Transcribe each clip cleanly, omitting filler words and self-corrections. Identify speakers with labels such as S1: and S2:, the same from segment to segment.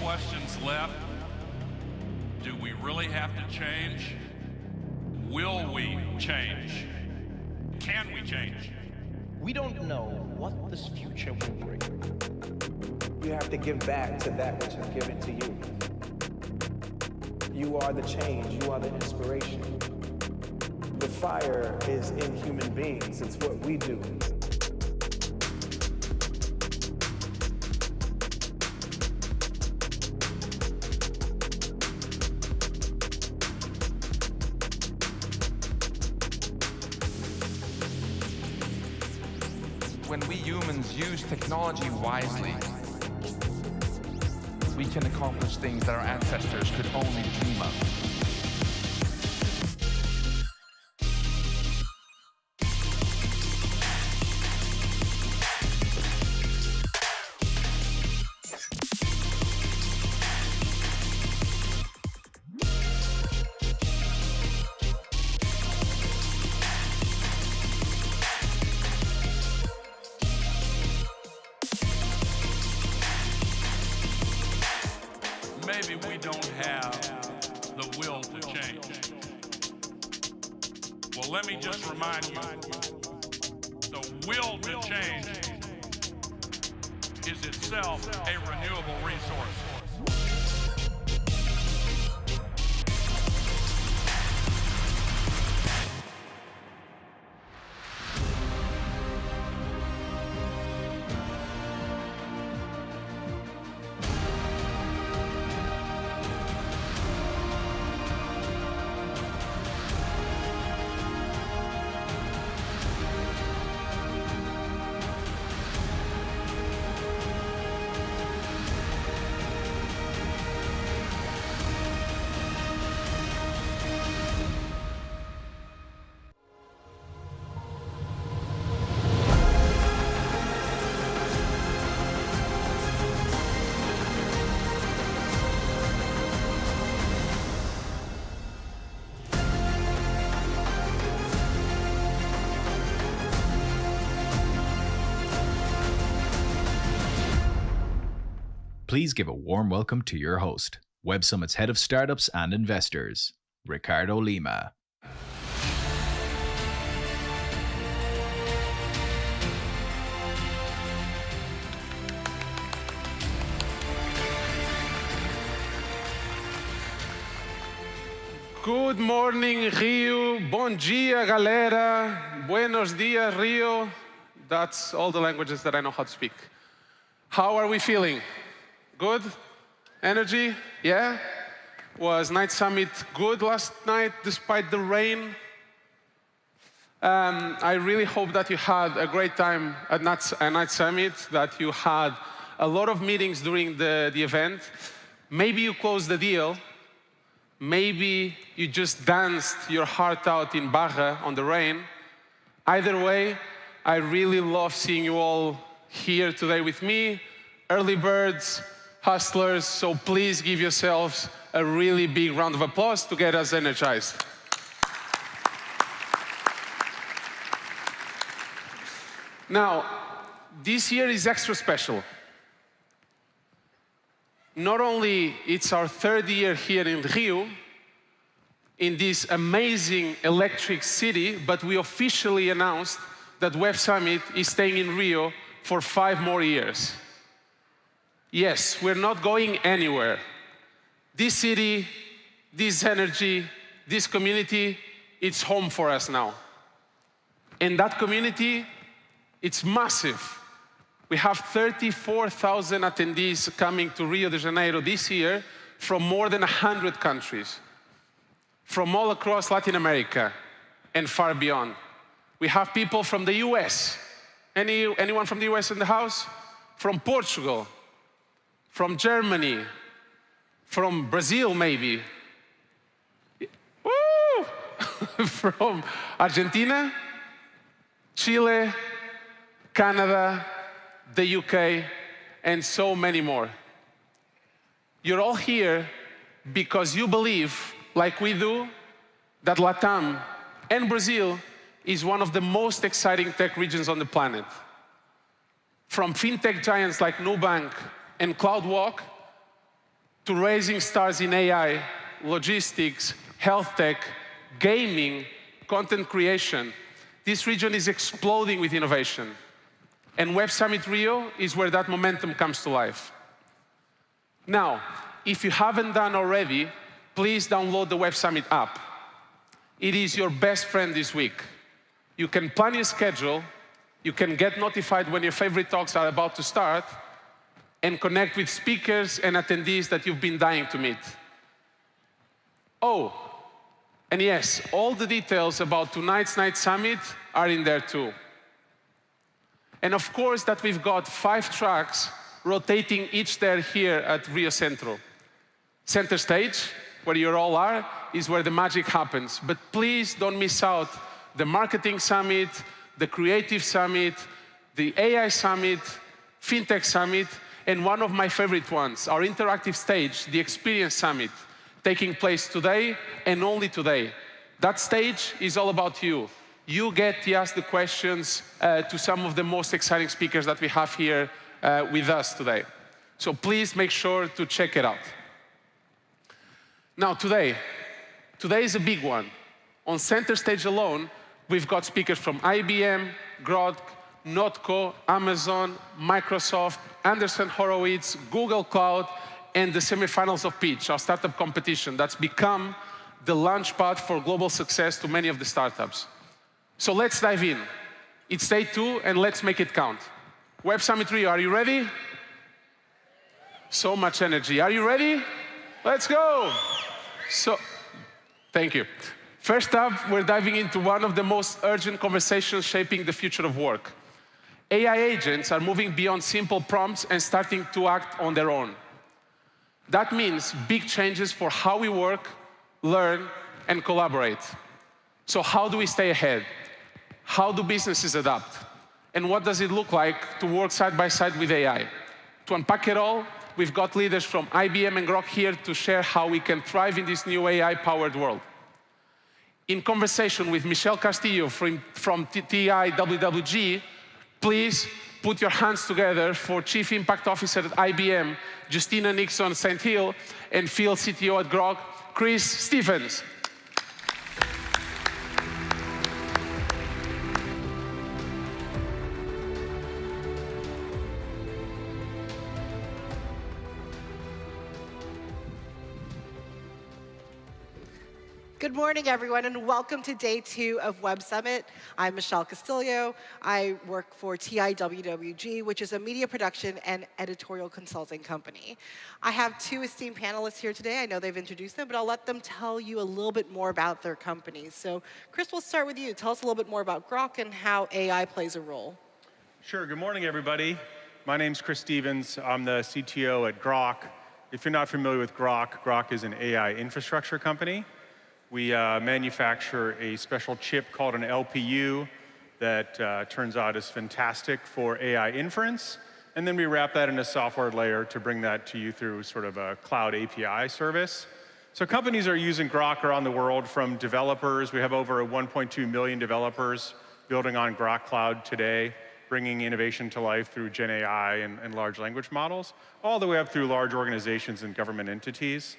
S1: questions left. Do we really have to change? Will we change? Can we change?
S2: We don't know what this future will bring.
S3: You have to give back to that which is given to you. You are the change, you are the inspiration. The fire is in human beings, it's what we do.
S4: When we humans use technology wisely, we can accomplish things that our ancestors could only dream of.
S1: Maybe we don't have the will to change. Well, let me just remind you, the will to change is itself a renewable resource.
S5: Please give a warm welcome to your host, Web Summit's Head of Startups and Investors, Ricardo Lima.
S6: Good morning, Rio. Bom dia, galera. Buenos dias, Rio. That's all the languages that I know how to speak. How are we feeling? Good? Energy? Yeah? Was Night Summit good last night despite the rain? I really hope that you had a great time at Night Summit, that you had a lot of meetings during the event. Maybe you closed the deal. Maybe you just danced your heart out in Barra on the rain. Either way, I really love seeing you all here today with me, early birds, hustlers, so please give yourselves a really big round of applause to get us energized. Now, this year is extra special. Not only it's our third year here in Rio, in this amazing electric city, but we officially announced that Web Summit is staying in Rio for 5 more years. Yes, we're not going anywhere. This city, this energy, this community, it's home for us now. And that community, it's massive. We have 34,000 attendees coming to Rio de Janeiro this year from more than 100 countries, from all across Latin America and far beyond. We have people from the US. Anyone from the US in the house? From Portugal, from Germany, from Brazil maybe. Woo! From Argentina, Chile, Canada, the UK, and so many more. You're all here because you believe, like we do, that LATAM and Brazil is one of the most exciting tech regions on the planet. From fintech giants like Nubank and CloudWalk, to rising stars in AI, logistics, health tech, gaming, content creation. This region is exploding with innovation. And Web Summit Rio is where that momentum comes to life. Now, if you haven't done already, please download the Web Summit app. It is your best friend this week. You can plan your schedule, you can get notified when your favorite talks are about to start, and connect with speakers and attendees that you've been dying to meet. Oh, and yes, all the details about tonight's Night Summit are in there too. And of course that we've got 5 tracks rotating each there here at Rio Centro. Center stage, where you all are, is where the magic happens. But please don't miss out the Marketing Summit, the Creative Summit, the AI Summit, Fintech Summit, and one of my favorite ones, our interactive stage, the Experience Summit, taking place today and only today. That stage is all about you. You get to ask the questions to some of the most exciting speakers that we have here with us today. So please make sure to check it out. Now today is a big one. On center stage alone, we've got speakers from IBM, Grok, Notco, Amazon, Microsoft, Anderson Horowitz, Google Cloud, and the semifinals of Pitch, our startup competition that's become the launchpad for global success to many of the startups. So let's dive in. It's day 2, and let's make it count. Web Summit Rio, are you ready? So much energy. Are you ready? Let's go. So, thank you. First up, we're diving into one of the most urgent conversations shaping the future of work. AI agents are moving beyond simple prompts and starting to act on their own. That means big changes for how we work, learn, and collaborate. So how do we stay ahead? How do businesses adapt? And what does it look like to work side by side with AI? To unpack it all, we've got leaders from IBM and Grok here to share how we can thrive in this new AI-powered world. In conversation with Michelle Castillo from TIWWG, please put your hands together for Chief Impact Officer at IBM, Justina Nixon St. Hill, and Field CTO at Grok, Chris Stephens.
S7: Good morning, everyone, and welcome to day 2 of Web Summit. I'm Michelle Castillo. I work for TIWWG, which is a media production and editorial consulting company. I have 2 esteemed panelists here today. I know they've introduced them, but I'll let them tell you a little bit more about their companies. So, Chris, we'll start with you. Tell us a little bit more about Grok and how AI plays a role.
S8: Sure. Good morning, everybody. My name's Chris Stephens. I'm the CTO at Grok. If you're not familiar with Grok, Grok is an AI infrastructure company. We manufacture a special chip called an LPU that turns out is fantastic for AI inference. And then we wrap that in a software layer to bring that to you through sort of a cloud API service. So companies are using Grok around the world, from developers. We have over 1.2 million developers building on Grok Cloud today, bringing innovation to life through Gen AI and large language models, all the way up through large organizations and government entities.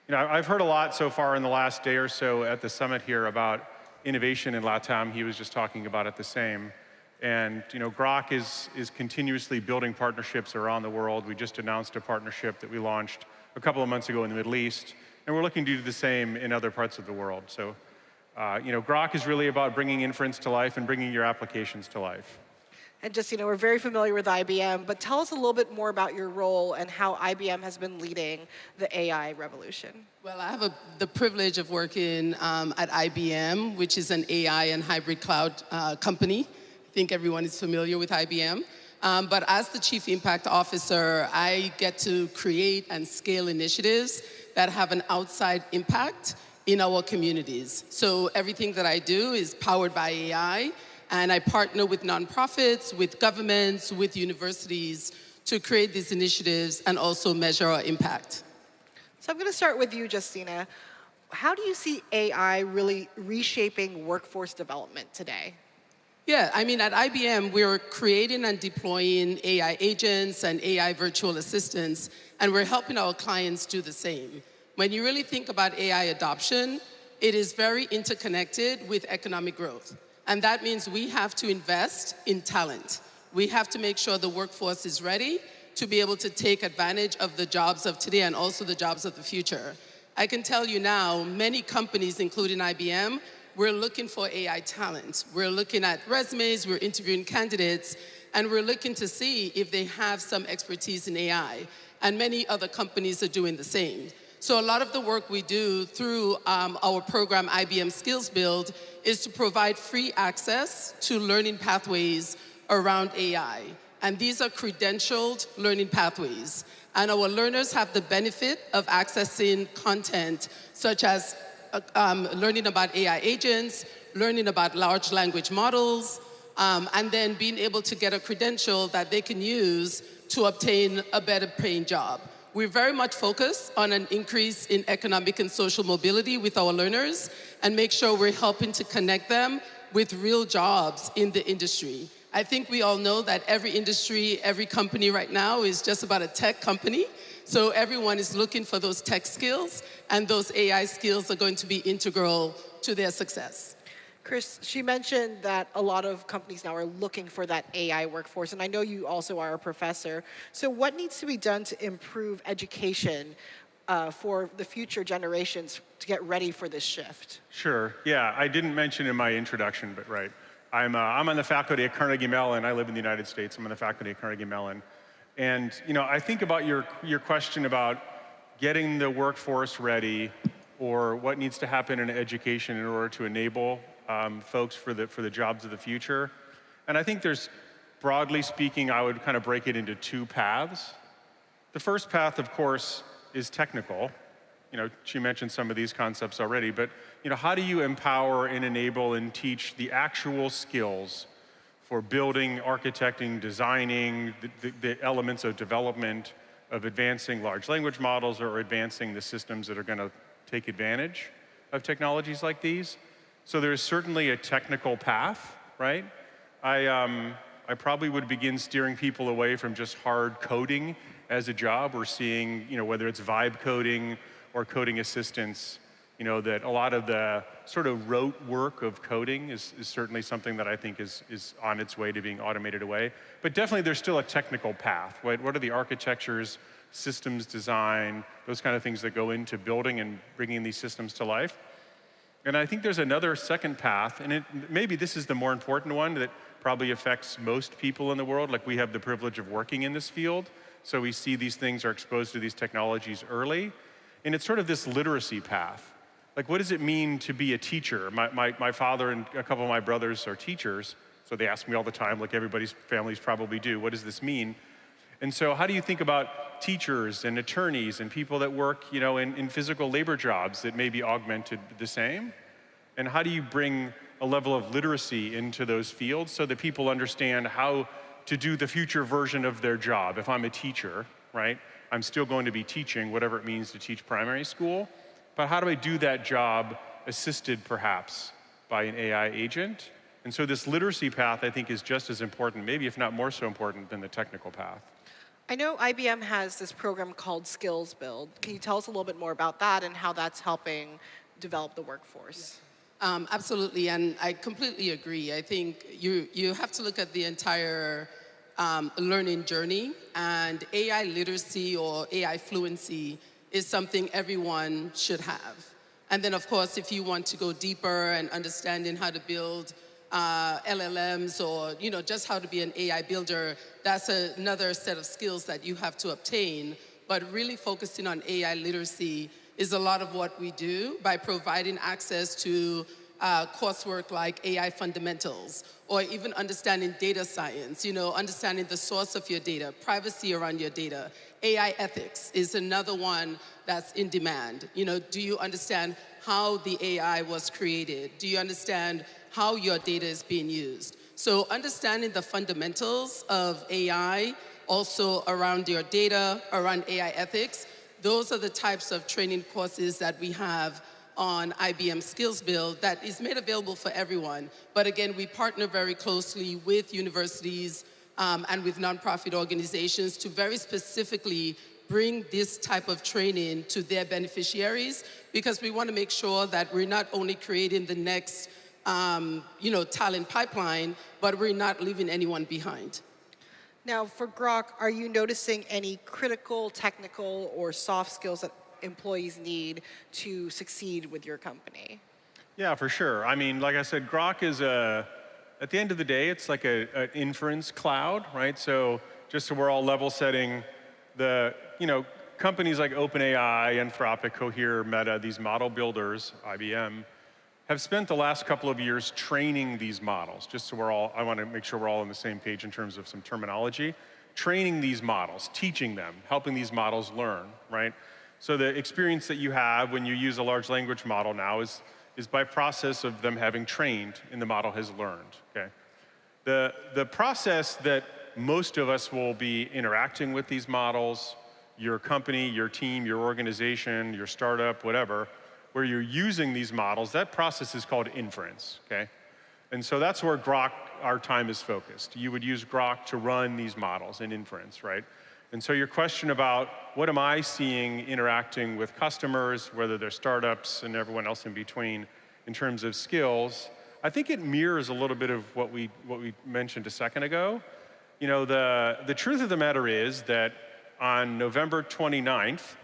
S8: You know, I've heard a lot so far in the last day or so at the summit here about innovation in LATAM. He was just talking about it the same. And you know, Grok is continuously building partnerships around the world. We just announced a partnership that we launched a couple of months ago in the Middle East, and we're looking to do the same in other parts of the world. So, you know, Grok is really about bringing inference to life and bringing your applications to life.
S7: And just, you know, we're very familiar with IBM, but tell us a little bit more about your role and how IBM has been leading the AI revolution.
S9: Well, I have the privilege of working at IBM, which is an AI and hybrid cloud company. I think everyone is familiar with IBM. But as the Chief Impact Officer, I get to create and scale initiatives that have an outside impact in our communities. So everything that I do is powered by AI. And I partner with nonprofits, with governments, with universities to create these initiatives and also measure our impact.
S7: So I'm going to start with you, Justina. How do you see AI really reshaping workforce development today?
S9: Yeah, I mean, at IBM, we're creating and deploying AI agents and AI virtual assistants, and we're helping our clients do the same. When you really think about AI adoption, it is very interconnected with economic growth. And that means we have to invest in talent. We have to make sure the workforce is ready to be able to take advantage of the jobs of today and also the jobs of the future. I can tell you now, many companies, including IBM, we're looking for AI talent. We're looking at resumes, we're interviewing candidates, and we're looking to see if they have some expertise in AI. And many other companies are doing the same. So a lot of the work we do through our program, IBM Skills Build, is to provide free access to learning pathways around AI. And these are credentialed learning pathways. And our learners have the benefit of accessing content such as learning about AI agents, learning about large language models, and then being able to get a credential that they can use to obtain a better paying job. We're very much focused on an increase in economic and social mobility with our learners and make sure we're helping to connect them with real jobs in the industry. I think we all know that every industry, every company right now is just about a tech company. So everyone is looking for those tech skills, and those AI skills are going to be integral to their success.
S7: Chris, she mentioned that a lot of companies now are looking for that AI workforce, and I know you also are a professor. So what needs to be done to improve education for the future generations to get ready for this shift?
S8: Sure, yeah, I didn't mention in my introduction, but right. I'm on the faculty at Carnegie Mellon. I live in the United States. I'm on the faculty at Carnegie Mellon. And I think about your question about getting the workforce ready or what needs to happen in education in order to enable folks for the jobs of the future. And I think there's, broadly speaking, I would kind of break it into two paths. The first path, of course, is technical. She mentioned some of these concepts already, but how do you empower and enable and teach the actual skills for building, architecting, designing, the elements of development, of advancing large language models or advancing the systems that are going to take advantage of technologies like these? So there's certainly a technical path, right? I probably would begin steering people away from just hard coding as a job. We're seeing, whether it's vibe coding or coding assistance, that a lot of the sort of rote work of coding is certainly something that I think is on its way to being automated away. But definitely there's still a technical path, right? What are the architectures, systems design, those kind of things that go into building and bringing these systems to life? And I think there's another second path, and maybe this is the more important one that probably affects most people in the world. Like, we have the privilege of working in this field, so we see these things, are exposed to these technologies early. And it's sort of this literacy path. Like, what does it mean to be a teacher? My father and a couple of my brothers are teachers, so they ask me all the time, like everybody's families probably do, what does this mean? And so how do you think about teachers and attorneys and people that work, in physical labor jobs that may be augmented the same? And how do you bring a level of literacy into those fields so that people understand how to do the future version of their job? If I'm a teacher, right, I'm still going to be teaching whatever it means to teach primary school, but how do I do that job assisted perhaps by an AI agent? And so this literacy path, I think, is just as important, maybe if not more so important than the technical path.
S7: I know IBM has this program called Skills Build. Can you tell us a little bit more about that and how that's helping develop the workforce?
S9: Absolutely, and I completely agree. I think you have to look at the entire learning journey, and AI literacy or AI fluency is something everyone should have. And then, of course, if you want to go deeper and understanding how to build LLMs or just how to be an AI builder, that's another set of skills that you have to obtain. But really focusing on AI literacy is a lot of what we do by providing access to coursework like AI fundamentals, or even understanding data science, understanding the source of your data, privacy around your data. AI ethics is another one that's in demand. Do you understand how the AI was created? Do you understand how your data is being used? So understanding the fundamentals of AI, also around your data, around AI ethics, those are the types of training courses that we have on IBM Skills Build that is made available for everyone. But again, we partner very closely with universities and with nonprofit organizations to very specifically bring this type of training to their beneficiaries, because we want to make sure that we're not only creating the next talent pipeline, but we're not leaving anyone behind.
S7: Now, for Grok, are you noticing any critical technical or soft skills that employees need to succeed with your company?
S8: Yeah, for sure. I mean, like I said, Grok is at the end of the day, it's like an inference cloud, right? So just so we're all level setting, companies like OpenAI, Anthropic, Cohere, Meta, these model builders, IBM, have spent the last couple of years training these models, just so I want to make sure we're all on the same page in terms of some terminology. Training these models, teaching them, helping these models learn, right? So the experience that you have when you use a large language model now is by process of them having trained and the model has learned, okay? The process that most of us will be interacting with these models, your company, your team, your organization, your startup, whatever, where you're using these models, that process is called inference, okay? And so that's where Grok, our time is focused. You would use Grok to run these models in inference, right? And so your question about what am I seeing interacting with customers, whether they're startups and everyone else in between, in terms of skills, I think it mirrors a little bit of what we mentioned a second ago. The truth of the matter is that on November 29th,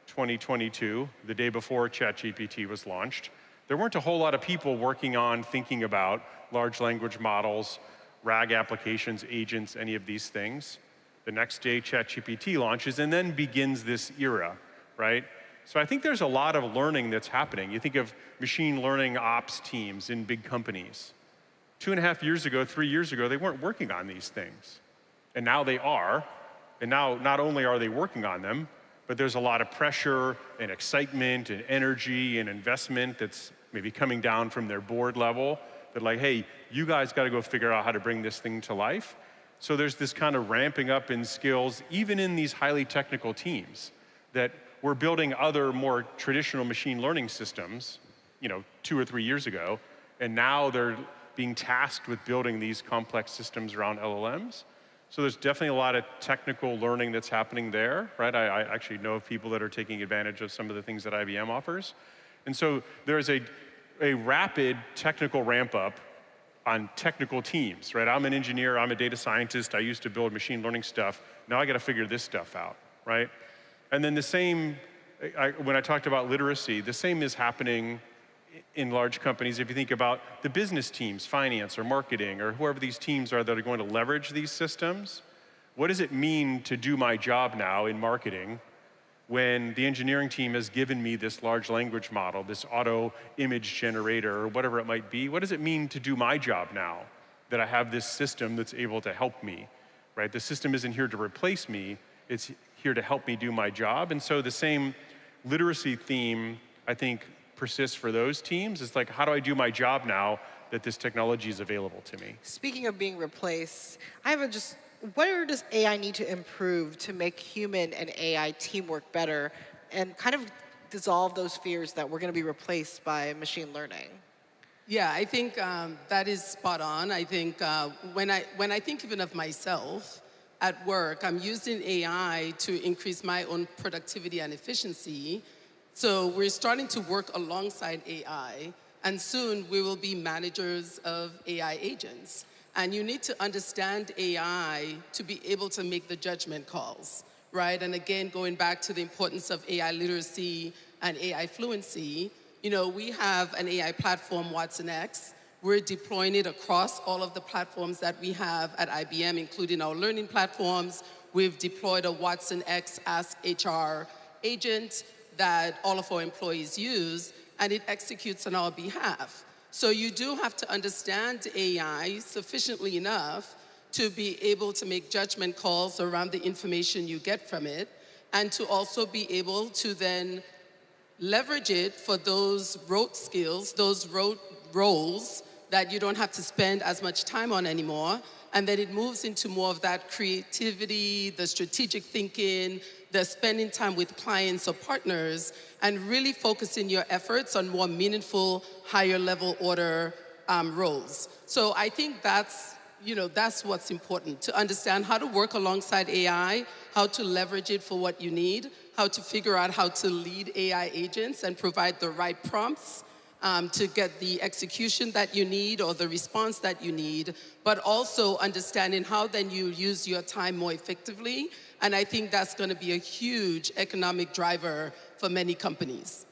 S8: 2022, the day before ChatGPT was launched, there weren't a whole lot of people working on thinking about large language models, RAG applications, agents, any of these things. The next day, ChatGPT launches, and then begins this era, right? So I think there's a lot of learning that's happening. You think of machine learning ops teams in big companies. 2.5 years ago, 3 years ago, they weren't working on these things. And now they are. And now not only are they working on them, but there's a lot of pressure and excitement and energy and investment that's maybe coming down from their board level. That like, hey, you guys got to go figure out how to bring this thing to life. So there's this kind of ramping up in skills, even in these highly technical teams, that we're building other more traditional machine learning systems, 2 or 3 years ago, and now they're being tasked with building these complex systems around LLMs. So there's definitely a lot of technical learning that's happening there, right? I actually know of people that are taking advantage of some of the things that IBM offers. And so there's a rapid technical ramp up on technical teams, right? I'm an engineer, I'm a data scientist, I used to build machine learning stuff. Now I got to figure this stuff out, right? And then the same, when I talked about literacy, the same is happening in large companies. If you think about the business teams, finance or marketing, or whoever these teams are that are going to leverage these systems, what does it mean to do my job now in marketing when the engineering team has given me this large language model, this auto image generator, or whatever it might be? What does it mean to do my job now that I have this system that's able to help me, right? The system isn't here to replace me, it's here to help me do my job. And so the same literacy theme, I think, persists for those teams. It's like, how do I do my job now that this technology is available to me?
S7: Speaking of being replaced, where does AI need to improve to make human and AI teamwork better and kind of dissolve those fears that we're going to be replaced by machine learning?
S9: Yeah, I think that is spot on. I think when I think even of myself at work, I'm using AI to increase my own productivity and efficiency. So we're starting to work alongside AI, and soon we will be managers of AI agents. And you need to understand AI to be able to make the judgment calls, right? And again, going back to the importance of AI literacy and AI fluency, we have an AI platform, Watson X. We're deploying it across all of the platforms that we have at IBM, including our learning platforms. We've deployed a Watson X Ask HR agent that all of our employees use, and it executes on our behalf. So you do have to understand AI sufficiently enough to be able to make judgment calls around the information you get from it, and to also be able to then leverage it for those rote skills, those rote roles that you don't have to spend as much time on anymore. And then it moves into more of that creativity, the strategic thinking, they're spending time with clients or partners, and really focusing your efforts on more meaningful, higher level order roles. So I think that's what's important, to understand how to work alongside AI, how to leverage it for what you need, how to figure out how to lead AI agents and provide the right prompts to get the execution that you need or the response that you need, but also understanding how then you use your time more effectively. And I think that's going to be a huge economic driver for many companies.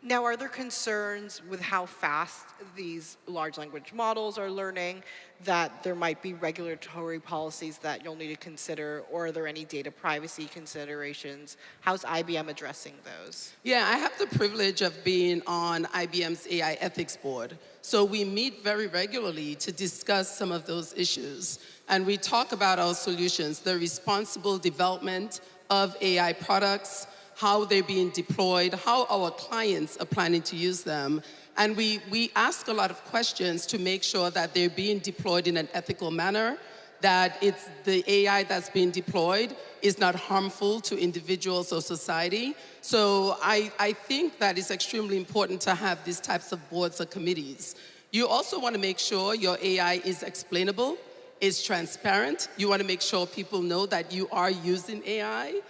S7: Now, are there concerns with how fast these large language models are learning, that there might be regulatory policies that you'll need to consider, or are there any data privacy considerations? How's IBM addressing those?
S9: Yeah, I have the privilege of being on IBM's AI ethics board. So we meet very regularly to discuss some of those issues. And we talk about our solutions, the responsible development of AI products, how they're being deployed, how our clients are planning to use them. And we ask a lot of questions to make sure that they're being deployed in an ethical manner, that it's the AI that's being deployed is not harmful to individuals or society. So I think that it's extremely important to have these types of boards or committees. You also want to make sure your AI is explainable, is transparent. You want to make sure people know that you are using AI.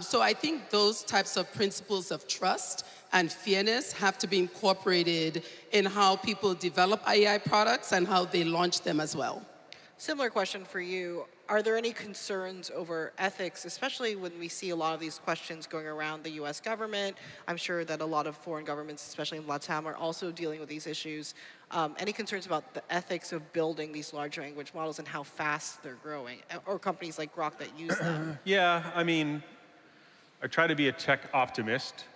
S9: So I think those types of principles of trust and fairness have to be incorporated in how people develop AI products and how they launch them as well.
S7: Similar question for you. Are there any concerns over ethics, especially when we see a lot of these questions going around the US government? I'm sure that a lot of foreign governments, especially in LATAM, are also dealing with these issues. Any concerns about the ethics of building these large language models and how fast they're growing, or companies like Grok that use them?
S8: Yeah, I mean, I try to be a tech optimist,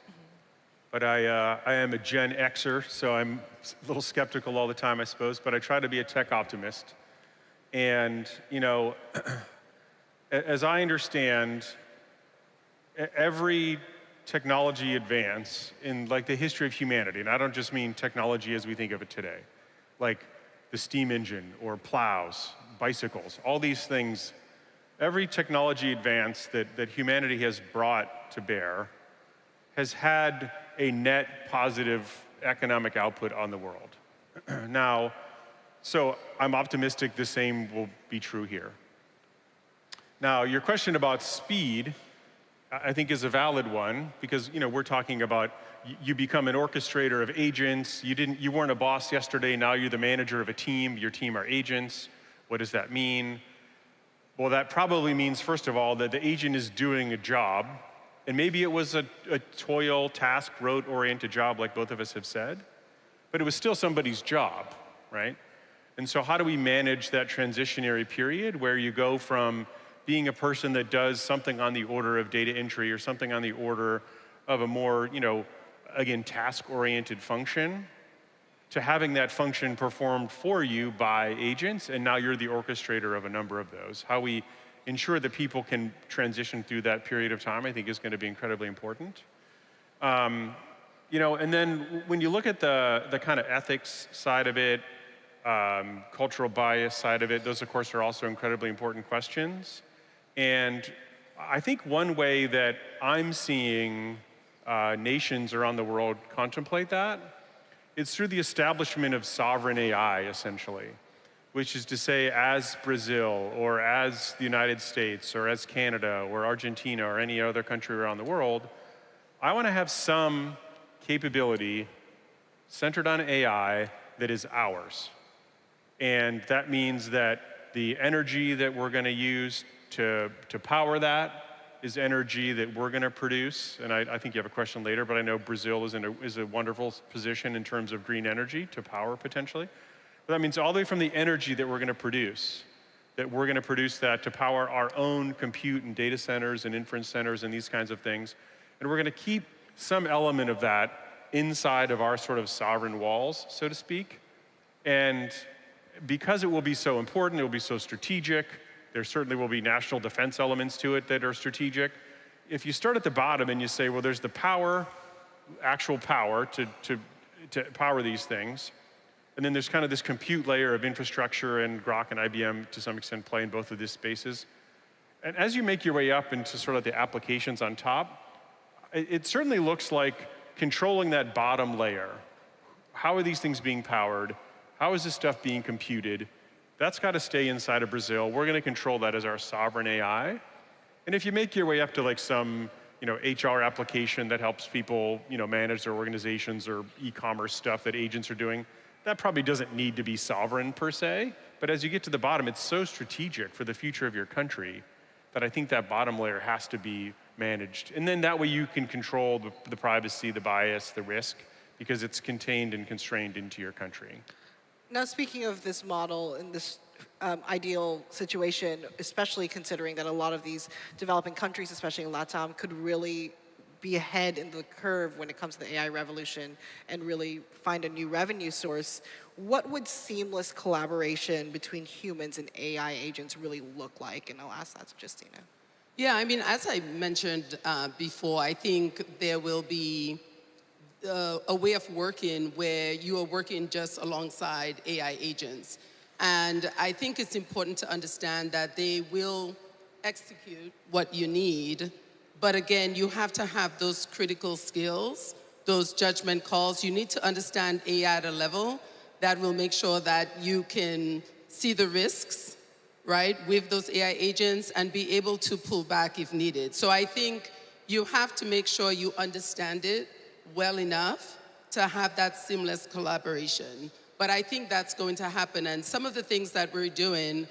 S8: but I am a Gen Xer, so I'm a little skeptical all the time, I suppose, but I try to be a tech optimist. And, as I understand, every technology advance in like the history of humanity, and I don't just mean technology as we think of it today, like the steam engine or plows, bicycles, all these things, every technology advance that humanity has brought to bear has had a net positive economic output on the world. Now, so I'm optimistic the same will be true here. Now, your question about speed, I think, is a valid one, because we're talking about you become an orchestrator of agents. You weren't a boss yesterday, now you're the manager of a team. Your team are agents. What does that mean? Well, that probably means, first of all, that the agent is doing a job, and maybe it was a toil, task, rote-oriented job, like both of us have said, but it was still somebody's job, right? And so how do we manage that transitionary period where you go from being a person that does something on the order of data entry or something on the order of a more, again, task-oriented function, to having that function performed for you by agents, and now you're the orchestrator of a number of those. How we ensure that people can transition through that period of time, I think, is going to be incredibly important. And then when you look at the kind of ethics side of it, cultural bias side of it, those, of course, are also incredibly important questions. And I think one way that I'm seeing nations around the world contemplate that, it's through the establishment of sovereign AI, essentially, which is to say, as Brazil or as the United States or as Canada or Argentina or any other country around the world, I want to have some capability centered on AI that is ours. And that means that the energy that we're going to use to power that is energy that we're going to produce. And I think you have a question later, but I know Brazil is a wonderful position in terms of green energy to power potentially. But that means all the way from the energy that we're going to produce that to power our own compute and data centers and inference centers and these kinds of things. And we're going to keep some element of that inside of our sort of sovereign walls, so to speak. And because it will be so important, it will be so strategic, there certainly will be national defense elements to it that are strategic. If you start at the bottom and you say, well, there's the power, actual power to power these things, and then there's kind of this compute layer of infrastructure, and Grok and IBM to some extent play in both of these spaces. And as you make your way up into sort of the applications on top, it certainly looks like controlling that bottom layer. How are these things being powered? How is this stuff being computed? That's got to stay inside of Brazil. We're going to control that as our sovereign AI. And if you make your way up to like some HR application that helps people manage their organizations or e-commerce stuff that agents are doing, that probably doesn't need to be sovereign per se. But as you get to the bottom, it's so strategic for the future of your country that I think that bottom layer has to be managed. And then that way you can control the privacy, the bias, the risk, because it's contained and constrained into your country.
S7: Now, speaking of this model and this ideal situation, especially considering that a lot of these developing countries, especially in LATAM, could really be ahead in the curve when it comes to the AI revolution and really find a new revenue source, what would seamless collaboration between humans and AI agents really look like? And I'll ask that to Justina.
S9: Yeah, I mean, as I mentioned before, I think there will be a way of working where you are working just alongside AI agents. And I think it's important to understand that they will execute what you need. But again, you have to have those critical skills, those judgment calls. You need to understand AI at a level that will make sure that you can see the risks, right, with those AI agents and be able to pull back if needed. So I think you have to make sure you understand it well enough to have that seamless collaboration. But I think that's going to happen. And some of the things that we're doing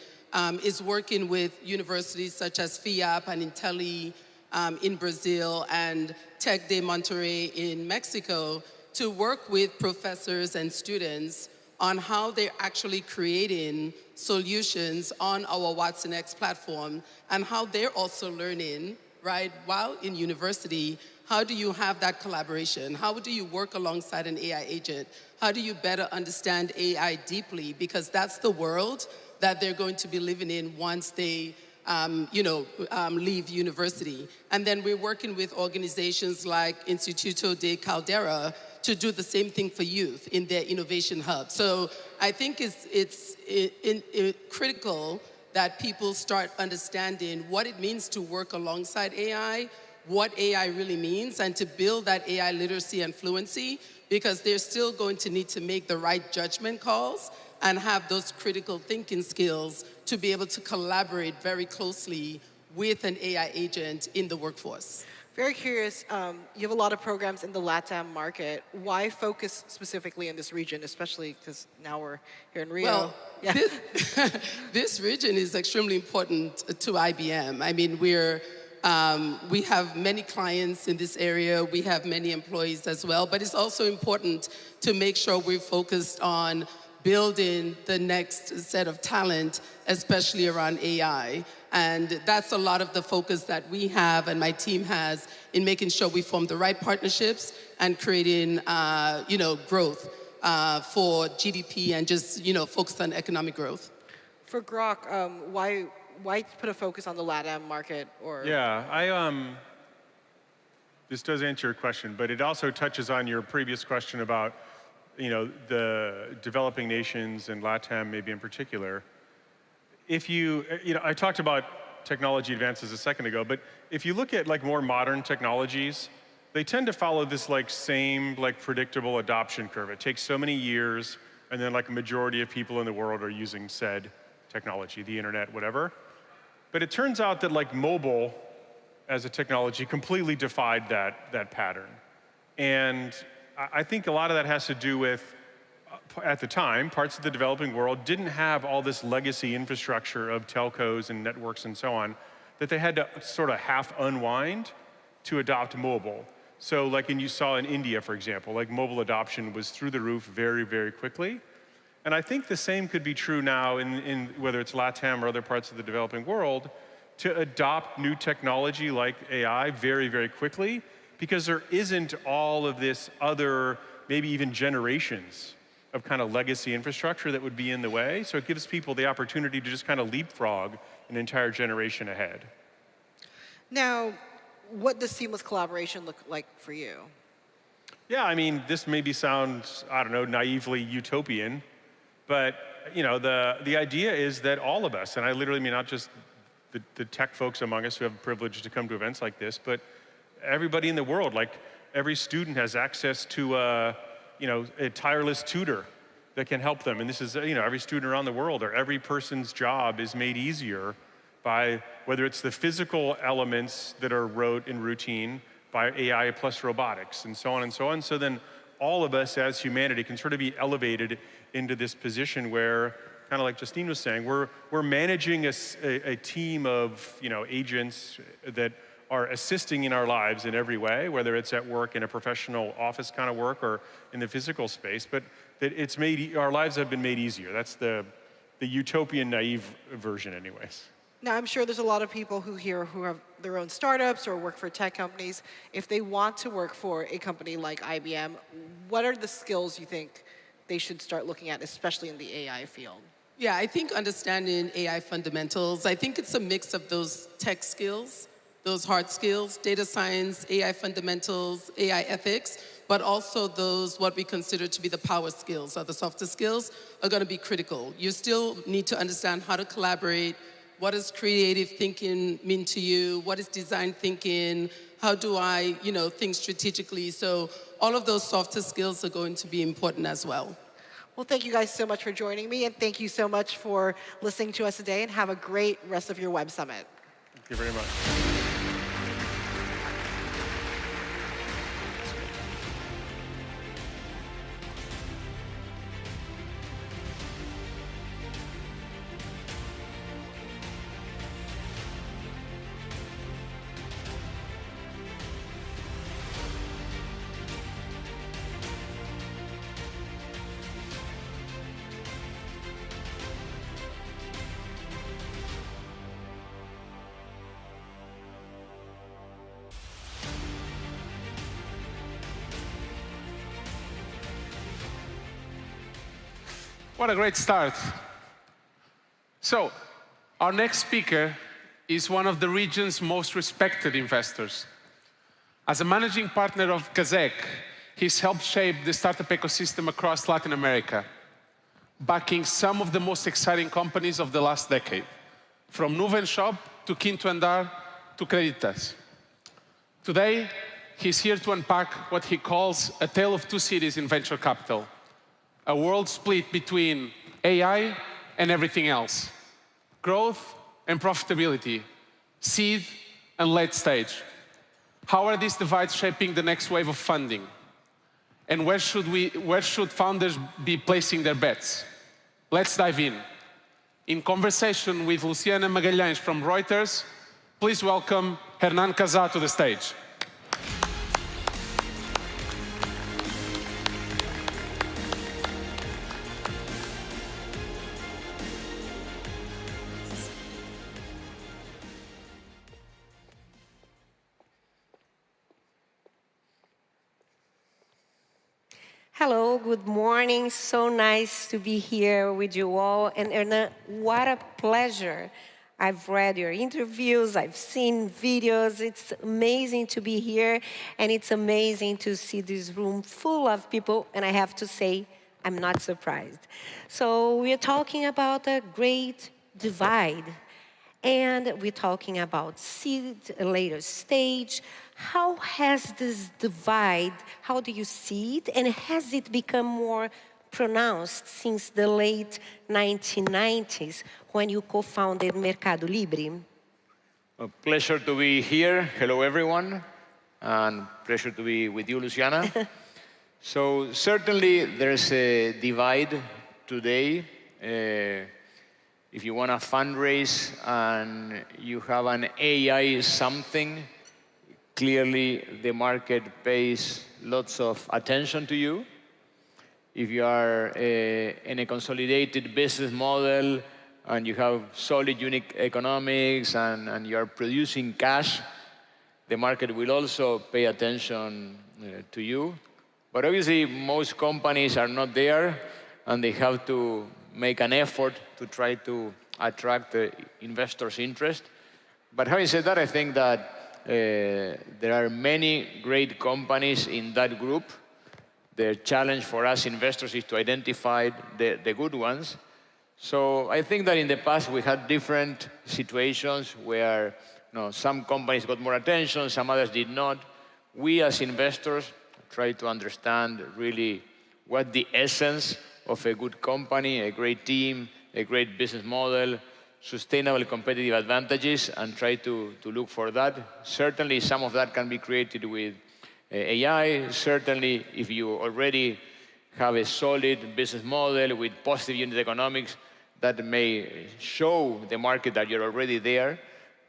S9: is working with universities such as FIAP and Intelli in Brazil and Tec de Monterrey in Mexico to work with professors and students on how they're actually creating solutions on our Watson X platform and how they're also learning, right, while in university. How do you have that collaboration? How do you work alongside an AI agent? How do you better understand AI deeply? Because that's the world that they're going to be living in once they leave university. And then we're working with organizations like Instituto de Caldera to do the same thing for youth in their innovation hub. So I think it's critical that people start understanding what it means to work alongside AI, what AI really means, and to build that AI literacy and fluency, because they're still going to need to make the right judgment calls and have those critical thinking skills to be able to collaborate very closely with an AI agent in the workforce.
S7: Very curious, you have a lot of programs in the LATAM market. Why focus specifically in this region, especially because now we're here in Rio?
S9: Well,
S7: yeah.
S9: this region is extremely important to IBM. I mean, we have many clients in this area. We have many employees as well. But it's also important to make sure we're focused on building the next set of talent, especially around AI. And that's a lot of the focus that we have and my team has in making sure we form the right partnerships and creating, growth for GDP and just, focus on economic growth.
S7: For Grok, why put a focus on the LATAM market? Or
S8: Yeah, this does answer your question, but it also touches on your previous question about the developing nations and LATAM maybe in particular. If I talked about technology advances a second ago, but if you look at more modern technologies, they tend to follow this same predictable adoption curve. It takes so many years, and then a majority of people in the world are using said technology, the internet, whatever. But it turns out that mobile as a technology completely defied that pattern. And I think a lot of that has to do with, at the time, parts of the developing world didn't have all this legacy infrastructure of telcos and networks and so on that they had to sort of half unwind to adopt mobile. So you saw in India, for example, mobile adoption was through the roof very, very quickly. And I think the same could be true now in whether it's LATAM or other parts of the developing world, to adopt new technology like AI very, very quickly, because there isn't all of this other, maybe even generations of kind of legacy infrastructure that would be in the way. So it gives people the opportunity to just kind of leapfrog an entire generation ahead.
S7: Now, what does seamless collaboration look like for you?
S8: Yeah, I mean, this maybe sounds, I don't know, naively utopian, but the idea is that all of us, and I literally mean not just the tech folks among us who have the privilege to come to events like this, but everybody in the world, like every student has access to a tireless tutor that can help them. And this is, every student around the world, or every person's job is made easier by whether it's the physical elements that are rote and routine, by AI plus robotics, and so on and so on. So then all of us as humanity can sort of be elevated into this position where, kind of like Justine was saying, we're managing a team of agents that are assisting in our lives in every way, whether it's at work in a professional office kind of work or in the physical space, but that our lives have been made easier. That's the utopian naive version anyways.
S7: Now, I'm sure there's a lot of people who have their own startups or work for tech companies. If they want to work for a company like IBM, what are the skills you think they should start looking at, especially in the AI field?
S9: Yeah, I think understanding AI fundamentals, I think it's a mix of those tech skills, those hard skills, data science, AI fundamentals, AI ethics, but also those what we consider to be the power skills or the softer skills are going to be critical. You still need to understand how to collaborate. What does creative thinking mean to you? What is design thinking? How do I, think strategically? So all of those softer skills are going to be important as well.
S7: Well, thank you guys so much for joining me, and thank you so much for listening to us today, and have a great rest of your Web Summit.
S8: Thank you very much.
S6: What a great start. So, our next speaker is one of the region's most respected investors. As a managing partner of Kazek, he's helped shape the startup ecosystem across Latin America, backing some of the most exciting companies of the last decade, from Nuvenshop to Quinto Andar to Creditas. Today, he's here to unpack what he calls a tale of two cities in venture capital, a world split between AI and everything else, growth and profitability, seed and late stage. How are these divides shaping the next wave of funding? And where should founders be placing their bets? Let's dive in. In conversation with Luciana Magalhães from Reuters, please welcome Hernan Casá to the stage.
S10: Hello, good morning. So nice to be here with you all. And Hernan, what a pleasure. I've read your interviews, I've seen videos. It's amazing to be here, and it's amazing to see this room full of people, and I have to say, I'm not surprised. So we're talking about a great divide, and we're talking about seed, later stage. How has this divide, how do you see it, and has it become more pronounced since the late 1990s when you co-founded Mercado Libre?
S11: A pleasure to be here. Hello, everyone, and pleasure to be with you, Luciana. So certainly there's a divide today. If you want to fundraise and you have an AI something, clearly the market pays lots of attention to you. If you are in a consolidated business model and you have solid unique economics and you are producing cash, the market will also pay attention to you. But obviously, most companies are not there, and they have to make an effort to try to attract the investors' interest. But having said that, I think that there are many great companies in that group. The challenge for us investors is to identify the good ones. So I think that in the past we had different situations where some companies got more attention, some others did not. We as investors try to understand really what the essence of a good company, a great team, a great business model, sustainable competitive advantages, and try to look for that. Certainly some of that can be created with AI. Certainly if you already have a solid business model with positive unit economics, that may show the market that you're already there.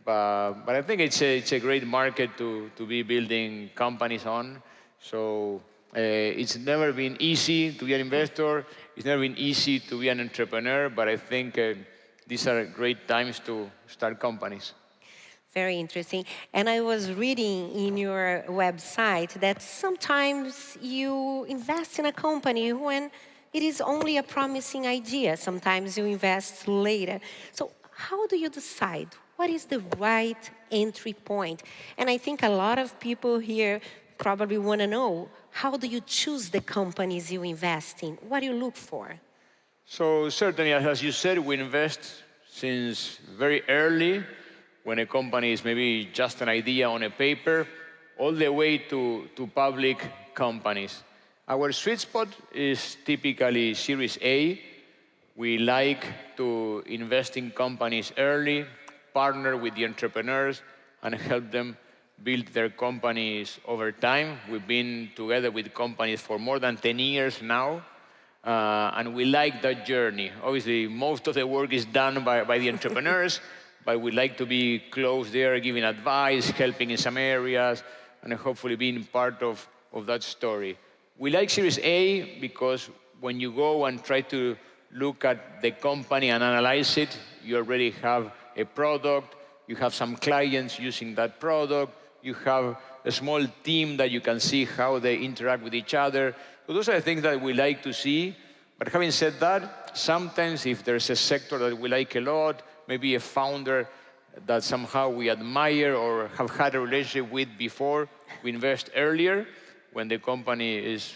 S11: But I think it's a great market to be building companies on. So it's never been easy to be an investor. It's never been easy to be an entrepreneur. But I think these are great times to start companies.
S10: Very interesting. And I was reading in your website that sometimes you invest in a company when it is only a promising idea. Sometimes you invest later. So how do you decide what is the right entry point? And I think a lot of people here probably want to know, how do you choose the companies you invest in? What do you look for?
S11: So certainly, as you said, we invest since very early, when a company is maybe just an idea on a paper, all the way to public companies. Our sweet spot is typically Series A. We like to invest in companies early, partner with the entrepreneurs, and help them build their companies over time. We've been together with companies for more than 10 years now, and we like that journey. Obviously, most of the work is done by the entrepreneurs, but we like to be close there, giving advice, helping in some areas, and hopefully being part of that story. We like Series A because when you go and try to look at the company and analyze it, you already have a product, you have some clients using that product, you have a small team that you can see how they interact with each other. So those are the things that we like to see. But having said that, sometimes if there's a sector that we like a lot, maybe a founder that somehow we admire or have had a relationship with before, we invest earlier when the company is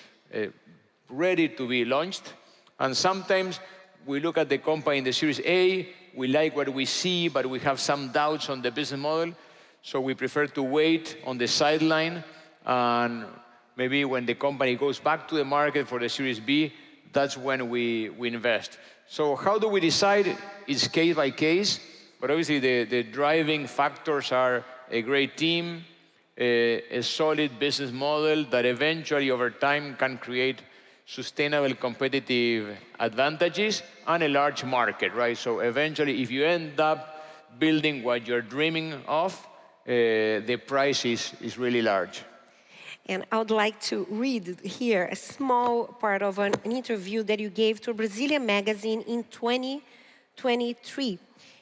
S11: ready to be launched. And sometimes we look at the company in the Series A, we like what we see, but we have some doubts on the business model. So we prefer to wait on the sideline, and maybe when the company goes back to the market for the Series B, that's when we invest. So how do we decide? It's case by case, but obviously the driving factors are a great team, a solid business model that eventually over time can create sustainable competitive advantages, and a large market, right? So eventually, if you end up building what you're dreaming of, the price is really large.
S10: And I would like to read here a small part of an interview that you gave to a Brazilian magazine in 2023.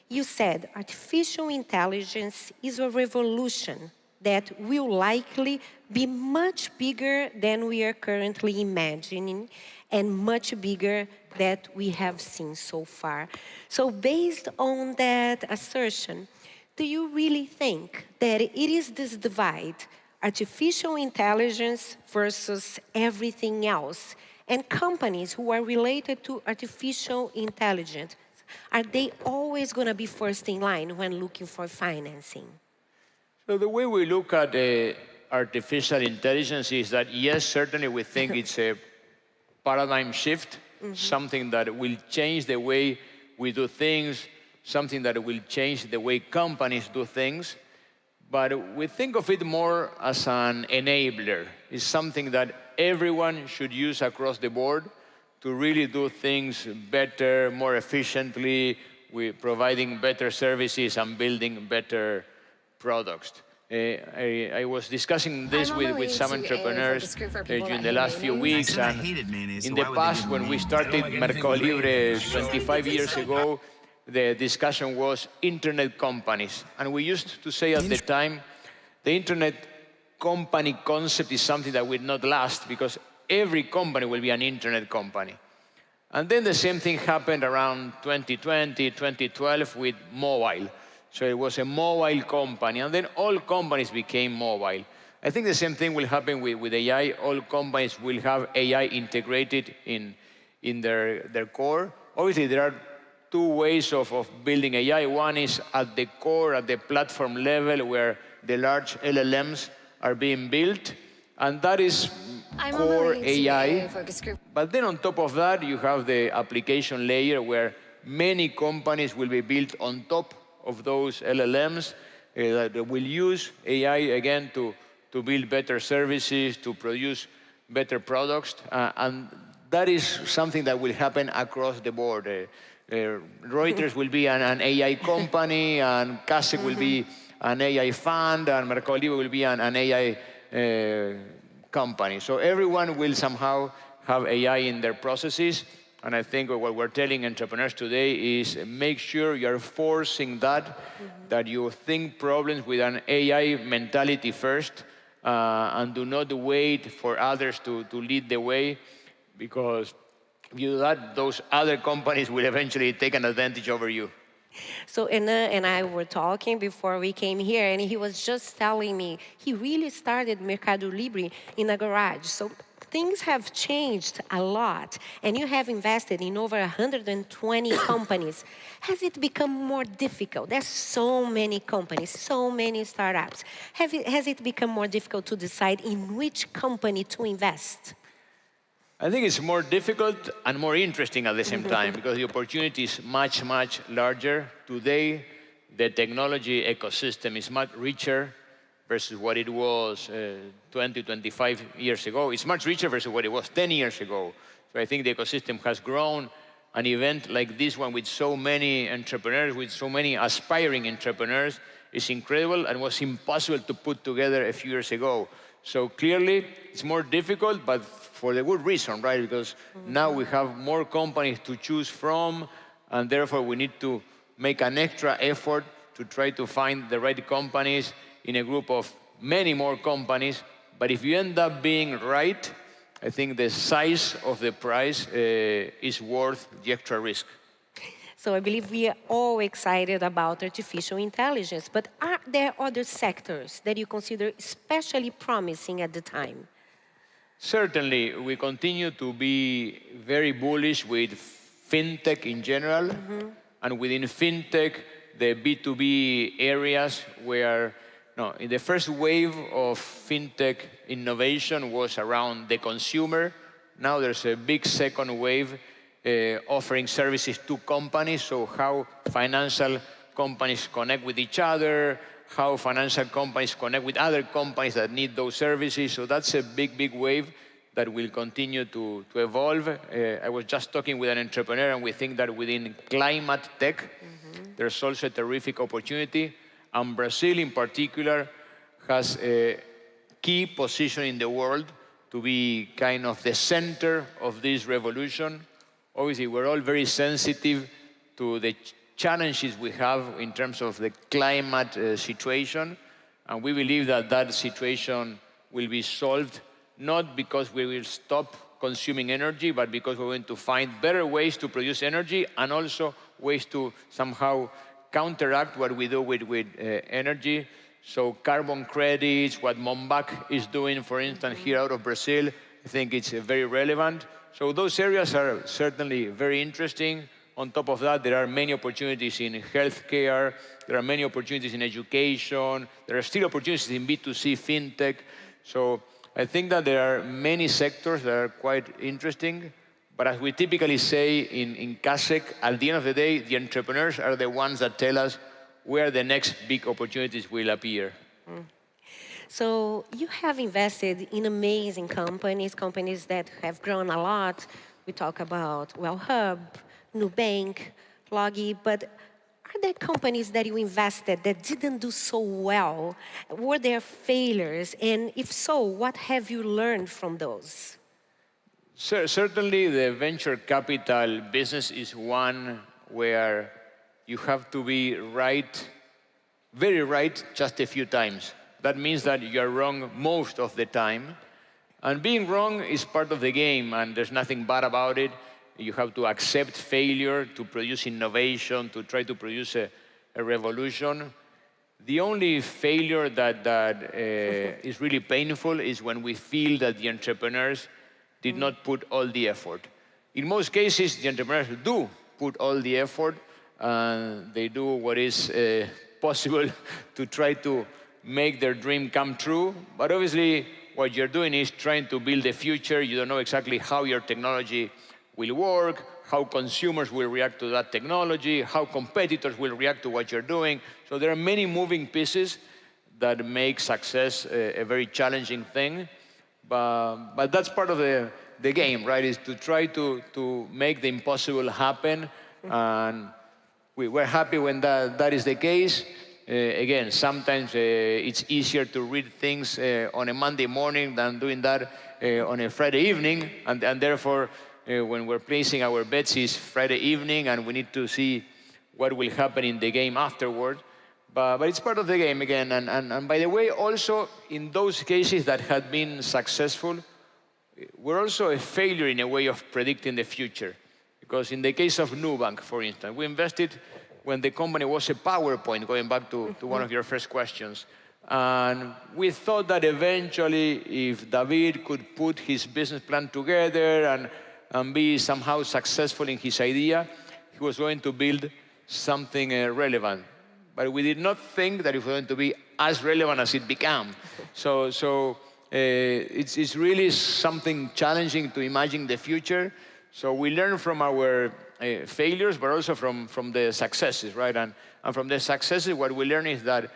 S10: You said, artificial intelligence is a revolution that will likely be much bigger than we are currently imagining, and much bigger than we have seen so far. So based on that assertion, do you really think that it is this divide, artificial intelligence versus everything else, and companies who are related to artificial intelligence, are they always going to be first in line when looking for financing?
S11: So the way we look at artificial intelligence is that, yes, certainly we think it's a paradigm shift, something that will change the way we do things, something that will change the way companies do things. But we think of it more as an enabler. It's something that everyone should use across the board to really do things better, more efficiently, with providing better services and building better products. I was discussing this with some entrepreneurs during the last few weeks, and in the past, when we started Mercado Libre 25 years ago, the discussion was internet companies. And we used to say at the time, the internet company concept is something that will not last, because every company will be an internet company. And then the same thing happened around 2020, 2012 with mobile. So it was a mobile company, and then all companies became mobile. I think the same thing will happen with AI. All companies will have AI integrated in their core. Obviously, there are two ways of building AI. One is at the core, at the platform level, where the large LLMs are being built, and that is core AI. But then on top of that, you have the application layer, where many companies will be built on top of those LLMs that will use AI, again, to build better services, to produce better products. And that is something that will happen across the board. Reuters will be an AI company, and Kasek will be an AI fund, and Mercado Libre will be an AI company. So everyone will somehow have AI in their processes. And I think what we're telling entrepreneurs today is make sure you're forcing that, that you think problems with an AI mentality first, and do not wait for others to lead the way, because if you do that, those other companies will eventually take an advantage over you.
S10: So Hernan and I were talking before we came here, and he was just telling me he really started Mercado Libre in a garage. So things have changed a lot, and you have invested in over 120 companies. Has it become more difficult? There's so many companies, so many startups. Has it become more difficult to decide in which company to invest?
S11: I think it's more difficult and more interesting at the same time, because the opportunity is much, much larger. Today, the technology ecosystem is much richer versus what it was 20, 25 years ago. It's much richer versus what it was 10 years ago. So I think the ecosystem has grown. An event like this one with so many entrepreneurs, with so many aspiring entrepreneurs, is incredible and was impossible to put together a few years ago. So clearly, it's more difficult, but for the good reason, right? Because now we have more companies to choose from, and therefore we need to make an extra effort to try to find the right companies in a group of many more companies. But if you end up being right, I think the size of the prize is worth the extra risk.
S10: So I believe we are all excited about artificial intelligence, but are there other sectors that you consider especially promising at the time?
S11: Certainly, we continue to be very bullish with Fintech in general, and within Fintech, the B2B areas where in the first wave of Fintech innovation was around the consumer. Now there's a big second wave offering services to companies, so how financial companies connect with each other, how financial companies connect with other companies that need those services. So that's a big, big wave that will continue to evolve. I was just talking with an entrepreneur, and we think that within climate tech, there's also a terrific opportunity. And Brazil, in particular, has a key position in the world to be kind of the center of this revolution. Obviously, we're all very sensitive to the challenges we have in terms of the climate situation. And we believe that that situation will be solved not because we will stop consuming energy, but because we're going to find better ways to produce energy, and also ways to somehow counteract what we do with energy. So carbon credits, what Mombac is doing, for instance, here out of Brazil, I think it's very relevant. So those areas are certainly very interesting. On top of that, there are many opportunities in healthcare. There are many opportunities in education. There are still opportunities in B2C fintech. So I think that there are many sectors that are quite interesting. But as we typically say in Kasek, at the end of the day, the entrepreneurs are the ones that tell us where the next big opportunities will appear.
S10: So you have invested in amazing companies that have grown a lot. We talk about WellHub, Nubank, Logi, but are there companies that you invested that didn't do so well? Were there failures? And if so, what have you learned from those?
S11: Certainly, the venture capital business is one where you have to be right, very right, just a few times. That means that you're wrong most of the time. And being wrong is part of the game, and there's nothing bad about it. You have to accept failure to produce innovation, to try to produce a revolution. The only failure that is really painful is when we feel that the entrepreneurs did not put all the effort. In most cases, the entrepreneurs do put all the effort, and they do what is possible to try to make their dream come true. But obviously, what you're doing is trying to build the future. You don't know exactly how your technology will work, how consumers will react to that technology, how competitors will react to what you're doing. So there are many moving pieces that make success a very challenging thing. But that's part of the game, right? Is to try to make the impossible happen. And we're happy when that is the case. Again, sometimes it's easier to read things on a Monday morning than doing that on a Friday evening. And therefore, when we're placing our bets, it's Friday evening, and we need to see what will happen in the game afterward. But it's part of the game again. And by the way, also in those cases that had been successful, we're also a failure in a way of predicting the future. Because in the case of Nubank, for instance, we invested when the company was a PowerPoint, going back to one of your first questions. And we thought that eventually, if David could put his business plan together and be somehow successful in his idea, he was going to build something relevant. But we did not think that it was going to be as relevant as it became. So it's really something challenging to imagine the future. So we learn from our failures, but also from the successes, right? And from the successes, what we learn is that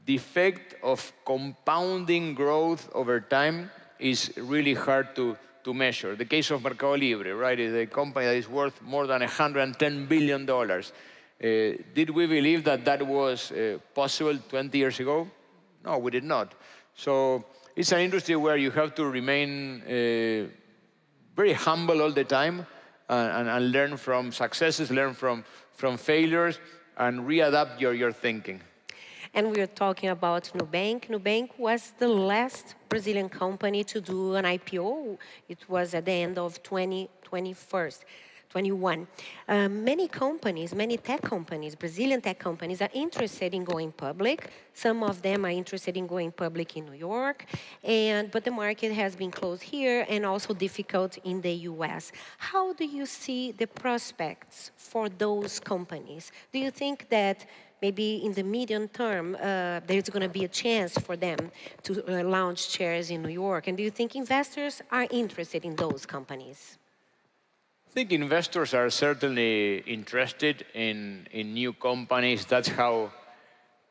S11: the effect of compounding growth over time is really hard to measure. The case of Mercado Libre, right, is a company that is worth more than $110 billion. Did we believe that that was possible 20 years ago? No, we did not. So it's an industry where you have to remain very humble all the time and learn from successes, learn from failures, and readapt your thinking.
S10: And we are talking about Nubank. Nubank was the last Brazilian company to do an IPO. It was at the end of 2021. Many companies, many tech companies, Brazilian tech companies are interested in going public. Some of them are interested in going public in New York, but the market has been closed here and also difficult in the US. How do you see the prospects for those companies? Do you think that maybe in the medium term, there's going to be a chance for them to launch shares in New York? And do you think investors are interested in those companies?
S11: I think investors are certainly interested in new companies. That's how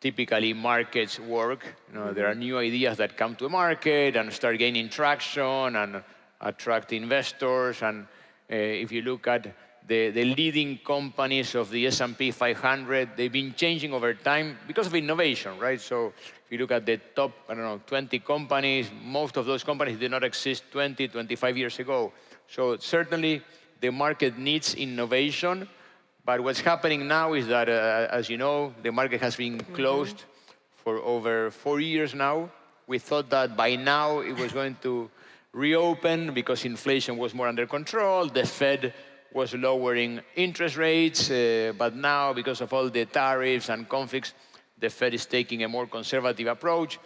S11: typically markets work. There are new ideas that come to the market and start gaining traction and attract investors. And if you look at the leading companies of the S&P 500, they've been changing over time because of innovation, right? So if you look at the top, 20 companies, most of those companies did not exist 20, 25 years ago. So certainly the market needs innovation. But what's happening now is that, as you know, the market has been closed for over 4 years now. We thought that by now it was going to reopen because inflation was more under control. The Fed was lowering interest rates, but now, because of all the tariffs and conflicts, the Fed is taking a more conservative approach.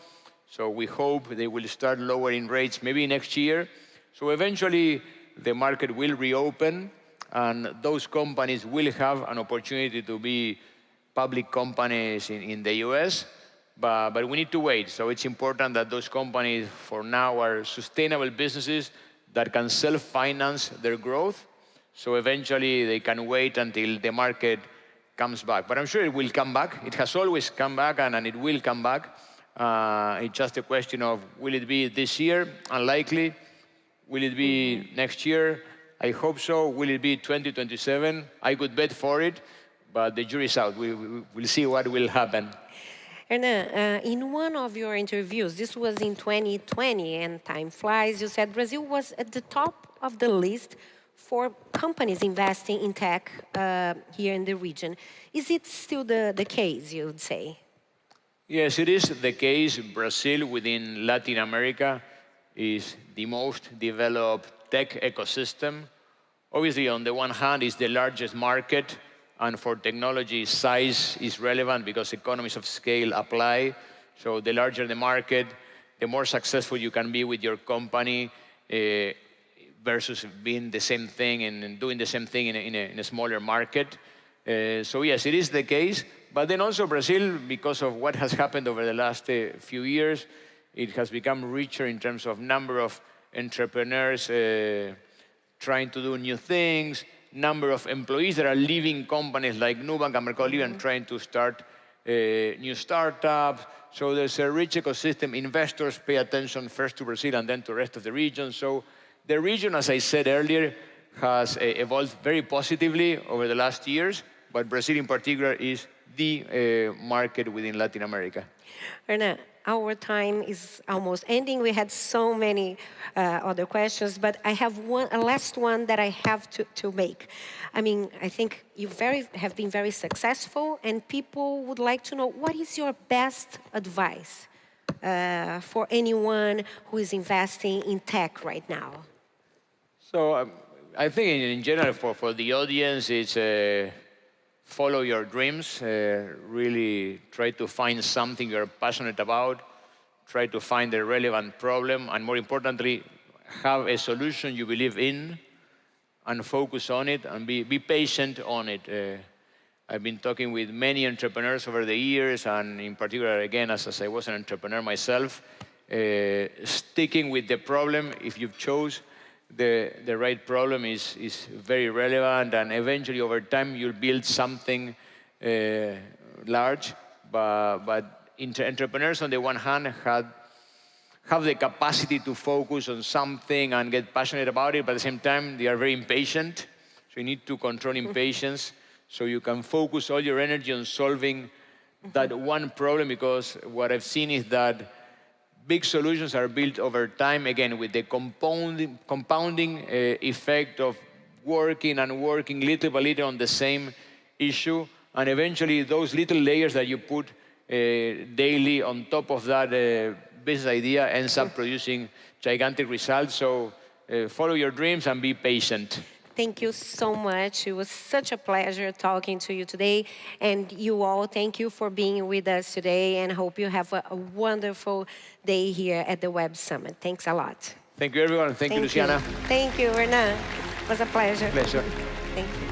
S11: So we hope they will start lowering rates maybe next year. So eventually, the market will reopen, and those companies will have an opportunity to be public companies in the US. But we need to wait. So it's important that those companies, for now, are sustainable businesses that can self-finance their growth. So eventually, they can wait until the market comes back. But I'm sure it will come back. It has always come back, and it will come back. It's just a question of, will it be this year? Unlikely. Will it be next year? I hope so. Will it be 2027? I could bet for it, but the jury's out. We'll see what will happen.
S10: Hernan, in one of your interviews, this was in 2020, and time flies, you said Brazil was at the top of the list for companies investing in tech here in the region. Is it still the case, you would say?
S11: Yes, it is the case. Brazil, within Latin America, is the most developed tech ecosystem. Obviously, on the one hand, it's the largest market, and for technology, size is relevant because economies of scale apply. So the larger the market, the more successful you can be with your company. versus being the same thing and doing the same thing in a smaller market. So yes, it is the case. But then also Brazil, because of what has happened over the last few years, it has become richer in terms of number of entrepreneurs trying to do new things, number of employees that are leaving companies like Nubank and Mercado Libre and trying to start new startups. So there's a rich ecosystem. Investors pay attention first to Brazil and then to the rest of the region. So the region, as I said earlier, has evolved very positively over the last years, but Brazil in particular is the market within Latin America.
S10: Hernan, our time is almost ending. We had so many other questions, but I have a last one that I have to make. I mean, I think you have been very successful, and people would like to know, what is your best advice for anyone who is investing in tech right now?
S11: So I think in general for the audience, it's follow your dreams, really try to find something you're passionate about, try to find a relevant problem, and more importantly, have a solution you believe in and focus on it and be patient on it. I've been talking with many entrepreneurs over the years, and in particular, again, as I was an entrepreneur myself, sticking with the problem, if you've chose the right problem, is very relevant, and eventually over time you'll build something large. But entrepreneurs on the one hand have the capacity to focus on something and get passionate about it, but at the same time they are very impatient. So you need to control impatience so you can focus all your energy on solving that one problem, because what I've seen is that big solutions are built over time, again, with the compounding effect of working and working little by little on the same issue. And eventually, those little layers that you put daily on top of that business idea ends up producing gigantic results. So follow your dreams and be patient.
S10: Thank you so much. It was such a pleasure talking to you today. And you all, thank you for being with us today, and hope you have a wonderful day here at the Web Summit. Thanks a lot.
S11: Thank you, everyone. Thank you, Luciana.
S10: Thank you, Hernan. It was a pleasure.
S11: Pleasure.
S10: Thank you.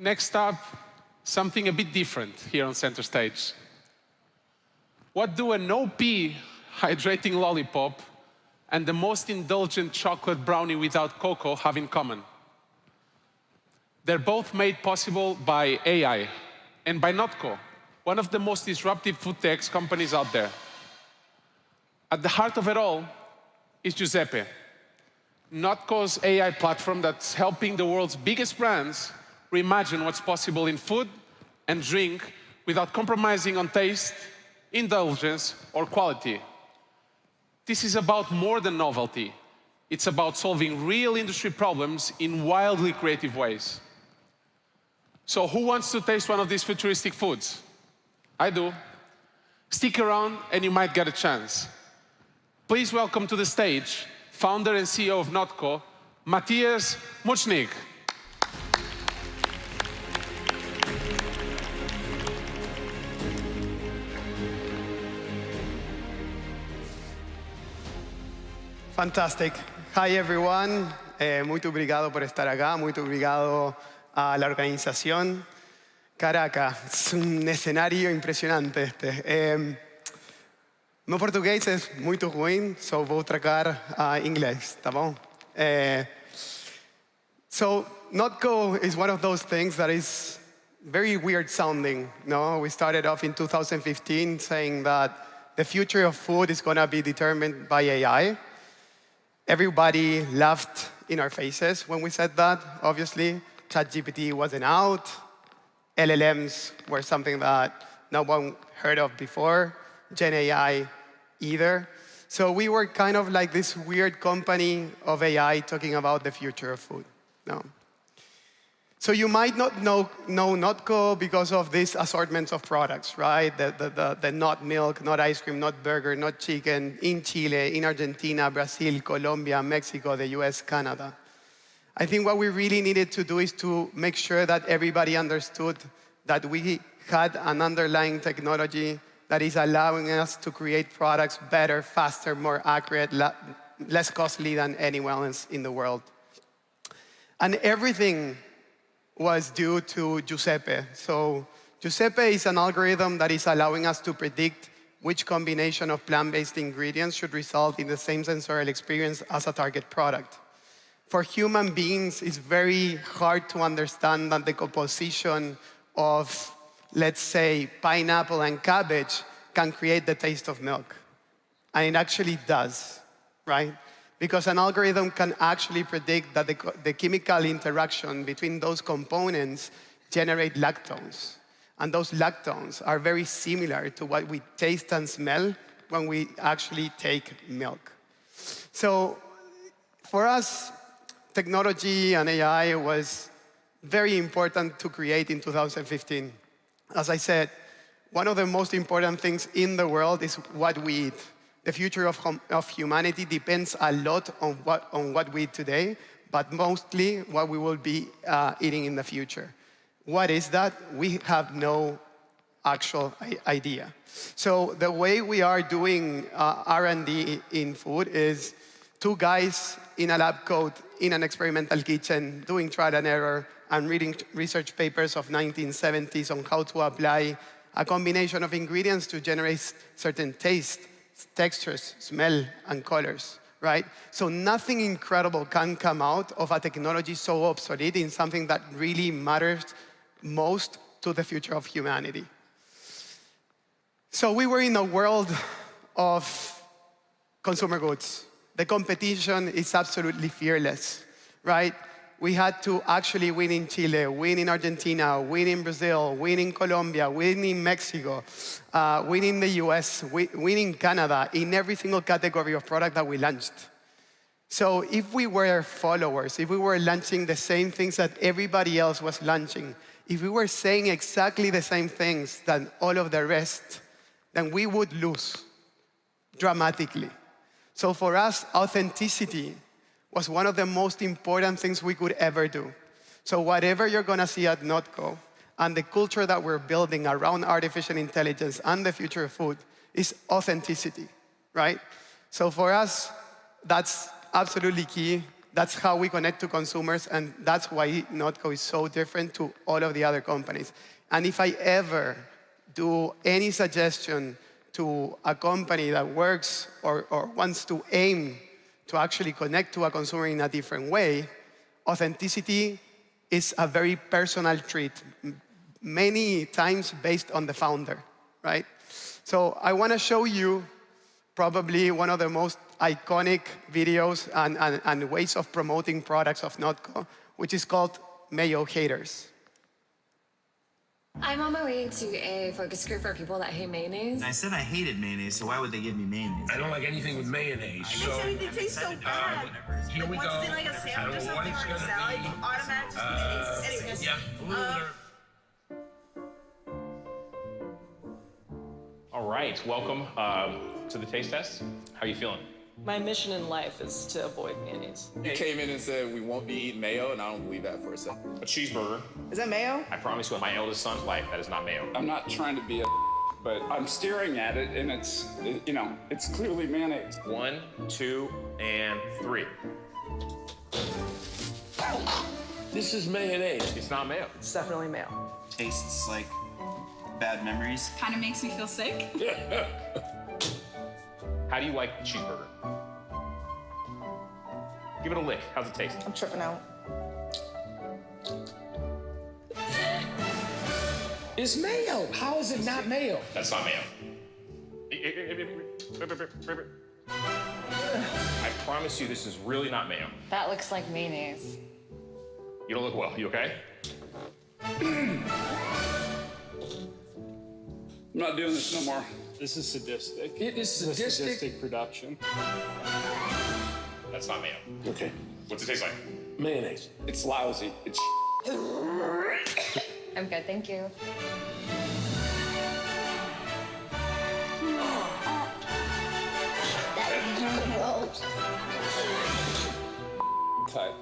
S6: Next up, something a bit different here on center stage. What do an OP hydrating lollipop and the most indulgent chocolate brownie without cocoa have in common? They're both made possible by AI and by Notco, one of the most disruptive food tech companies out there. At the heart of it all is Giuseppe, Notco's AI platform that's helping the world's biggest brands reimagine what's possible in food and drink without compromising on taste, indulgence, or quality. This is about more than novelty. It's about solving real industry problems in wildly creative ways. So who wants to taste one of these futuristic foods? I do. Stick around and you might get a chance. Please welcome to the stage founder and CEO of Notco, Matthias Muchnik.
S12: Fantastic. Hi, everyone. Muito obrigado por estar acá. Muito obrigado a la organización. Caraca, es un escenario impressionante este. Meu português é muito ruim, so vou trocar a inglês, tá bom? So, Notco is one of those things that is very weird sounding. No, we started off in 2015 saying that the future of food is going to be determined by AI. Everybody laughed in our faces when we said that. Obviously, ChatGPT wasn't out. LLMs were something that no one heard of before, Gen AI either. So we were kind of like this weird company of AI talking about the future of food. No. So you might not know Notco because of these assortments of products, right? The not milk, not ice cream, not burger, not chicken in Chile, in Argentina, Brazil, Colombia, Mexico, the US, Canada. I think what we really needed to do is to make sure that everybody understood that we had an underlying technology that is allowing us to create products better, faster, more accurate, less costly than anyone else in the world. And everything was due to Giuseppe. So Giuseppe is an algorithm that is allowing us to predict which combination of plant-based ingredients should result in the same sensorial experience as a target product. For human beings, it's very hard to understand that the composition of, let's say, pineapple and cabbage can create the taste of milk. And it actually does, right? Because an algorithm can actually predict that the chemical interaction between those components generate lactones. And those lactones are very similar to what we taste and smell when we actually take milk. So for us, technology and AI was very important to create in 2015. As I said, one of the most important things in the world is what we eat. The future of humanity depends a lot on what we eat today, but mostly what we will be eating in the future. What is that? We have no actual idea. So the way we are doing R&D in food is two guys in a lab coat in an experimental kitchen doing trial and error and reading research papers of 1970s on how to apply a combination of ingredients to generate certain taste, textures, smell, and colors, right? So nothing incredible can come out of a technology so obsolete in something that really matters most to the future of humanity. So we were in a world of consumer goods. The competition is absolutely fearless, right? We had to actually win in Chile, win in Argentina, win in Brazil, win in Colombia, win in Mexico, win in the US, win in Canada, in every single category of product that we launched. So if we were followers, if we were launching the same things that everybody else was launching, if we were saying exactly the same things than all of the rest, then we would lose dramatically. So for us, authenticity was one of the most important things we could ever do. So whatever you're gonna see at Notco and the culture that we're building around artificial intelligence and the future of food is authenticity, right? So for us, that's absolutely key. That's how we connect to consumers, and that's why Notco is so different to all of the other companies. And if I ever do any suggestion to a company that works or wants to aim to actually connect to a consumer in a different way, authenticity is a very personal trait, many times based on the founder, right? So I want to show you probably one of the most iconic videos and ways of promoting products of Notco, which is called Mayo Haters.
S13: I'm on my way to a focus group for people that hate mayonnaise.
S14: I said I hated mayonnaise, so why would they give me mayonnaise?
S15: I don't like anything with mayonnaise.
S16: So it tastes so bad.
S15: Here we go.
S16: Once it's in like a sandwich or something or a salad, you automatically taste it. Anyways.
S17: All right, welcome to the taste test. How are you feeling?
S18: My mission in life is to avoid mayonnaise.
S19: You came in and said we won't be eating mayo, and I don't believe that for a second.
S17: A cheeseburger.
S16: Is that mayo?
S17: I promise you, in my eldest son's life, that is not mayo.
S19: I'm not trying to be a but I'm staring at it, and it's clearly mayonnaise.
S17: 1, 2, and 3.
S15: This is mayonnaise.
S17: It's not mayo.
S18: It's definitely mayo.
S14: Tastes like bad memories.
S20: Kind of makes me feel sick.
S17: How do you like the cheeseburger? Give it a lick. How's it taste?
S16: I'm tripping out.
S15: It's mayo. How is it not mayo?
S17: That's not mayo. I promise you, this is really not mayo.
S20: That looks like mayonnaise.
S17: You don't look well. You okay?
S19: I'm not doing this no more.
S20: This is sadistic.
S15: It is
S20: This is
S15: sadistic.
S20: sadistic production.
S17: That's not mayo.
S15: Okay.
S17: What's it taste like?
S15: Mayonnaise.
S19: It's lousy. It's
S13: I'm good, thank you.
S19: cut.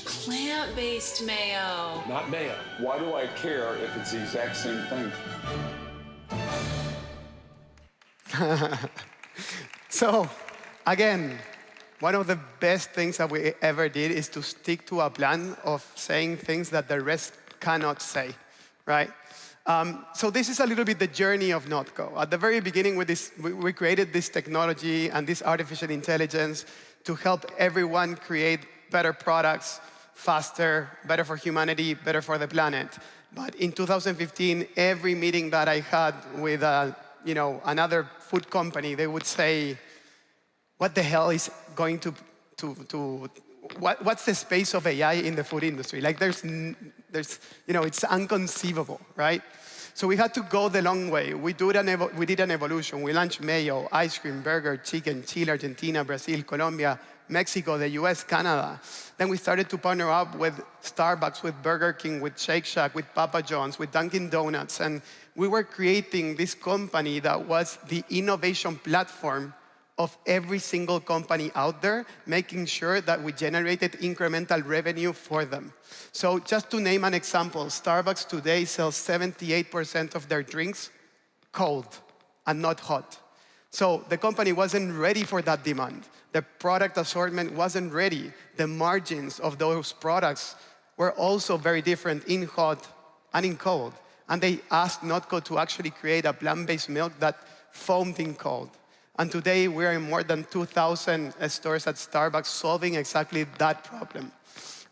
S21: Plant-based mayo.
S19: Not mayo. Why do I care if it's the exact same thing?
S12: So, again, one of the best things that we ever did is to stick to a plan of saying things that the rest cannot say, right? So this is a little bit the journey of Notco. At the very beginning, we created this technology and this artificial intelligence to help everyone create better products, faster, better for humanity, better for the planet. But in 2015, every meeting that I had with another food company, they would say, what the hell is going what's the space of AI in the food industry? Like it's inconceivable, right? So we had to go the long way. We did an evolution. We launched mayo, ice cream, burger, chicken, Chile, Argentina, Brazil, Colombia, Mexico, the US, Canada. Then we started to partner up with Starbucks, with Burger King, with Shake Shack, with Papa John's, with Dunkin' Donuts. And we were creating this company that was the innovation platform of every single company out there, making sure that we generated incremental revenue for them. So just to name an example, Starbucks today sells 78% of their drinks cold and not hot. So the company wasn't ready for that demand. The product assortment wasn't ready. The margins of those products were also very different in hot and in cold. And they asked Notco to actually create a plant-based milk that foamed in cold. And today, we're in more than 2,000 stores at Starbucks solving exactly that problem,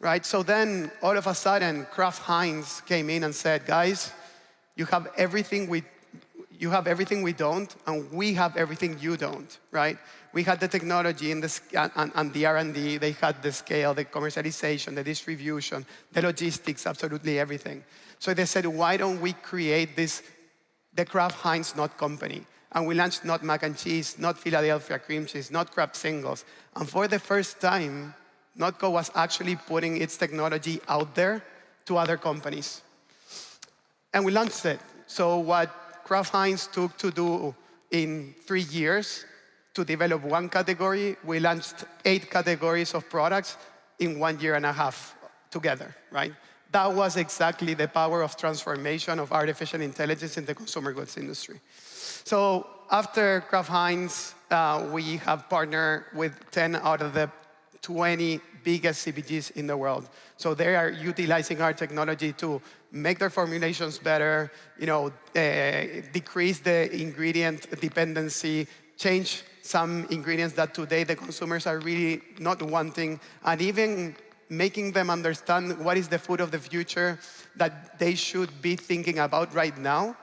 S12: right? So then, all of a sudden, Kraft Heinz came in and said, guys, you have everything we don't, and we have everything you don't, right? We had the technology and the R&D, they had the scale, the commercialization, the distribution, the logistics, absolutely everything. So they said, why don't we create the Kraft Heinz Not Company? And we launched not mac and cheese, not Philadelphia cream cheese, not Kraft singles. And for the first time, Notco was actually putting its technology out there to other companies. And we launched it. So what Kraft Heinz took to do in 3 years to develop one category, we launched 8 categories of products in 1.5 years together, right? That was exactly the power of transformation of artificial intelligence in the consumer goods industry. So after Kraft Heinz, we have partnered with 10 out of the 20 biggest CPGs in the world. So they are utilizing our technology to make their formulations better, decrease the ingredient dependency, change some ingredients that today the consumers are really not wanting, and even making them understand what is the food of the future that they should be thinking about right now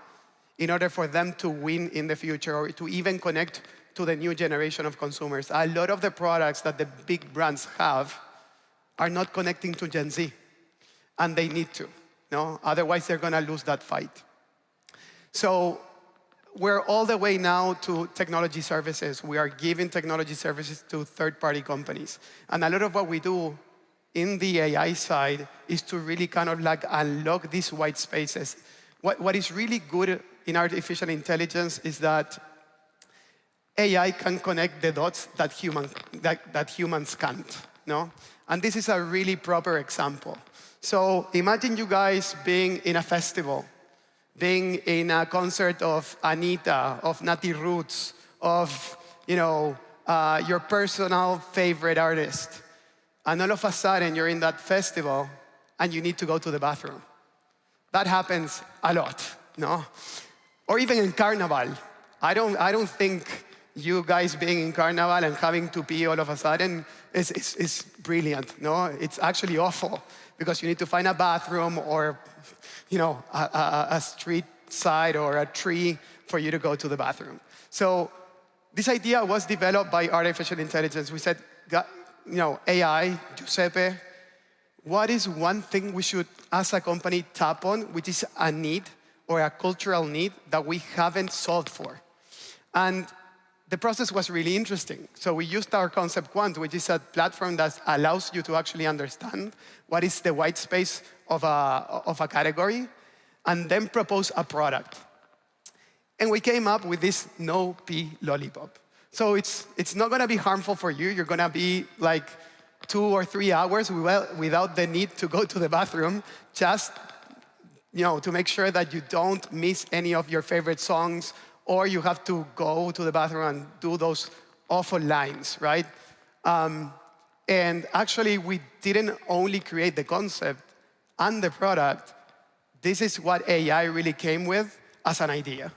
S12: in order for them to win in the future or to even connect to the new generation of consumers. A lot of the products that the big brands have are not connecting to Gen Z, and they need to. No? Otherwise, they're gonna lose that fight. So we're all the way now to technology services. We are giving technology services to third-party companies. And a lot of what we do in the AI side is to really kind of like unlock these white spaces. What is really good in artificial intelligence is that AI can connect the dots that humans can't, no? And this is a really proper example. So imagine you guys being in a festival, being in a concert of Anita, of Nati Roots, of your personal favorite artist. And all of a sudden, you're in that festival, and you need to go to the bathroom. That happens a lot, no? Or even in Carnival. I don't think you guys being in Carnival and having to pee all of a sudden is brilliant, no? It's actually awful, because you need to find a bathroom or a street side or a tree for you to go to the bathroom. So this idea was developed by artificial intelligence. We said, AI, Giuseppe, what is one thing we should, as a company, tap on, which is a need or a cultural need that we haven't solved for. And the process was really interesting. So we used our concept Quant, which is a platform that allows you to actually understand what is the white space of a category, and then propose a product. And we came up with this no-pee lollipop. So it's not gonna be harmful for you. You're gonna be like 2 or 3 hours without the need to go to the bathroom, just to make sure that you don't miss any of your favorite songs, or you have to go to the bathroom and do those awful lines, right? And actually, we didn't only create the concept and the product. This is what AI really came with as an idea.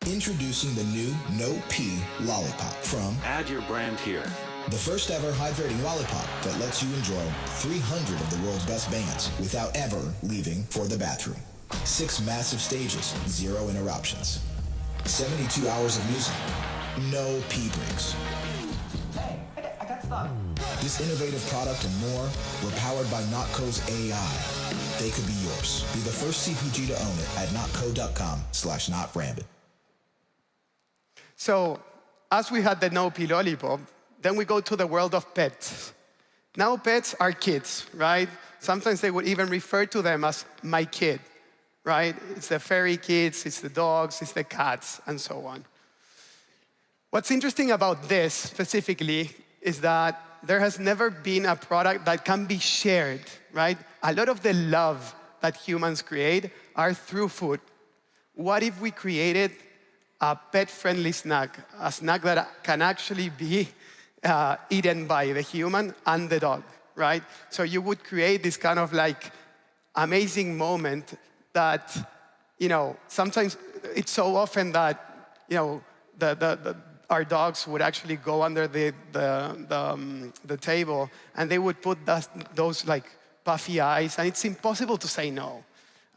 S20: Introducing the new No Pee Lollipop from
S15: Add your brand here.
S20: the first ever hydrating lollipop that lets you enjoy 300 of the world's best bands without ever leaving for the bathroom. 6 massive stages, 0 interruptions. 72 hours of music, no pee breaks.
S16: Hey, I got stuff.
S20: This innovative product and more were powered by Notco's AI. They could be yours. Be the first CPG to own it at notco.com/notrambit.
S12: So as we had the no-pee lollipop, then we go to the world of pets. Now pets are kids, right? Sometimes they would even refer to them as my kid, right? It's the furry kids, it's the dogs, it's the cats, and so on. What's interesting about this specifically is that there has never been a product that can be shared, right? A lot of the love that humans create are through food. What if we created a pet-friendly snack, a snack that can actually be eaten by the human and the dog, right? So you would create this kind of like amazing moment that, sometimes it's so often that, our dogs would actually go under the table and they would put those like puffy eyes, and it's impossible to say no.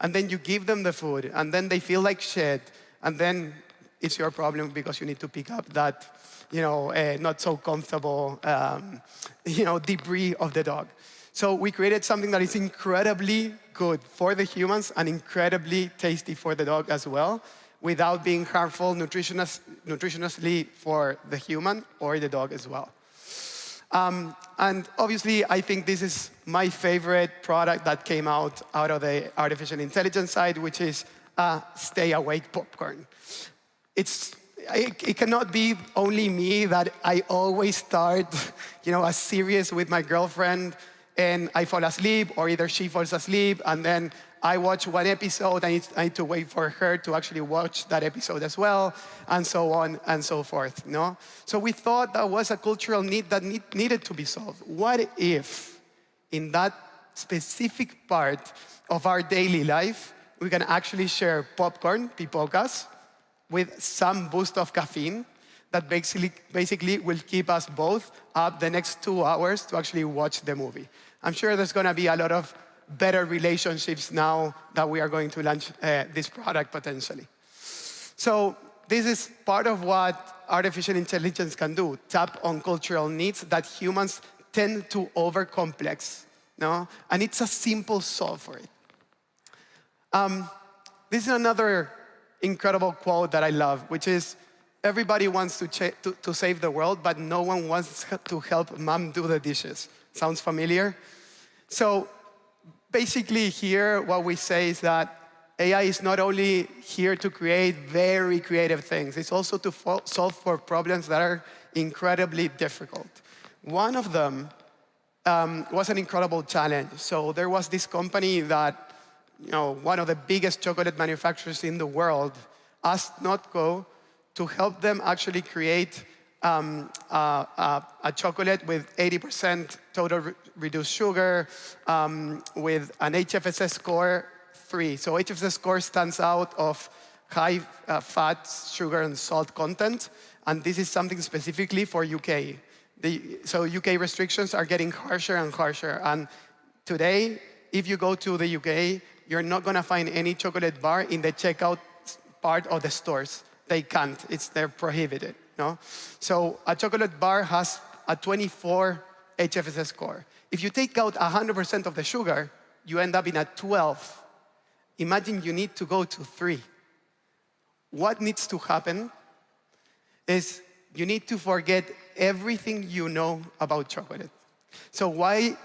S12: And then you give them the food, and then they feel like shit, and then it's your problem because you need to pick up that, not so comfortable, debris of the dog. So we created something that is incredibly good for the humans and incredibly tasty for the dog as well, without being harmful nutritionally for the human or the dog as well. And obviously, I think this is my favorite product that came out of the artificial intelligence side, which is Stay Awake popcorn. It cannot be only me that I always start, a series with my girlfriend and I fall asleep, or either she falls asleep, and then I watch one episode, I need to wait for her to actually watch that episode as well, and so on and so forth, So we thought that was a cultural need that needed to be solved. What if, in that specific part of our daily life, we can actually share popcorn, pipocas, with some boost of caffeine that basically will keep us both up the next 2 hours to actually watch the movie. I'm sure there's gonna be a lot of better relationships now that we are going to launch this product potentially. So this is part of what artificial intelligence can do, tap on cultural needs that humans tend to overcomplex, And it's a simple solve for it. This is another incredible quote that I love, which is, everybody wants to save the world, but no one wants to help mom do the dishes. Sounds familiar? So basically here, what we say is that AI is not only here to create very creative things, it's also to solve for problems that are incredibly difficult. One of them was an incredible challenge. So there was this company that, one of the biggest chocolate manufacturers in the world asked Notco to help them actually create a chocolate with 80% total reduced sugar, with an HFSS score 3. So HFSS score stands out of high fat, sugar, and salt content, and this is something specifically for UK. So UK restrictions are getting harsher and harsher, and today, if you go to the UK, you're not gonna find any chocolate bar in the checkout part of the stores. They can't, they're prohibited, So a chocolate bar has a 24 HFSS score. If you take out 100% of the sugar, you end up in a 12. Imagine you need to go to 3. What needs to happen is you need to forget everything you know about chocolate. So why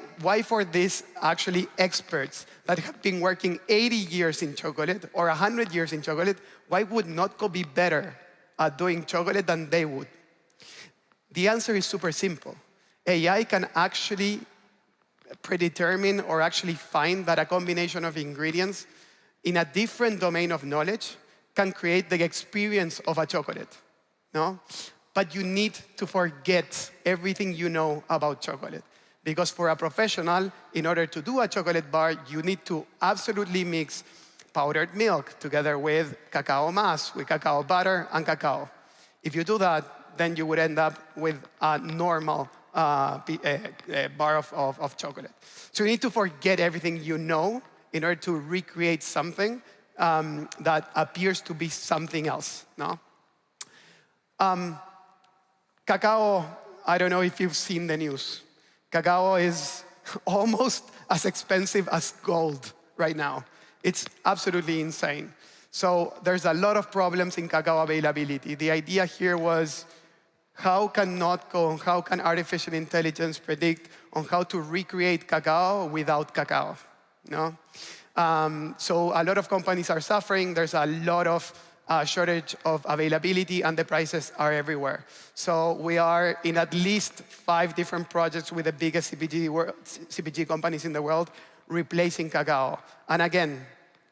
S12: for this actually experts that have been working 80 years in chocolate or 100 years in chocolate, why would Notco be better at doing chocolate than they would? The answer is super simple. AI can actually predetermine or actually find that a combination of ingredients in a different domain of knowledge can create the experience of a chocolate, no? But you need to forget everything you know about chocolate. Because for a professional, in order to do a chocolate bar, you need to absolutely mix powdered milk together with cacao mass, with cacao butter and cacao. If you do that, then you would end up with a normal bar of chocolate. So you need to forget everything you know in order to recreate something that appears to be something else, no? Cacao, I don't know if you've seen the news. Cacao is almost as expensive as gold right now. It's absolutely insane. So there's a lot of problems in cacao availability. The idea here was, how can Notco, how can artificial intelligence predict on how to recreate cacao without cacao? No? So a lot of companies are suffering. There's a lot of shortage of availability, and the prices are everywhere. So we are in at least 5 different projects with the biggest CPG companies in the world replacing cacao. And again,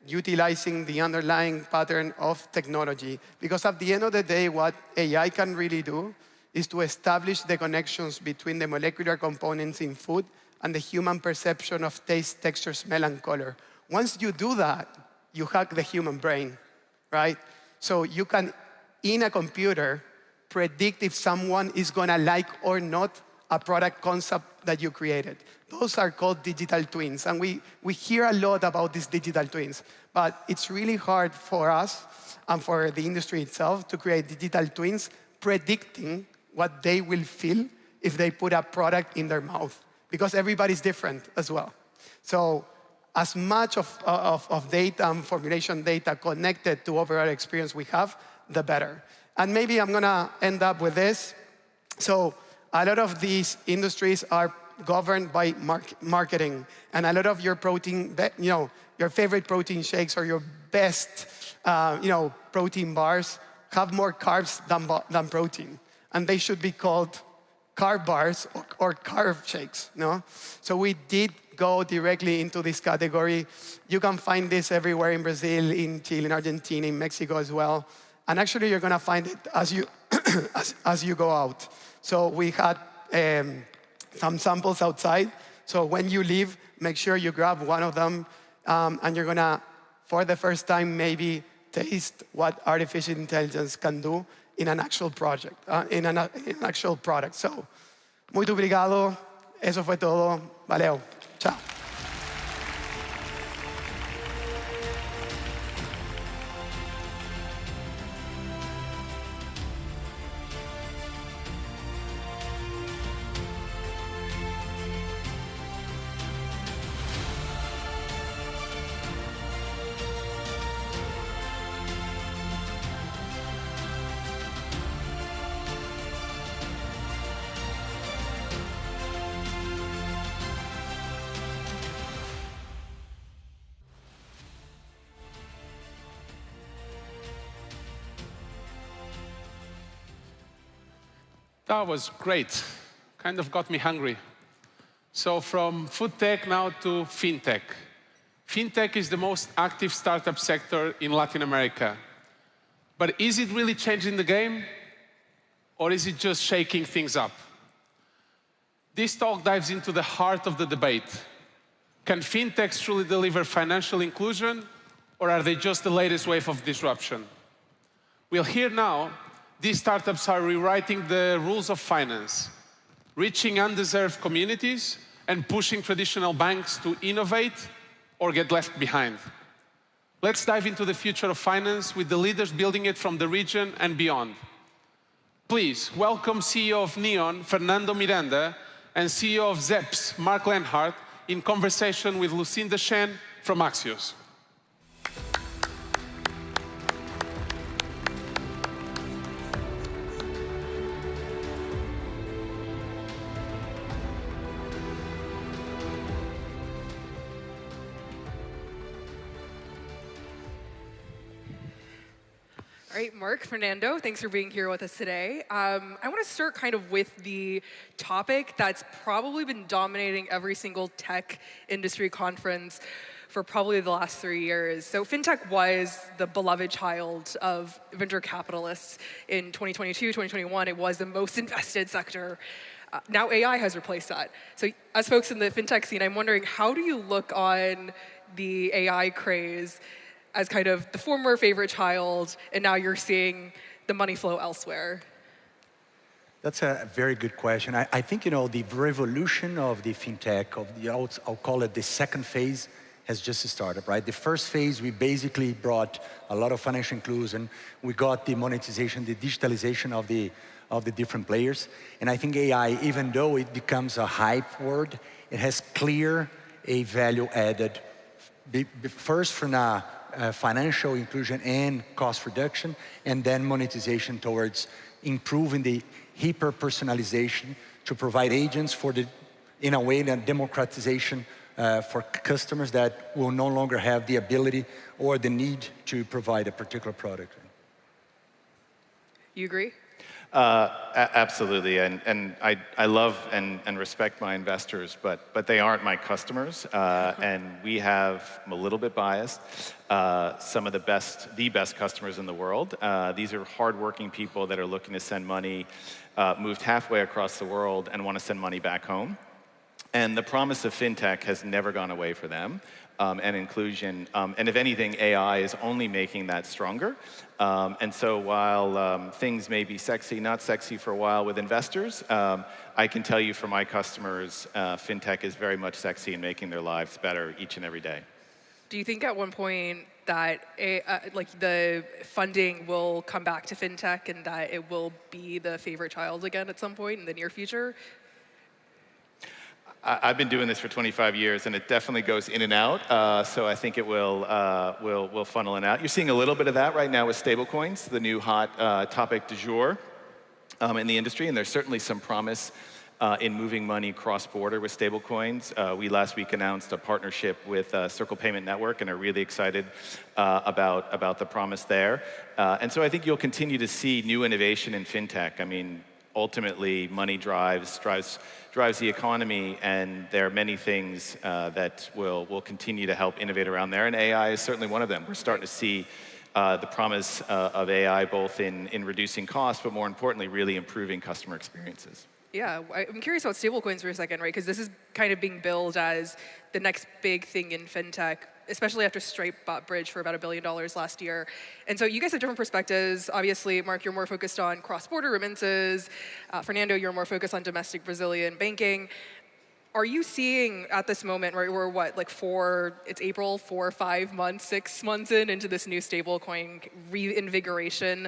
S12: utilizing the underlying pattern of technology. Because at the end of the day, what AI can really do is to establish the connections between the molecular components in food and the human perception of taste, texture, smell, and color. Once you do that, you hack the human brain, right? So you can, in a computer, predict if someone is gonna like or not a product concept that you created. Those are called digital twins. And we hear a lot about these digital twins, but it's really hard for us and for the industry itself to create digital twins predicting what they will feel if they put a product in their mouth, because everybody's different as well. So as much of data and formulation data connected to overall experience we have, the better. And maybe I'm gonna end up with this. So a lot of these industries are governed by marketing, and a lot of your protein, your favorite protein shakes or your best, protein bars have more carbs than protein, and they should be called carb bars or carb shakes, no? So we did go directly into this category. You can find this everywhere in Brazil, in Chile, in Argentina, in Mexico as well. And actually, you're gonna find it as you as you go out. So we had some samples outside. So when you leave, make sure you grab one of them, and you're gonna, for the first time, maybe taste what artificial intelligence can do in an actual project, in an actual product. So, muito obrigado. Eso fue todo. Valeu. Ciao.
S6: That was great. Kind of got me hungry. So from food tech now to fintech. Fintech is the most active startup sector in Latin America. But is it really changing the game? Or is it just shaking things up? This talk dives into the heart of the debate. Can fintechs truly deliver financial inclusion, or are they just the latest wave of disruption? We'll hear now these startups are rewriting the rules of finance, reaching underserved communities, and pushing traditional banks to innovate or get left behind. Let's dive into the future of finance with the leaders building it from the region and beyond. Please welcome CEO of Neon, Fernando Miranda, and CEO of Zeps, Mark Lenhart, in conversation with Lucinda Shen from Axios.
S21: All right, Mark, Fernando, thanks for being here with us today. I want to start kind of with the topic that's probably been dominating every single tech industry conference for probably the last 3 years. So fintech was the beloved child of venture capitalists in 2022, 2021. It was the most invested sector. Now AI has replaced that. So as folks in the fintech scene, I'm wondering, how do you look on the AI craze as kind of the former favorite child, and now you're seeing the money flow elsewhere?
S22: That's a very good question. I think, you know, the revolution of the fintech, I'll call it the second phase, has just started, right? The first phase, we basically brought a lot of financial inclusion. We got the monetization, the digitalization of the different players. And I think AI, even though it becomes a hype word, it has clear a value added, first from a financial inclusion and cost reduction, and then monetization towards improving the hyper-personalization to provide agents for in a way, that democratization for customers that will no longer have the ability or the need to provide a particular product.
S21: You agree?
S23: Absolutely, and I love and respect my investors, but they aren't my customers, and we have, I'm a little bit biased, some of the best customers in the world. These are hardworking people that are looking to send money, moved halfway across the world and want to send money back home. And the promise of fintech has never gone away for them, and inclusion. And if anything, AI is only making that stronger. And so while things may be sexy, not sexy for a while with investors, I can tell you for my customers, fintech is very much sexy and making their lives better each and every day.
S21: Do you think at one point that like the funding will come back to fintech and that it will be the favorite child again at some point in the near future?
S23: I've been doing this for 25 years, and it definitely goes in and out. So I think it will funnel in and out. You're seeing a little bit of that right now with stablecoins, the new hot topic du jour in the industry, and there's certainly some promise in moving money cross-border with stablecoins. We last week announced a partnership with Circle Payment Network and are really excited about the promise there. And so I think you'll continue to see new innovation in fintech. I mean, ultimately, money drives the economy, and there are many things that will continue to help innovate around there, and AI is certainly one of them. We're starting to see the promise of AI both in reducing costs, but more importantly, really improving customer experiences.
S21: Yeah, I'm curious about stablecoins for a second, right? Because this is kind of being billed as the next big thing in fintech, especially after Stripe bought Bridge for about $1 billion last year. And so you guys have different perspectives. Obviously, Mark, you're more focused on cross-border remittances. Fernando, you're more focused on domestic Brazilian banking. Are you seeing at this moment, right, we're what, like it's April, 4 or 5 months, 6 months into this new stablecoin reinvigoration?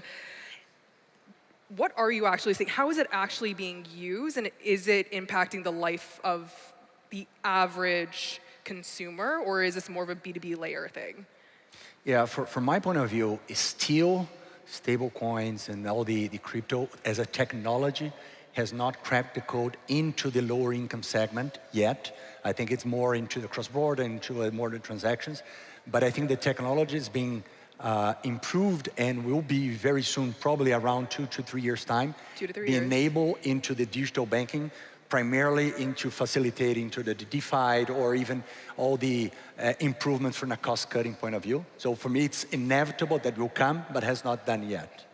S21: What are you actually seeing? How is it actually being used, and is it impacting the life of the average consumer, or is this more of a B2B layer thing?
S22: Yeah, from my point of view, still stable coins and all the crypto as a technology has not cracked the code into the lower income segment yet. I think it's more into the cross-border, into more the transactions. But I think the technology is being improved and will be very soon, probably around 2 to 3 years' time,
S21: 2 to 3
S22: be
S21: years.
S22: enabled into the digital banking, primarily into facilitating to the DeFi or even all the improvements from a cost-cutting point of view. So for me, it's inevitable that will come, but has not done yet.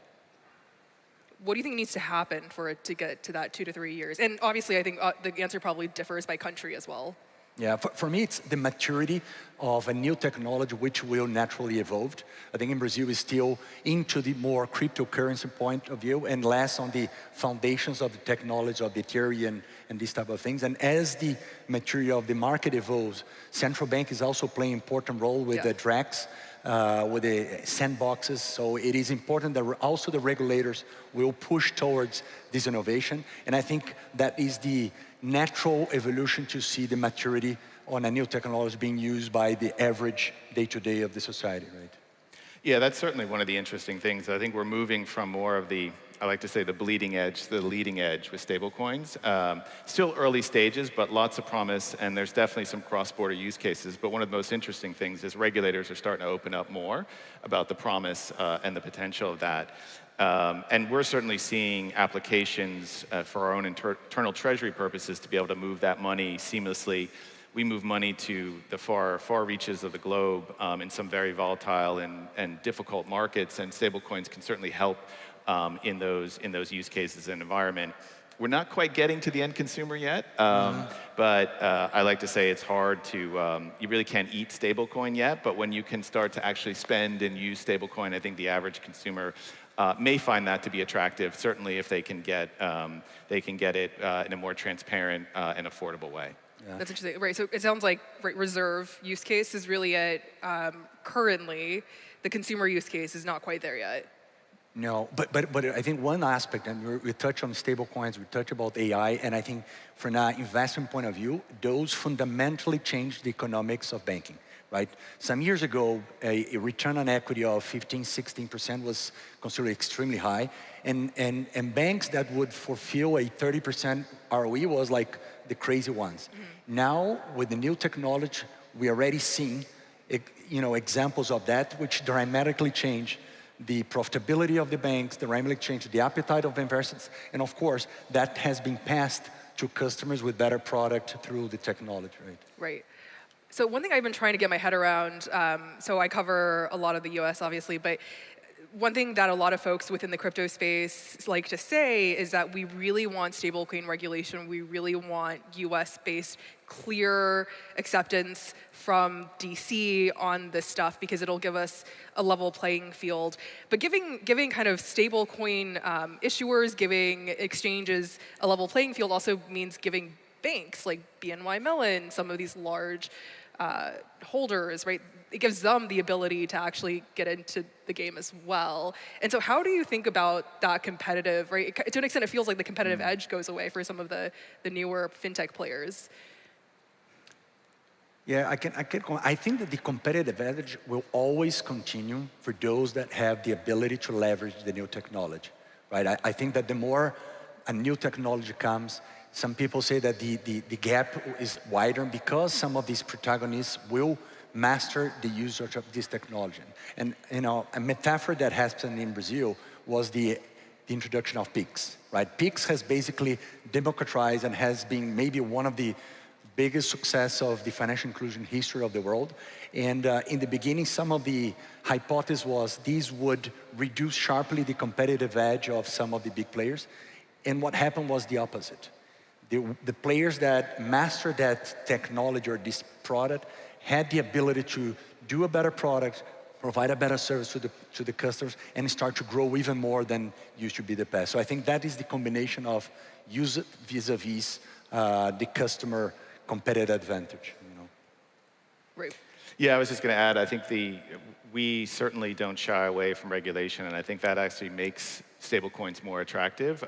S21: What do you think needs to happen for it to get to that 2 to 3 years? And obviously, I think the answer probably differs by country as well.
S22: Yeah, for me, it's the maturity of a new technology which will naturally evolve. I think in Brazil is still into the more cryptocurrency point of view and less on the foundations of the technology of the Ethereum and these type of things. And as the maturity of the market evolves, central bank is also playing an important role with the DREX, with the sandboxes. So it is important that also the regulators will push towards this innovation. And I think that is the natural evolution to see the maturity on a new technology being used by the average day-to-day of the society, right?
S23: Yeah, that's certainly one of the interesting things. I think we're moving from more of the, I like to say, the bleeding edge to the leading edge with stablecoins. Still early stages, but lots of promise, and there's definitely some cross-border use cases. But one of the most interesting things is regulators are starting to open up more about the promise and the potential of that. And we're certainly seeing applications for our own internal treasury purposes to be able to move that money seamlessly. We move money to the far reaches of the globe in some very volatile and difficult markets, and stablecoins can certainly help in those use cases and environment. We're not quite getting to the end consumer yet, but I like to say it's hard to, you really can't eat stablecoin yet, but when you can start to actually spend and use stablecoin, I think the average consumer may find that to be attractive, certainly if they can get it in a more transparent and affordable way.
S21: Yeah. That's interesting. Right, so it sounds like reserve use case is really it. Currently, the consumer use case is not quite there yet.
S22: No, but I think one aspect, and we touch on stablecoins, we touch about AI, and I think from an investment point of view, those fundamentally change the economics of banking, right? Some years ago, a return on equity of 15, 16% was considered extremely high, and banks that would fulfill a 30% ROE was like the crazy ones. Mm-hmm. Now, with the new technology, we already seeing, examples of that, which dramatically change the profitability of the banks, dramatically change the appetite of investors, and of course, that has been passed to customers with better product through the technology, right?
S21: Right. So one thing I've been trying to get my head around, so I cover a lot of the US, obviously, but one thing that a lot of folks within the crypto space like to say is that we really want stablecoin regulation. We really want US-based clear acceptance from DC on this stuff because it'll give us a level playing field. But giving kind of stablecoin issuers, giving exchanges a level playing field also means giving banks like BNY Mellon, some of these large holders, right? It gives them the ability to actually get into the game as well. And so how do you think about that competitive, right? To an extent, it feels like the competitive edge goes away for some of the newer fintech players.
S22: Yeah, I think that the competitive edge will always continue for those that have the ability to leverage the new technology, right? I think that the more a new technology comes, some people say that the gap is wider because some of these protagonists will master the usage of this technology. And a metaphor that happened in Brazil was the introduction of Pix, right? Pix has basically democratized and has been maybe one of the biggest success of the financial inclusion history of the world. And in the beginning, some of the hypothesis was these would reduce sharply the competitive edge of some of the big players. And what happened was the opposite. The players that mastered that technology or this product had the ability to do a better product, provide a better service to the customers, and start to grow even more than used to be the past. So I think that is the combination of user vis-a-vis the customer competitive advantage.
S21: Right.
S23: Yeah, I was just going to add, I think we certainly don't shy away from regulation, and I think that actually makes stablecoins more attractive.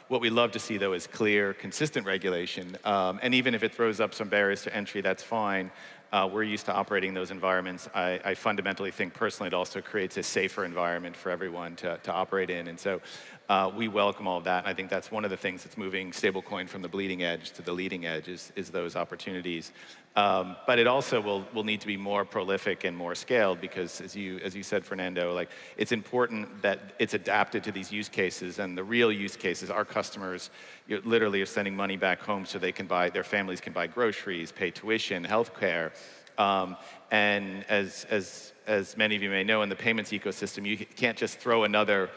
S23: What we love to see, though, is clear, consistent regulation. And even if it throws up some barriers to entry, that's fine. We're used to operating in those environments. I fundamentally think personally it also creates a safer environment for everyone to operate in. And so we welcome all of that. And I think that's one of the things that's moving stablecoin from the bleeding edge to the leading edge is those opportunities. But it also will need to be more prolific and more scaled because, as you said, Fernando, like it's important that it's adapted to these use cases, and the real use cases, our customers literally are sending money back home so they can their families can buy groceries, pay tuition, healthcare, and as many of you may know, in the payments ecosystem, you can't just throw another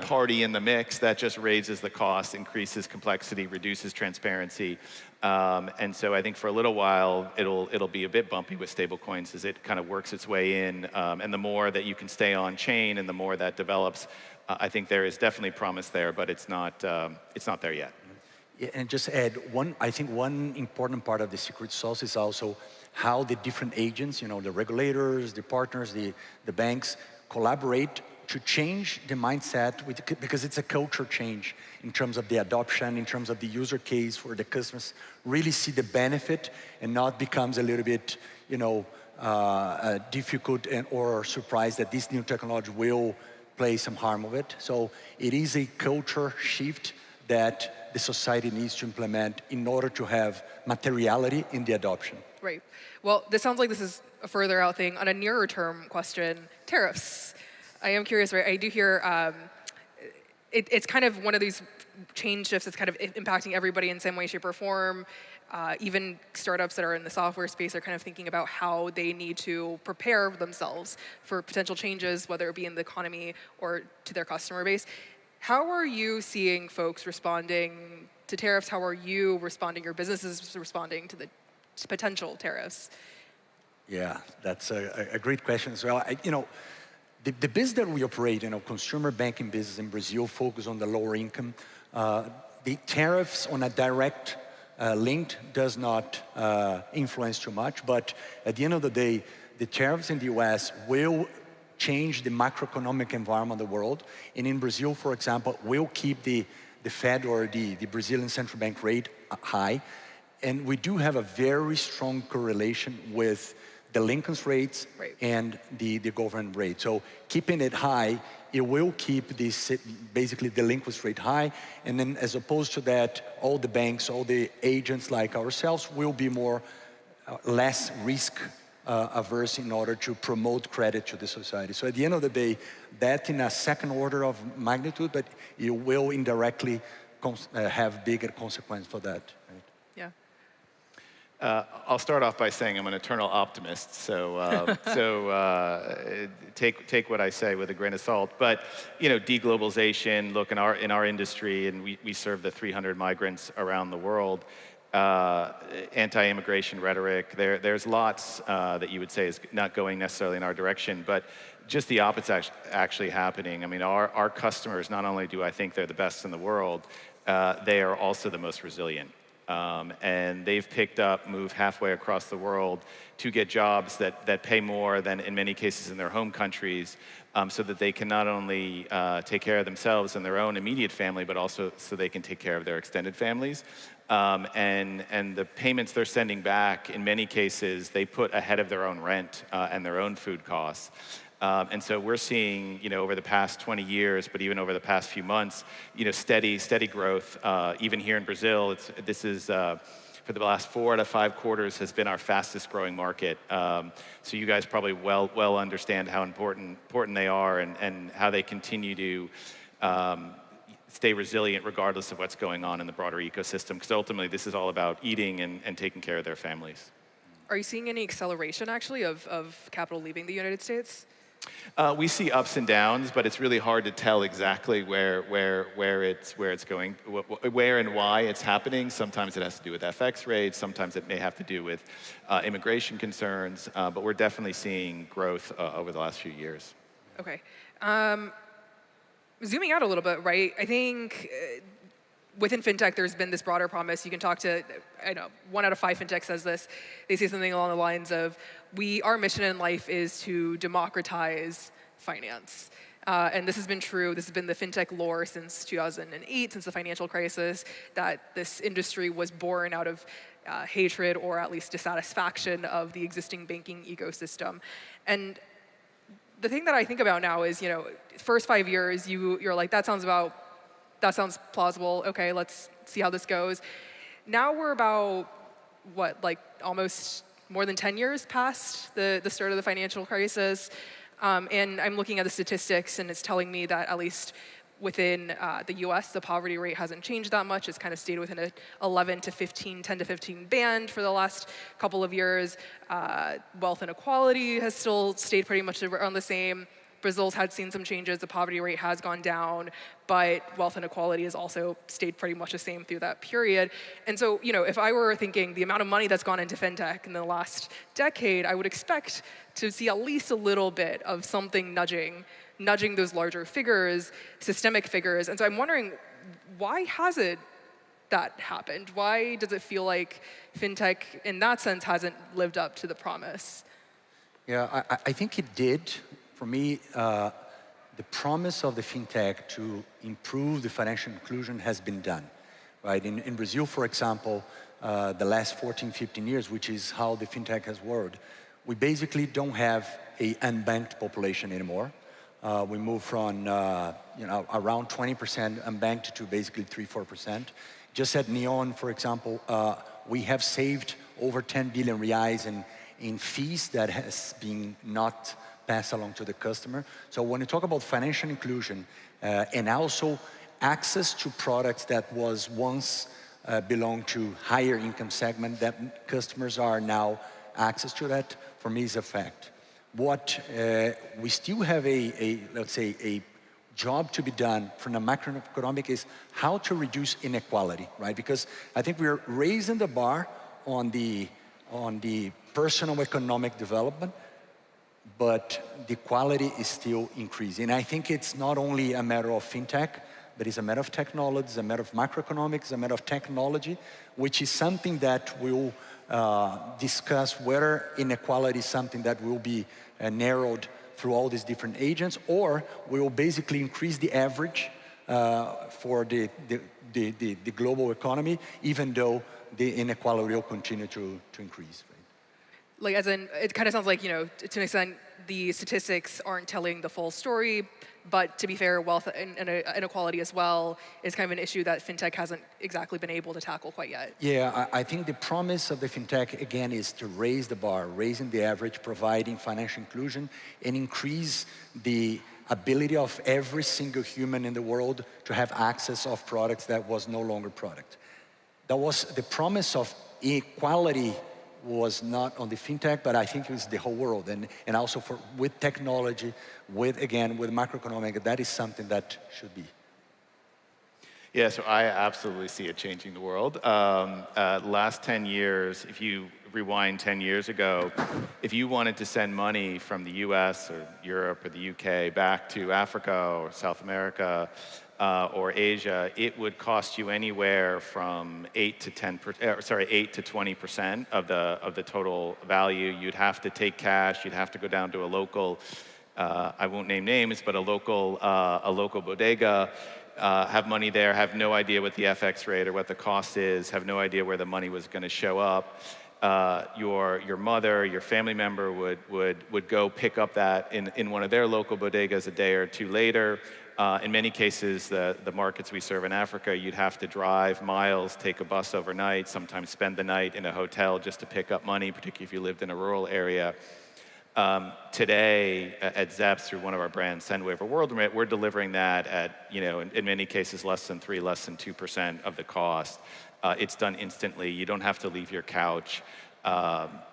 S23: party in the mix. That just raises the cost, increases complexity, reduces transparency. And so I think for a little while, it'll be a bit bumpy with stablecoins as it kind of works its way in. And the more that you can stay on chain and the more that develops, I think there is definitely promise there, but it's not there yet.
S22: Yeah, and just add I think one important part of the secret sauce is also how the different agents, the regulators, the partners, the banks collaborate to change the mindset because it's a culture change in terms of the adoption, in terms of the user case for the customers, really see the benefit and not becomes a little bit, difficult or surprised that this new technology will play some harm of it. So it is a culture shift that the society needs to implement in order to have materiality in the adoption.
S21: Right. Well, this sounds like this is a further out thing. On a nearer term question, tariffs. I am curious, right? I do hear it's kind of one of these change shifts that's kind of impacting everybody in some way, shape, or form. Even startups that are in the software space are kind of thinking about how they need to prepare themselves for potential changes, whether it be in the economy or to their customer base. How are you seeing folks responding to tariffs? How are you responding, your businesses responding to the potential tariffs?
S22: Yeah, that's a great question as well. The business that we operate, consumer banking business in Brazil, focus on the lower income. The tariffs on a direct link does not influence too much, but at the end of the day, the tariffs in the US will change the macroeconomic environment of the world. And in Brazil, for example, will keep the Fed or the Brazilian central bank rate high. And we do have a very strong correlation with delinquency rates and the government rate. So keeping it high, it will keep this basically delinquency rate high. And then as opposed to that, all the banks, all the agents like ourselves will be less risk averse in order to promote credit to the society. So at the end of the day, that in a second order of magnitude, but it will indirectly have bigger consequence for that. Right?
S21: Yeah.
S23: I'll start off by saying I'm an eternal optimist, so take what I say with a grain of salt. But deglobalization. Look, in our industry, and we serve the 300 migrants around the world. Anti-immigration rhetoric. There's lots that you would say is not going necessarily in our direction, but just the opposite actually happening. I mean, our customers, not only do I think they're the best in the world, they are also the most resilient. And they've moved halfway across the world to get jobs that pay more than in many cases in their home countries, so that they can not only take care of themselves and their own immediate family, but also so they can take care of their extended families. And the payments they're sending back, in many cases, they put ahead of their own rent and their own food costs. And so we're seeing, over the past 20 years, but even over the past few months, steady growth. Even here in Brazil, this is for the last 4 to 5 quarters has been our fastest growing market. So you guys probably well understand how important they are and how they continue to stay resilient regardless of what's going on in the broader ecosystem. Because ultimately, this is all about eating and taking care of their families.
S21: Are you seeing any acceleration, actually, of capital leaving the United States?
S23: We see ups and downs, but it's really hard to tell exactly where it's going, where and why it's happening. Sometimes it has to do with FX rates. Sometimes it may have to do with immigration concerns. But we're definitely seeing growth over the last few years.
S21: Okay. Zooming out a little bit, right? I think within fintech, there's been this broader promise. You can talk to, 1 out of 5 fintech says this. They say something along the lines of, our mission in life is to democratize finance. And this has been true. This has been the fintech lore since 2008, since the financial crisis, that this industry was born out of hatred or at least dissatisfaction of the existing banking ecosystem. And the thing that I think about now is, first 5 years, you're like, that sounds plausible. Okay, let's see how this goes. Now we're about, almost more than 10 years past the start of the financial crisis. And I'm looking at the statistics, and it's telling me that at least within the US, the poverty rate hasn't changed that much. It's kind of stayed within a 10 to 15 band for the last couple of years. Wealth inequality has still stayed pretty much around the same. Brazil's seen some changes. The poverty rate has gone down, but wealth inequality has also stayed pretty much the same through that period. And so, if I were thinking the amount of money that's gone into fintech in the last decade, I would expect to see at least a little bit of something nudging those larger figures, systemic figures. And so I'm wondering, why hasn't that happened? Why does it feel like fintech, in that sense, hasn't lived up to the promise?
S22: Yeah, I think it did. For me, the promise of the fintech to improve the financial inclusion has been done, right? In Brazil, for example, the last 14, 15 years, which is how the fintech has worked, we basically don't have a unbanked population anymore. We moved from around 20% unbanked to basically 3-4%. Just at Neon, for example, we have saved over 10 billion reais in fees that has been not passed along to the customer. So when you talk about financial inclusion and also access to products that was once belonged to higher income segment, that customers are now access to that, for me is a fact. What we still have let's say, a job to be done from the macroeconomic is how to reduce inequality, right? Because I think we're raising the bar on the personal economic development, but the quality is still increasing. I think it's not only a matter of fintech, but it's a matter of technology, it's a matter of macroeconomics, it's a matter of technology, which is something that we'll discuss whether inequality is something that will be narrowed through all these different agents, or we will basically increase the average for the global economy, even though the inequality will continue to increase.
S21: Like, as in, it kind of sounds like, to an extent, the statistics aren't telling the full story, but to be fair, wealth and inequality as well is kind of an issue that fintech hasn't exactly been able to tackle quite yet.
S22: Yeah, I think the promise of the fintech, again, is to raise the bar, raising the average, providing financial inclusion, and increase the ability of every single human in the world to have access of products that was no longer product. That was the promise of equality was not on the fintech, but I think it was the whole world. And also with technology, with macroeconomic, that is something that should be.
S23: Yeah, so I absolutely see it changing the world. Last 10 years, if you rewind 10 years ago, if you wanted to send money from the US or Europe or the UK back to Africa or South America, or Asia, it would cost you anywhere from 8 to 20% of the total value. You'd have to take cash. You'd have to go down to a local, I won't name names, but a local bodega, have money there, have no idea what the FX rate or what the cost is, have no idea where the money was going to show up. Your mother, your family member would go pick up that in one of their local bodegas a day or two later. In many cases, the markets we serve in Africa, you'd have to drive miles, take a bus overnight, sometimes spend the night in a hotel just to pick up money, particularly if you lived in a rural area. Today, at Zaps, through one of our brands, SendWave or WorldRemit, we're delivering that at, in many cases, less than 2% of the cost. It's done instantly. You don't have to leave your couch.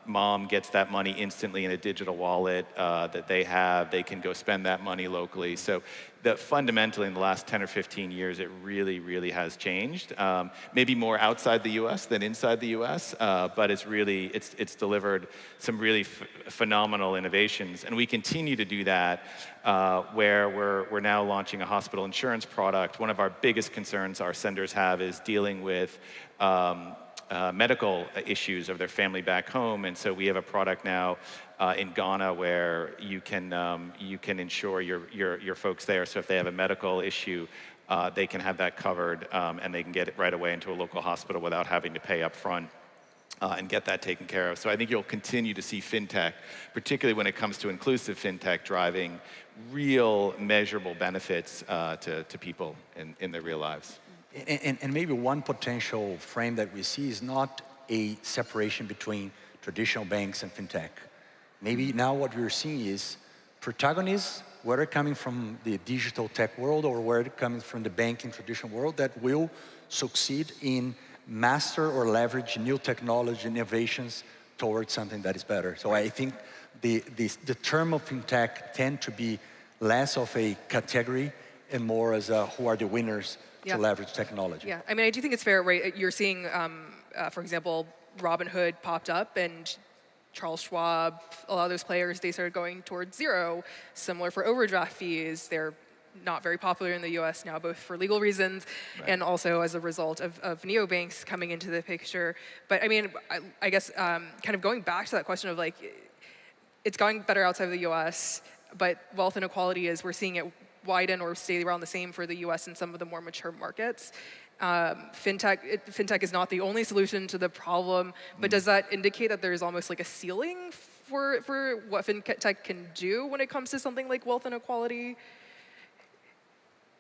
S23: Mom gets that money instantly in a digital wallet that they have. They can go spend that money locally. So fundamentally, in the last 10 or 15 years, it really, really has changed. Maybe more outside the US than inside the US, but it's delivered some really phenomenal innovations. And we continue to do that where we're now launching a hospital insurance product. One of our biggest concerns our senders have is dealing with medical issues of their family back home, and so we have a product now in Ghana where you can insure your folks there. So if they have a medical issue, they can have that covered, and they can get it right away into a local hospital without having to pay up front and get that taken care of. So I think you'll continue to see fintech, particularly when it comes to inclusive fintech, driving real measurable benefits to people in their real lives.
S22: And maybe one potential frame that we see is not a separation between traditional banks and fintech. Maybe now what we're seeing is protagonists, whether coming from the digital tech world or whether coming from the banking traditional world, that will succeed in master or leverage new technology innovations towards something that is better. So I think the term of fintech tend to be less of a category and more as who are the winners to leverage technology.
S21: Yeah, I mean, I do think it's fair, right? You're seeing, for example, Robinhood popped up and Charles Schwab, a lot of those players, they started going towards zero. Similar for overdraft fees. They're not very popular in the US now, both for legal reasons and also as a result of neobanks coming into the picture. But I mean, I guess kind of going back to that question of like, it's going better outside of the US, but wealth inequality is, we're seeing it widen or stay around the same for the US and some of the more mature markets. Fintech is not the only solution to the problem, but does that indicate that there's almost like a ceiling for what fintech can do when it comes to something like wealth inequality?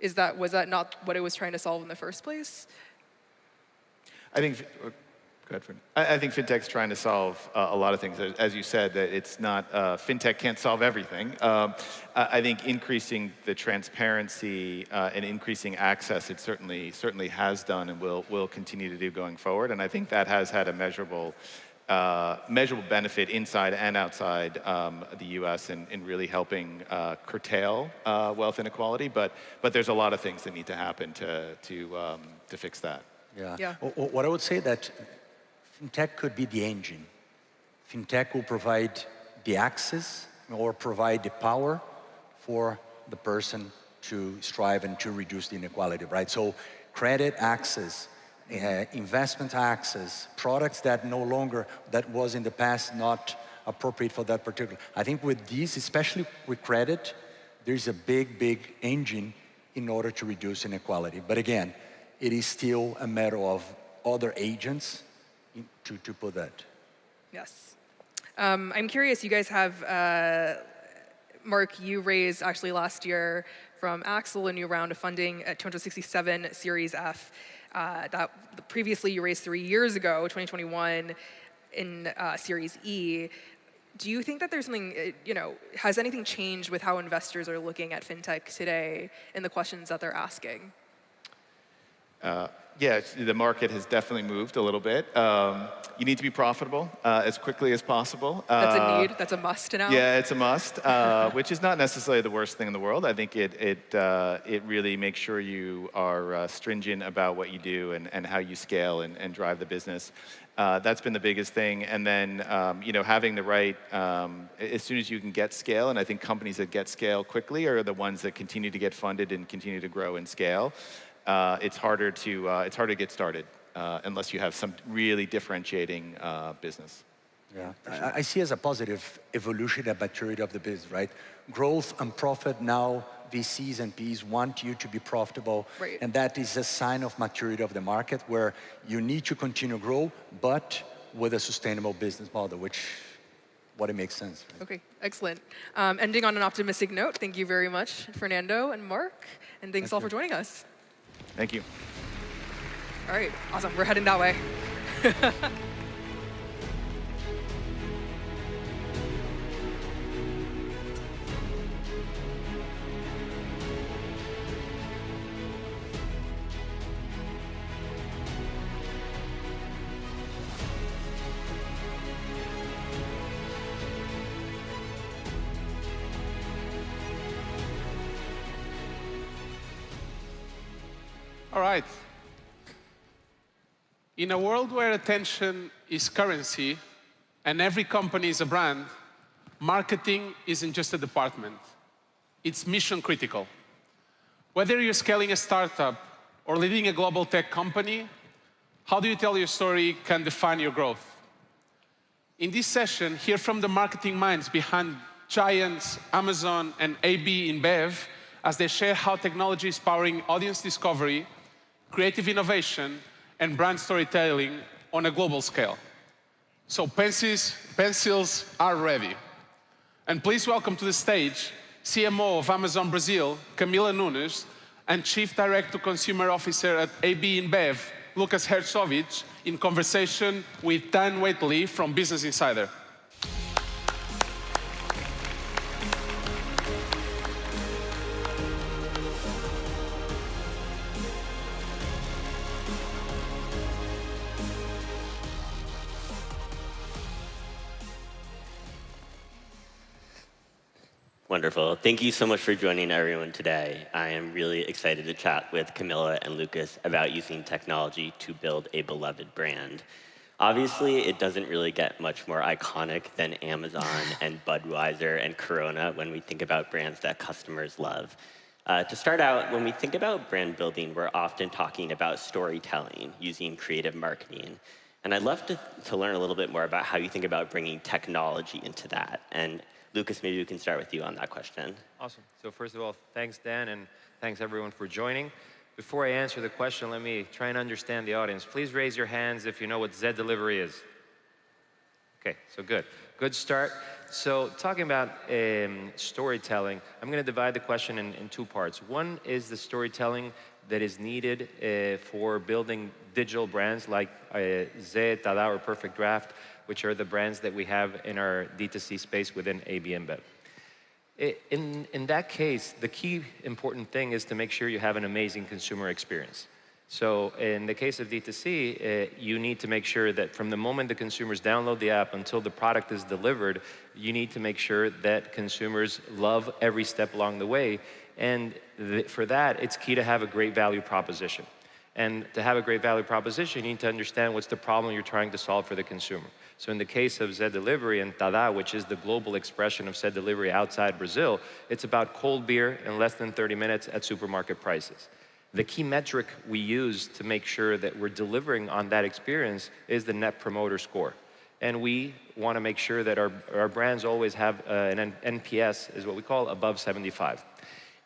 S21: Was that not what it was trying to solve in the first place?
S23: I think, go ahead, I think fintech's trying to solve a lot of things. As you said, that it's not, fintech can't solve everything. I think increasing the transparency and increasing access, it certainly has done and will continue to do going forward. And I think that has had a measurable benefit inside and outside the U.S. in really helping curtail wealth inequality. But there's a lot of things that need to happen to fix that.
S22: Yeah. What I would say that fintech could be the engine. Fintech will provide the access or provide the power for the person to strive and to reduce the inequality, right? So credit access, investment access, products that that was in the past not appropriate for that particular. I think with these, especially with credit, there's a big engine in order to reduce inequality. But again, it is still a matter of other agents to put that.
S21: Yes. I'm curious, you guys have, Mark, you raised actually last year from Axel a new round of funding at 267 Series F. That previously you raised 3 years ago, 2021, in Series E. Do you think that there's something, has anything changed with how investors are looking at fintech today and the questions that they're asking?
S23: Yeah, the market has definitely moved a little bit. You need to be profitable as quickly as possible.
S21: That's a need. That's a must now.
S23: Yeah, it's a must, which is not necessarily the worst thing in the world. I think it really makes sure you are stringent about what you do and how you scale and drive the business. That's been the biggest thing. And then, having the right, as soon as you can get scale, and I think companies that get scale quickly are the ones that continue to get funded and continue to grow and scale. It's harder to get started unless you have some really differentiating business.
S22: Yeah, sure. I see as a positive evolution and maturity of the business, right? Growth and profit now, VCs and Ps want you to be profitable,
S21: right.
S22: And that is a sign of maturity of the market where you need to continue to grow, but with a sustainable business model, what it makes sense. Right?
S21: Okay, excellent. Ending on an optimistic note, thank you very much, Fernando and Mark, and thanks all for joining us.
S23: Thank you.
S21: All right, awesome. We're heading that way.
S6: All right. In a world where attention is currency and every company is a brand, marketing isn't just a department. It's mission critical. Whether you're scaling a startup or leading a global tech company, how do you tell your story can define your growth. In this session, hear from the marketing minds behind giants Amazon and AB InBev as they share how technology is powering audience discovery, creative innovation, and brand storytelling on a global scale. So pencils are ready. And please welcome to the stage CMO of Amazon Brazil, Camila Nunes, and Chief Direct-to-Consumer Officer at AB InBev, Lucas Hercovich, in conversation with Dan Waitley from Business Insider.
S2: Wonderful. Thank you so much for joining everyone today. I am really excited to chat with Camila and Lucas about using technology to build a beloved brand. Obviously, it doesn't really get much more iconic than Amazon and Budweiser and Corona when we think about brands that customers love. To start out, when we think about brand building, we're often talking about storytelling using creative marketing. And I'd love to learn a little bit more about how you think about bringing technology into that. And Lucas, maybe we can start with you on that question.
S3: Awesome. So first of all, thanks, Dan, and thanks, everyone, for joining. Before I answer the question, let me try and understand the audience. Please raise your hands if you know what Zed Delivery is. Okay, so good. Good start. So talking about storytelling, I'm going to divide the question in two parts. One is the storytelling that is needed for building digital brands like Zé, Tada, or Perfect Draft, which are the brands that we have in our D2C space within AB InBev. In that case, the key important thing is to make sure you have an amazing consumer experience. So in the case of D2C, you need to make sure that from the moment the consumers download the app until the product is delivered, you need to make sure that consumers love every step along the way. And for that, it's key to have a great value proposition. And to have a great value proposition, you need to understand what's the problem you're trying to solve for the consumer. So in the case of Zé Delivery and Tada, which is the global expression of Zé Delivery outside Brazil, it's about cold beer in less than 30 minutes at supermarket prices. The key metric we use to make sure that we're delivering on that experience is the Net Promoter Score. And we want to make sure that our brands always have an NPS, is what we call, above 75.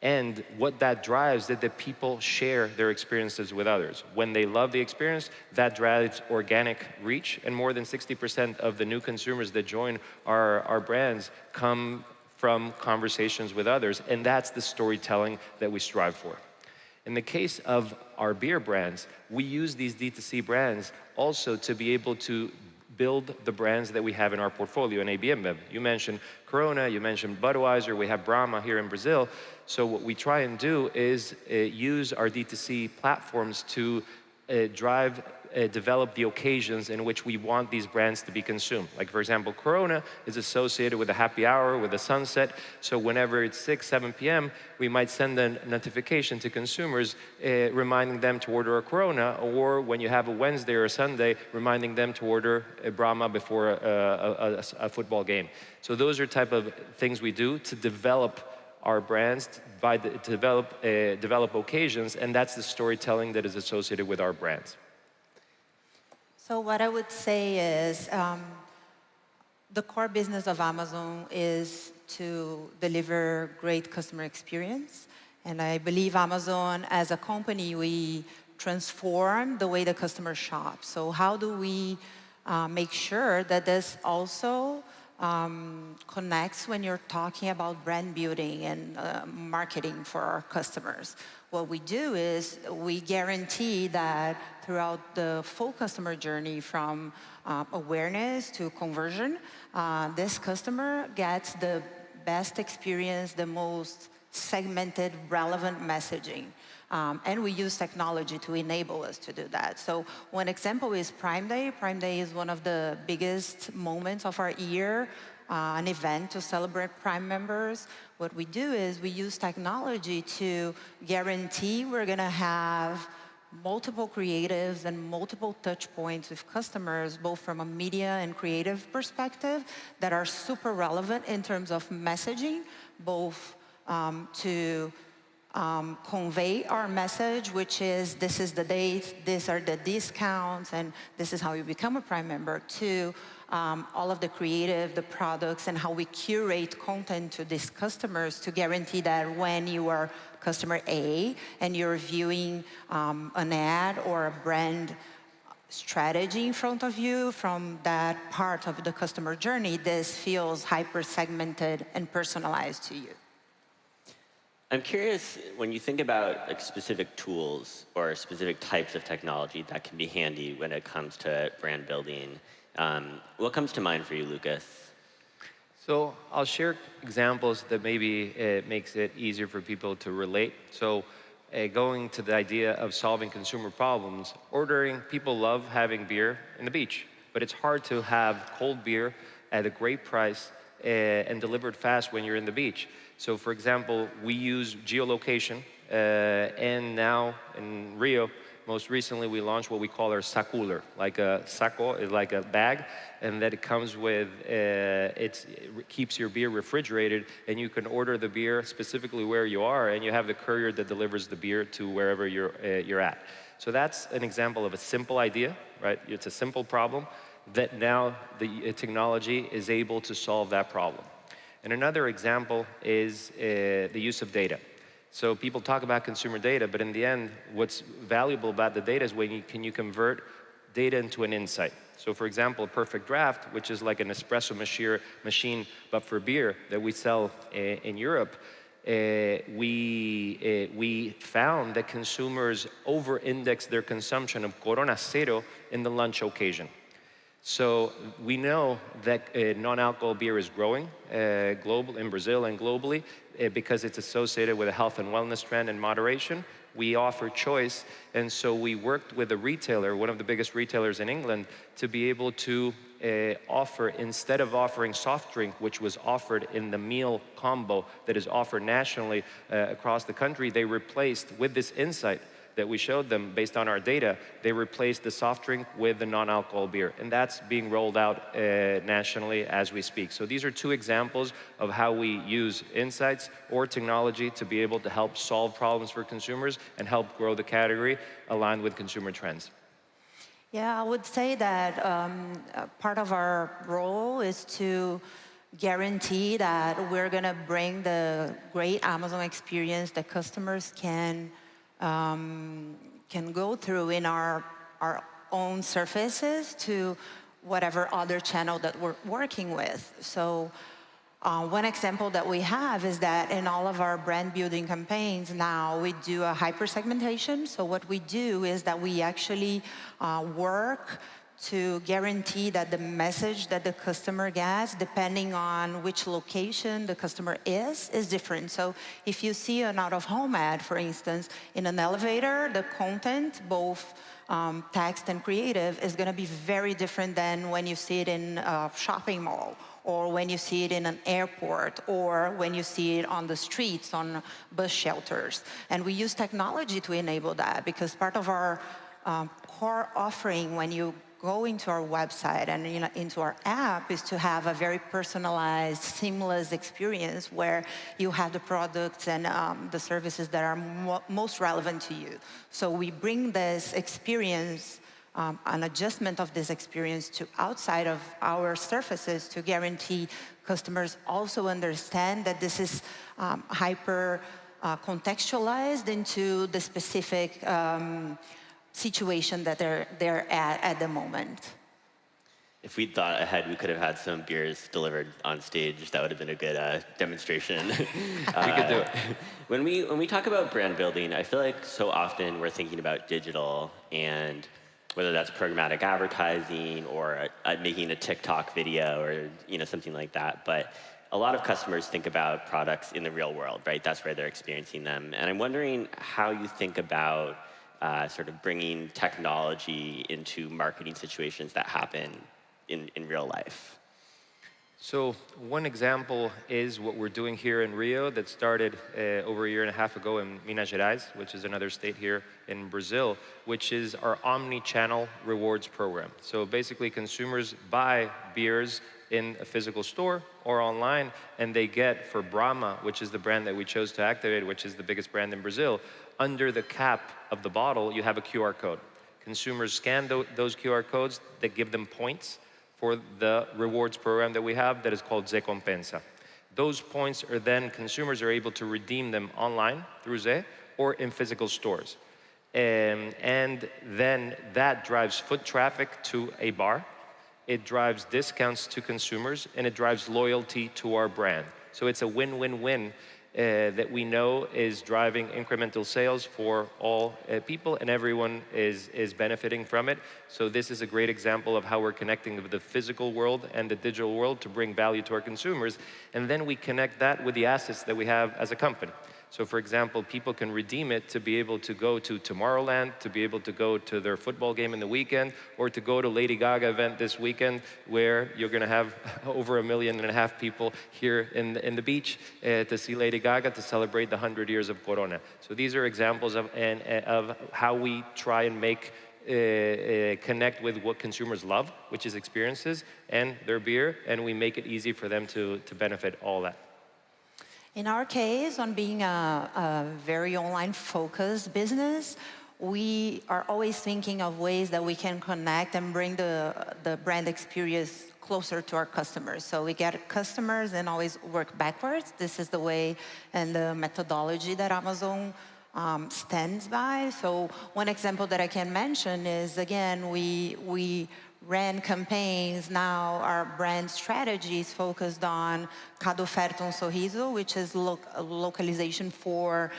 S3: And what that drives is that people share their experiences with others. When they love the experience, that drives organic reach, and more than 60% of the new consumers that join our brands come from conversations with others, and that's the storytelling that we strive for. In the case of our beer brands, we use these D2C brands also to be able to build the brands that we have in our portfolio in AB InBev. You mentioned Corona, you mentioned Budweiser, we have Brahma here in Brazil. So what we try and do is use our D2C platforms to develop the occasions in which we want these brands to be consumed. Like, for example, Corona is associated with a happy hour, with a sunset. So whenever it's 6, 7 p.m., we might send a notification to consumers reminding them to order a Corona, or when you have a Wednesday or a Sunday, reminding them to order a Brahma before a football game. So those are type of things we do to develop our brands, develop occasions, and that's the storytelling that is associated with our brands.
S1: So what I would say is the core business of Amazon is to deliver great customer experience. And I believe Amazon, as a company, we transform the way the customer shops. So how do we make sure that this also connects when you're talking about brand building and marketing for our customers? What we do is we guarantee that throughout the full customer journey, from awareness to conversion, this customer gets the best experience, the most segmented, relevant messaging. And we use technology to enable us to do that. So one example is Prime Day. Prime Day is one of the biggest moments of our year, an event to celebrate Prime members. What we do is we use technology to guarantee we're going to have multiple creatives and multiple touch points with customers, both from a media and creative perspective, that are super relevant in terms of messaging, both to convey our message, which is this is the date, these are the discounts, and this is how you become a Prime member, to all of the creative, the products, and how we curate content to these customers to guarantee that when you are customer A and you're viewing an ad or a brand strategy in front of you from that part of the customer journey, this feels hyper-segmented and personalized to you.
S2: I'm curious, when you think about like specific tools or specific types of technology that can be handy when it comes to brand building, what comes to mind for you, Lucas?
S3: So I'll share examples that maybe it makes it easier for people to relate. So going to the idea of solving consumer problems, people love having beer in the beach, but it's hard to have cold beer at a great price and delivered fast when you're in the beach. So for example, we use geolocation, and now in Rio, most recently we launched what we call our sacooler. Like a saco is like a bag, and that it comes with, it keeps your beer refrigerated, and you can order the beer specifically where you are, and you have the courier that delivers the beer to wherever you're at. So that's an example of a simple idea, right? It's a simple problem that now the technology is able to solve that problem. And another example is the use of data. So people talk about consumer data, but in the end, what's valuable about the data is when can you convert data into an insight. So for example, Perfect Draft, which is like an espresso machine, but for beer that we sell in Europe, we found that consumers over-index their consumption of Corona Cero in the lunch occasion. So we know that non-alcohol beer is growing global in Brazil and globally because it's associated with a health and wellness trend and moderation. We offer choice, and so we worked with a retailer, one of the biggest retailers in England, to be able to offer, instead of offering soft drink, which was offered in the meal combo that is offered nationally across the country, they replaced, with this insight that we showed them based on our data, they replaced the soft drink with the non-alcohol beer. And that's being rolled out nationally as we speak. So these are two examples of how we use insights or technology to be able to help solve problems for consumers and help grow the category aligned with consumer trends.
S1: Yeah, I would say that part of our role is to guarantee that we're going to bring the great Amazon experience that customers can go through in our own surfaces to whatever other channel that we're working with. So one example that we have is that in all of our brand building campaigns now, we do a hyper-segmentation. So what we do is that we actually work to guarantee that the message that the customer gets, depending on which location the customer is different. So if you see an out-of-home ad, for instance, in an elevator, the content, both text and creative, is going to be very different than when you see it in a shopping mall, or when you see it in an airport, or when you see it on the streets, on bus shelters. And we use technology to enable that, because part of our core offering when you go into our website and into our app is to have a very personalized, seamless experience where you have the products and the services that are most relevant to you. So we bring this experience, an adjustment of this experience to outside of our surfaces to guarantee customers also understand that this is hyper contextualized into the specific situation that they're at the moment.
S2: If we'd thought ahead, we could have had some beers delivered on stage. That would have been a good demonstration.
S3: We could do it.
S2: When we talk about brand building, I feel like so often we're thinking about digital, and whether that's programmatic advertising or making a TikTok video or something like that. But a lot of customers think about products in the real world, right? That's where they're experiencing them. And I'm wondering how you think about sort of bringing technology into marketing situations that happen in real life.
S3: So one example is what we're doing here in Rio that started over a year and a half ago in Minas Gerais, which is another state here in Brazil, which is our omni-channel rewards program. So basically consumers buy beers in a physical store or online, and they get, for Brahma, which is the brand that we chose to activate, which is the biggest brand in Brazil, under the cap of the bottle, you have a QR code. Consumers scan those QR codes that give them points for the rewards program that we have that is called Zé Compensa. Those points are then, consumers are able to redeem them online through Zé or in physical stores. And then that drives foot traffic to a bar, it drives discounts to consumers, and it drives loyalty to our brand. So it's a win-win-win that we know is driving incremental sales for all people, and everyone is benefiting from it. So this is a great example of how we're connecting with the physical world and the digital world to bring value to our consumers. And then we connect that with the assets that we have as a company. So for example, people can redeem it to be able to go to Tomorrowland, to be able to go to their football game in the weekend, or to go to Lady Gaga event this weekend, where you're going to have over 1.5 million people here in the beach to see Lady Gaga, to celebrate the 100 years of Corona. So these are examples of how we try and make connect with what consumers love, which is experiences and their beer, and we make it easy for them to benefit all that.
S1: In our case, on being a very online-focused business, we are always thinking of ways that we can connect and bring the brand experience closer to our customers. So we get customers and always work backwards. This is the way and the methodology that Amazon stands by. So one example that I can mention is, again, we ran campaigns, now our brand strategy is focused on cada oferta sorriso, which is localization for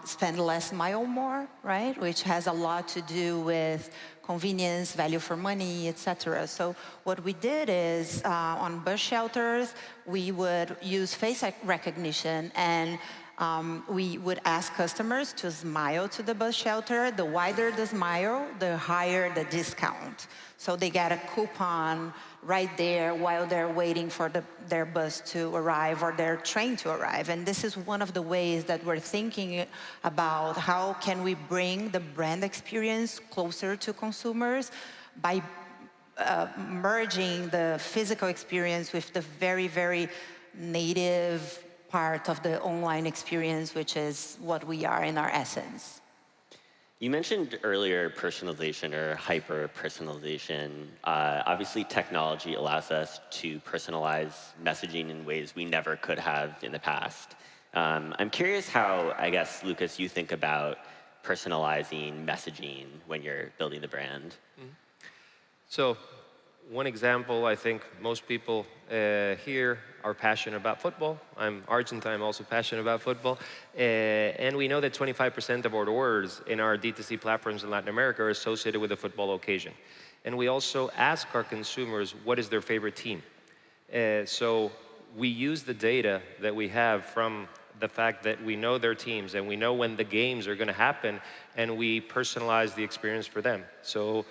S1: spend less, smile more, right? Which has a lot to do with convenience, value for money, etc. So what we did is on bus shelters, we would use face recognition and we would ask customers to smile to the bus shelter. The wider the smile, the higher the discount. So they get a coupon right there while they're waiting for their bus to arrive or their train to arrive. And this is one of the ways that we're thinking about how can we bring the brand experience closer to consumers by merging the physical experience with the very, very native part of the online experience, which is what we are in our essence.
S2: You mentioned earlier personalization or hyper-personalization. Obviously, technology allows us to personalize messaging in ways we never could have in the past. I'm curious how, I guess, Lucas, you think about personalizing messaging when you're building the brand.
S3: So one example, I think most people here are passionate about football. I'm Argentine, I'm also passionate about football. And we know that 25% of our orders in our D2C platforms in Latin America are associated with a football occasion. And we also ask our consumers what is their favorite team. So we use the data that we have from the fact that we know their teams and we know when the games are going to happen, and we personalize the experience for them. So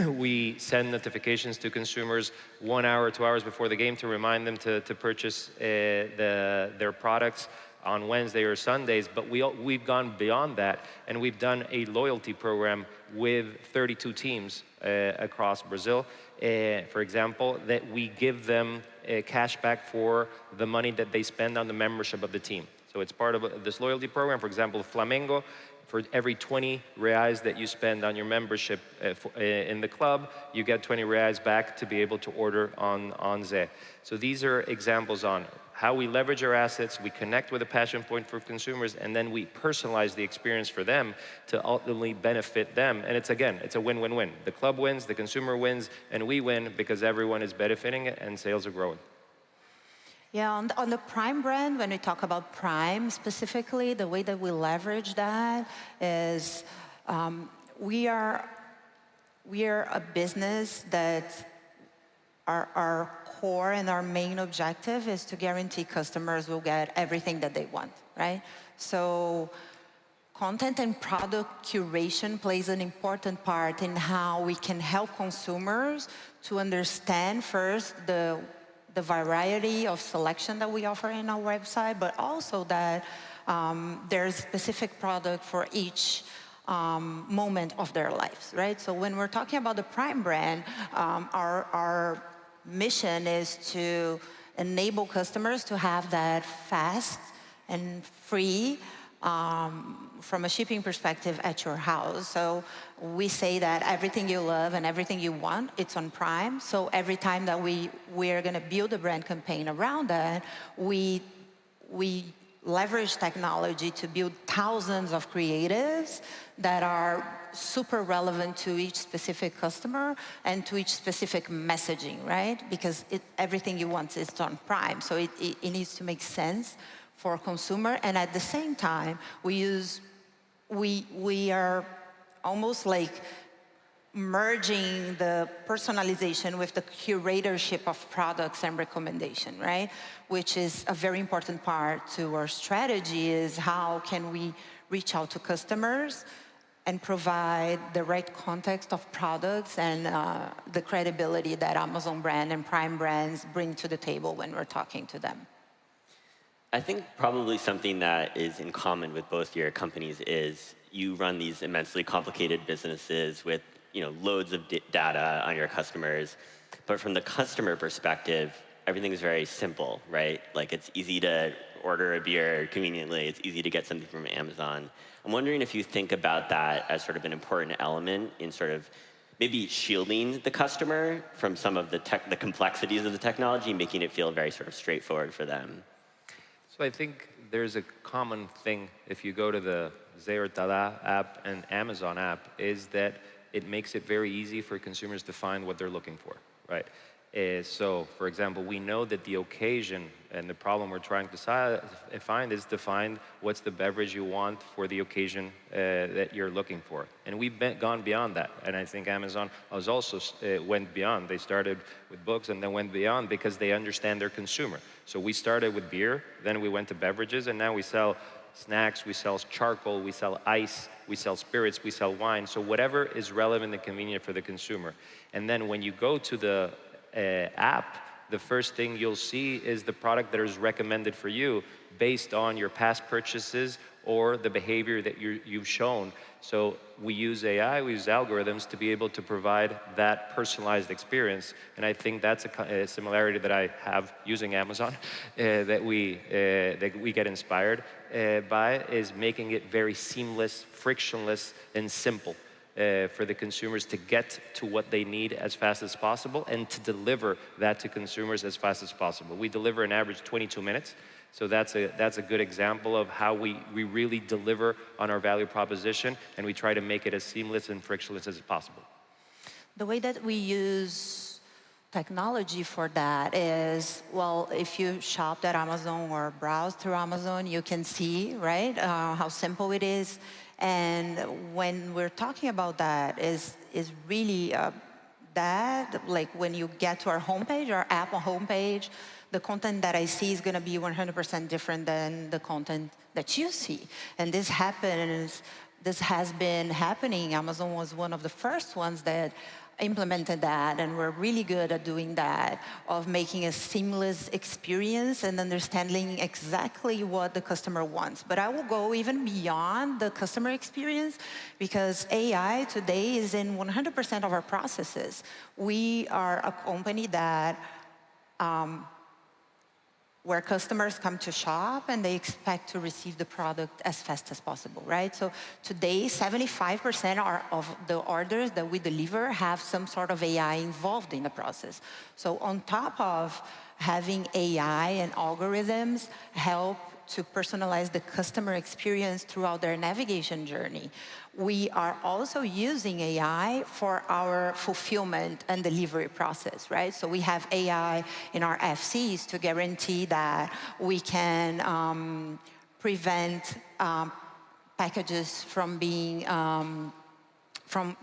S3: we send notifications to consumers 1 hour, 2 hours before the game to remind them to purchase their products on Wednesday or Sundays. But we've gone beyond that, and we've done a loyalty program with 32 teams across Brazil, for example, that we give them cash back for the money that they spend on the membership of the team. So it's part of this loyalty program. For example, Flamengo, for every 20 reais that you spend on your membership in the club, you get 20 reais back to be able to order on Zé. So these are examples on how we leverage our assets, we connect with a passion point for consumers, and then we personalize the experience for them to ultimately benefit them. And it's, again, it's a win-win-win. The club wins, the consumer wins, and we win because everyone is benefiting and sales are growing.
S1: Yeah, on the Prime brand, when we talk about Prime specifically, the way that we leverage that is we are a business that our core and our main objective is to guarantee customers will get everything that they want, right? So content and product curation plays an important part in how we can help consumers to understand first the variety of selection that we offer in our website, but also that there's specific product for each moment of their lives, right? So when we're talking about the Prime brand, our mission is to enable customers to have that fast and free from a shipping perspective at your house. So we say that everything you love and everything you want, it's on Prime. So every time that we are going to build a brand campaign around that, we leverage technology to build thousands of creatives that are super relevant to each specific customer and to each specific messaging, right? Because everything you want is on Prime. So it needs to make sense for consumer, and at the same time, we are almost like merging the personalization with the curatorship of products and recommendation, right? Which is a very important part to our strategy, is how can we reach out to customers and provide the right context of products and the credibility that Amazon brand and Prime brands bring to the table when we're talking to them.
S2: I think probably something that is in common with both your companies is you run these immensely complicated businesses with loads of data on your customers. But from the customer perspective, everything is very simple, right? Like it's easy to order a beer conveniently. It's easy to get something from Amazon. I'm wondering if you think about that as sort of an important element in sort of maybe shielding the customer from some of the complexities of the technology, making it feel very sort of straightforward for them.
S3: So I think there's a common thing if you go to the Zé or Tada app and Amazon app, is that it makes it very easy for consumers to find what they're looking for, right? So, for example, we know that the occasion and the problem we're trying to find is to find what's the beverage you want for the occasion that you're looking for. And we've gone beyond that. And I think Amazon has also went beyond. They started with books and then went beyond because they understand their consumer. So we started with beer, then we went to beverages, and now we sell snacks, we sell charcoal, we sell ice, we sell spirits, we sell wine. So whatever is relevant and convenient for the consumer. And then when you go to the app, the first thing you'll see is the product that is recommended for you based on your past purchases or the behavior that you've shown. So we use AI, we use algorithms to be able to provide that personalized experience. And I think that's a similarity that I have using Amazon that we get inspired by, is making it very seamless, frictionless, and simple. For the consumers to get to what they need as fast as possible and to deliver that to consumers as fast as possible. We deliver an average 22 minutes, so that's a good example of how we really deliver on our value proposition, and we try to make it as seamless and frictionless as possible.
S1: The way that we use technology for that is, well, if you shopped at Amazon or browsed through Amazon, you can see, right, how simple it is. And when we're talking about that is really that, like when you get to our homepage, our app homepage, the content that I see is going to be 100% different than the content that you see. And this has been happening. Amazon was one of the first ones that implemented that, and we're really good at doing that, of making a seamless experience and understanding exactly what the customer wants. But I will go even beyond the customer experience, because AI today is in 100% of our processes. We are a company that where customers come to shop and they expect to receive the product as fast as possible, right? So today, 75% of the orders that we deliver have some sort of AI involved in the process. So on top of having AI and algorithms help to personalize the customer experience throughout their navigation journey, we are also using AI for our fulfillment and delivery process, right? So we have AI in our FCs to guarantee that we can prevent packages from being from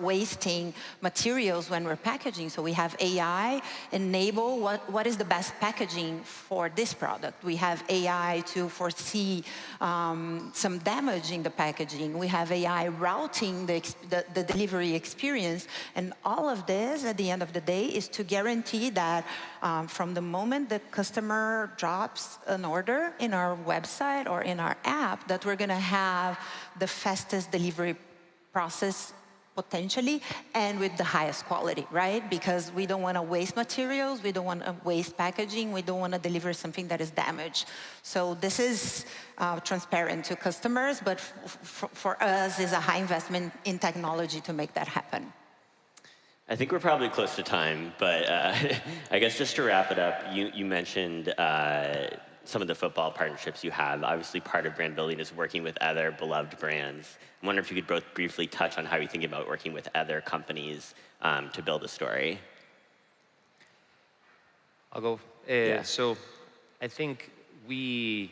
S1: wasting materials when we're packaging. So we have AI enable what is the best packaging for this product. We have AI to foresee some damage in the packaging. We have AI routing the delivery experience. And all of this, at the end of the day, is to guarantee that from the moment the customer drops an order in our website or in our app, that we're going to have the fastest delivery process potentially, and with the highest quality, right? Because we don't want to waste materials, we don't want to waste packaging, we don't want to deliver something that is damaged. So this is transparent to customers, but for us is a high investment in technology to make that happen.
S2: I think we're probably close to time, but I guess just to wrap it up, you mentioned some of the football partnerships you have. Obviously, part of brand building is working with other beloved brands. I wonder if you could both briefly touch on how you think about working with other companies to build a story.
S3: I'll go. So I think we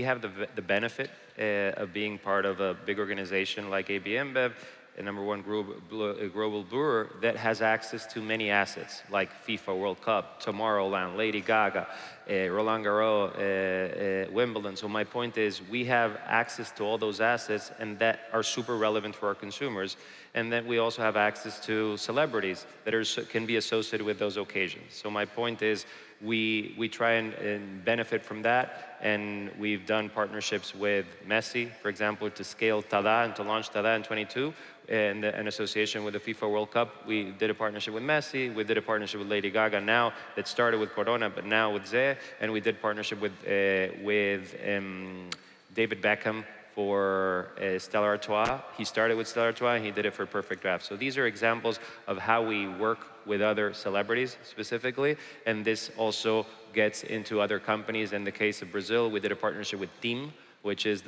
S3: have the benefit of being part of a big organization like AB InBev, a #1 global brewer that has access to many assets like FIFA World Cup, Tomorrowland, Lady Gaga, Roland Garros, Wimbledon. So my point is we have access to all those assets and that are super relevant for our consumers. And then we also have access to celebrities that can be associated with those occasions. So my point is we try and benefit from that. And we've done partnerships with Messi, for example, to scale Tada and to launch Tada in 22. And an association with the FIFA World Cup, we did a partnership with Messi, we did a partnership with Lady Gaga now, that started with Corona, but now with Zé, and we did partnership with David Beckham for Stella Artois. He started with Stella Artois, and he did it for Perfect Draft. So these are examples of how we work with other celebrities specifically, and this also gets into other companies. In the case of Brazil, we did a partnership with Team, which is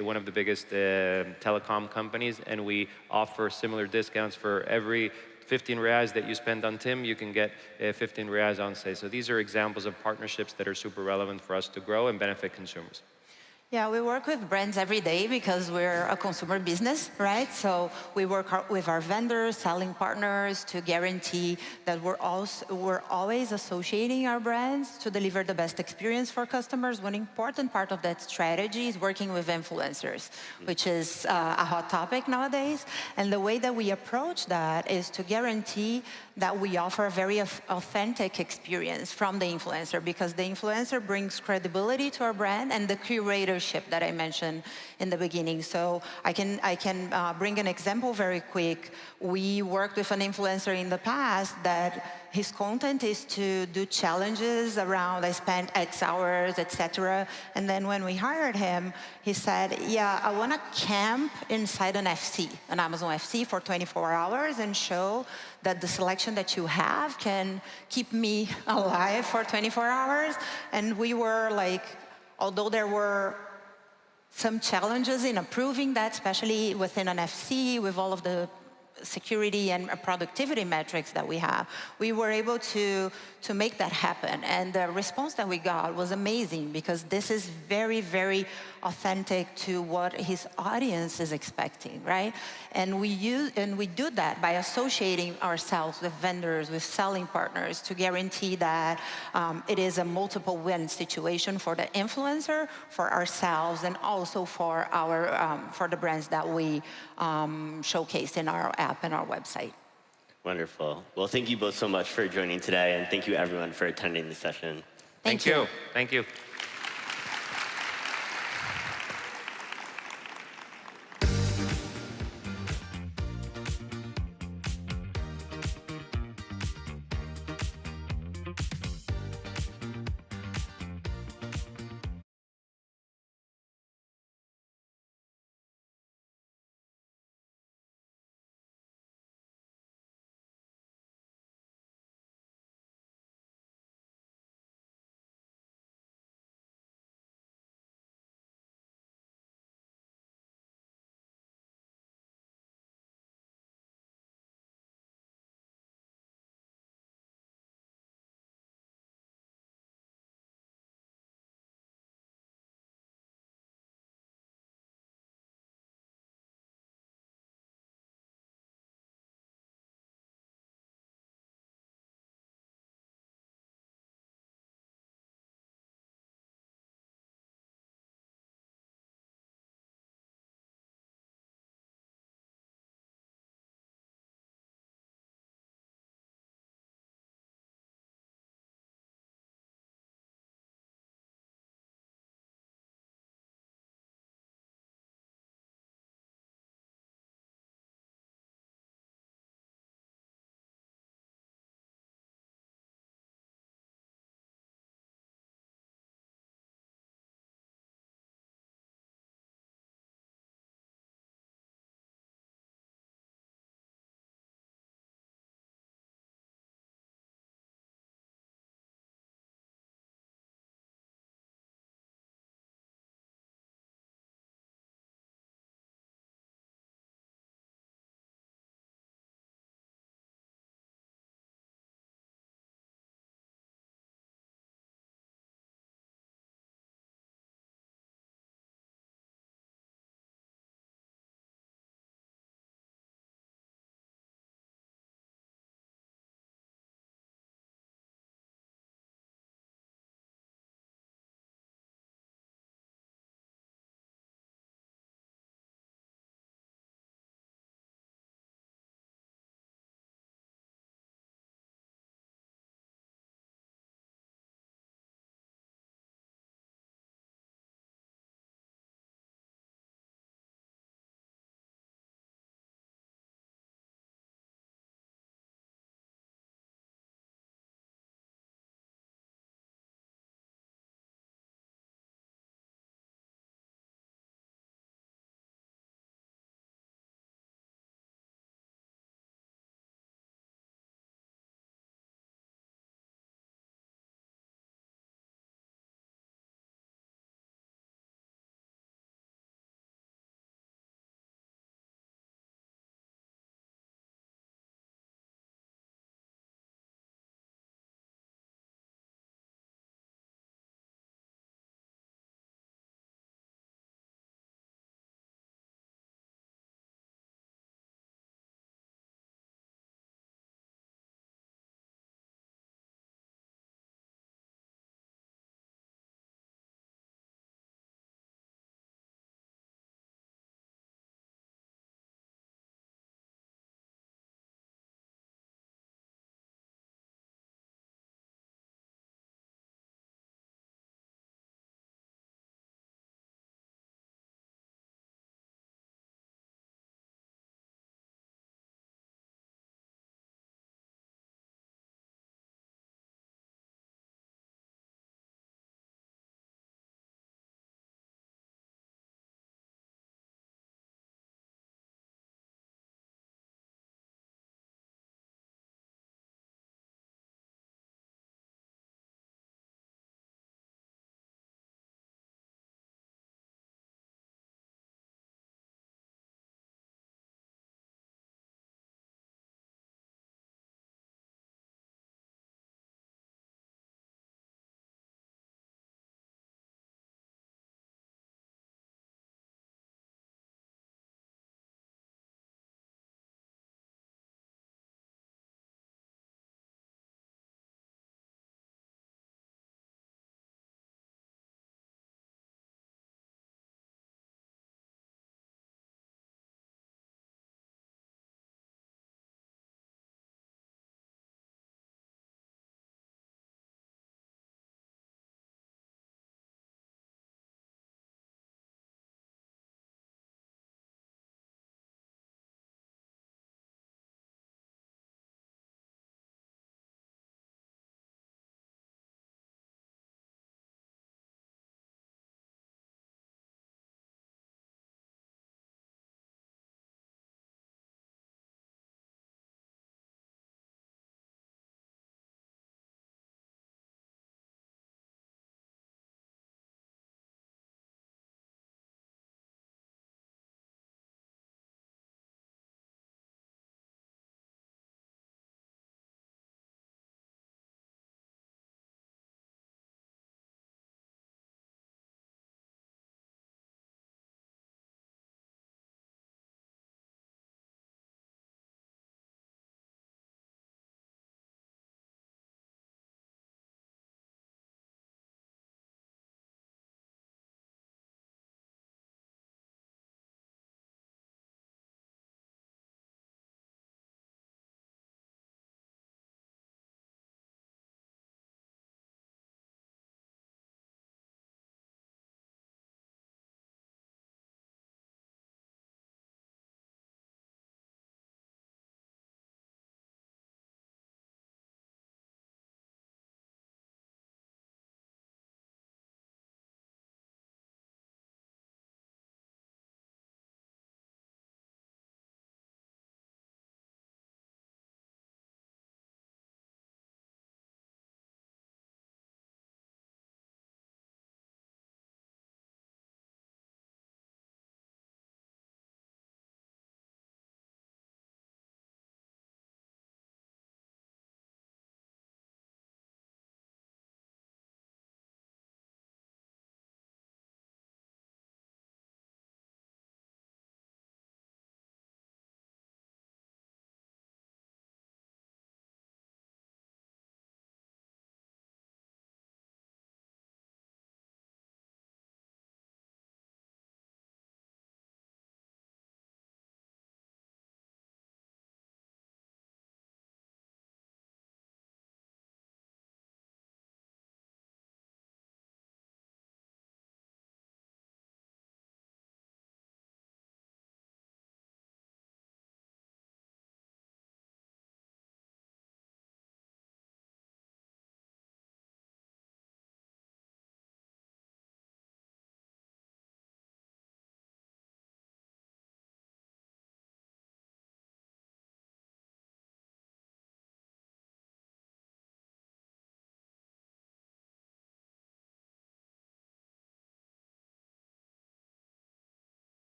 S3: one of the biggest telecom companies, and we offer similar discounts for every 15 reais that you spend on TIM, you can get 15 reais on Say. So these are examples of partnerships that are super relevant for us to grow and benefit consumers.
S1: Yeah, we work with brands every day because we're a consumer business, right? So we work with our vendors, selling partners to guarantee that we're always associating our brands to deliver the best experience for customers. One important part of that strategy is working with influencers, which is a hot topic nowadays. And the way that we approach that is to guarantee that we offer a very authentic experience from the influencer, because the influencer brings credibility to our brand and the curatorship that I mentioned in the beginning. So I can bring an example very quick. We worked with an influencer in the past that his content is to do challenges around I spent X hours, etc. And then when we hired him, he said, yeah, I want to camp inside an FC, an Amazon FC for 24 hours and show that the selection that you have can keep me alive for 24 hours. And we were like, although there were some challenges in approving that, especially within an FC with all of the security and productivity metrics that we have, we were able to make that happen. And the response that we got was amazing, because this is very, very authentic to what his audience is expecting, right? And we do that by associating ourselves with vendors, with selling partners, to guarantee that it is a multiple win situation for the influencer, for ourselves, and also for the brands that we showcased in our app and our website.
S2: Wonderful. Well, thank you both so much for joining today, and thank you everyone for attending the session.
S1: Thank you.
S3: Thank you.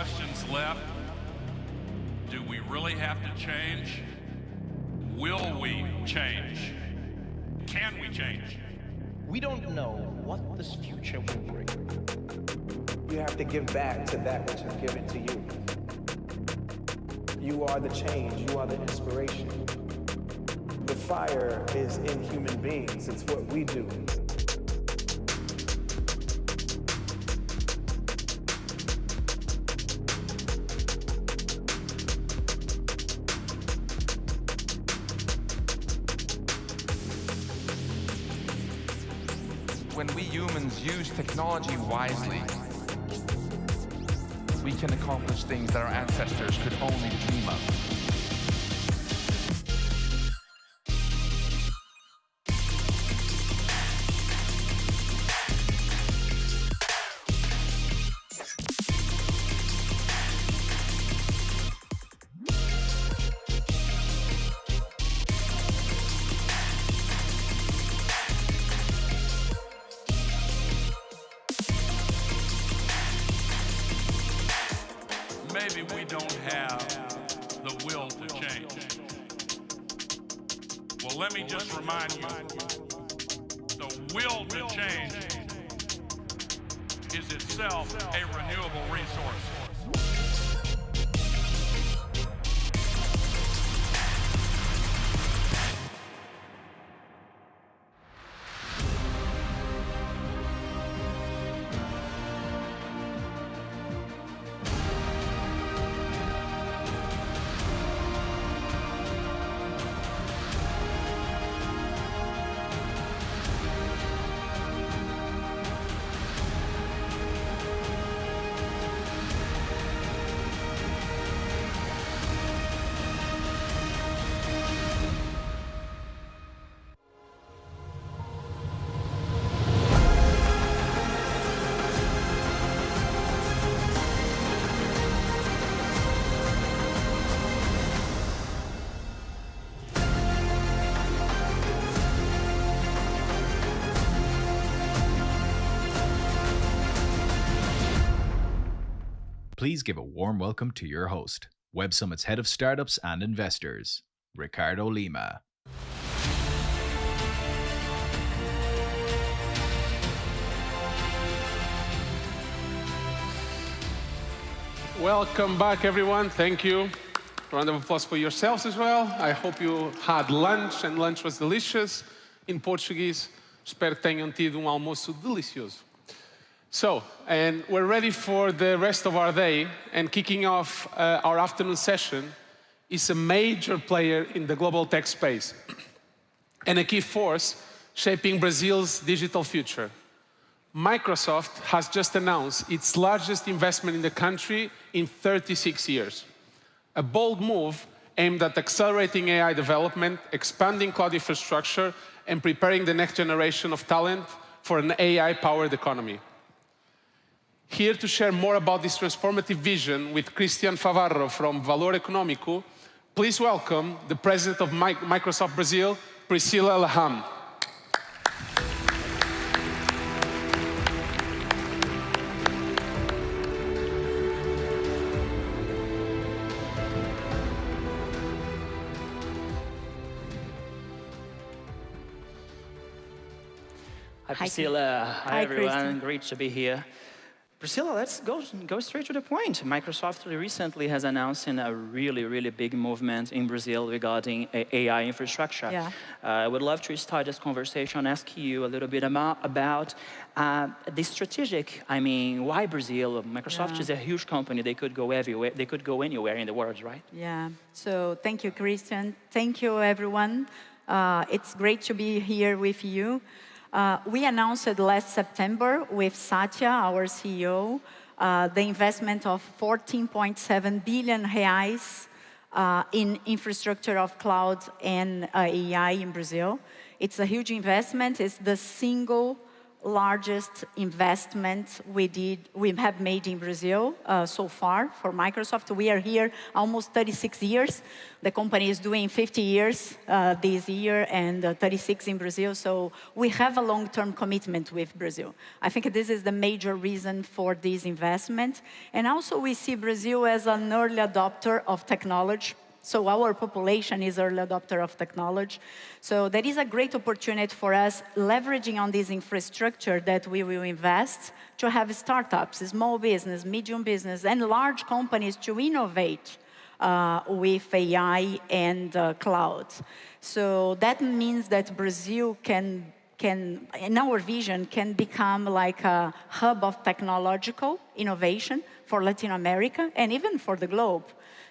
S4: questions left. Do we really have to change? Will we change? Can we change?
S5: We don't know what this future will bring. You have to give back to that which is given to you. You are the change, you are the inspiration. The fire is in human beings, it's what we do.
S9: When we humans use technology wisely, we can accomplish things that our ancestors could only dream of.
S4: Maybe we don't have the will to change. Well, let me just remind you, the will to change is itself a renewable resource.
S24: Please give a warm welcome to your host, Web Summit's Head of Startups and Investors, Ricardo Lima.
S6: Welcome back, everyone. Thank you. Round of applause for yourselves as well. I hope you had lunch, and lunch was delicious. In Portuguese, espero que tenham tido almoço delicioso. So, and we're ready for the rest of our day, and kicking off our afternoon session is a major player in the global tech space and a key force shaping Brazil's digital future. Microsoft has just announced its largest investment in the country in 36 years. A bold move aimed at accelerating AI development, expanding cloud infrastructure, and preparing the next generation of talent for an AI-powered economy. Here to share more about this transformative vision with Christian Favarro from Valor Econômico, please welcome the President of Microsoft Brazil, Priscilla Laham.
S25: Hi, Priscilla. Hi, everyone.
S26: Christian.
S25: Great to be here. Priscilla, let's go straight to the point. Microsoft recently has announced a really big movement in Brazil regarding AI infrastructure.
S26: Yeah.
S25: I would love to start this conversation asking you a little bit about the strategic, why Brazil? Microsoft is a huge company. They could go everywhere. They could go anywhere in the world, right?
S26: Yeah, so thank you, Christian. Thank you, everyone. It's great to be here with you. We announced last September with Satya, our CEO, the investment of 14.7 billion reais in infrastructure of cloud and AI in Brazil. It's a huge investment. It's the single largest investment we have made in Brazil so far for Microsoft. We are here almost 36 years. The company is doing 50 years this year and 36 in Brazil. So we have a long-term commitment with Brazil. I think this is the major reason for this investment. And also we see Brazil as an early adopter of technology. So our population is early adopter of technology. So there is a great opportunity for us leveraging on this infrastructure that we will invest to have startups, small business, medium business, and large companies to innovate with AI and cloud. So that means that Brazil can, in our vision, can become like a hub of technological innovation for Latin America and even for the globe.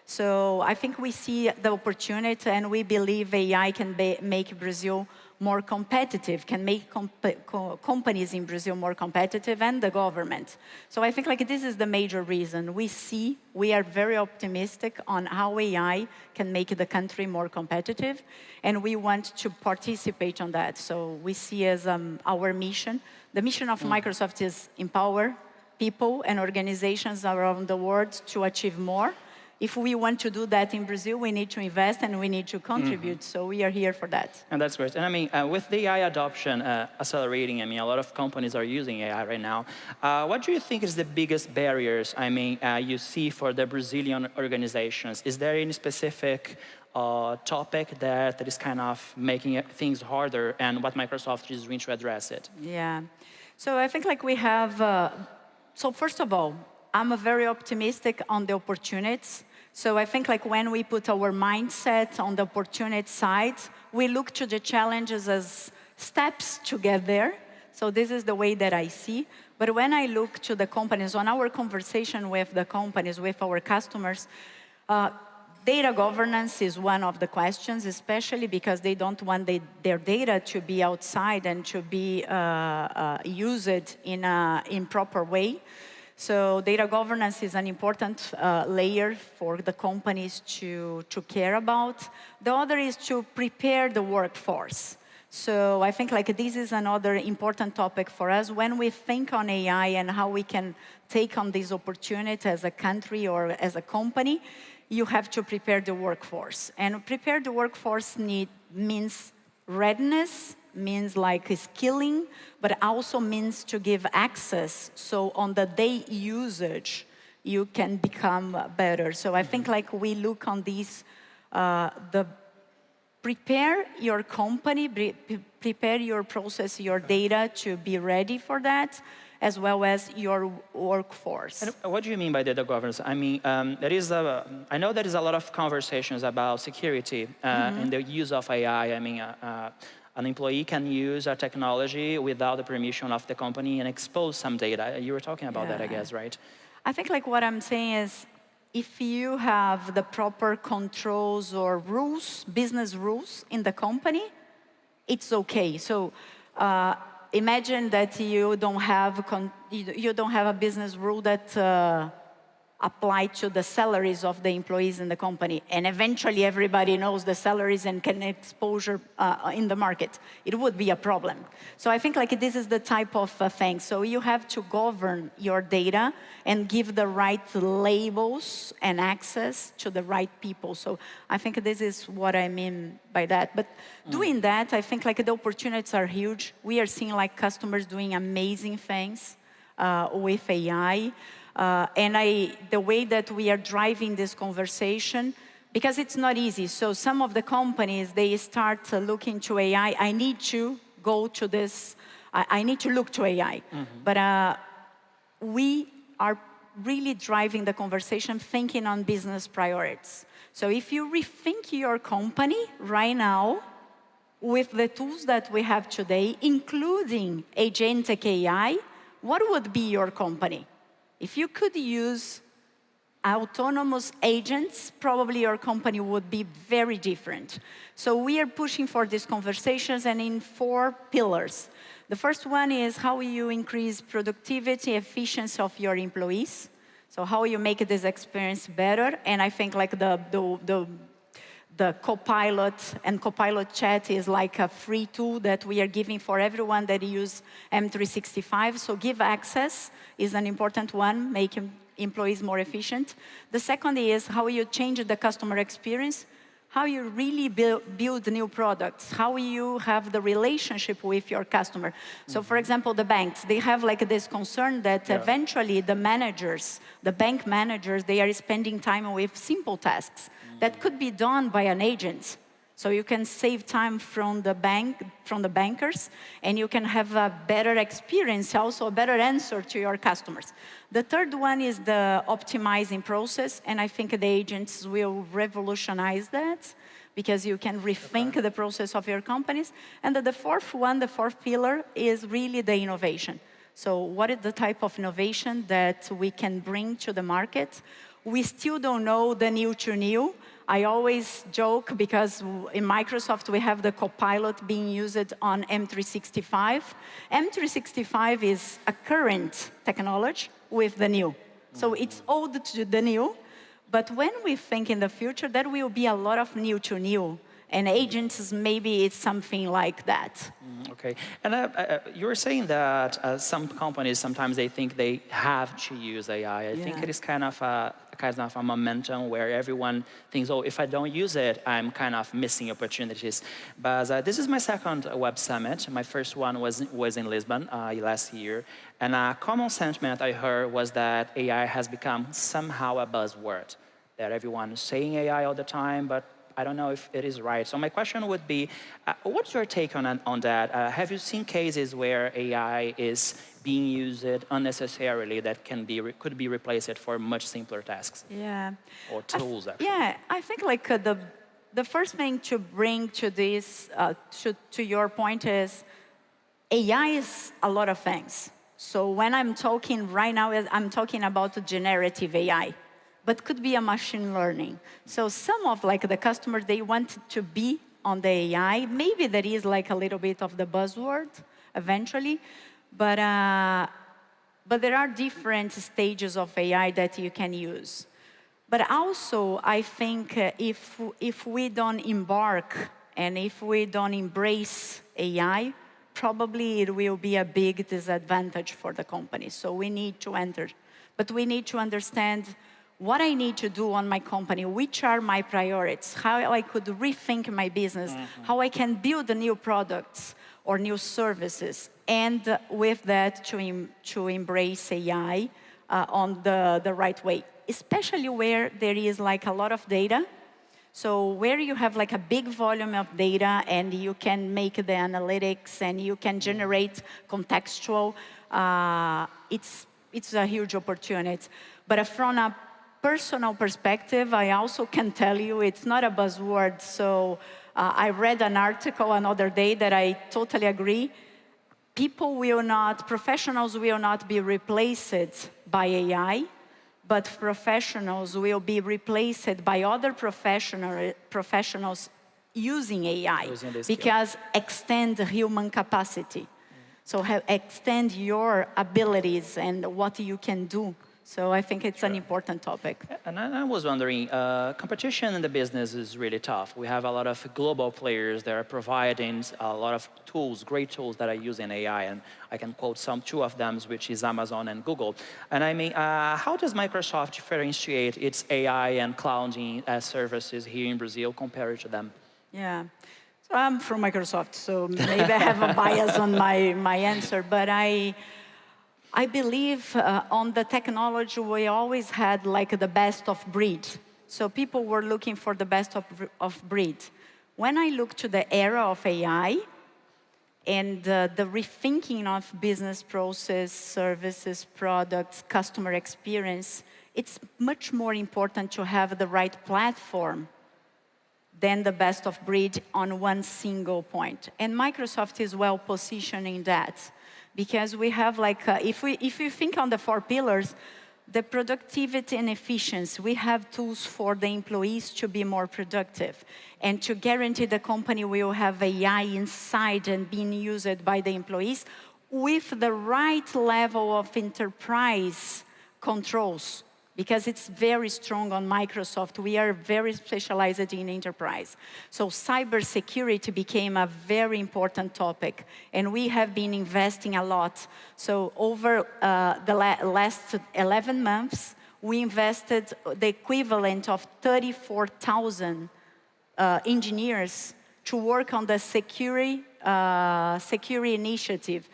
S26: So I think we see the opportunity, and we believe AI can make Brazil more competitive, can make companies in Brazil more competitive, and the government. So I think like this is the major reason. We are very optimistic on how AI can make the country more competitive, and we want to participate on that. So we see as our mission, the mission of Microsoft is empower people and organizations around the world to achieve more. If we want to do that in Brazil, we need to invest and we need to contribute. So we are here for that.
S25: And that's great. And I mean, with the AI adoption accelerating, I mean, a lot of companies are using AI right now. What do you think is the biggest barriers, I mean, you see for the Brazilian organizations? Is there any specific topic that is kind of making things harder, and what Microsoft is doing to address it?
S26: Yeah. So I think like we have, so first of all, I'm very optimistic on the opportunities. So I think like when we put our mindset on the opportunity side, we look to the challenges as steps to get there. So this is the way that I see. But when I look to the companies, on our conversation with the companies, with our customers, data governance is one of the questions, especially because they don't want their data to be outside and to be used in an improper way. So data governance is an important layer for the companies to care about. The other is to prepare the workforce. So I think like this is another important topic for us. When we think on AI and how we can take on this opportunity as a country or as a company, you have to prepare the workforce. And prepare the workforce means readiness, means like skilling, but also means to give access. So on the day usage, you can become better. So I think like we look on these, prepare your company, prepare your process, your data to be ready for that, as well as your workforce.
S25: And what do you mean by data governance? I mean, I know there is a lot of conversations about security and the use of AI. I mean, an employee can use a technology without the permission of the company and expose some data. You were talking about that, I guess, right?
S26: I think like what I'm saying is, if you have the proper controls or rules, business rules in the company, it's okay. So imagine that you don't have a business rule that apply to the salaries of the employees in the company, and eventually everybody knows the salaries and can exposure in the market. It would be a problem. So I think like this is the type of thing. So you have to govern your data and give the right labels and access to the right people. So I think this is what I mean by that. But doing that, I think like the opportunities are huge. We are seeing like customers doing amazing things with AI. And the way that we are driving this conversation, because it's not easy. So some of the companies, they start looking to AI. I need to go to this. I need to look to AI. But we are really driving the conversation thinking on business priorities. So if you rethink your company right now with the tools that we have today, including agentic AI, what would be your company? If you could use autonomous agents, probably your company would be very different. So we are pushing for these conversations and in 4 pillars. The first one is how you increase productivity, efficiency of your employees. So how you make this experience better. And I think like the the Copilot, and Copilot Chat is like a free tool that we are giving for everyone that use M365. So give access is an important one, make employees more efficient. The second is how you change the customer experience, how you really build new products, how you have the relationship with your customer. So for example, the banks, they have like this concern that eventually the managers, the bank managers, they are spending time with simple tasks that could be done by an agent. So you can save time from the bankers, and you can have a better experience, also a better answer to your customers. The third one is the optimizing process, and I think the agents will revolutionize that because you can rethink the process of your companies. And the fourth one, the fourth pillar, is really the innovation. So what is the type of innovation that we can bring to the market? We still don't know the new to new. I always joke because in Microsoft we have the Copilot being used on M365. M365 is a current technology with the new. So it's old to the new, but when we think in the future, there will be a lot of new to new. And agents, maybe it's something like that.
S25: Okay, and you were saying that some companies, sometimes they think they have to use AI. I think it is kind of a momentum where everyone thinks, oh, if I don't use it, I'm kind of missing opportunities. But this is my second Web Summit. My first one was in Lisbon last year. And a common sentiment I heard was that AI has become somehow a buzzword, that everyone is saying AI all the time, but I don't know if it is right. So my question would be, what's your take on that? Have you seen cases where AI is being used unnecessarily that could be replaced for much simpler tasks?
S26: Yeah.
S25: Or tools, actually?
S26: Yeah, I think like the first thing to bring to this, to your point is, AI is a lot of things. So when I'm talking right now, I'm talking about generative AI. But could be a machine learning. So some of like the customers, they want to be on the AI. Maybe there is like a little bit of the buzzword eventually, but there are different stages of AI that you can use. But also, I think if we don't embark and if we don't embrace AI, probably it will be a big disadvantage for the company. So we need to enter, but we need to understand what I need to do on my company, which are my priorities, how I could rethink my business, how I can build new products or new services, and with that to embrace AI on the right way, especially where there is like a lot of data. So where you have like a big volume of data and you can make the analytics and you can generate contextual, it's a huge opportunity. But from a personal perspective, I also can tell you it's not a buzzword. So I read an article another day that I totally agree. Professionals will not be replaced by AI, but professionals will be replaced by other professionals using AI because extend human capacity. So extend your abilities and what you can do. So I think it's an important topic.
S25: And I was wondering, competition in the business is really tough. We have a lot of global players that are providing a lot of tools, great tools that are using AI, and I can quote two of them, which is Amazon and Google. And I mean, how does Microsoft differentiate its AI and clouding services here in Brazil compared to them?
S26: Yeah. So I'm from Microsoft, so maybe I have a bias on my answer, but I believe on the technology, we always had like the best of breed. So people were looking for the best of breed. When I look to the era of AI and the rethinking of business process, services, products, customer experience, it's much more important to have the right platform than the best of breed on one single point. And Microsoft is well positioned in that. Because we have like, if you think on the 4 pillars, the productivity and efficiency, we have tools for the employees to be more productive and to guarantee the company will have AI inside and being used by the employees with the right level of enterprise controls because it's very strong on Microsoft. We are very specialized in enterprise. So cybersecurity became a very important topic, and we have been investing a lot. So over the last 11 months, we invested the equivalent of 34,000 engineers to work on the security initiative,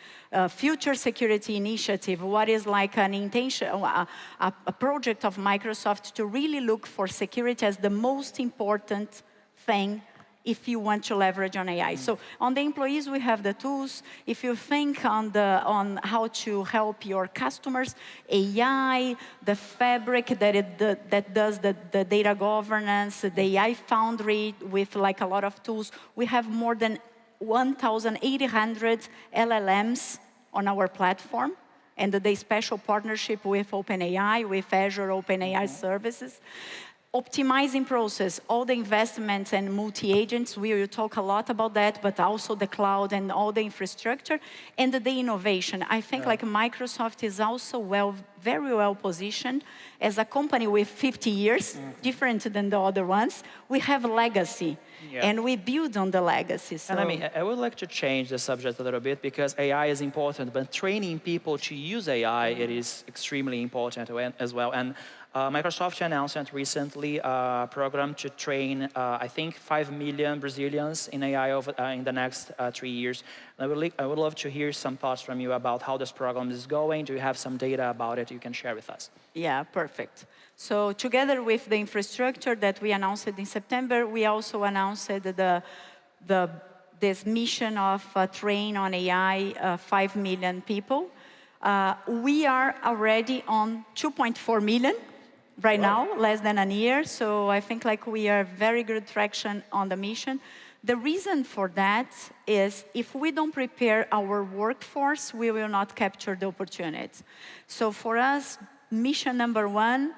S26: future security initiative, what is like an intention, a project of Microsoft to really look for security as the most important thing if you want to leverage on AI. So on the employees, we have the tools. If you think on how to help your customers, AI, the fabric that does the data governance, the AI foundry with like a lot of tools. We have more than 1,800 LLMs on our platform, and the special partnership with OpenAI, with Azure OpenAI services. Optimizing process, all the investments and multi-agents, we will talk a lot about that, but also the cloud and all the infrastructure, and the innovation. I think like Microsoft is also very well positioned as a company with 50 years, different than the other ones. We have legacy, and we build on the legacy. So.
S25: And I mean, I would like to change the subject a little bit, because AI is important, but training people to use AI, it is extremely important as well. And Microsoft announced recently a program to train, I think, 5 million Brazilians in AI in the next 3 years. And I would love to hear some thoughts from you about how this program is going. Do you have some data about it you can share with us?
S26: Yeah, perfect. So together with the infrastructure that we announced in September, we also announced this mission of train on AI 5 million people. We are already on 2.4 million. Right now, less than a year, so I think like we are very good traction on the mission. The reason for that is if we don't prepare our workforce, we will not capture the opportunity. So for us, mission number one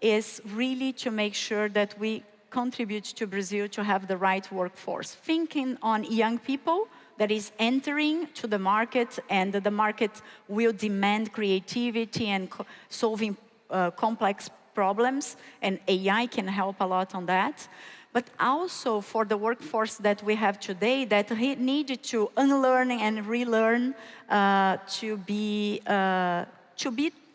S26: is really to make sure that we contribute to Brazil to have the right workforce. Thinking on young people that is entering to the market, and the market will demand creativity and solving complex problems, and AI can help a lot on that. But also for the workforce that we have today that needed to unlearn and relearn to be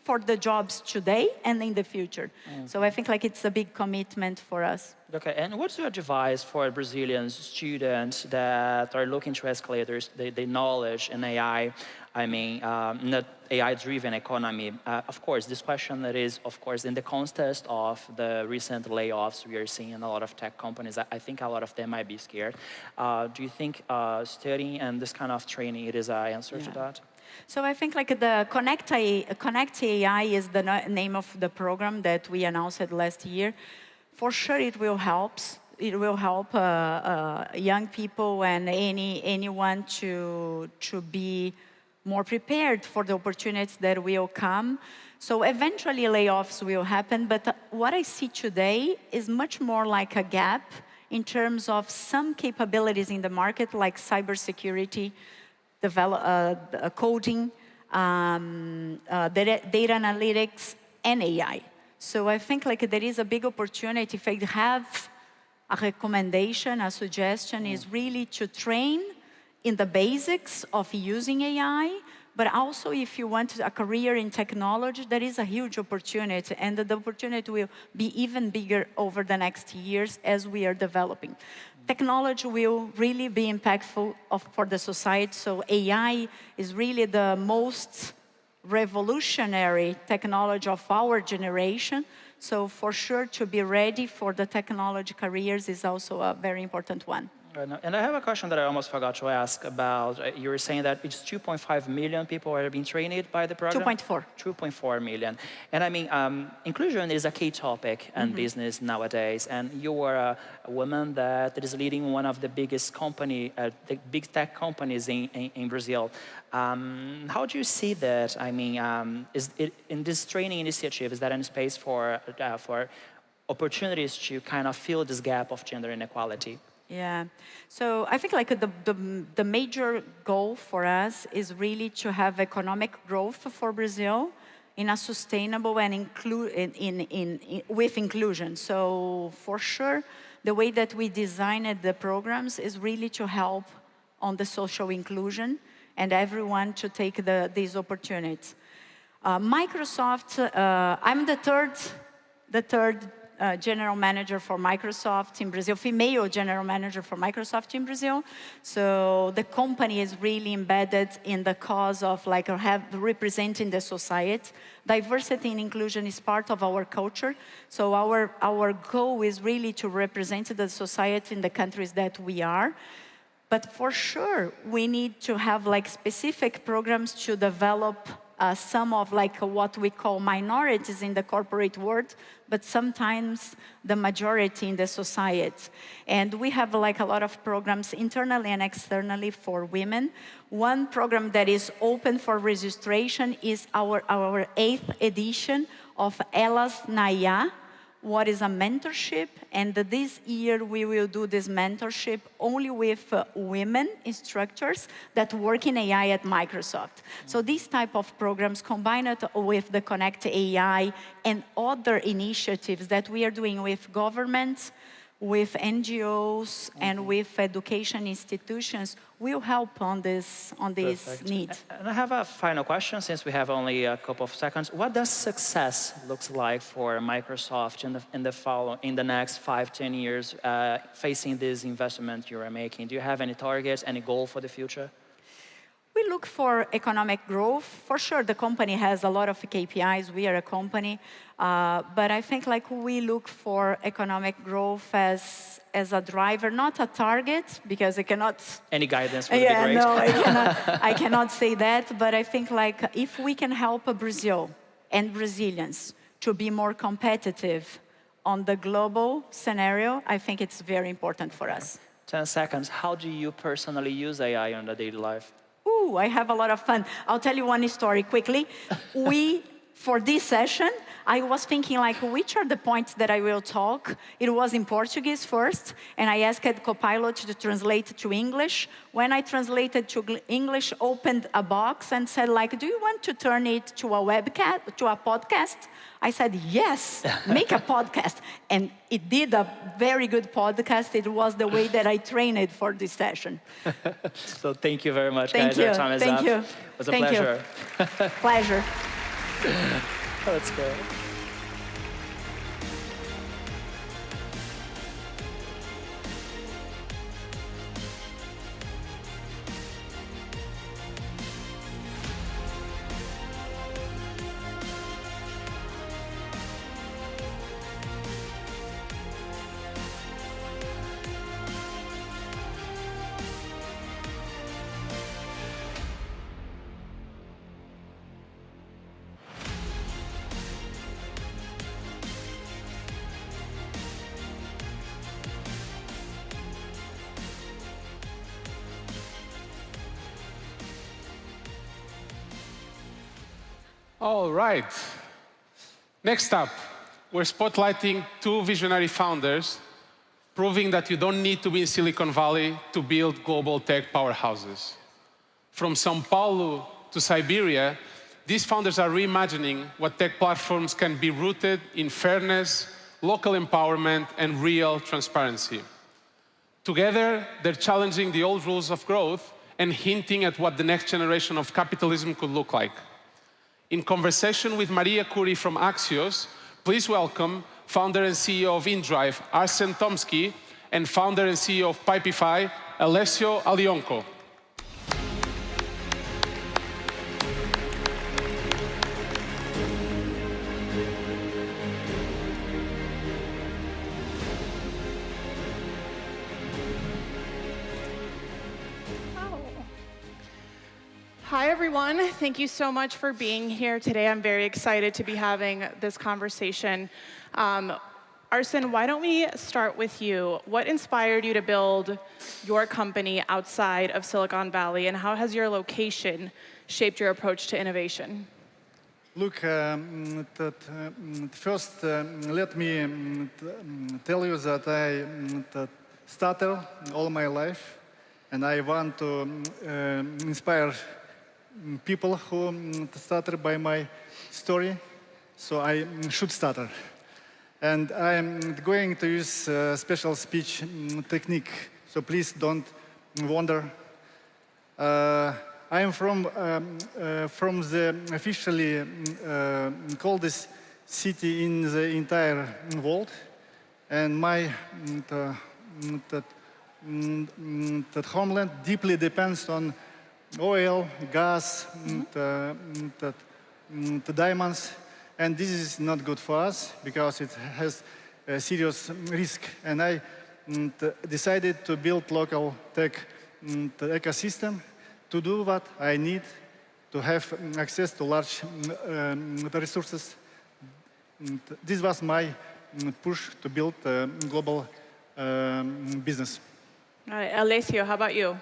S26: for the jobs today and in the future. So I think like it's a big commitment for us.
S25: Okay, and what's your advice for Brazilian students that are looking to escalate their knowledge in AI? I mean, not AI-driven economy. Of course, this question that is, of course, in the context of the recent layoffs we are seeing in a lot of tech companies. I think a lot of them might be scared. Do you think studying and this kind of training, it is an answer to that?
S26: So I think like the Connect AI is the name of the program that we announced last year. For sure, it will help. It will help young people and anyone to be more prepared for the opportunities that will come. So eventually layoffs will happen, but what I see today is much more like a gap in terms of some capabilities in the market, like cybersecurity, coding, data analytics, and AI. So I think like there is a big opportunity. If I have a recommendation, a suggestion, is really to train in the basics of using AI, but also if you want a career in technology, there is a huge opportunity, and the opportunity will be even bigger over the next years as we are developing. Technology will really be impactful for the society, so AI is really the most revolutionary technology of our generation. So for sure, to be ready for the technology careers is also a very important one.
S25: And I have a question that I almost forgot to ask about. You were saying that it's 2.5 million people are being trained by the program?
S26: 2.4.
S25: 2.4 million. And I mean, inclusion is a key topic in business nowadays. And you are a woman that is leading one of the biggest the big tech companies in Brazil. How do you see that? I mean, is it, in this training initiative, is there any space for opportunities to kind of fill this gap of gender inequality?
S26: Yeah, so I think like the major goal for us is really to have economic growth for Brazil in a sustainable and with inclusion. So for sure, the way that we designed the programs is really to help on the social inclusion and everyone to take these opportunities. Microsoft, I'm the third general manager for Microsoft in Brazil, female general manager for Microsoft in Brazil. So the company is really embedded in the cause of representing the society. Diversity and inclusion is part of our culture. So our goal is really to represent the society in the countries that we are. But for sure, we need to have specific programs to develop some of what we call minorities in the corporate world, but sometimes the majority in the society. And we have a lot of programs internally and externally for women. One program that is open for registration is our 8th edition of Elas na IA, what is a mentorship, and this year we will do this mentorship only with women instructors that work in AI at Microsoft. So these type of programs combined with the Connect AI and other initiatives that we are doing with governments, with NGOs, and with education institutions will help on this need.
S25: And I have a final question, since we have only a couple of seconds. What does success look like for Microsoft in the next 5-10 years, facing this investment you are making? Do you have any targets, any goal for the future?
S26: We look for economic growth. For sure, the company has a lot of KPIs. We are a company. But I think we look for economic growth as a driver, not a target, because I cannot...
S25: Any guidance would be great.
S26: No, I cannot say that. But I think if we can help Brazil and Brazilians to be more competitive on the global scenario, I think it's very important for us.
S25: 10 seconds. How do you personally use AI in the daily life?
S26: Ooh, I have a lot of fun. I'll tell you one story quickly. For this session, I was thinking which are the points that I will talk. It was in Portuguese first, and I asked Copilot to translate to English. When I translated to English, opened a box and said do you want to turn it to a webcast, to a podcast? I said, yes, make a podcast. And it did a very good podcast. It was the way that I trained it for this session.
S25: So thank you very much, guys. Our time is up.
S26: Thank you.
S25: It was a pleasure.
S26: Pleasure.
S25: Let's go.
S6: All right. Next up, we're spotlighting two visionary founders, proving that you don't need to be in Silicon Valley to build global tech powerhouses. From São Paulo to Siberia, these founders are reimagining what tech platforms can be rooted in fairness, local empowerment, and real transparency. Together, they're challenging the old rules of growth and hinting at what the next generation of capitalism could look like. In conversation with Maria Curie from Axios, please welcome founder and CEO of InDrive, Arsen Tomsky, and founder and CEO of Pipefy, Alessio Alionco.
S7: Hi, everyone. Thank you so much for being here today. I'm very excited to be having this conversation. Arsen, why don't we start with you? What inspired you to build your company outside of Silicon Valley, and how has your location shaped your approach to innovation?
S8: Look, first, let me tell you that I stutter all my life, and I want to inspire people who started by my story, so I should stutter. And I'm going to use a special speech technique, so please don't wonder. I am from the officially coldest city in the entire world, and my that homeland deeply depends on oil, gas, the diamonds, and this is not good for us because it has a serious risk. And I decided to build local tech ecosystem to do what I need to have access to large resources. This was my push to build a global business.
S10: All right, Alessio, how about you?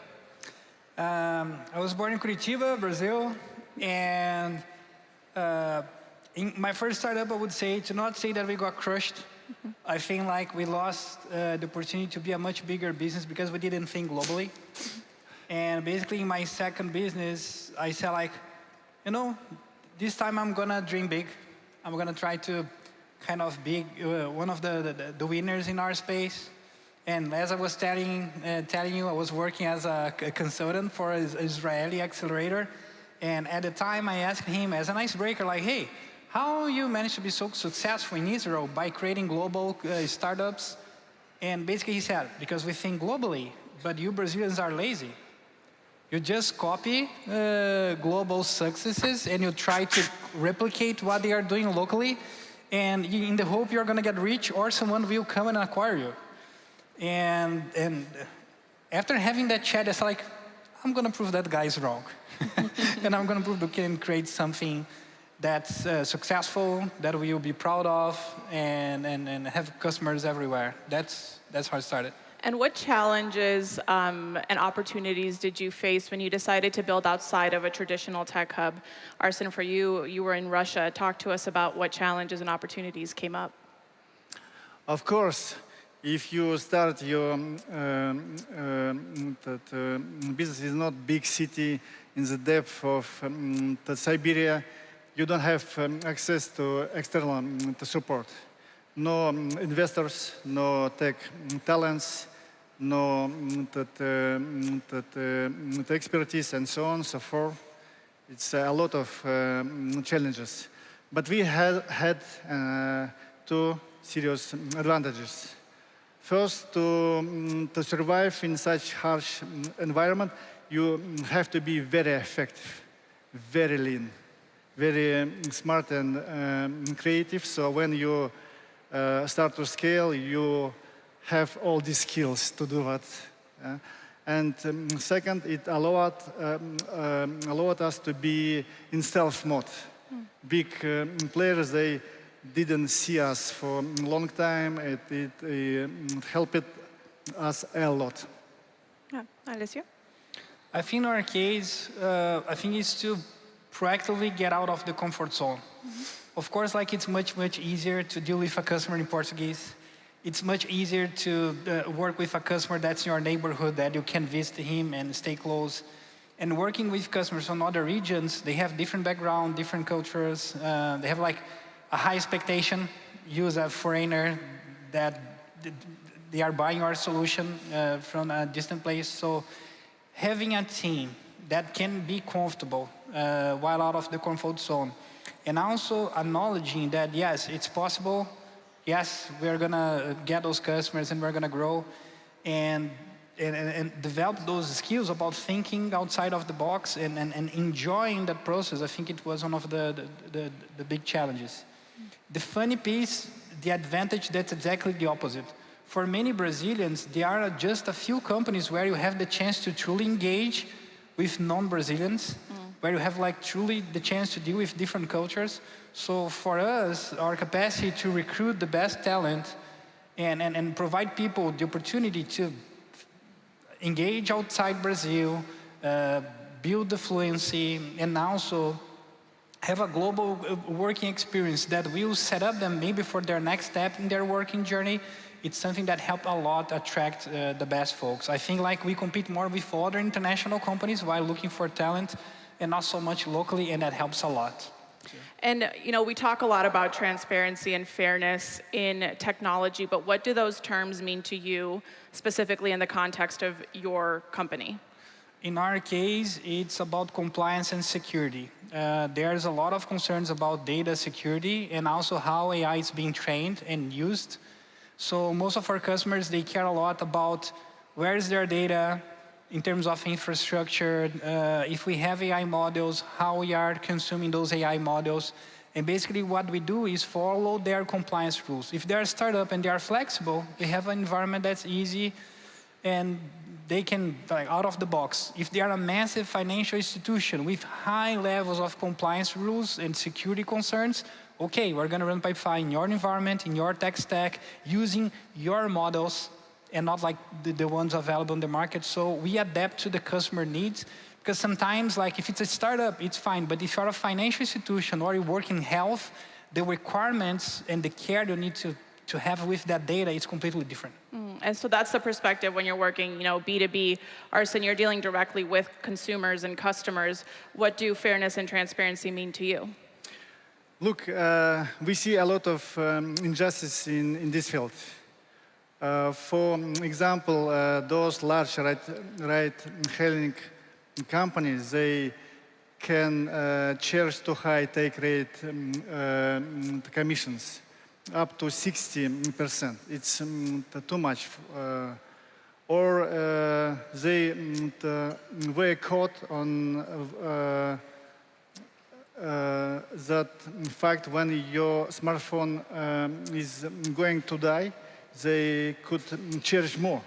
S11: I was born in Curitiba, Brazil, and in my first startup, I would say, to not say that we got crushed. I think like we lost the opportunity to be a much bigger business because we didn't think globally. And basically in my second business, I said like, you know, this time I'm gonna dream big. I'm gonna try to kind of be one of the winners in our space. And as I was telling you, I was working as a consultant for an Israeli accelerator. And at the time, I asked him as an icebreaker, like, hey, how you managed to be so successful in Israel by creating global startups? And basically he said, because we think globally, but you Brazilians are lazy. You just copy global successes and you try to replicate what they are doing locally. And in the hope you're going to get rich or someone will come and acquire you. And after having that chat, it's like, I'm going to prove that guy is wrong. And I'm going to prove we can create something that's successful, that we will be proud of, and have customers everywhere. That's how it started.
S7: And what challenges and opportunities did you face when you decided to build outside of a traditional tech hub? Arsen, for you, you were in Russia. Talk to us about what challenges and opportunities came up.
S8: Of course. If you start your business is not big city in the depth of Siberia, you don't have access to external support. No investors, no tech talents, no expertise, and so on and so forth. It's a lot of challenges. But we had two serious advantages. First, to survive in such harsh environment, you have to be very effective, very lean, very smart and creative. So when you start to scale, you have all these skills to do that. And second, it allowed us to be in stealth mode. Big players, they didn't see us for a long time. It helped us a lot.
S7: Yeah, Alessio?
S11: I think in our case, I think it's to proactively get out of the comfort zone. Of course, like it's much easier to deal with a customer in Portuguese. It's much easier to work with a customer that's in your neighborhood, that you can visit him and stay close. And working with customers from other regions, they have different background, different cultures. They have like a high expectation. You as a foreigner, that they are buying our solution from a distant place. So having a team that can be comfortable while out of the comfort zone, and also acknowledging that, yes, it's possible. Yes, we're going to get those customers and we're going to grow, and develop those skills about thinking outside of the box and enjoying that process. I think it was one of the big challenges. The funny piece, the advantage, that's exactly the opposite. For many Brazilians, there are just a few companies where you have the chance to truly engage with non-Brazilians, where you have like truly the chance to deal with different cultures. So for us, our capacity to recruit the best talent and provide people the opportunity to engage outside Brazil, build the fluency, and also have a global working experience that will set up them maybe for their next step in their working journey. It's something that helped a lot attract the best folks. I think like we compete more with other international companies while looking for talent and not so much locally, and that helps a lot.
S7: And we talk a lot about transparency and fairness in technology, but what do those terms mean to you, specifically in the context of your company?
S11: In our case, it's about compliance and security. There's a lot of concerns about data security and also how AI is being trained and used. So most of our customers, they care a lot about where is their data in terms of infrastructure, if we have AI models, how we are consuming those AI models. And basically what we do is follow their compliance rules. If they're a startup and they are flexible, they have an environment that's easy and they can, like, out of the box. If they are a massive financial institution with high levels of compliance rules and security concerns, okay, we're going to run pipeline in your environment, in your tech stack, using your models and not like the ones available in the market. So we adapt to the customer needs, because sometimes, like, if it's a startup, it's fine. But if you're a financial institution or you work in health, the requirements and the care you need to have with that data is completely different.
S7: And so that's the perspective when you're working, B2B. Arsen, you're dealing directly with consumers and customers. What do fairness and transparency mean to you?
S8: Look, we see a lot of injustice in this field. For example, those large ride-hailing companies, they can charge too high take rate commissions, up to 60%. It's too much. Or they were caught on that fact when your smartphone is going to die, they could charge more.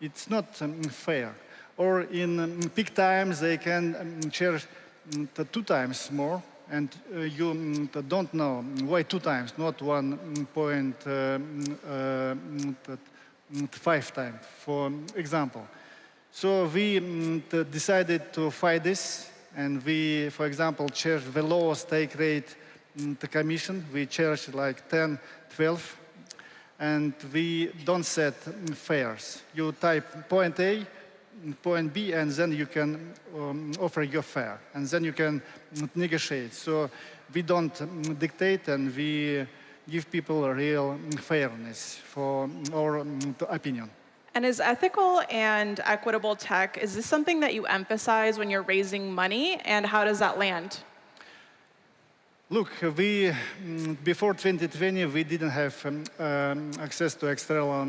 S8: It's not fair. Or in peak times, they can charge 2 times more, and you don't know why 2 times, not 1.5 times, for example. So we decided to fight this, and we, for example, charge the lowest take rate commission. We charge like 10, 12, and we don't set fares. You type point A, point B, and then you can offer your fare, and then you can negotiate. So we don't dictate, and we give people a real fairness for our opinion.
S7: And is ethical and equitable tech, is this something that you emphasize when you're raising money, and how does that land?
S8: Look, before 2020, we didn't have access to external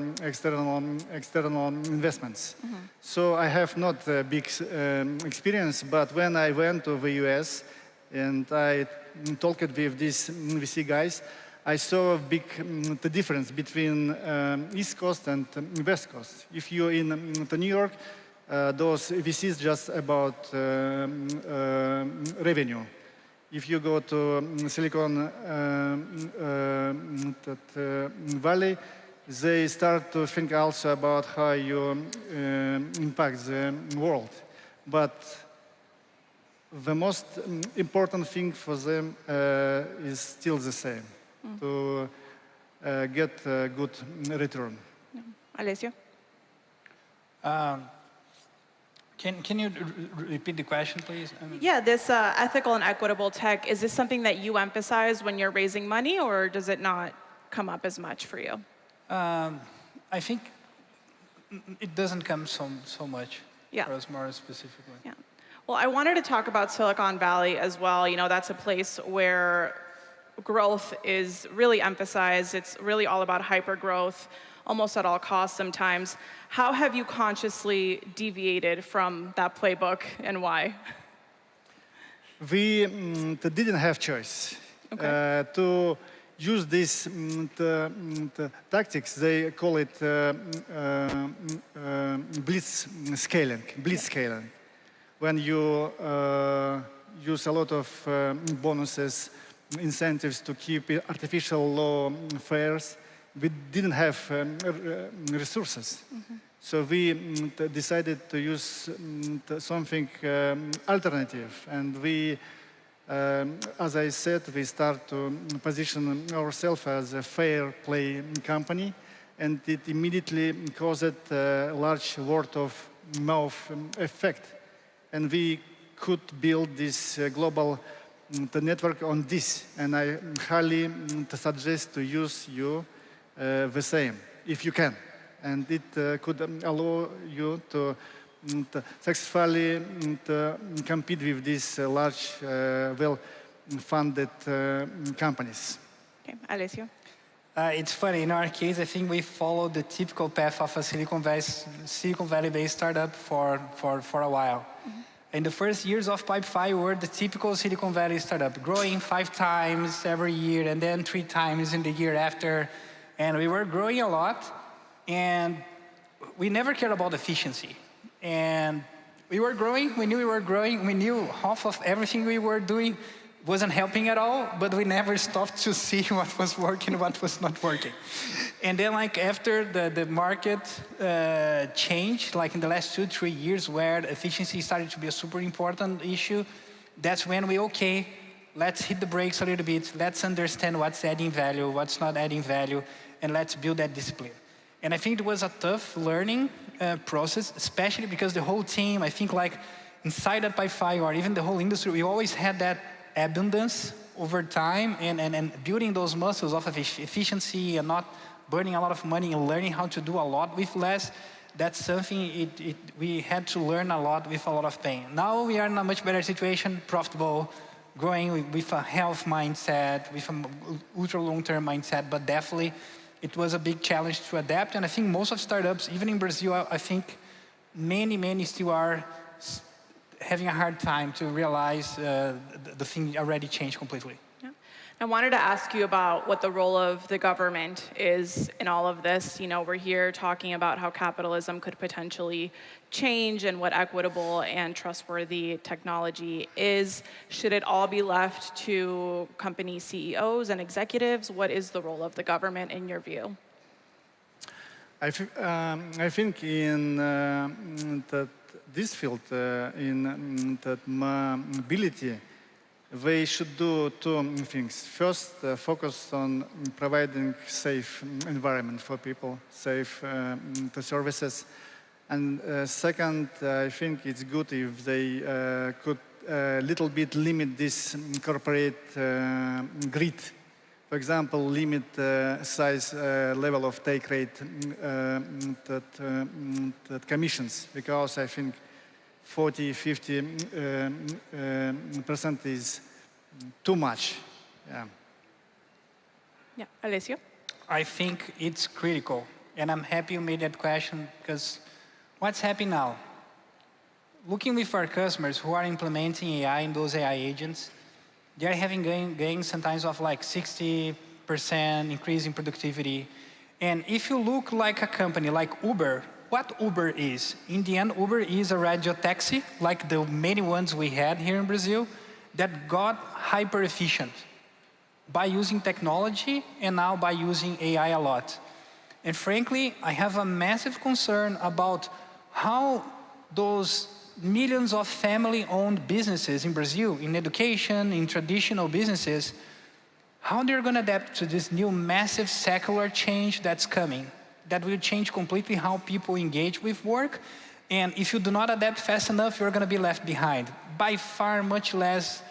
S8: investments. So I have not a big experience, but when I went to the US and I talked with these VC guys, I saw a big the difference between East Coast and West Coast. If you're in New York, those VCs just about revenue. If you go to Silicon Valley, they start to think also about how you impact the world. But the most important thing for them is still the same, to get a good return.
S7: Alessio?
S11: Can you repeat the question, please?
S7: Yeah, this ethical and equitable tech, is this something that you emphasize when you're raising money, or does it not come up as much for you?
S11: I think it doesn't come so much for us more specifically.
S7: Yeah. Well, I wanted to talk about Silicon Valley as well. That's a place where growth is really emphasized. It's really all about hyper growth, almost at all costs sometimes. How have you consciously deviated from that playbook, and why?
S8: We didn't have choice. To use these tactics, they call it blitz scaling. When you use a lot of bonuses, incentives to keep artificial low fares, we didn't have resources. So we decided to use something alternative. And we, as I said, we start to position ourselves as a fair play company. And it immediately caused a large word of mouth effect. And we could build this global the network on this, and I highly suggest to use you the same, if you can. And it could allow you to successfully compete with these large, well-funded companies.
S7: Okay, Alessio.
S11: It's funny, in our case, I think we follow the typical path of a Silicon Valley-based startup for a while. In the first years of Pipefy, we were the typical Silicon Valley startup, growing 5 times every year and then 3 times in the year after. And we were growing a lot, and we never cared about efficiency. And we were growing, we knew we were growing, we knew half of everything we were doing wasn't helping at all, but we never stopped to see what was working, what was not working. And then like after the market changed, like in the last 2-3 years where efficiency started to be a super important issue, that's when okay, let's hit the brakes a little bit, let's understand what's adding value, what's not adding value, and let's build that discipline. And I think it was a tough learning process, especially because the whole team, I think like inside at Pipefy or even the whole industry, we always had that abundance over time and building those muscles of efficiency and not burning a lot of money and learning how to do a lot with less. That's something we had to learn a lot with a lot of pain. Now we are in a much better situation, profitable, growing with a health mindset, with an ultra long-term mindset, but definitely it was a big challenge to adapt. And I think most of startups, even in Brazil, I think many still are having a hard time to realize the thing already changed completely.
S7: Yeah. I wanted to ask you about what the role of the government is in all of this. You know, we're here talking about how capitalism could potentially change and what equitable and trustworthy technology is. Should it all be left to company CEOs and executives? What is the role of the government in your view?
S8: I think in this field, in that mobility, they should do 2 things. First, focus on providing safe environment for people, safe the services. And second, I think it's good if they could a little bit limit this corporate greed. For example, limit size level of take rate that commissions, because I think 40-50% is too much.
S7: Yeah, Alessio?
S11: I think it's critical, and I'm happy you made that question because what's happening now? Looking with our customers who are implementing AI in those AI agents, they're having gains sometimes of like 60% increase in productivity. And if you look like a company like Uber, what Uber is? In the end, Uber is a radio taxi, like the many ones we had here in Brazil, that got hyper efficient by using technology and now by using AI a lot. And frankly, I have a massive concern about how those millions of family-owned businesses in Brazil, in education, in traditional businesses, how they're going to adapt to this new massive secular change that's coming, that will change completely how people engage with work. And if you do not adapt fast enough, you're going to be left behind, by far much less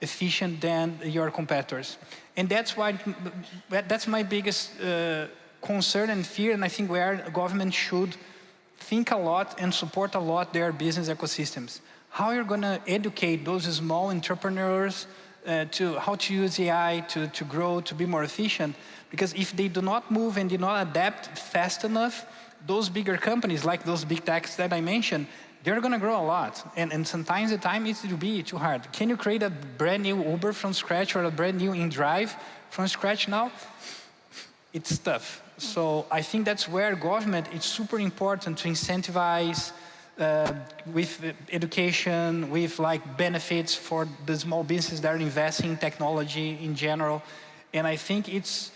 S11: efficient than your competitors. And that's my biggest concern and fear, and I think where government should think a lot and support a lot their business ecosystems. How you're going to educate those small entrepreneurs to how to use AI to grow, to be more efficient. Because if they do not move and do not adapt fast enough, those bigger companies, like those big techs that I mentioned, they're going to grow a lot. And sometimes the time is to be too hard. Can you create a brand new Uber from scratch or a brand new InDrive from scratch now? It's tough. So I think that's where government is super important to incentivize with education, with like benefits for the small businesses that are investing in technology in general. And I think it's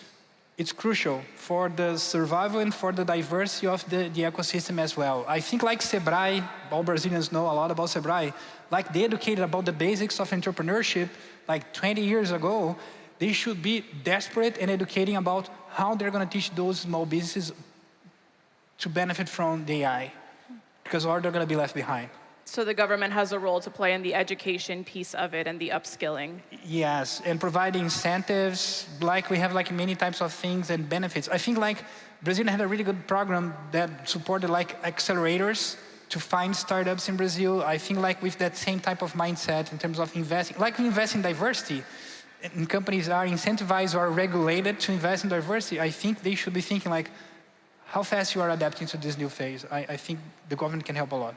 S11: crucial for the survival and for the diversity of the ecosystem as well. I think like Sebrae, all Brazilians know a lot about Sebrae, like they educated about the basics of entrepreneurship like 20 years ago, they should be desperate and educating about how they're going to teach those small businesses to benefit from the AI, because or they're going to be left behind.
S7: So the government has a role to play in the education piece of it and the upskilling.
S11: Yes, and providing incentives, like we have like many types of things and benefits. I think like Brazil had a really good program that supported like accelerators to find startups in Brazil. I think like with that same type of mindset in terms of investing, like we invest in diversity, and companies are incentivized or regulated to invest in diversity, I think they should be thinking like, how fast you are adapting to this new phase. I think the government can help a lot.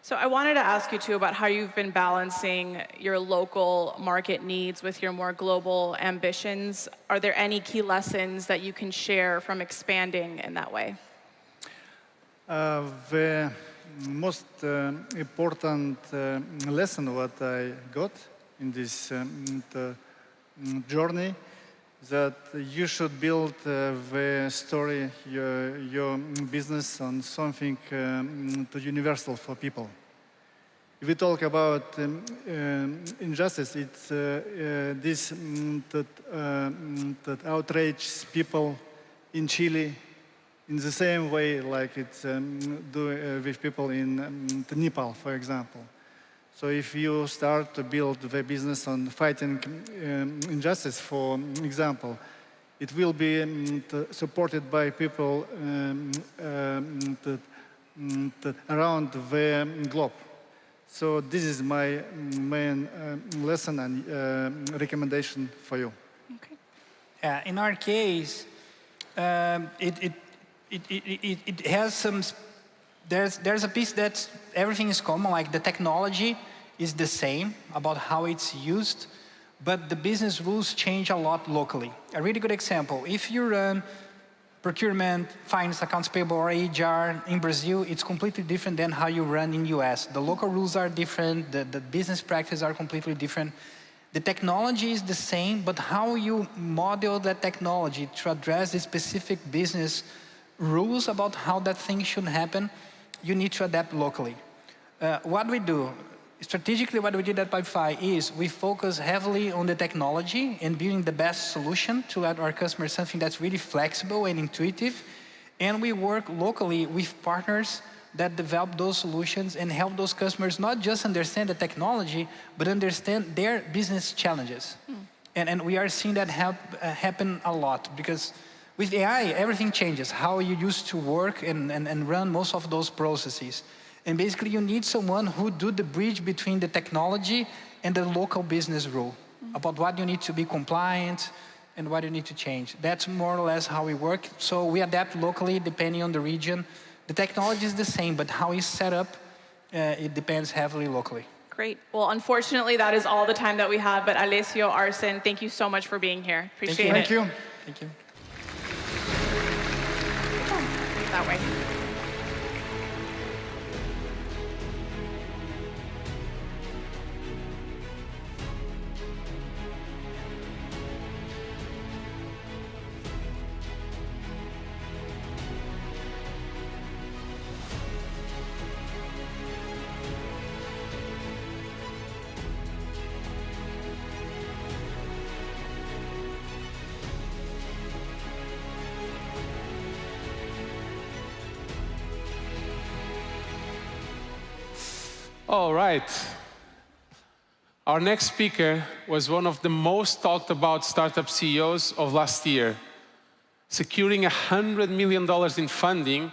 S7: So I wanted to ask you too about how you've been balancing your local market needs with your more global ambitions. Are there any key lessons that you can share from expanding in that way?
S8: The most important lesson what I got in this journey that you should build the story, your business on something universal for people. If we talk about injustice, it's this that outrages people in Chile in the same way like it's do with people in Nepal, for example. So if you start to build the business on fighting injustice, for example, it will be supported by people around the globe. So this is my main lesson and recommendation for you.
S11: Okay. In our case, it has some. There's a piece that everything is common, like the technology is the same about how it's used, but the business rules change a lot locally. A really good example, if you run procurement, finance, accounts payable, or HR in Brazil, it's completely different than how you run in US. The local rules are different, the business practices are completely different. The technology is the same, but how you model that technology to address the specific business rules about how that thing should happen, you need to adapt locally. What we do, strategically what we did at Pipefy is we focus heavily on the technology and building the best solution to let our customers something that's really flexible and intuitive. And we work locally with partners that develop those solutions and help those customers not just understand the technology, but understand their business challenges. And we are seeing that happen a lot because with AI, everything changes, how you used to work and run most of those processes. And basically, you need someone who do the bridge between the technology and the local business rule about what you need to be compliant and what you need to change. That's more or less how we work. So we adapt locally depending on the region. The technology is the same, but how it's set up, it depends heavily locally.
S7: Great. Well, unfortunately, that is all the time that we have. But Alessio, Arsen, thank you so much for being here. Appreciate it.
S8: Thank you.
S11: Thank you.
S7: That way.
S6: All right. Our next speaker was one of the most talked about startup CEOs of last year, securing $100 million in funding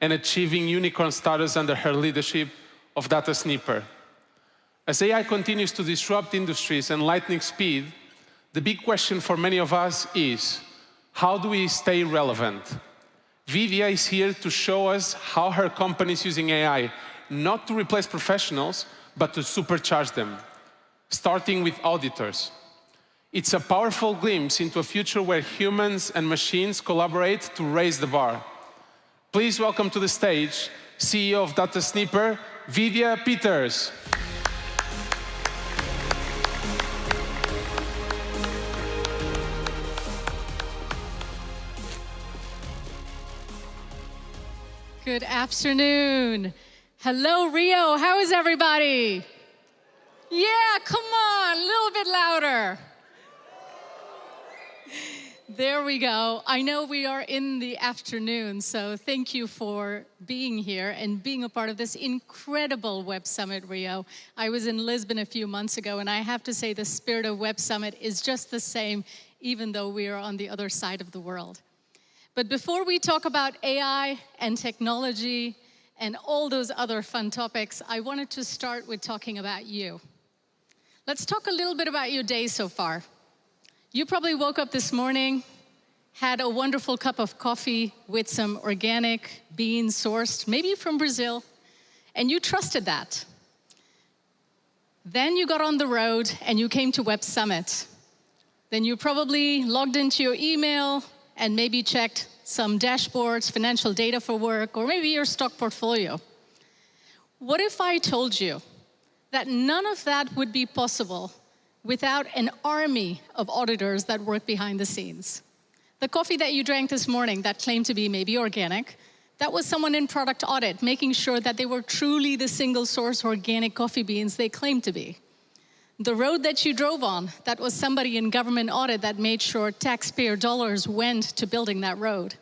S6: and achieving unicorn status under her leadership of Data Sniper. As AI continues to disrupt industries and lightning speed, the big question for many of us is, how do we stay relevant? Vidya is here to show us how her company is using AI, not to replace professionals, but to supercharge them, starting with auditors. It's a powerful glimpse into a future where humans and machines collaborate to raise the bar. Please welcome to the stage CEO of Data Sniper, Vidya Peters.
S13: Good afternoon. Hello, Rio. How is everybody? Yeah, come on, a little bit louder. There we go. I know we are in the afternoon, so thank you for being here and being a part of this incredible Web Summit Rio. I was in Lisbon a few months ago, and I have to say the spirit of Web Summit is just the same, even though we are on the other side of the world. But before we talk about AI and technology and all those other fun topics, I wanted to start with talking about you. Let's talk a little bit about your day so far. You probably woke up this morning, had a wonderful cup of coffee with some organic beans sourced, maybe from Brazil, and you trusted that. Then you got on the road and you came to Web Summit. Then you probably logged into your email and maybe checked some dashboards, financial data for work, or maybe your stock portfolio. What if I told you that none of that would be possible without an army of auditors that work behind the scenes? The coffee that you drank this morning that claimed to be maybe organic, that was someone in product audit making sure that they were truly the single source organic coffee beans they claimed to be. The road that you drove on, that was somebody in government audit that made sure taxpayer dollars went to building that road.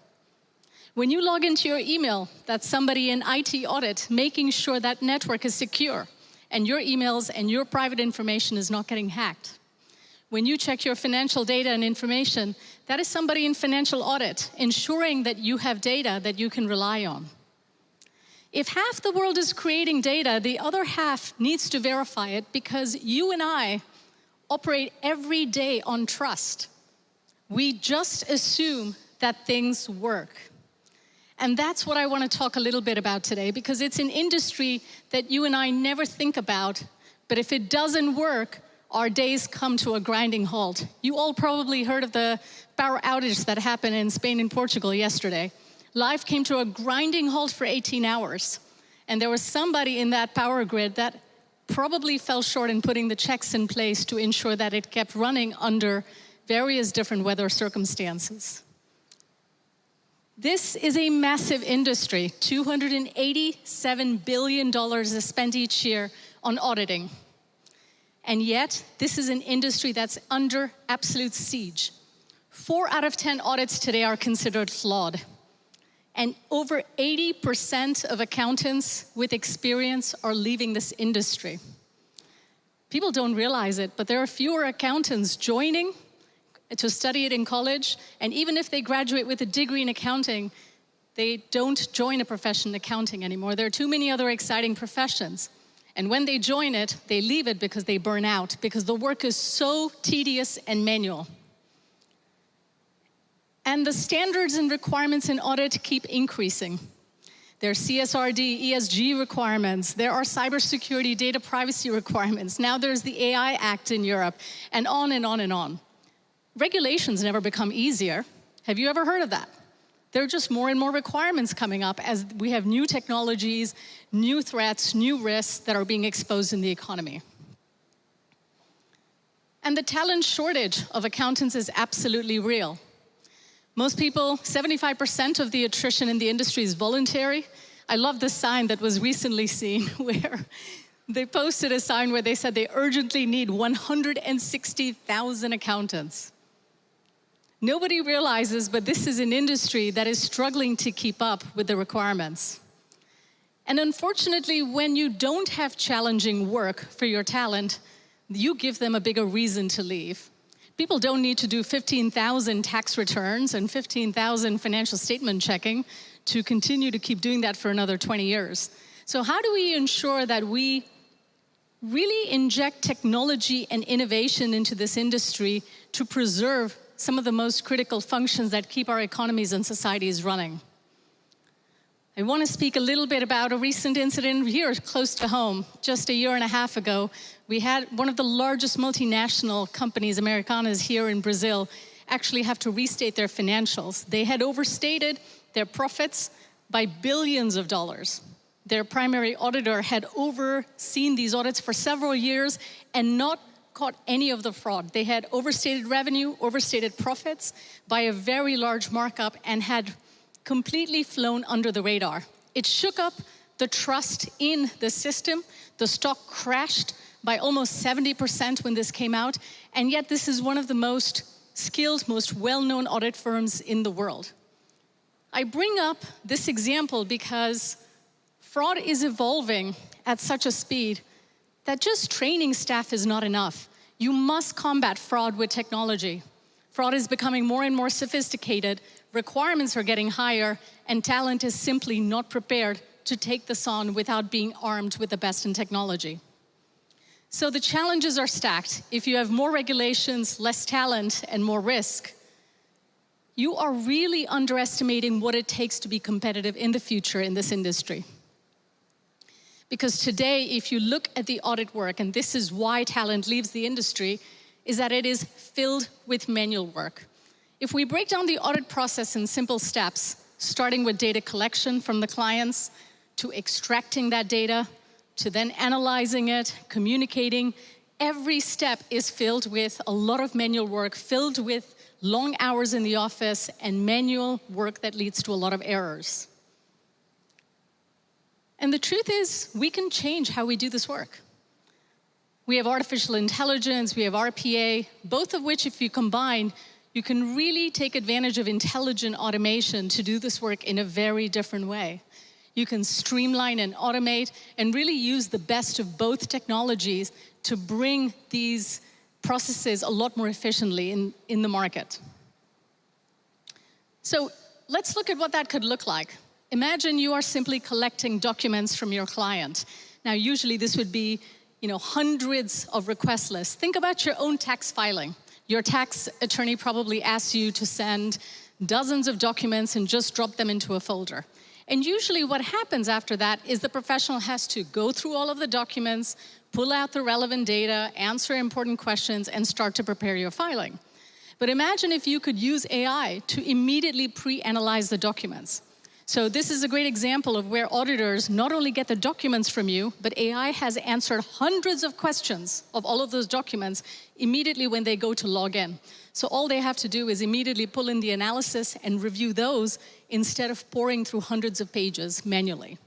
S13: When you log into your email, that's somebody in IT audit making sure that network is secure and your emails and your private information is not getting hacked. When you check your financial data and information, that is somebody in financial audit ensuring that you have data that you can rely on. If half the world is creating data, the other half needs to verify it because you and I operate every day on trust. We just assume that things work. And that's what I want to talk a little bit about today, because it's an industry that you and I never think about, but if it doesn't work, our days come to a grinding halt. You all probably heard of the power outage that happened in Spain and Portugal yesterday. Life came to a grinding halt for 18 hours. And there was somebody in that power grid that probably fell short in putting the checks in place to ensure that it kept running under various different weather circumstances. This is a massive industry. $287 billion is spent each year on auditing. And yet, this is an industry that's under absolute siege. 4 out of 10 audits today are considered flawed. And over 80% of accountants with experience are leaving this industry. People don't realize it, but there are fewer accountants joining to study it in college, and even if they graduate with a degree in accounting, they don't join a profession in accounting anymore. There are too many other exciting professions. And when they join it, they leave it because they burn out, because the work is so tedious and manual. And the standards and requirements in audit keep increasing. There are CSRD, ESG requirements. There are cybersecurity data privacy requirements. Now there's the AI Act in Europe, and on and on and on. Regulations never become easier. Have you ever heard of that? There are just more and more requirements coming up as we have new technologies, new threats, new risks that are being exposed in the economy. And the talent shortage of accountants is absolutely real. Most people, 75% of the attrition in the industry is voluntary. I love the sign that was recently seen where they posted a sign where they said they urgently need 160,000 accountants. Nobody realizes, but this is an industry that is struggling to keep up with the requirements. And unfortunately, when you don't have challenging work for your talent, you give them a bigger reason to leave. People don't need to do 15,000 tax returns and 15,000 financial statement checking to continue to keep doing that for another 20 years. So how do we ensure that we really inject technology and innovation into this industry to preserve some of the most critical functions that keep our economies and societies running? I want to speak a little bit about a recent incident here close to home. Just a year and a half ago, we had one of the largest multinational companies, Americanas, here in Brazil, actually have to restate their financials. They had overstated their profits by billions of dollars. Their primary auditor had overseen these audits for several years and not caught any of the fraud. They had overstated revenue, overstated profits by a very large markup and had completely flown under the radar. It shook up the trust in the system. The stock crashed by almost 70% when this came out. And yet this is one of the most skilled, most well-known audit firms in the world. I bring up this example because fraud is evolving at such a speed that just training staff is not enough. You must combat fraud with technology. Fraud is becoming more and more sophisticated, requirements are getting higher, and talent is simply not prepared to take this on without being armed with the best in technology. So the challenges are stacked. If you have more regulations, less talent, and more risk, you are really underestimating what it takes to be competitive in the future in this industry. Because today, if you look at the audit work, and this is why talent leaves the industry, is that it is filled with manual work. If we break down the audit process in simple steps, starting with data collection from the clients, to extracting that data, to then analyzing it, communicating, every step is filled with a lot of manual work, filled with long hours in the office and manual work that leads to a lot of errors. And the truth is, we can change how we do this work. We have artificial intelligence, we have RPA, both of which, if you combine, you can really take advantage of intelligent automation to do this work in a very different way. You can streamline and automate and really use the best of both technologies to bring these processes a lot more efficiently in the market. So let's look at what that could look like. Imagine you are simply collecting documents from your client. Now, usually this would be, hundreds of request lists. Think about your own tax filing. Your tax attorney probably asks you to send dozens of documents and just drop them into a folder. And usually what happens after that is the professional has to go through all of the documents, pull out the relevant data, answer important questions, and start to prepare your filing. But imagine if you could use AI to immediately pre-analyze the documents. So this is a great example of where auditors not only get the documents from you, but AI has answered hundreds of questions of all of those documents immediately when they go to log in. So all they have to do is immediately pull in the analysis and review those instead of pouring through hundreds of pages manually.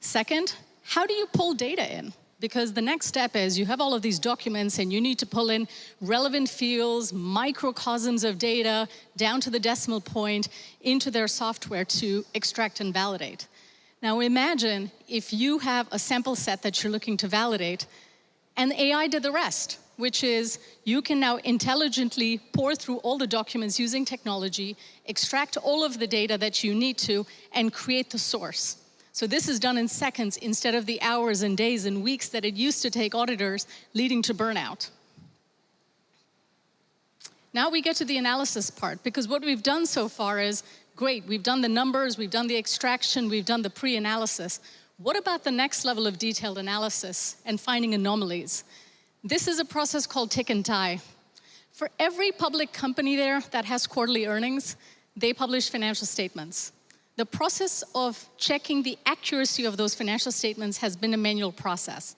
S13: Second, how do you pull data in? Because the next step is you have all of these documents and you need to pull in relevant fields, microcosms of data, down to the decimal point, into their software to extract and validate. Now imagine if you have a sample set that you're looking to validate and AI did the rest, which is you can now intelligently pour through all the documents using technology, extract all of the data that you need to, and create the source. So this is done in seconds instead of the hours and days and weeks that it used to take auditors, leading to burnout. Now we get to the analysis part, because what we've done so far is, great, we've done the numbers, we've done the extraction, we've done the pre-analysis. What about the next level of detailed analysis and finding anomalies? This is a process called tick and tie. For every public company there that has quarterly earnings, they publish financial statements. The process of checking the accuracy of those financial statements has been a manual process.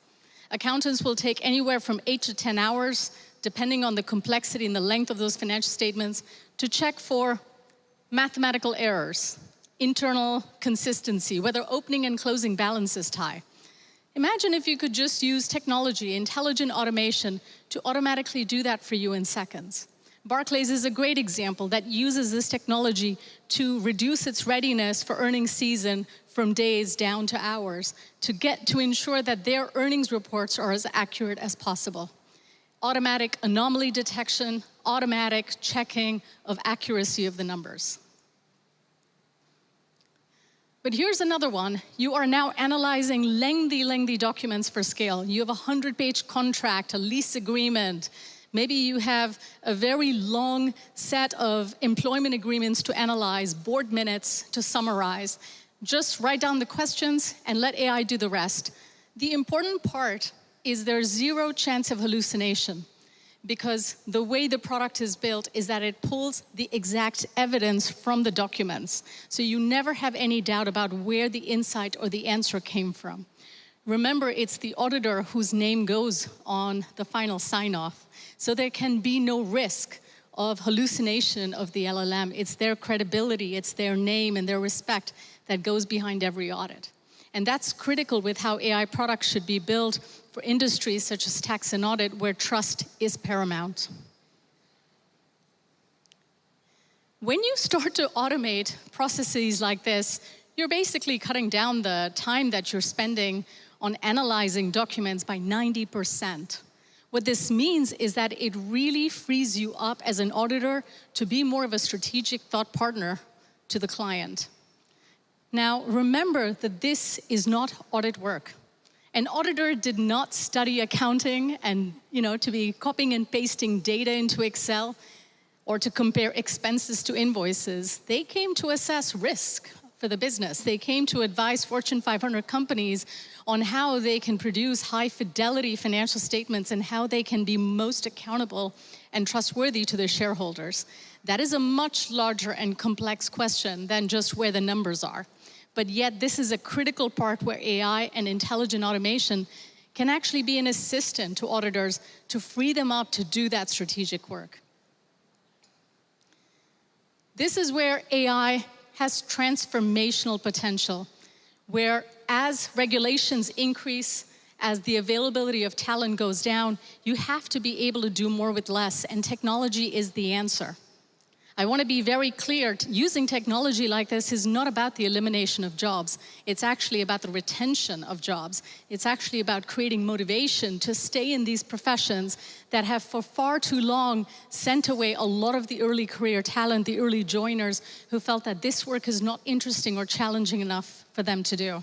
S13: Accountants will take anywhere from 8 to 10 hours, depending on the complexity and the length of those financial statements, to check for mathematical errors, internal consistency, whether opening and closing balances tie. Imagine if you could just use technology, intelligent automation, to automatically do that for you in seconds. Barclays is a great example that uses this technology to reduce its readiness for earnings season from days down to hours to ensure that their earnings reports are as accurate as possible. Automatic anomaly detection, automatic checking of accuracy of the numbers. But here's another one. You are now analyzing lengthy documents for scale. You have a 100-page contract, a lease agreement. Maybe you have a very long set of employment agreements to analyze, board minutes to summarize. Just write down the questions and let AI do the rest. The important part is there's zero chance of hallucination, because the way the product is built is that it pulls the exact evidence from the documents. So you never have any doubt about where the insight or the answer came from. Remember, it's the auditor whose name goes on the final sign-off. So there can be no risk of hallucination of the LLM. It's their credibility, it's their name and their respect that goes behind every audit. And that's critical with how AI products should be built for industries such as tax and audit, where trust is paramount. When you start to automate processes like this, you're basically cutting down the time that you're spending on analyzing documents by 90%. What this means is that it really frees you up as an auditor to be more of a strategic thought partner to the client. Now, remember that this is not audit work. An auditor did not study accounting and, to be copying and pasting data into Excel or to compare expenses to invoices. They came to assess risk for the business. They came to advise Fortune 500 companies on how they can produce high-fidelity financial statements and how they can be most accountable and trustworthy to their shareholders. That is a much larger and complex question than just where the numbers are. But yet, this is a critical part where AI and intelligent automation can actually be an assistant to auditors to free them up to do that strategic work. This is where AI has transformational potential, where as regulations increase, as the availability of talent goes down, you have to be able to do more with less, and technology is the answer. I want to be very clear, using technology like this is not about the elimination of jobs. It's actually about the retention of jobs. It's actually about creating motivation to stay in these professions that have for far too long sent away a lot of the early career talent, the early joiners who felt that this work is not interesting or challenging enough for them to do.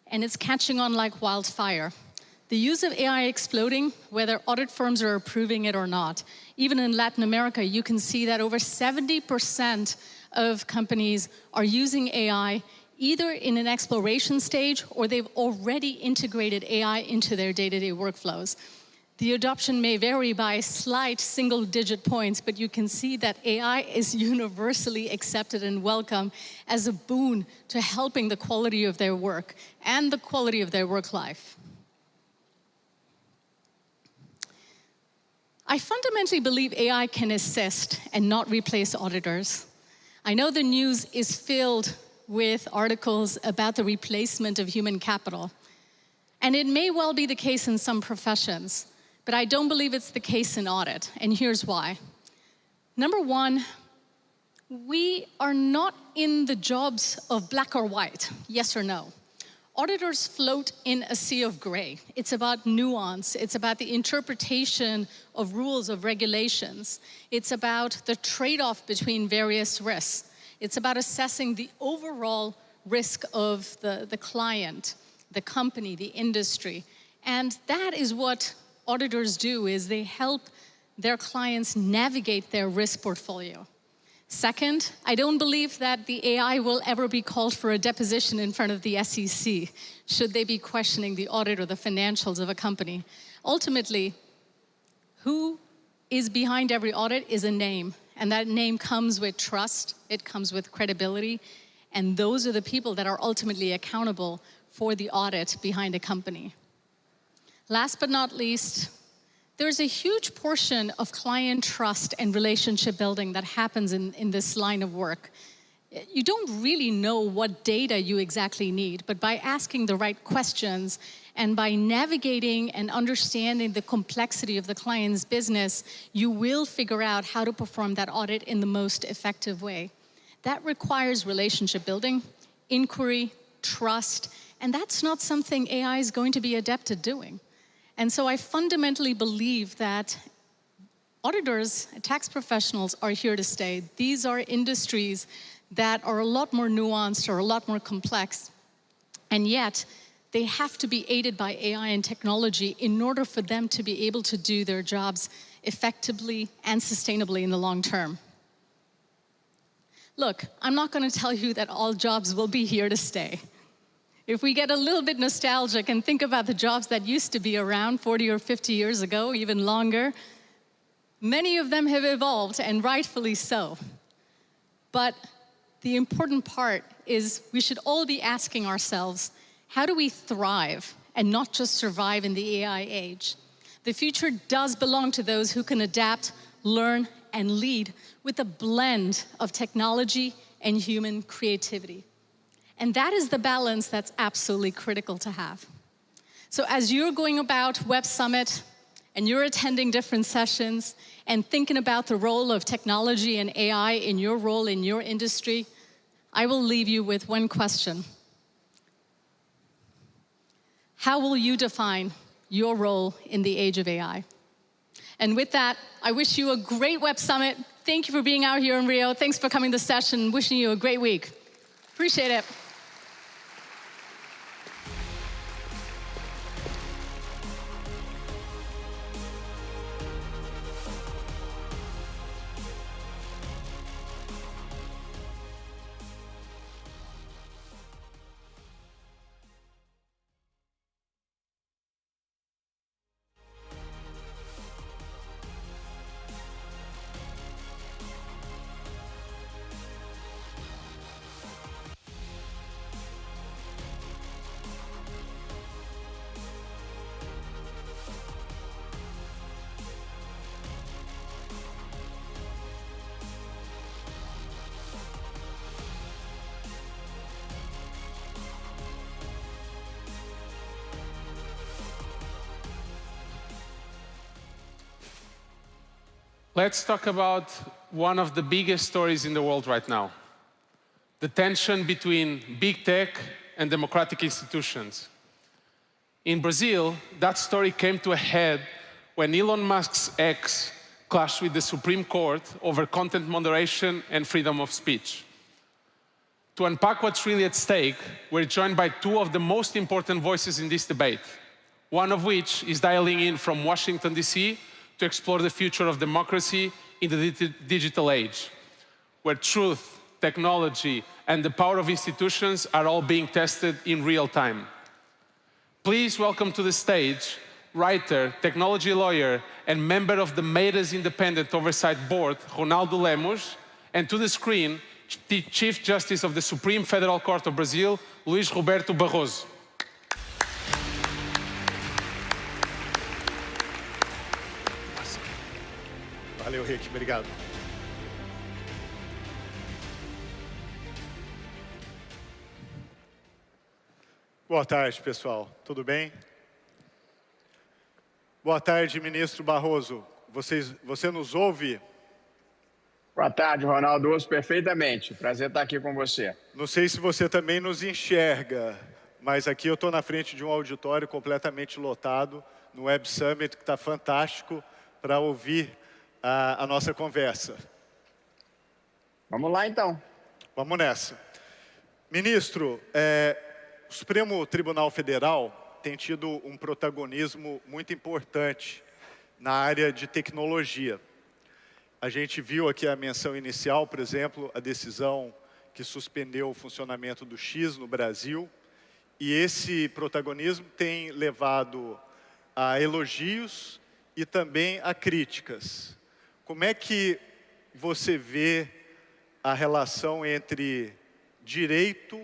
S13: And it's catching on like wildfire. The use of AI exploding, whether audit firms are approving it or not. Even in Latin America, you can see that over 70% of companies are using AI either in an exploration stage or they've already integrated AI into their day-to-day workflows. The adoption may vary by slight single-digit points, but you can see that AI is universally accepted and welcome as a boon to helping the quality of their work and the quality of their work life. I fundamentally believe AI can assist and not replace auditors. I know the news is filled with articles about the replacement of human capital. And it may well be the case in some professions, but I don't believe it's the case in audit, and here's why. Number one, we are not in the jobs of black or white, yes or no. Auditors float in a sea of gray. It's about nuance. It's about the interpretation of rules, of regulations. It's about the trade-off between various risks. It's about assessing the overall risk of the client, the company, the industry. And that is what auditors do, is they help their clients navigate their risk portfolio. Second, I don't believe that the AI will ever be called for a deposition in front of the SEC, should they be questioning the audit or the financials of a company. Ultimately, who is behind every audit is a name, and that name comes with trust, it comes with credibility, and those are the people that are ultimately accountable for the audit behind a company. Last but not least, there's a huge portion of client trust and relationship building that happens in this line of work. You don't really know what data you exactly need, but by asking the right questions and by navigating and understanding the complexity of the client's business, you will figure out how to perform that audit in the most effective way. That requires relationship building, inquiry, trust, and that's not something AI is going to be adept at doing. And so I fundamentally believe that auditors, tax professionals are here to stay. These are industries that are a lot more nuanced or a lot more complex, and yet they have to be aided by AI and technology in order for them to be able to do their jobs effectively and sustainably in the long term. Look, I'm not going to tell you that all jobs will be here to stay. If we get a little bit nostalgic and think about the jobs that used to be around 40 or 50 years ago, even longer, many of them have evolved, and rightfully so. But the important part is we should all be asking ourselves, how do we thrive and not just survive in the AI age? The future does belong to those who can adapt, learn, and lead with a blend of technology and human creativity. And that is the balance that's absolutely critical to have. So as you're going about Web Summit and you're attending different sessions and thinking about the role of technology and AI in your role in your industry, I will leave you with one question. How will you define your role in the age of AI? And with that, I wish you a great Web Summit. Thank you for being out here in Rio. Thanks for coming to this session. Wishing you a great week. Appreciate it.
S6: Let's talk about one of the biggest stories in the world right now, the tension between big tech and democratic institutions. In Brazil, that story came to a head when Elon Musk's X clashed with the Supreme Court over content moderation and freedom of speech. To unpack what's really at stake, we're joined by two of the most important voices in this debate, one of which is dialing in from Washington, D.C., to explore the future of democracy in the digital age, where truth, technology, and the power of institutions are all being tested in real time. Please welcome to the stage writer, technology lawyer, and member of the Meiras Independent Oversight Board, Ronaldo Lemos, and to the screen, the Chief Justice of the Supreme Federal Court of Brazil, Luís Roberto Barroso.
S8: Valeu, Rick. Obrigado. Boa tarde, pessoal. Tudo bem? Boa tarde, ministro Barroso. Você nos ouve?
S14: Boa tarde, Ronaldo. Ouço perfeitamente. Prazer estar aqui com você.
S8: Não sei se você também nos enxerga, mas aqui eu estou na frente de um auditório completamente lotado, no Web Summit, que está fantástico para ouvir a nossa conversa.
S14: Vamos lá, então.
S8: Vamos nessa. Ministro, o Supremo Tribunal Federal tem tido um protagonismo muito importante na área de tecnologia. A gente viu aqui a menção inicial, por exemplo, a decisão que suspendeu o funcionamento do X no Brasil, e esse protagonismo tem levado a elogios e também a críticas. Como é que você vê a relação entre direito,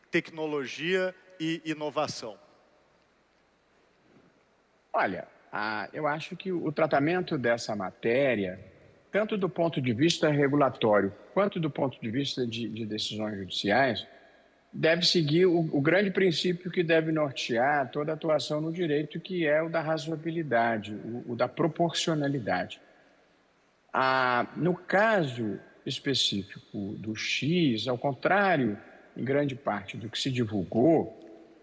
S8: tecnologia e inovação?
S14: Olha, eu acho que o tratamento dessa matéria, tanto do ponto de vista regulatório, quanto do ponto de vista de decisões judiciais, deve seguir o grande princípio que deve nortear toda a atuação no direito, que é o da razoabilidade, o da proporcionalidade. No caso específico do X, ao contrário, em grande parte do que se divulgou,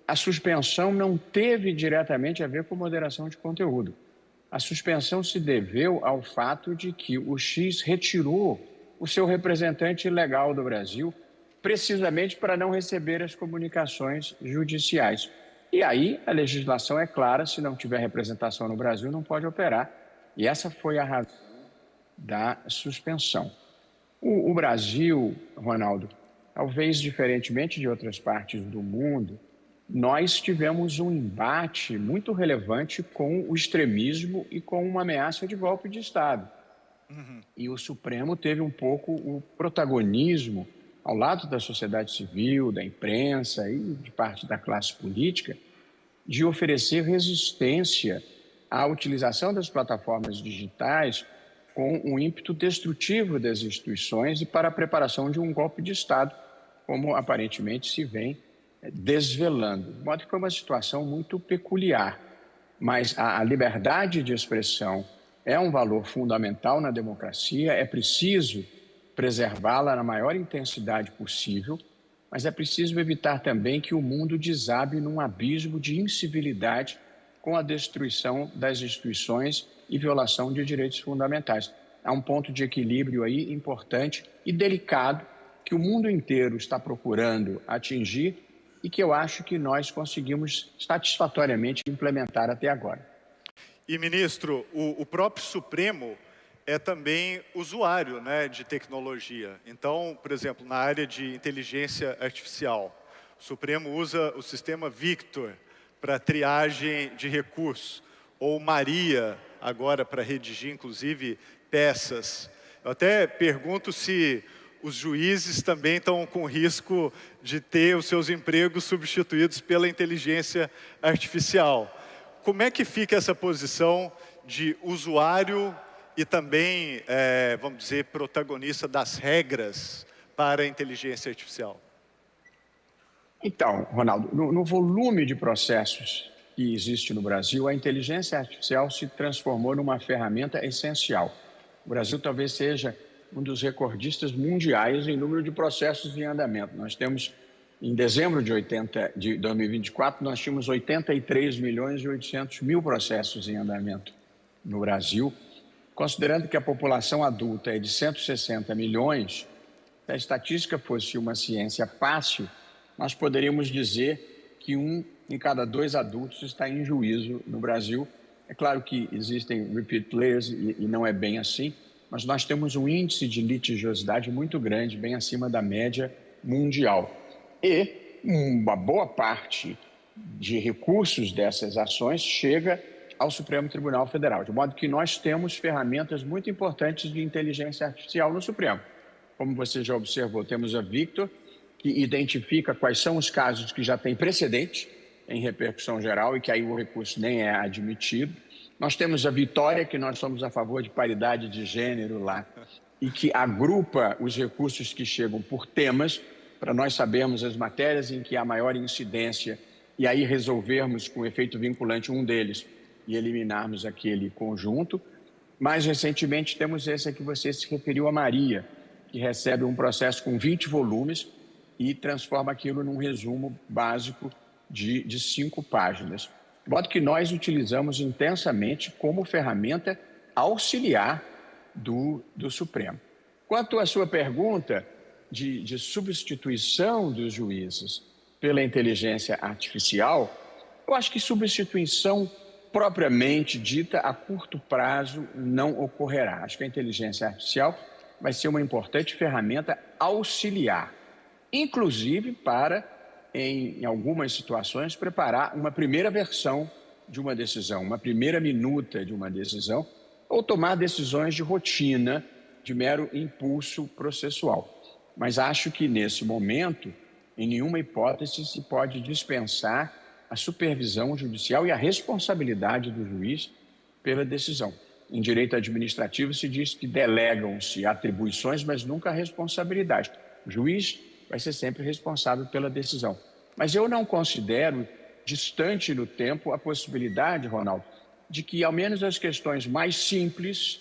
S14: a suspensão não teve diretamente a ver com moderação de conteúdo. A suspensão se deveu ao fato de que o X retirou o seu representante legal do Brasil, precisamente para não receber as comunicações judiciais. E aí a legislação é clara, se não tiver representação no Brasil, não pode operar. E essa foi a razão da suspensão. O Brasil, Ronaldo, talvez diferentemente de outras partes do mundo, nós tivemos um embate muito relevante com o extremismo e com uma ameaça de golpe de Estado. E o Supremo teve um pouco o protagonismo, ao lado da sociedade civil, da imprensa e de parte da classe política, de oferecer resistência à utilização das plataformas digitais com um ímpeto destrutivo das instituições e para a preparação de um golpe de Estado, como aparentemente se vem desvelando. De modo que foi uma situação muito peculiar. mas a liberdade de expressão é um valor fundamental na democracia, é preciso preservá-la na maior intensidade possível, mas é preciso evitar também que o mundo desabe num abismo de incivilidade com a destruição das instituições e violação de direitos fundamentais. Há um ponto de equilíbrio aí importante e delicado que o mundo inteiro está procurando atingir e que eu acho que nós conseguimos satisfatoriamente implementar até agora.
S15: E, ministro, o próprio Supremo é também usuário, né, de tecnologia. Então, por exemplo, na área de inteligência artificial, o Supremo usa o sistema Victor para triagem de recursos, ou Maria, agora para redigir, inclusive, peças. Eu até pergunto se os juízes também estão com risco de ter os seus empregos substituídos pela inteligência artificial. Como é que fica essa posição de usuário e também, vamos dizer, protagonista das regras para a inteligência artificial?
S14: Então, Ronaldo, no volume de processos que existe no Brasil, a inteligência artificial se transformou numa ferramenta essencial. O Brasil talvez seja um dos recordistas mundiais em número de processos em andamento. Nós temos, em dezembro de 2024, nós tínhamos 83 milhões e 800 mil processos em andamento no Brasil. Considerando que a população adulta é de 160 milhões, se a estatística fosse uma ciência fácil, nós poderíamos dizer que 1 em cada 2 adultos está em juízo no Brasil. É claro que existem repeat players e não é bem assim, mas nós temos um índice de litigiosidade muito grande, bem acima da média mundial. E uma boa parte de recursos dessas ações chega ao Supremo Tribunal Federal, de modo que nós temos ferramentas muito importantes de inteligência artificial no Supremo. Como você já observou, temos a Victor, que identifica quais são os casos que já têm precedente em repercussão geral e que aí o recurso nem é admitido. Nós temos a Vitória, que nós somos a favor de paridade de gênero lá, e que agrupa os recursos que chegam por temas, para nós sabermos as matérias em que há maior incidência e aí resolvermos com efeito vinculante um deles e eliminarmos aquele conjunto. Mais recentemente temos esse a que você se referiu, a Maria, que recebe um processo com 20 volumes e transforma aquilo num resumo básico de 5 páginas. De modo que nós utilizamos intensamente como ferramenta auxiliar do Supremo. Quanto à sua pergunta de substituição dos juízes pela inteligência artificial, eu acho que substituição propriamente dita a curto prazo não ocorrerá. Acho que a inteligência artificial vai ser uma importante ferramenta auxiliar, inclusive para, em algumas situações, preparar uma primeira versão de uma decisão, uma primeira minuta de uma decisão, ou tomar decisões de rotina, de mero impulso processual. Mas acho que, nesse momento, em nenhuma hipótese se pode dispensar a supervisão judicial e a responsabilidade do juiz pela decisão. Em direito administrativo se diz que delegam-se atribuições, mas nunca a responsabilidade. O juiz vai ser sempre responsável pela decisão. Mas eu não considero distante no tempo a possibilidade, Ronaldo, de que ao menos as questões mais simples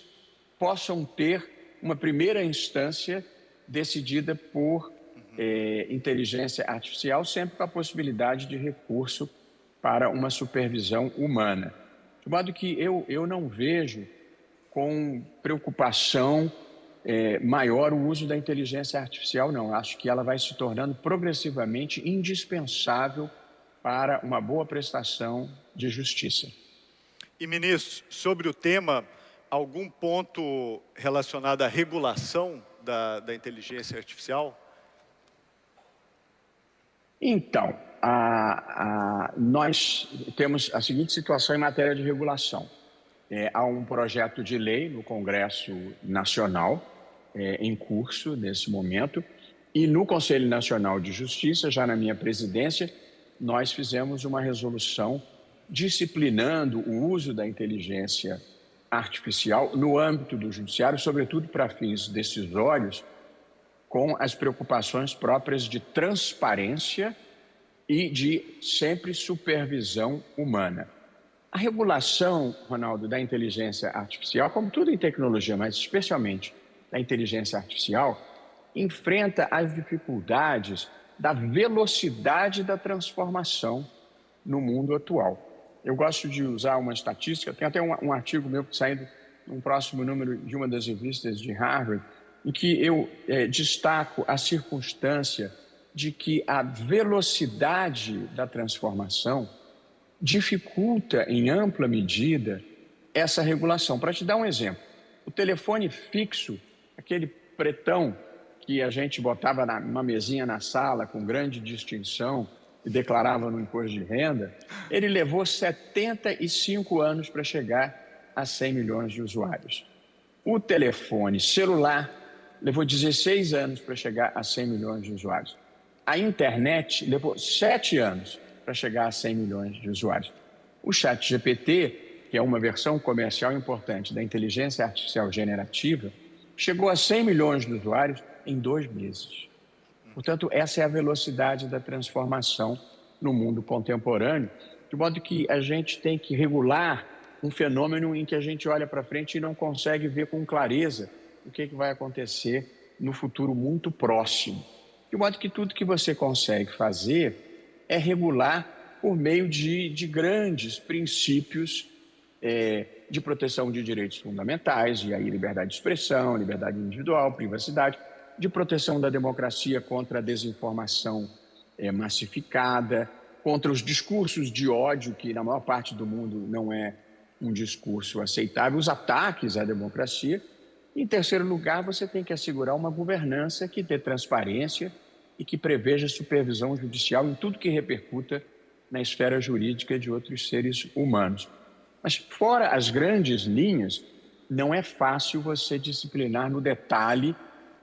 S14: possam ter uma primeira instância decidida por inteligência artificial, sempre com a possibilidade de recurso para uma supervisão humana. De modo que eu não vejo com preocupação maior o uso da inteligência artificial, não. Acho que ela vai se tornando progressivamente indispensável para uma boa prestação de justiça.
S15: E, ministro, sobre o tema, algum ponto relacionado à regulação da inteligência artificial?
S14: Então, nós temos a seguinte situação em matéria de regulação. Há um projeto de lei no Congresso Nacional em curso nesse momento e no Conselho Nacional de Justiça, já na minha presidência, nós fizemos uma resolução disciplinando o uso da inteligência artificial no âmbito do judiciário, sobretudo para fins decisórios, com as preocupações próprias de transparência e de sempre supervisão humana. A regulação, Ronaldo, da inteligência artificial, como tudo em tecnologia, mas especialmente da inteligência artificial, enfrenta as dificuldades da velocidade da transformação no mundo atual. Eu gosto de usar uma estatística, tem até um artigo meu saindo num próximo número de uma das revistas de Harvard, em que eu destaco a circunstância de que a velocidade da transformação dificulta em ampla medida essa regulação. Para te dar um exemplo, o telefone fixo, aquele pretão que a gente botava numa mesinha na sala com grande distinção e declarava no imposto de renda, ele levou 75 anos para chegar a 100 milhões de usuários. O telefone celular levou 16 anos para chegar a 100 milhões de usuários. A internet levou 7 anos para chegar a 100 milhões de usuários. O ChatGPT, que é uma versão comercial importante da inteligência artificial generativa, chegou a 100 milhões de usuários em 2 meses. Portanto, essa é a velocidade da transformação no mundo contemporâneo, de modo que a gente tem que regular um fenômeno em que a gente olha para frente e não consegue ver com clareza o que vai acontecer no futuro muito próximo. De modo que tudo que você consegue fazer é regular por meio de grandes princípios de proteção de direitos fundamentais, e aí liberdade de expressão, liberdade individual, privacidade, de proteção da democracia contra a desinformação massificada, contra os discursos de ódio, que na maior parte do mundo não é um discurso aceitável, os ataques à democracia. Em terceiro lugar, você tem que assegurar uma governança que dê transparência e que preveja supervisão judicial em tudo que repercuta na esfera jurídica de outros seres humanos. Mas fora as grandes linhas, não é fácil você disciplinar no detalhe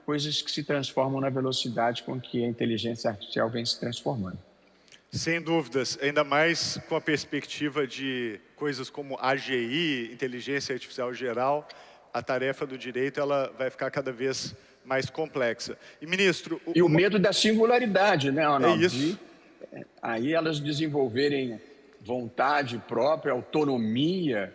S14: coisas que se transformam na velocidade com que a inteligência artificial vem se transformando.
S15: Sem dúvidas, ainda mais com a perspectiva de coisas como AGI, inteligência artificial geral, a tarefa do direito ela vai ficar cada vez mais complexa. E, ministro...
S14: E o medo da singularidade, né, Ronaldo?
S15: É isso.
S14: Aí elas desenvolverem vontade própria, autonomia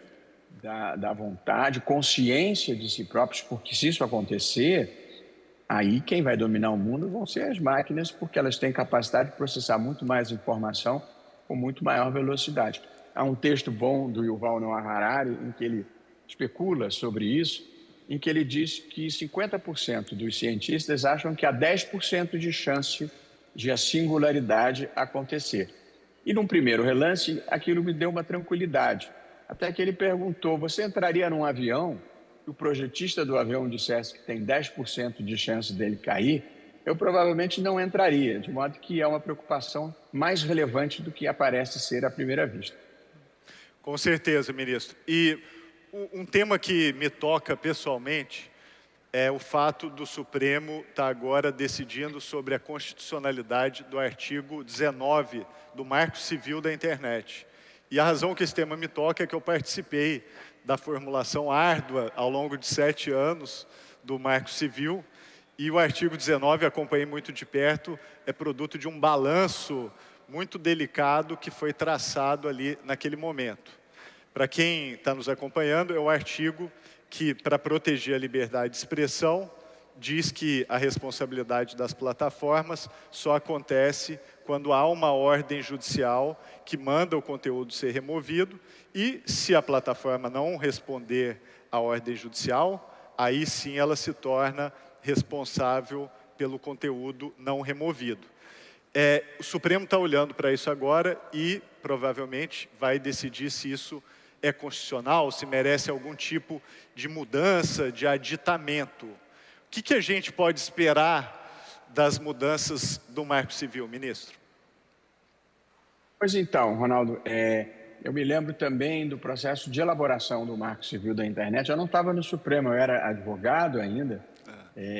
S14: da vontade, consciência de si próprios, porque se isso acontecer, aí quem vai dominar o mundo vão ser as máquinas, porque elas têm capacidade de processar muito mais informação com muito maior velocidade. Há um texto bom do Yuval Noah Harari, em que ele especula sobre isso, em que ele diz que 50% dos cientistas acham que há 10% de chance de a singularidade acontecer. E num primeiro relance, aquilo me deu uma tranquilidade. Até que ele perguntou, você entraria num avião, e o projetista do avião dissesse que tem 10% de chance dele cair, eu provavelmente não entraria, de modo que é uma preocupação mais relevante do que aparece ser à primeira vista.
S15: Com certeza, ministro. E um tema que me toca pessoalmente é o fato do Supremo estar agora decidindo sobre a constitucionalidade do artigo 19 do Marco Civil da Internet. E a razão que esse tema me toca é que eu participei da formulação árdua ao longo de 7 anos do Marco Civil, e o artigo 19, acompanhei muito de perto, é produto de um balanço muito delicado que foi traçado ali naquele momento. Para quem está nos acompanhando, é o artigo que, para proteger a liberdade de expressão, diz que a responsabilidade das plataformas só acontece quando há uma ordem judicial que manda o conteúdo ser removido, e se a plataforma não responder à ordem judicial, aí sim ela se torna responsável pelo conteúdo não removido. O Supremo está olhando para isso agora e provavelmente vai decidir se isso é constitucional, se merece algum tipo de mudança, de aditamento. O que a gente pode esperar das mudanças do Marco Civil, ministro?
S14: Pois então, Ronaldo, eu me lembro também do processo de elaboração do Marco Civil da Internet. Eu não estava no Supremo, eu era advogado ainda,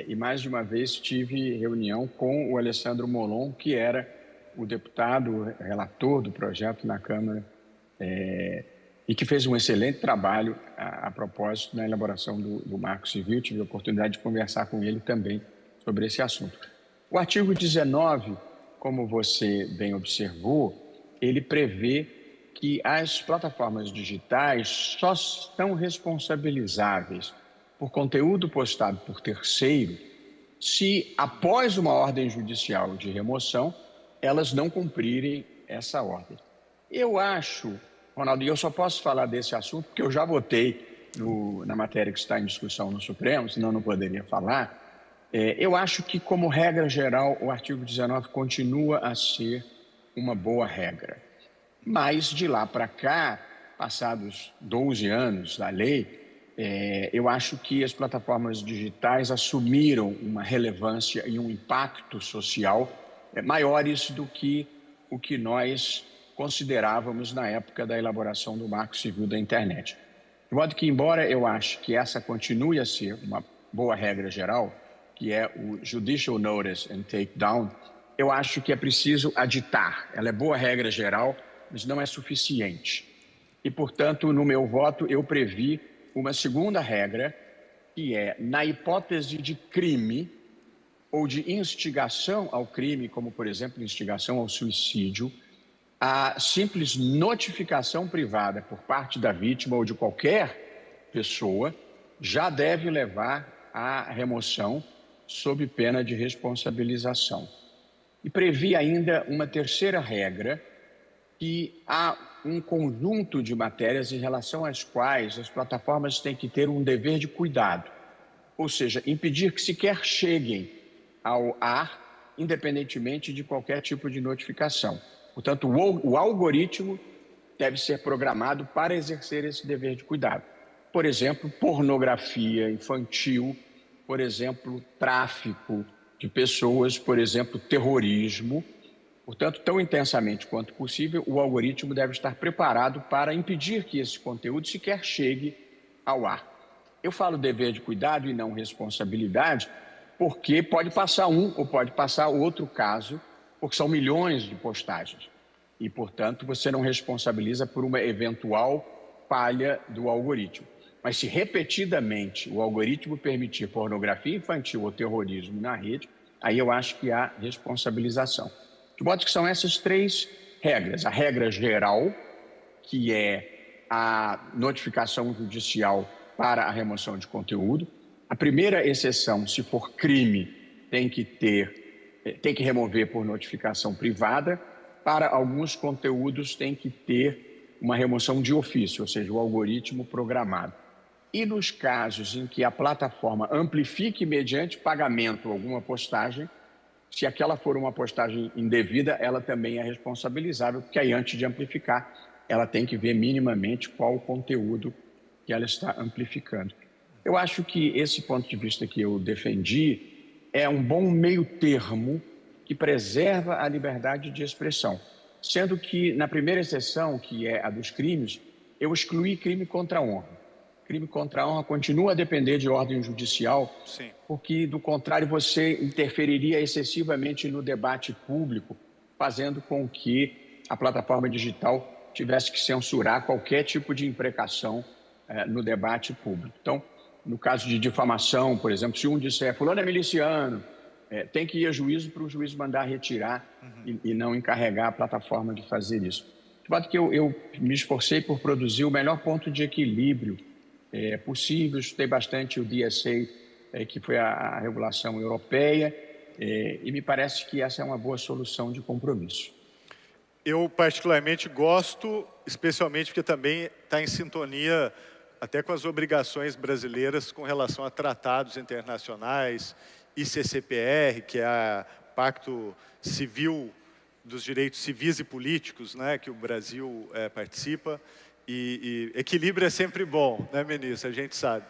S14: e mais de uma vez tive reunião com o Alessandro Molon, que era o deputado relator do projeto na Câmara, e que fez um excelente trabalho a propósito na elaboração do Marco Civil. Tive a oportunidade de conversar com ele também sobre esse assunto. O artigo 19, como você bem observou, ele prevê que as plataformas digitais só são responsabilizáveis por conteúdo postado por terceiro se, após uma ordem judicial de remoção, elas não cumprirem essa ordem. Eu acho, Ronaldo, e eu só posso falar desse assunto porque eu já votei na matéria que está em discussão no Supremo, senão não poderia falar. Eu acho que, como regra geral, o artigo 19 continua a ser uma boa regra. Mas, de lá para cá, passados 12 anos da lei, eu acho que as plataformas digitais assumiram uma relevância e um impacto social maiores do que o que nós considerávamos na época da elaboração do Marco Civil da Internet. De modo que, embora eu ache que essa continue a ser uma boa regra geral, que é o Judicial Notice and Takedown, eu acho que é preciso aditar. Ela é boa regra geral, mas não é suficiente. E, portanto, no meu voto, eu previ uma segunda regra, que é, na hipótese de crime ou de instigação ao crime, como, por exemplo, instigação ao suicídio, a simples notificação privada por parte da vítima ou de qualquer pessoa já deve levar à remoção sob pena de responsabilização. E previ ainda uma terceira regra, que há um conjunto de matérias em relação às quais as plataformas têm que ter um dever de cuidado, ou seja, impedir que sequer cheguem ao ar, independentemente de qualquer tipo de notificação. Portanto, o algoritmo deve ser programado para exercer esse dever de cuidado. Por exemplo, pornografia infantil, por exemplo, tráfico de pessoas, por exemplo, terrorismo. Portanto, tão intensamente quanto possível, o algoritmo deve estar preparado para impedir que esse conteúdo sequer chegue ao ar. Eu falo dever de cuidado e não responsabilidade, porque pode passar um ou pode passar outro caso, porque são milhões de postagens. E, portanto, você não responsabiliza por uma eventual falha do algoritmo. Mas se repetidamente o algoritmo permitir pornografia infantil ou terrorismo na rede, aí eu acho que há responsabilização. De modo que são essas três regras. A regra geral, que é a notificação judicial para a remoção de conteúdo. A primeira exceção, se for crime, tem que remover por notificação privada. Para alguns conteúdos tem que ter uma remoção de ofício, ou seja, o algoritmo programado. E nos casos em que a plataforma amplifique mediante pagamento alguma postagem, se aquela for uma postagem indevida, ela também é responsabilizável, porque aí, antes de amplificar, ela tem que ver minimamente qual o conteúdo que ela está amplificando. Eu acho que esse ponto de vista que eu defendi é um bom meio termo que preserva a liberdade de expressão, sendo que, na primeira exceção, que é a dos crimes, eu excluí crime contra a honra. Crime contra a honra continua a depender de ordem judicial,
S15: Sim.
S14: Porque, do contrário, você interferiria excessivamente no debate público, fazendo com que a plataforma digital tivesse que censurar qualquer tipo de imprecação no debate público. Então, no caso de difamação, por exemplo, se um disser fulano é miliciano, tem que ir a juízo para o juiz mandar retirar e não encarregar a plataforma de fazer isso. De modo que eu me esforcei por produzir o melhor ponto de equilíbrio possível. Estudei bastante o DSA, que foi a regulação europeia, e me parece que essa é uma boa solução de compromisso.
S15: Eu particularmente gosto, especialmente porque também está em sintonia até com as obrigações brasileiras com relação a tratados internacionais, ICCPR, que é o Pacto Civil dos Direitos Civis e Políticos, né, que o Brasil participa. E equilíbrio é sempre bom, né, ministro? A gente sabe.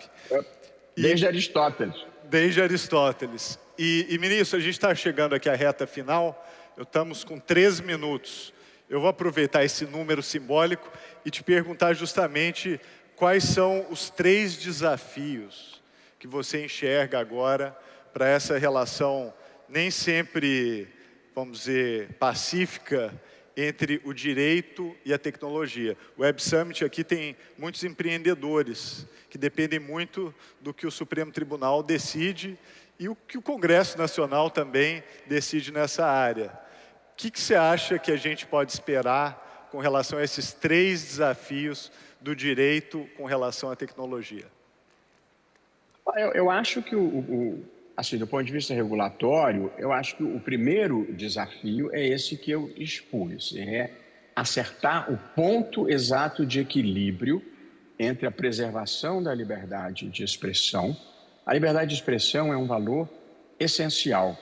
S14: Desde Aristóteles.
S15: Desde Aristóteles. E ministro, a gente está chegando aqui à reta final, estamos com 3 minutos. Eu vou aproveitar esse número simbólico e te perguntar justamente quais são os 3 desafios que você enxerga agora para essa relação nem sempre, vamos dizer, pacífica entre o direito e a tecnologia. O Web Summit aqui tem muitos empreendedores que dependem muito do que o Supremo Tribunal decide e o que o Congresso Nacional também decide nessa área. O que você acha que a gente pode esperar com relação a esses 3 desafios do direito com relação à tecnologia?
S14: Eu acho que, assim, do ponto de vista regulatório, eu acho que o primeiro desafio é esse que eu expus, é acertar o ponto exato de equilíbrio entre a preservação da liberdade de expressão. A liberdade de expressão é um valor essencial,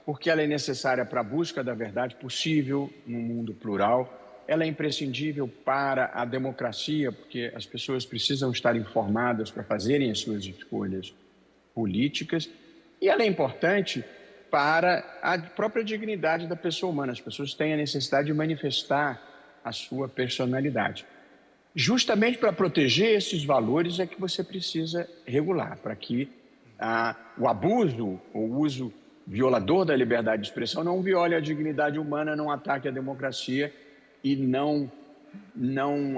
S14: porque ela é necessária para a busca da verdade possível num mundo plural. Ela é imprescindível para a democracia, porque as pessoas precisam estar informadas para fazerem as suas escolhas políticas. E ela é importante para a própria dignidade da pessoa humana. As pessoas têm a necessidade de manifestar a sua personalidade. Justamente para proteger esses valores é que você precisa regular, para que o abuso ou o uso violador da liberdade de expressão não viole a dignidade humana, não ataque a democracia e não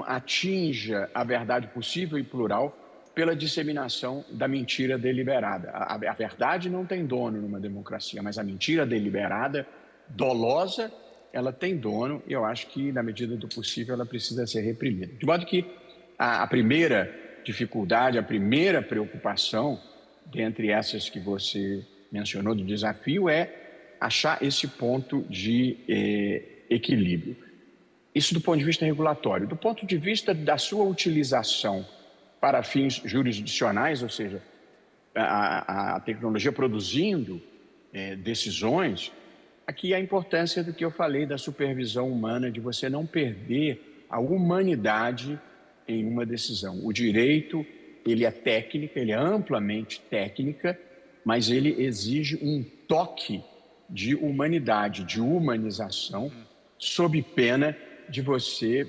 S14: atinja a verdade possível e plural pela disseminação da mentira deliberada. A verdade não tem dono numa democracia, mas a mentira deliberada, dolosa, ela tem dono, e eu acho que, na medida do possível, ela precisa ser reprimida. De modo que a primeira dificuldade, a primeira preocupação, dentre essas que você mencionou do desafio, é achar esse ponto de equilíbrio. Isso do ponto de vista regulatório. Do ponto de vista da sua utilização para fins jurisdicionais, ou seja, a tecnologia produzindo decisões, aqui a importância do que eu falei da supervisão humana, de você não perder a humanidade em uma decisão. O direito, ele é técnica, ele é amplamente técnica, mas ele exige um toque de humanidade, de humanização, sob pena de você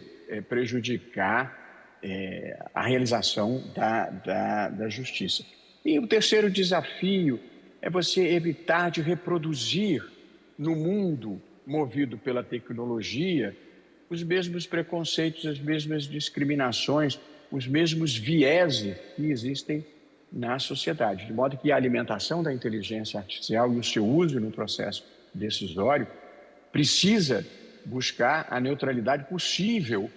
S14: prejudicar a realização da justiça. E o terceiro desafio é você evitar de reproduzir no mundo movido pela tecnologia os mesmos preconceitos, as mesmas discriminações, os mesmos vieses que existem na sociedade. De modo que a alimentação da inteligência artificial e o seu uso no processo decisório precisa buscar a neutralidade possível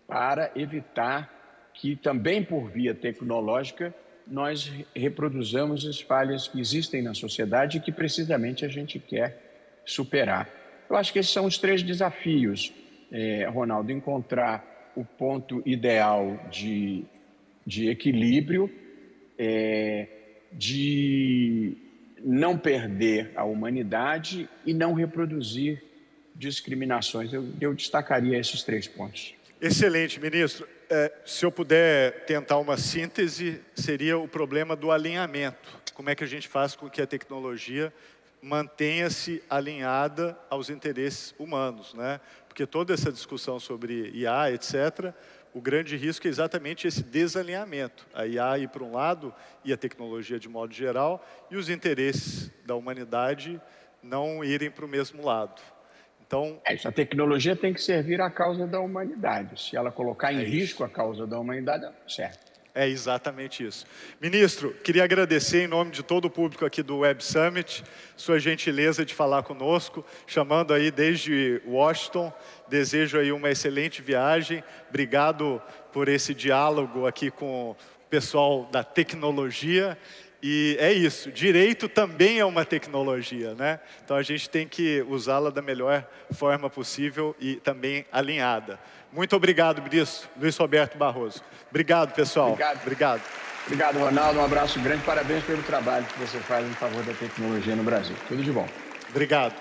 S14: para evitar que, também por via tecnológica, nós reproduzamos as falhas que existem na sociedade e que precisamente a gente quer superar. Eu acho que esses são os 3 desafios, Ronaldo: encontrar o ponto ideal de equilíbrio, de não perder a humanidade e não reproduzir discriminações. Eu destacaria esses 3 pontos.
S15: Excelente, ministro. Se eu puder tentar uma síntese, seria o problema do alinhamento. Como é que a gente faz com que a tecnologia mantenha-se alinhada aos interesses humanos, né? Porque toda essa discussão sobre IA, etc., o grande risco é exatamente esse desalinhamento. A IA ir para um lado e a tecnologia de modo geral, e os interesses da humanidade não irem para o mesmo lado. Então,
S14: a tecnologia tem que servir à causa da humanidade. Se ela colocar em risco a causa da humanidade, certo.
S15: É exatamente isso. Ministro, queria agradecer em nome de todo o público aqui do Web Summit, sua gentileza de falar conosco, chamando aí desde Washington. Desejo aí uma excelente viagem. Obrigado por esse diálogo aqui com o pessoal da tecnologia. E é isso, direito também é uma tecnologia, né? Então a gente tem que usá-la da melhor forma possível e também alinhada. Muito obrigado, ministro Luiz Roberto Barroso. Obrigado, pessoal. Obrigado.
S14: Obrigado, Ronaldo. Um abraço grande. Parabéns pelo trabalho que você faz em favor da tecnologia no Brasil. Tudo de bom.
S15: Obrigado.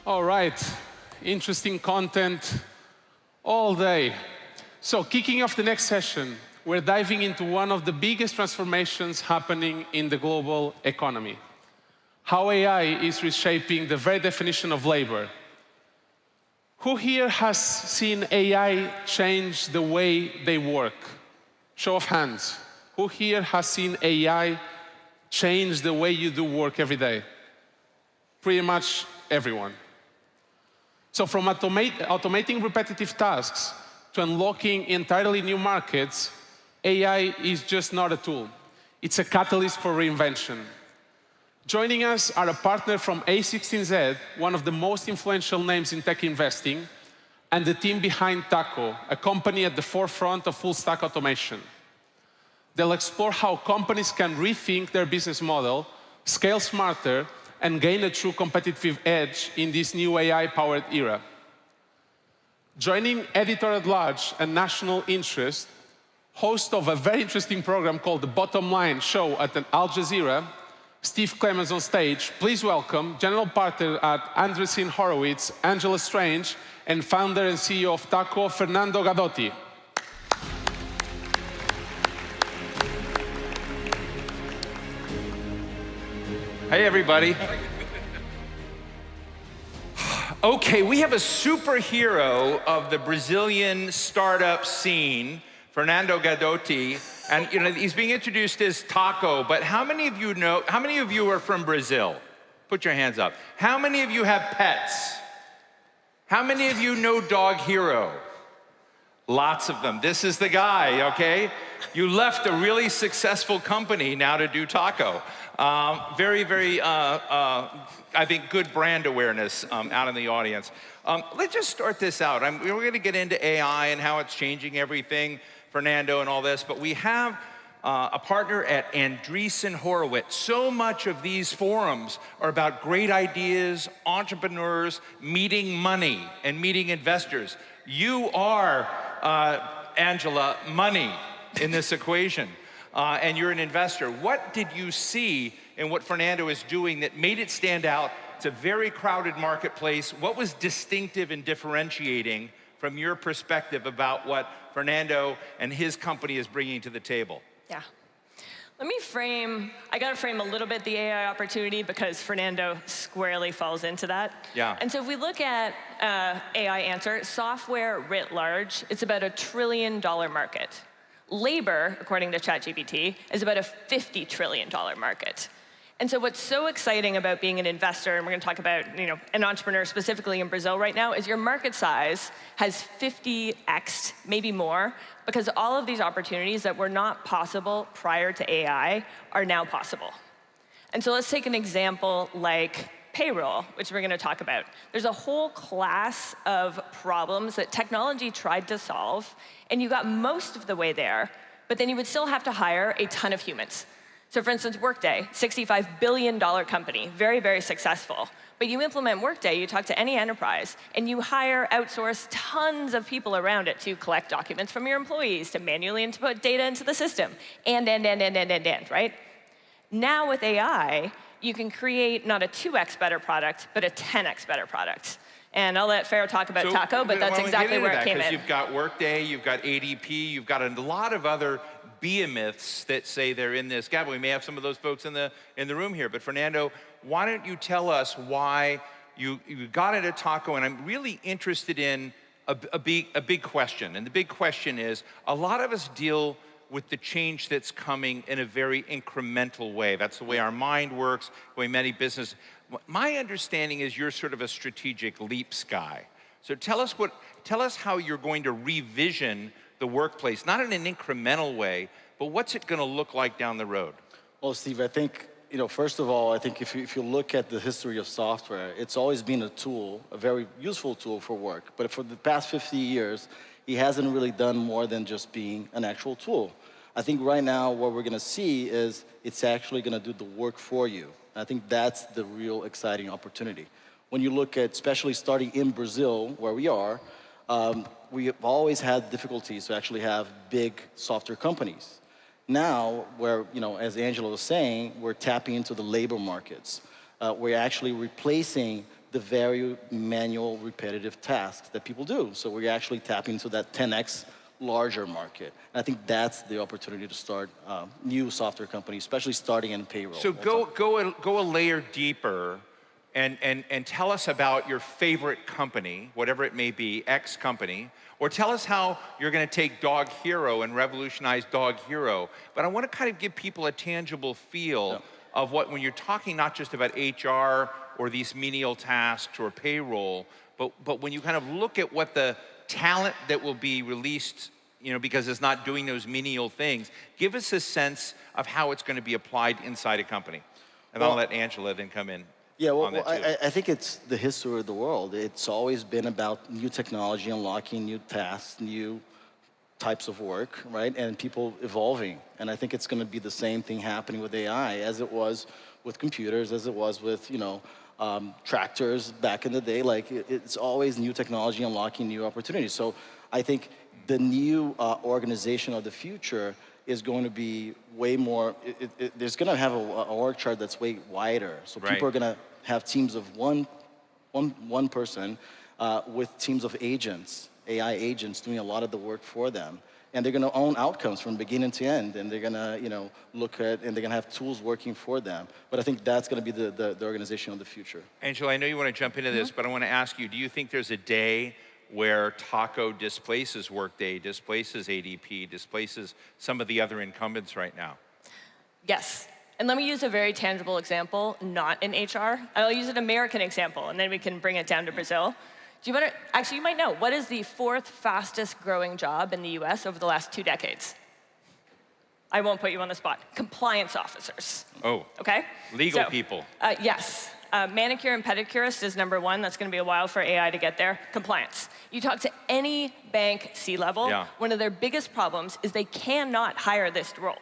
S6: All right, interesting content all day. So kicking off the next session, we're diving into one of the biggest transformations happening in the global economy: how AI is reshaping the very definition of labor. Who here has seen AI change the way they work? Show of hands. Who here has seen AI change the way you do work every day? Pretty much everyone. So from automating repetitive tasks to unlocking entirely new markets, AI is just not a tool. It's a catalyst for reinvention. Joining us are a partner from A16Z, one of the most influential names in tech investing, and the team behind Taco, a company at the forefront of full-stack automation. They'll explore how companies can rethink their business model, scale smarter, and gain a true competitive edge in this new AI-powered era. Joining editor-at-large and national interest, host of a very interesting program called The Bottom Line show at Al Jazeera, Steve Clemens on stage. Please welcome General Partner at Andreessen Horowitz, Angela Strange, and founder and CEO of Taco, Fernando Gadotti.
S12: Hey, everybody. Okay, we have a superhero of the Brazilian startup scene, Fernando Gadotti, and he's being introduced as Taco, but how many of you are from Brazil? Put your hands up. How many of you have pets? How many of you know Dog Hero? Lots of them. This is the guy, okay? You left a really successful company now to do Taco. Very, very, I think, good brand awareness out in the audience. Let's just start this out. We're going to get into AI and how it's changing everything, Fernando and all this, but we have a partner at Andreessen Horowitz. So much of these forums are about great ideas, entrepreneurs, meeting money, and meeting investors. You are, Angela, money in this equation. And you're an investor. What did you see in what Fernando is doing that made it stand out? It's a very crowded marketplace. What was distinctive and differentiating from your perspective about what Fernando and his company is bringing to the table?
S16: Yeah. Let me I got to frame a little bit the AI opportunity because Fernando squarely falls into that.
S12: Yeah.
S16: And so if we look at AI answer, software writ large, it's about $1 trillion market. Labor, according to ChatGPT, is about a $50 trillion market. And so what's so exciting about being an investor, and we're going to talk about an entrepreneur specifically in Brazil right now, is your market size has 50x, maybe more, because all of these opportunities that were not possible prior to AI are now possible. And so let's take an example like payroll, which we're going to talk about. There's a whole class of problems that technology tried to solve, and you got most of the way there, but then you would still have to hire a ton of humans. So for instance, Workday, $65 billion company, very, very successful. But you implement Workday, you talk to any enterprise, and you outsource tons of people around it to collect documents from your employees, to manually input data into the system, and, right? Now with AI, you can create not a 2x better product, but a 10x better product. And I'll let Farrah talk about Taco, but that's exactly where it came in.
S12: You've got Workday, you've got ADP, you've got a lot of other behemoths that say they're in this gap. We may have some of those folks in the room here. But Fernando, why don't you tell us why you got into Taco? And I'm really interested in a big question. And the big question is, a lot of us deal with the change that's coming in a very incremental way. That's the way our mind works, the way many business. My understanding is you're sort of a strategic leaps guy. So tell us how you're going to revision the workplace, not in an incremental way, but what's it going to look like down the road?
S17: Well, Steve, I think, first of all, I think if you look at the history of software, it's always been a tool, a very useful tool for work. But for the past 50 years, it hasn't really done more than just being an actual tool. I think right now what we're going to see is it's actually going to do the work for you. I think that's the real exciting opportunity. When you look at, especially starting in Brazil, where we are, we have always had difficulties to actually have big software companies. Now, where, as Angela was saying, we're tapping into the labor markets. We're actually replacing the very manual, repetitive tasks that people do. So we're actually tapping into that 10x larger market. And I think that's the opportunity to start new software companies, especially starting in payroll.
S12: So go a layer deeper and tell us about your favorite company, whatever it may be, X company, or tell us how you're going to take Dog Hero and revolutionize Dog Hero. But I want to kind of give people a tangible feel of what, when you're talking not just about HR or these menial tasks or payroll, but when you kind of look at what the talent that will be released, you know, because it's not doing those menial things, give us a sense of how it's going to be applied inside a company. And I'll let Angela then come in.
S17: Yeah, well, I think it's the history of the world. It's always been about new technology, unlocking new tasks, new types of work, right? And people evolving. And I think it's going to be the same thing happening with AI as it was with computers, as it was with, you know, tractors back in the day. Like, it's always new technology unlocking new opportunities. So I think the new organization of the future is going to be way more, there's going to have a org chart that's way wider. So people are going to have teams of one person with teams of agents, AI agents doing a lot of the work for them. And they're going to own outcomes from beginning to end. And they're going to, you know, look at, and they're going to have tools working for them. But I think that's going to be the organization of the future.
S12: Angela, I know you want to jump into this, but I want to ask you, do you think there's a day where Taco displaces Workday, displaces ADP, displaces some of the other incumbents right now?
S16: Yes. And let me use a very tangible example, not in HR. I'll use an American example, and then we can bring it down to Brazil. Actually, you might know, what is the 4th fastest growing job in the US over the last 2 decades? I won't put you on the spot. Compliance officers.
S12: Oh.
S16: Okay?
S12: Legal people.
S16: Yes. Manicure and pedicurist is #1. That's going to be a while for AI to get there. Compliance. You talk to any bank C-level, one of their biggest problems is they cannot hire this role.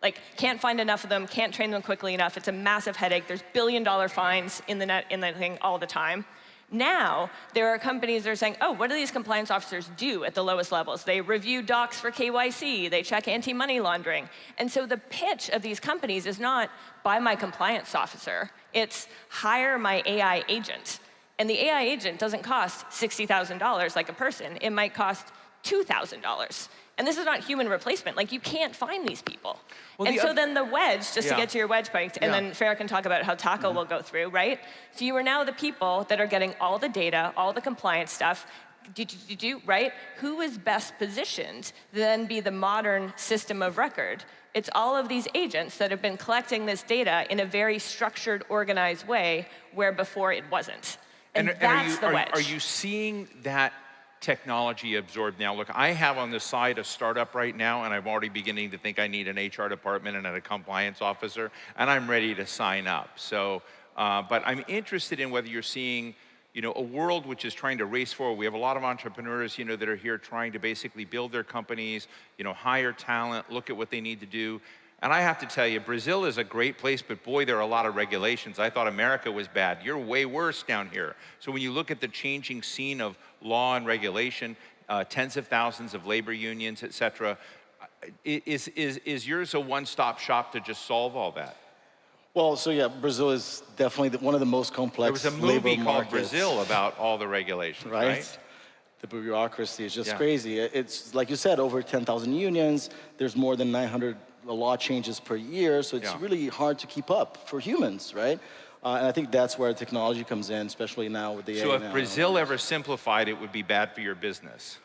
S16: Like, can't find enough of them, can't train them quickly enough. It's a massive headache. There's billion-dollar fines in the thing all the time. Now, there are companies that are saying, oh, what do these compliance officers do at the lowest levels? They review docs for KYC, they check anti-money laundering. And so the pitch of these companies is not buy my compliance officer, it's hire my AI agent. And the AI agent doesn't cost $60,000 like a person, it might cost $2,000. And this is not human replacement. Like, you can't find these people. Well, and so then the wedge, just to get to your wedge point, and then Farah can talk about how Taco will go through, right? So you are now the people that are getting all the data, all the compliance stuff, right? Who is best positioned to then be the modern system of record? It's all of these agents that have been collecting this data in a very structured, organized way, where before it wasn't. And that's the wedge.
S12: Are you seeing that technology absorbed now? Look, I have on the side a startup right now, and I'm already beginning to think I need an HR department and a compliance officer, and I'm ready to sign up. So, but I'm interested in whether you're seeing, you know, a world which is trying to race forward. We have a lot of entrepreneurs, you know, that are here trying to basically build their companies, you know, hire talent, look at what they need to do. And I have to tell you, Brazil is a great place, but boy, there are a lot of regulations. I thought America was bad. You're way worse down here. So when you look at the changing scene of law and regulation, tens of thousands of labor unions, et cetera, is yours a one-stop shop to just solve all that?
S17: Well, so yeah, Brazil is definitely one of the most complex labor markets.
S12: There was a movie called Brazil about all the regulations, right?
S17: The bureaucracy is just crazy. It's, like you said, over 10,000 unions. There's more than 900 law changes per year, so it's really hard to keep up for humans, right? And I think that's where technology comes in, especially now with the AI.
S12: So if Brazil ever simplified, it would be bad for your business.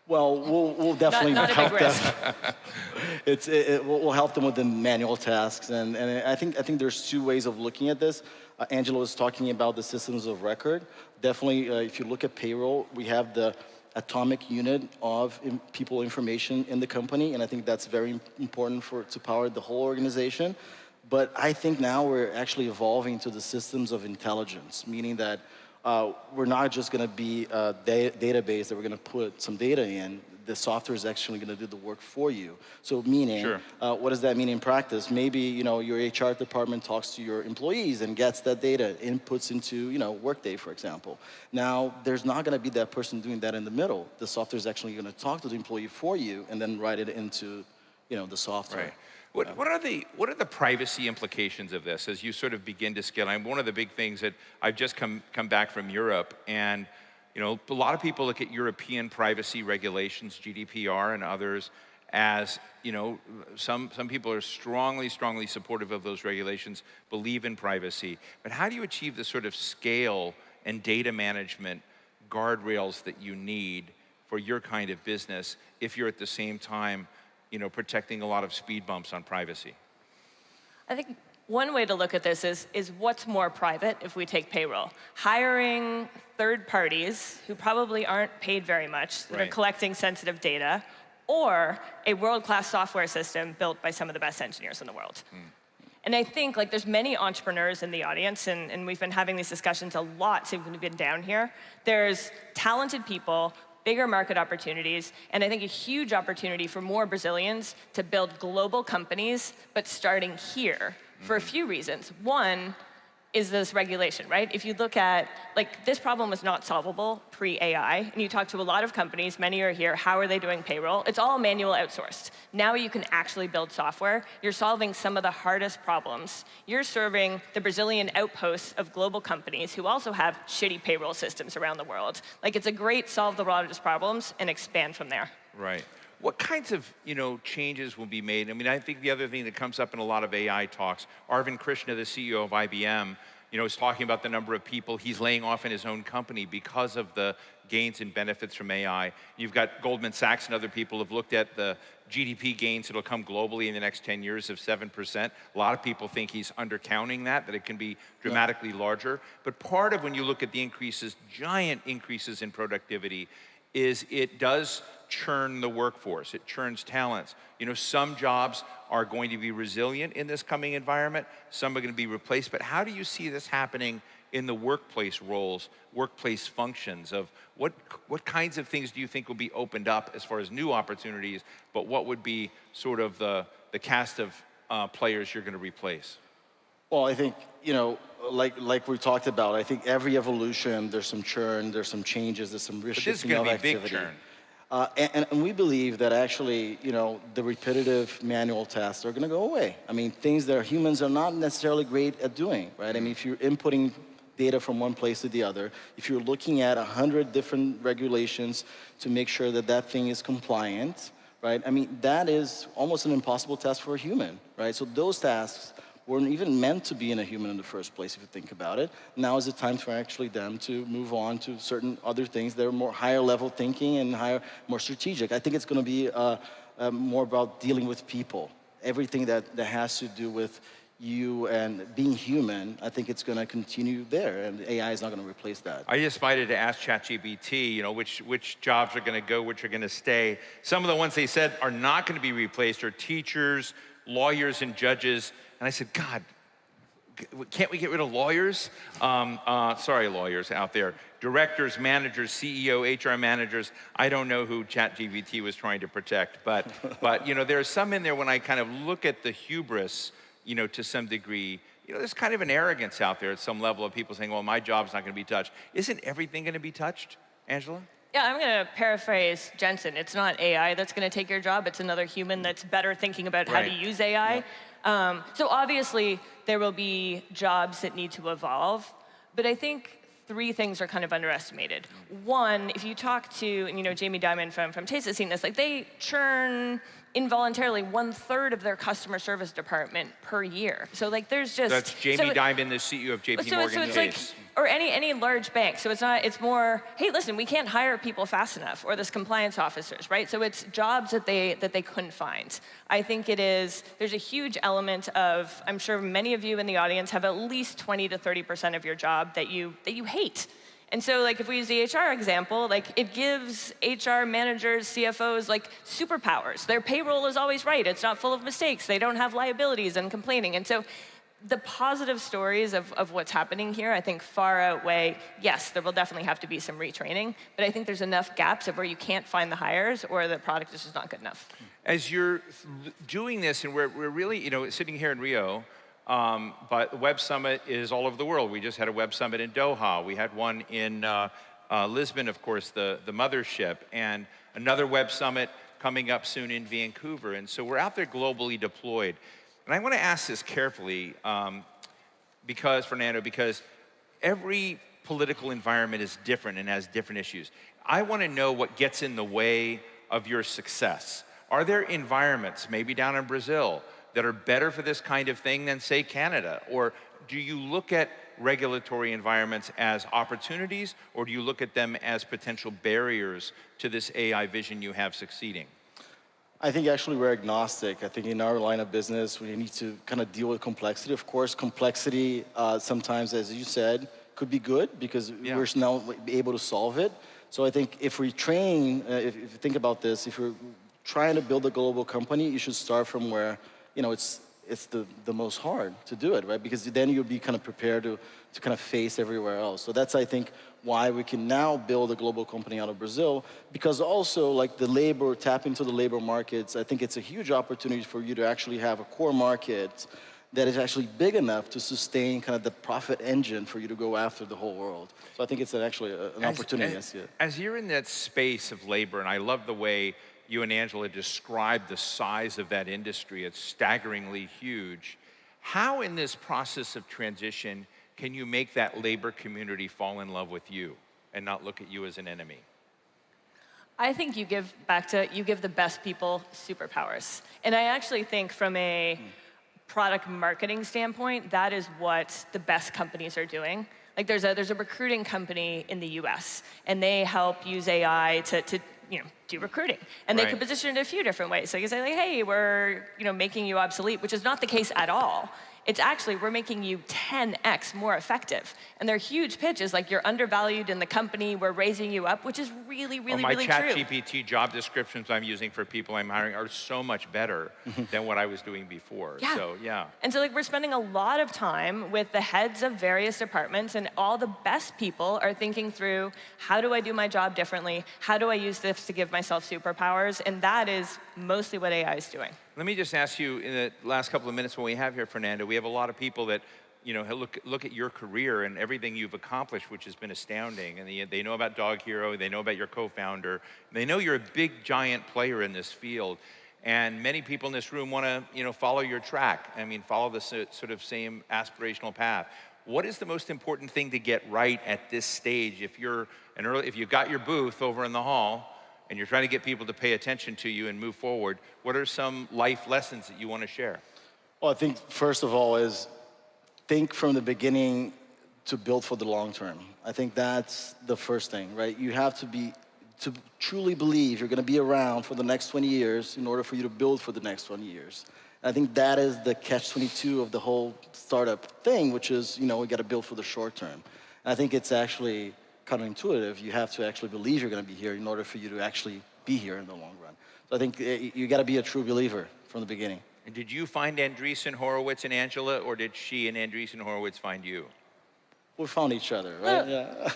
S17: Well, we'll definitely help them. We'll help them with the manual tasks, and I think there's 2 ways of looking at this. Angela was talking about the systems of record. Definitely, if you look at payroll, we have the atomic unit of people information in the company, and I think that's very important to power the whole organization. But I think now we're actually evolving to the systems of intelligence, meaning that we're not just going to be a database that we're going to put some data in. The software is actually going to do the work for you. So meaning, what does that mean in practice? Maybe, you know, your HR department talks to your employees and gets that data, inputs into, you know, Workday, for example. Now, there's not going to be that person doing that in the middle. The software is actually going to talk to the employee for you and then write it into, you know, the software.
S12: Right. What are the privacy implications of this as you sort of begin to scale? One of the big things that I've just come back from Europe, and You know, a lot of people look at European privacy regulations, GDPR and others, as, you know, some people are strongly supportive of those regulations, believe in privacy. But how do you achieve the sort of scale and data management guardrails that you need for your kind of business if you're at the same time, you know, protecting a lot of speed bumps on privacy?
S16: I think one way to look at this is what's more private if we take payroll. Hiring third parties who probably aren't paid very much, that are collecting sensitive data, or a world-class software system built by some of the best engineers in the world. And I think like there's many entrepreneurs in the audience, and we've been having these discussions a lot since we've been down here. There's talented people, bigger market opportunities, and I think a huge opportunity for more Brazilians to build global companies, but starting here for a few reasons. One is this regulation, right? If you look at, like, this problem was not solvable pre-AI, and you talk to a lot of companies, many are here, how are they doing payroll? It's all manual outsourced. Now you can actually build software. You're solving some of the hardest problems. You're serving the Brazilian outposts of global companies who also have shitty payroll systems around the world. Like, it's a great solve the largest problems and expand from there.
S12: Right. What kinds of, you know, changes will be made? I mean, I think the other thing that comes up in a lot of AI talks, Arvind Krishna, the CEO of IBM, you know, is talking about the number of people he's laying off in his own company because of the gains and benefits from AI. You've got Goldman Sachs and other people have looked at the GDP gains that'll come globally in the next 10 years of 7%. A lot of people think he's undercounting that it can be dramatically larger. But part of when you look at the increases, giant increases in productivity, is it does churn the workforce. It churns talents. You know, some jobs are going to be resilient in this coming environment. Some are going to be replaced. But how do you see this happening in the workplace roles, workplace functions of what kinds of things do you think will be opened up as far as new opportunities, but what would be sort of the cast of players you're going to replace?
S17: Well, I think, you know, like we talked about, I think every evolution, there's some churn, there's some changes, there's some shifting of activity.
S12: Big churn.
S17: And we believe that actually, you know, the repetitive manual tasks are going to go away. I mean, things that humans are not necessarily great at doing, right? I mean, if you're inputting data from one place to the other, if you're looking at 100 different regulations to make sure that that thing is compliant, right? I mean, that is almost an impossible task for a human, right? So those tasks weren't even meant to be in a human in the first place, if you think about it. Now is the time for actually them to move on to certain other things that are more higher level thinking and more strategic. I think it's going to be more about dealing with people. Everything that has to do with you and being human, I think it's going to continue there, and AI is not going to replace that.
S12: I just decided to ask ChatGPT, you know, which jobs are going to go, which are going to stay. Some of the ones they said are not going to be replaced are teachers, lawyers, and judges. And I said, God, can't we get rid of lawyers? Sorry, lawyers out there. Directors, managers, CEO, HR managers. I don't know who ChatGPT was trying to protect, but you know, there's some in there when I kind of look at the hubris, you know, to some degree. You know, there's kind of an arrogance out there at some level of people saying, well, my job's not going to be touched. Isn't everything going to be touched, Angela?
S16: Yeah, I'm going to paraphrase Jensen. It's not AI that's going to take your job. It's another human that's better thinking about how to use AI. Yep. So obviously, there will be jobs that need to evolve. But I think three things are kind of underestimated. One, if you talk to, and you know, Jamie Dimon from Taste has seen this, like they churn involuntarily 1/3 of their customer service department per year. So like there's just...
S12: That's Jamie Dimon, the CEO of JP Morgan
S16: Chase.
S12: Like,
S16: or any large bank. So it's more, hey, listen, we can't hire people fast enough, or this compliance officers, right? So it's jobs that they couldn't find. I think there's a huge element of, I'm sure many of you in the audience have at least 20 to 30% of your job that you hate. And so, like, if we use the HR example, like, it gives HR managers, CFOs, like, superpowers. Their payroll is always right. It's not full of mistakes. They don't have liabilities and complaining. And so the positive stories of what's happening here, I think, far outweigh, yes, there will definitely have to be some retraining, but I think there's enough gaps of where you can't find the hires or the product is just not good enough.
S12: As you're doing this, and we're really, you know, sitting here in Rio, but the Web Summit is all over the world. We just had a Web Summit in Doha. We had one in Lisbon, of course, the mothership, and another Web Summit coming up soon in Vancouver. And so we're out there globally deployed. And I want to ask this carefully, because, Fernando, because every political environment is different and has different issues. I want to know what gets in the way of your success. Are there environments, maybe down in Brazil, that are better for this kind of thing than, say, Canada? Or do you look at regulatory environments as opportunities, or do you look at them as potential barriers to this AI vision you have succeeding?
S17: I think actually we're agnostic. I think in our line of business, we need to kind of deal with complexity. Of course, complexity sometimes, as you said, could be good because we're now able to solve it. So I think if we train, if you think about this, if you're trying to build a global company, you should start from where, you know, it's the most hard to do it, right? Because then you'll be kind of prepared to kind of face everywhere else. So that's, I think, why we can now build a global company out of Brazil, because also like tap into the labor markets, I think it's a huge opportunity for you to actually have a core market that is actually big enough to sustain kind of the profit engine for you to go after the whole world. So I think it's actually an opportunity.
S12: As you're in that space of labor, and I love the way you and Angela described the size of that industry, it's staggeringly huge. How in this process of transition can you make that labor community fall in love with you and not look at you as an enemy?
S16: I think you give the best people superpowers. And I actually think from a product marketing standpoint, that is what the best companies are doing. Like there's a recruiting company in the US, and they help use AI to do recruiting. And they can position it a few different ways. So you say, like, hey, we're making you obsolete, which is not the case at all. It's actually, we're making you 10x more effective. And their huge pitch is like, you're undervalued in the company, we're raising you up, which is really, really, really true.
S12: My ChatGPT job descriptions I'm using for people I'm hiring are so much better than what I was doing before.
S16: Yeah.
S12: So, yeah.
S16: And so like, we're spending a lot of time with the heads of various departments, and all the best people are thinking through, how do I do my job differently? How do I use this to give myself superpowers? And that is mostly what AI is doing.
S12: Let me just ask you, in the last couple of minutes when we have here, Fernando, we have a lot of people that look at your career and everything you've accomplished, which has been astounding. And they know about Dog Hero, they know about your co-founder, they know you're a big, giant player in this field. And many people in this room want to follow your track. I mean, follow the sort of same aspirational path. What is the most important thing to get right at this stage? If you've got your booth over in the hall, and you're trying to get people to pay attention to you and move forward, what are some life lessons that you want to share?
S17: Well, I think first of all is think from the beginning to build for the long term. I think that's the first thing, right? You have to truly believe you're going to be around for the next 20 years in order for you to build for the next 20 years. And I think that is the catch-22 of the whole startup thing, which is, we got to build for the short term. And I think it's actually counterintuitive. You have to actually believe you're going to be here in order for you to actually be here in the long run. So I think you got to be a true believer from the beginning.
S12: And did you find Andreessen Horowitz and Angela, or did she and Andreessen Horowitz find you?
S17: We found each other, right? Yeah.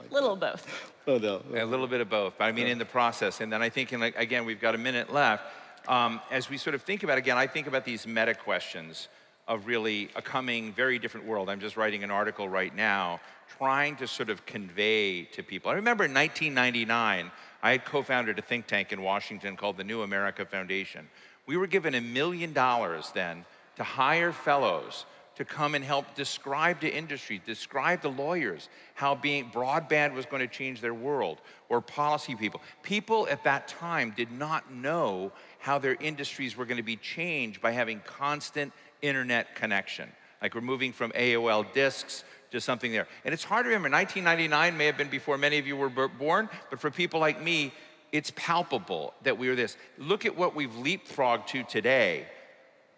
S16: Little of both.
S17: Oh, no.
S12: A little bit of both. But I mean, in the process. And then I think, again, we've got a minute left. As we sort of think about, again, I think about these meta questions of really a coming very different world. I'm just writing an article right now trying to sort of convey to people. I remember in 1999, I had co-founded a think tank in Washington called the New America Foundation. We were given $1 million then to hire fellows to come and help describe to industry, describe to lawyers how being broadband was going to change their world, or policy people. People at that time did not know how their industries were going to be changed by having constant internet connection. Like we're moving from AOL disks to something there. And it's hard to remember, 1999 may have been before many of you were born, but for people like me, it's palpable that we are this. Look at what we've leapfrogged to today.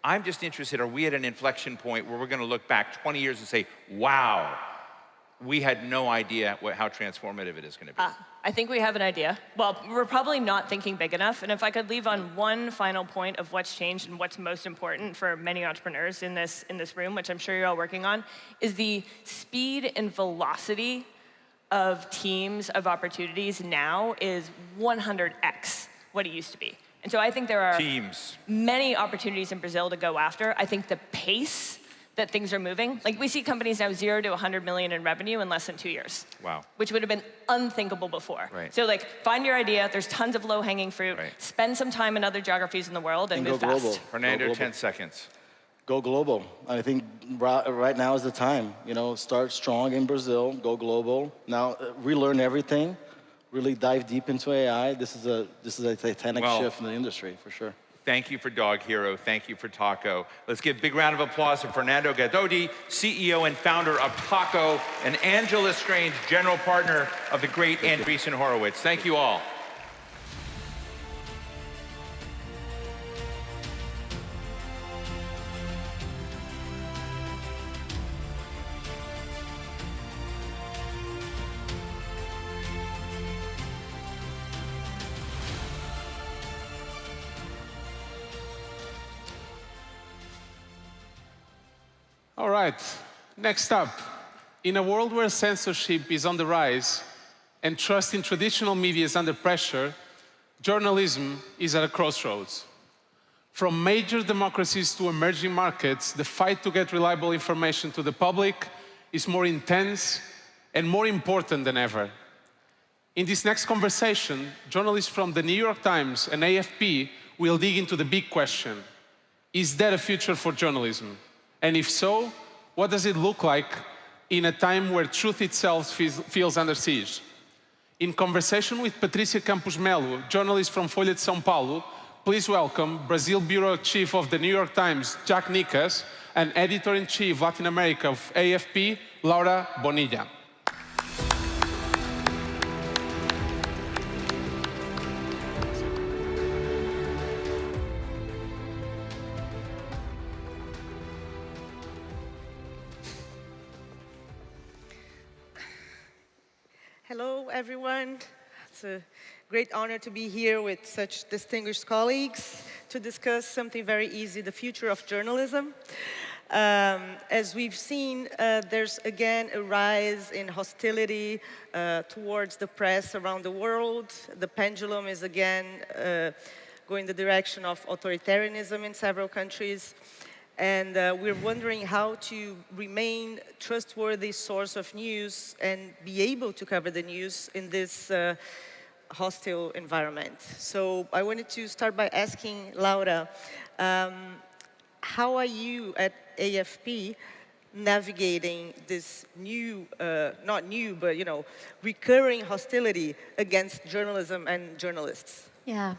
S12: I'm just interested, are we at an inflection point where we're going to look back 20 years and say, wow, we had no idea how transformative it is going to be?
S16: I think we have an idea. Well, we're probably not thinking big enough. And if I could leave on one final point of what's changed and what's most important for many entrepreneurs in this room, which I'm sure you're all working on, is the speed and velocity of teams of opportunities now is 100x what it used to be. And so I think there are many opportunities in Brazil to go after. I think the pace that things are moving, like we see companies now 0 to 100 million in revenue in less than 2 years.
S12: Wow.
S16: Which would have been unthinkable before.
S12: Right.
S16: So like, find your idea, there's tons of low-hanging fruit, spend some time in other geographies in the world and move
S17: go global.
S16: fast.
S12: Fernando, 10 seconds.
S17: Go global. I think right now is the time. You know, start strong in Brazil, go global. Now, relearn everything, really dive deep into AI. This is a titanic shift in the industry, for sure.
S12: Thank you for Dog Hero. Thank you for Taco. Let's give a big round of applause to Fernando Gadotti, CEO and founder of Taco, and Angela Strange, general partner of the great Andreessen Horowitz. Thank you all.
S6: All right, next up. In a world where censorship is on the rise and trust in traditional media is under pressure, journalism is at a crossroads. From major democracies to emerging markets, the fight to get reliable information to the public is more intense and more important than ever. In this next conversation, journalists from the New York Times and AFP will dig into the big question: is there a future for journalism? And if so, what does it look like in a time where truth itself feels under siege? In conversation with Patrícia Campos Melo, journalist from Folha de São Paulo, please welcome Brazil Bureau Chief of the New York Times, Jack Nickas, and Editor-in-Chief Latin America of AFP, Laura Bonilla.
S18: Hello, everyone. It's a great honor to be here with such distinguished colleagues to discuss something very easy, the future of journalism. As we've seen, there's again a rise in hostility towards the press around the world. The pendulum is again going the direction of authoritarianism in several countries. And we're wondering how to remain a trustworthy source of news and be able to cover the news in this hostile environment. So I wanted to start by asking Laura, how are you at AFP navigating this new, not new, but recurring hostility against journalism and journalists?
S19: Yeah,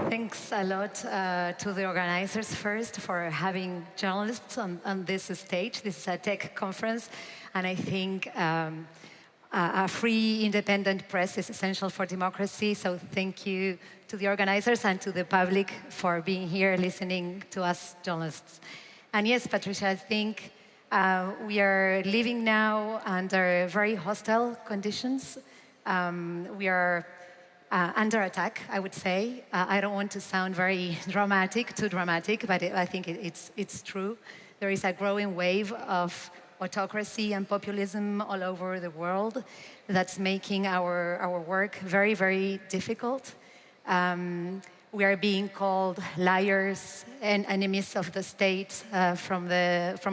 S19: thanks a lot to the organizers first for having journalists on this stage. This is a tech conference, and I think a free, independent press is essential for democracy. So thank you to the organizers and to the public for being here listening to us journalists. And yes, Patricia, I think we are living now under very hostile conditions. We are under attack, I would say. I don't want to sound very too dramatic, but I think it's true. There is a growing wave of autocracy and populism all over the world that's making our work very, very difficult. We are being called liars and enemies of the state from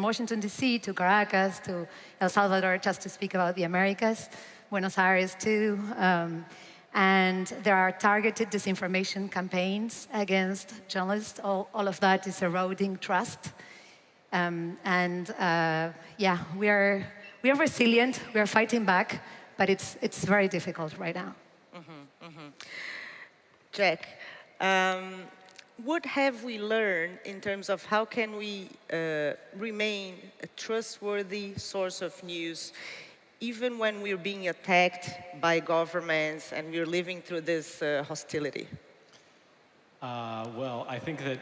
S19: Washington, D.C. to Caracas to El Salvador, just to speak about the Americas, Buenos Aires too. And there are targeted disinformation campaigns against journalists. All of that is eroding trust. Yeah, we are resilient. We are fighting back, but it's very difficult right now.
S18: Jack, what have we learned in terms of how can we remain a trustworthy source of news even when we're being attacked by governments and we're living through this hostility?
S20: Well, I think that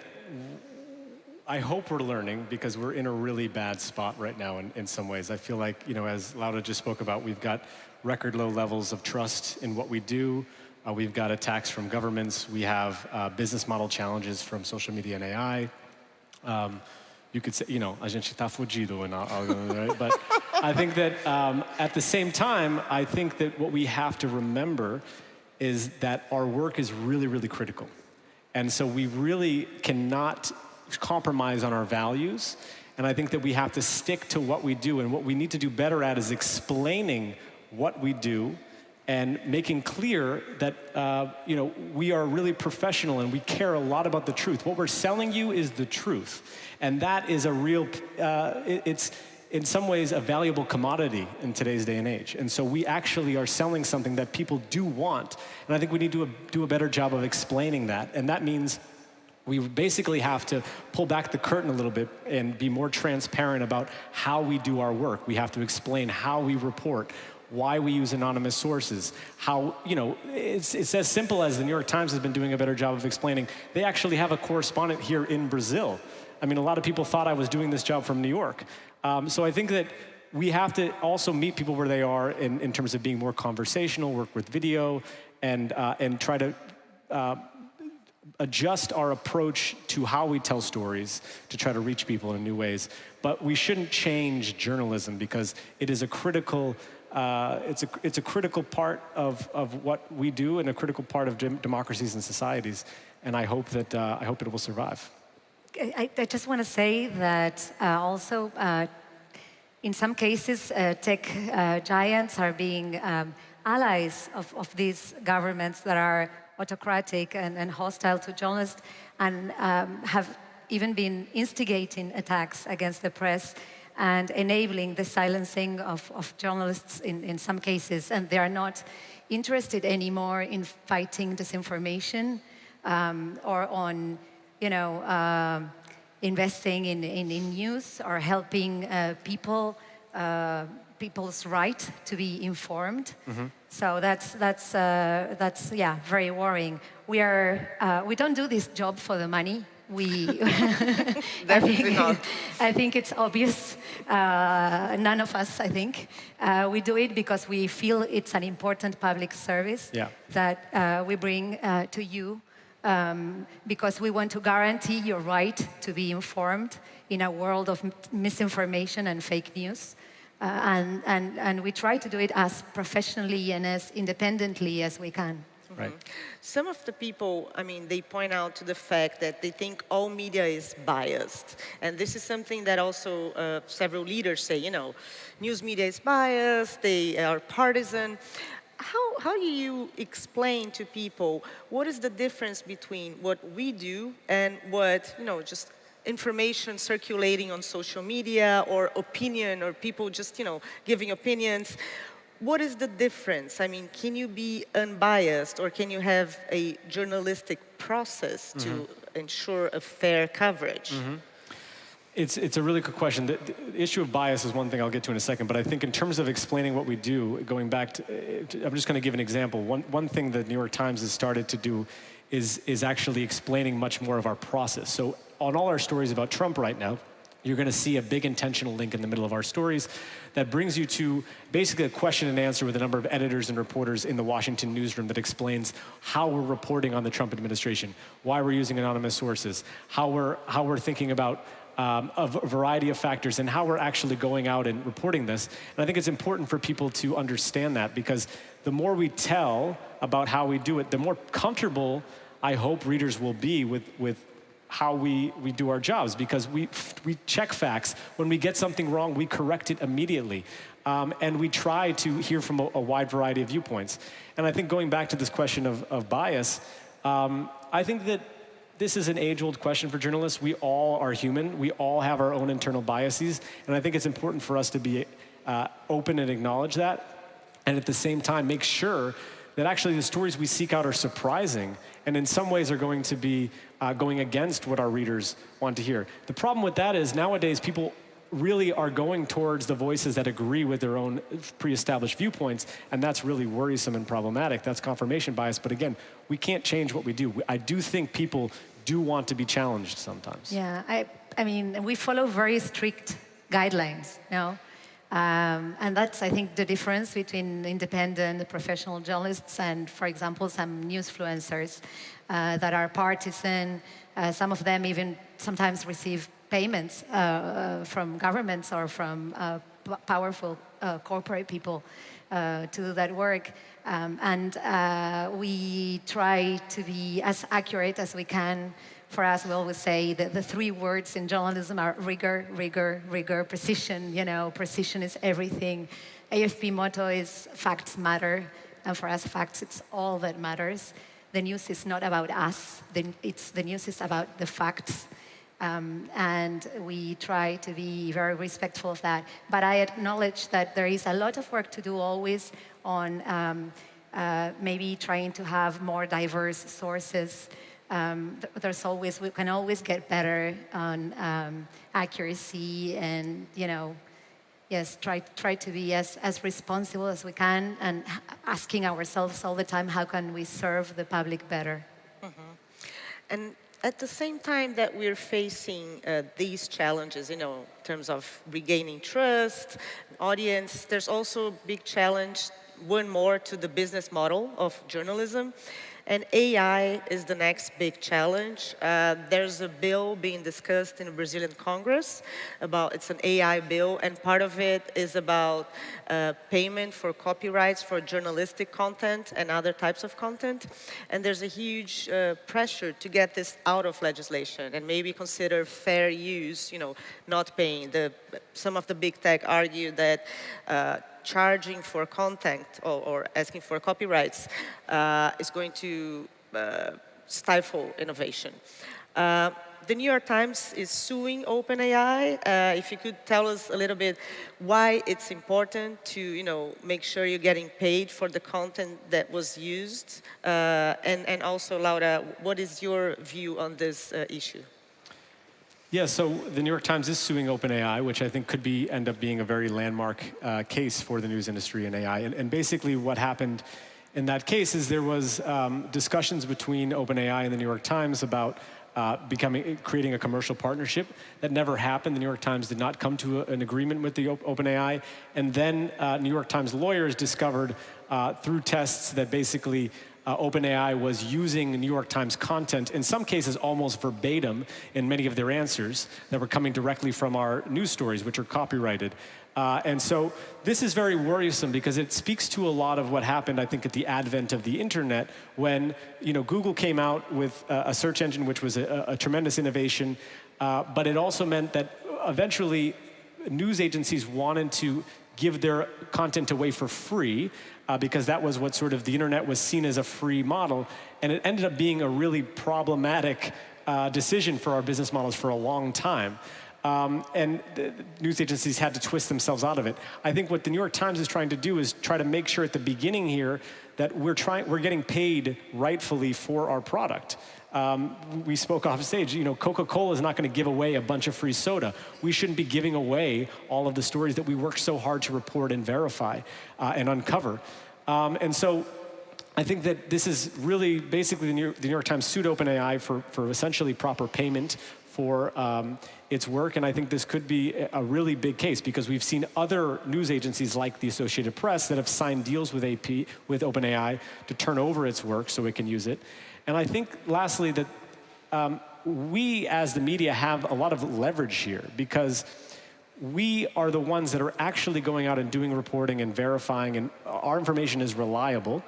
S20: I hope we're learning, because we're in a really bad spot right now in some ways. I feel like, as Laura just spoke about, we've got record low levels of trust in what we do. We've got attacks from governments. We have business model challenges from social media and AI. You could say, a gente tá fudido and all, right? But I think that at the same time, I think that what we have to remember is that our work is really, really critical. And so we really cannot compromise on our values. And I think that we have to stick to what we do. And what we need to do better at is explaining what we do and making clear that we are really professional and we care a lot about the truth. What we're selling you is the truth, and that is a real. It's in some ways a valuable commodity in today's day and age. And so we actually are selling something that people do want, and I think we need to do a better job of explaining that. And that means we basically have to pull back the curtain a little bit and be more transparent about how we do our work. We have to explain how we report, why we use anonymous sources, how, it's as simple as the New York Times has been doing a better job of explaining. They actually have a correspondent here in Brazil. I mean, a lot of people thought I was doing this job from New York. So I think that we have to also meet people where they are in terms of being more conversational, work with video, and try to adjust our approach to how we tell stories to try to reach people in new ways. But we shouldn't change journalism because it is a critical it's a critical part of what we do and a critical part of democracies and societies. And I hope that it will survive.
S19: I just want to say that also in some cases tech giants are being allies of these governments that are autocratic and hostile to journalists and have even been instigating attacks against the press and enabling the silencing of journalists in some cases. And they are not interested anymore in fighting disinformation or on, investing in news or helping people's right to be informed. Mm-hmm. So that's very worrying. We don't do this job for the money. I think it's obvious. None of us, I think. We do it because we feel it's an important public service that we bring to you because we want to guarantee your right to be informed in a world of misinformation and fake news. And we try to do it as professionally and as independently as we can.
S18: Right. Some of the people, they point out to the fact that they think all media is biased. And this is something that also several leaders say, news media is biased, they are partisan. How do you explain to people what is the difference between what we do and what, just information circulating on social media or opinion or people just, giving opinions? What is the difference? Can you be unbiased or can you have a journalistic process to ensure a fair coverage?
S20: Mm-hmm. It's a really good question. The issue of bias is one thing I'll get to in a second, but I think in terms of explaining what we do, going back to, I'm just going to give an example. One thing the New York Times has started to do is actually explaining much more of our process. So on all our stories about Trump right now, you're going to see a big intentional link in the middle of our stories that brings you to basically a question and answer with a number of editors and reporters in the Washington newsroom that explains how we're reporting on the Trump administration, why we're using anonymous sources, how we're thinking about a variety of factors and how we're actually going out and reporting this. And I think it's important for people to understand that because the more we tell about how we do it, the more comfortable I hope readers will be with how we do our jobs, because we check facts. When we get something wrong, we correct it immediately. And we try to hear from a wide variety of viewpoints. And I think going back to this question of bias, I think that this is an age-old question for journalists. We all are human. We all have our own internal biases. And I think it's important for us to be open and acknowledge that. And at the same time, make sure that actually the stories we seek out are surprising and in some ways are going to be going against what our readers want to hear. The problem with that is nowadays people really are going towards the voices that agree with their own pre-established viewpoints, and that's really worrisome and problematic. That's confirmation bias, but again, we can't change what we do. I do think people do want to be challenged sometimes.
S19: Yeah, I mean, we follow very strict guidelines, and that's, I think, the difference between independent professional journalists and, for example, some newsfluencers that are partisan. Some of them even sometimes receive payments from governments or from powerful corporate people to do that work. And we try to be as accurate as we can. For us, we always say that the three words in journalism are rigor, rigor, rigor, precision. Precision is everything. AFP motto is facts matter. And for us, facts, it's all that matters. The news is not about us. The news is about the facts. And we try to be very respectful of that. But I acknowledge that there is a lot of work to do always on maybe trying to have more diverse sources. We can always get better on accuracy and, yes, try to be as responsible as we can and asking ourselves all the time, how can we serve the public better?
S18: And at the same time that we're facing these challenges, in terms of regaining trust, audience, there's also a big challenge, one more, to the business model of journalism. And AI is the next big challenge. There's a bill being discussed in the Brazilian Congress it's an AI bill, and part of it is about payment for copyrights for journalistic content and other types of content. And there's a huge pressure to get this out of legislation and maybe consider fair use, not paying. Some of the big tech argue that charging for content or asking for copyrights is going to stifle innovation. The New York Times is suing OpenAI. If you could tell us a little bit why it's important to make sure you're getting paid for the content that was used. And also, Laura, what is your view on this issue?
S20: Yeah, so the New York Times is suing OpenAI, which I think could end up being a very landmark case for the news industry and AI. And basically what happened in that case is there was discussions between OpenAI and the New York Times about creating a commercial partnership. That never happened. The New York Times did not come to an agreement with the OpenAI. And then New York Times lawyers discovered through tests that basically OpenAI was using New York Times content, in some cases almost verbatim, in many of their answers that were coming directly from our news stories, which are copyrighted. And so this is very worrisome because it speaks to a lot of what happened, I think, at the advent of the internet when Google came out with a search engine, which was a tremendous innovation, but it also meant that eventually news agencies wanted to give their content away for free because that was what sort of the internet was seen as a free model. And it ended up being a really problematic decision for our business models for a long time. And the news agencies had to twist themselves out of it. I think what the New York Times is trying to do is try to make sure at the beginning here that we're getting paid rightfully for our product. We spoke off stage, Coca-Cola is not going to give away a bunch of free soda. We shouldn't be giving away all of the stories that we work so hard to report and verify and uncover. And so I think that this is really basically the New York Times sued OpenAI for essentially proper payment for its work, and I think this could be a really big case because we've seen other news agencies like the Associated Press that have signed deals with OpenAI to turn over its work so it can use it. And I think, lastly, that we, as the media, have a lot of leverage here because we are the ones that are actually going out and doing reporting and verifying, and our information is reliable.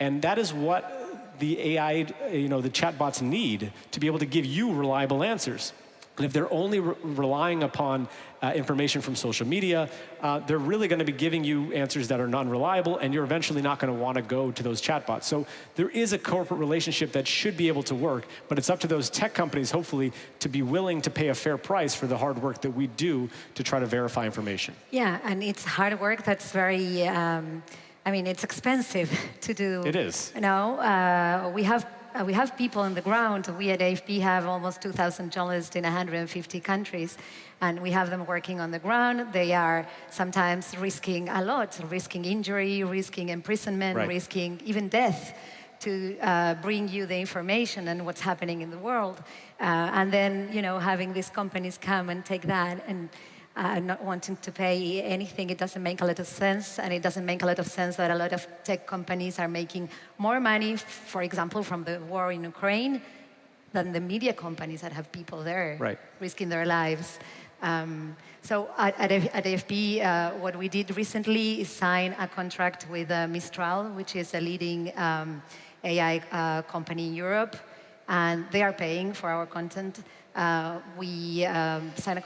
S20: And that is what the AI, the chatbots need to be able to give you reliable answers. And if they're only relying upon information from social media, they're really going to be giving you answers that are non-reliable, and you're eventually not going to want to go to those chatbots. So there is a corporate relationship that should be able to work, but it's up to those tech companies, hopefully, to be willing to pay a fair price for the hard work that we do to try to verify information.
S19: Yeah, and it's hard work that's very, it's expensive to do.
S20: It is.
S19: We have people on the ground. We at AFP have almost 2,000 journalists in 150 countries, and we have them working on the ground. They are sometimes risking a lot, risking injury, risking imprisonment,
S20: right,
S19: risking even death to bring you the information and what's happening in the world. And then, having these companies come and take that and not wanting to pay anything, it doesn't make a lot of sense. And it doesn't make a lot of sense that a lot of tech companies are making more money, for example, from the war in Ukraine, than the media companies that have people there
S20: right,
S19: risking their lives. So at AFP, what we did recently is sign a contract with Mistral, which is a leading AI company in Europe, and they are paying for our content. We signed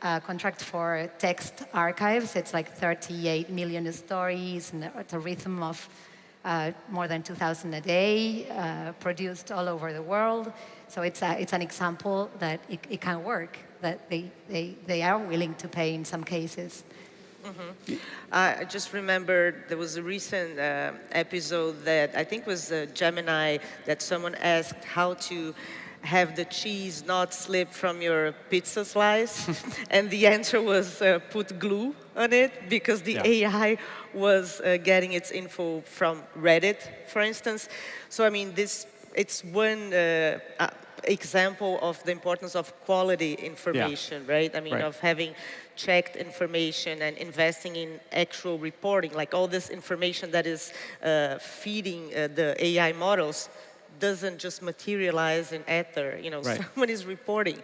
S19: a contract for text archives. It's like 38 million stories and at a rhythm of more than 2,000 a day, produced all over the world. So it's an example that it can work, that they are willing to pay in some cases.
S18: Mm-hmm. I just remembered there was a recent episode that I think was Gemini, that someone asked how to have the cheese not slip from your pizza slice. And the answer was put glue on it, because the AI was getting its info from Reddit, for instance. So, I mean, it's one example of the importance of quality information, right? I mean, of having checked information and investing in actual reporting, like all this information that is feeding the AI models doesn't just materialize in ether, you know, someone is reporting.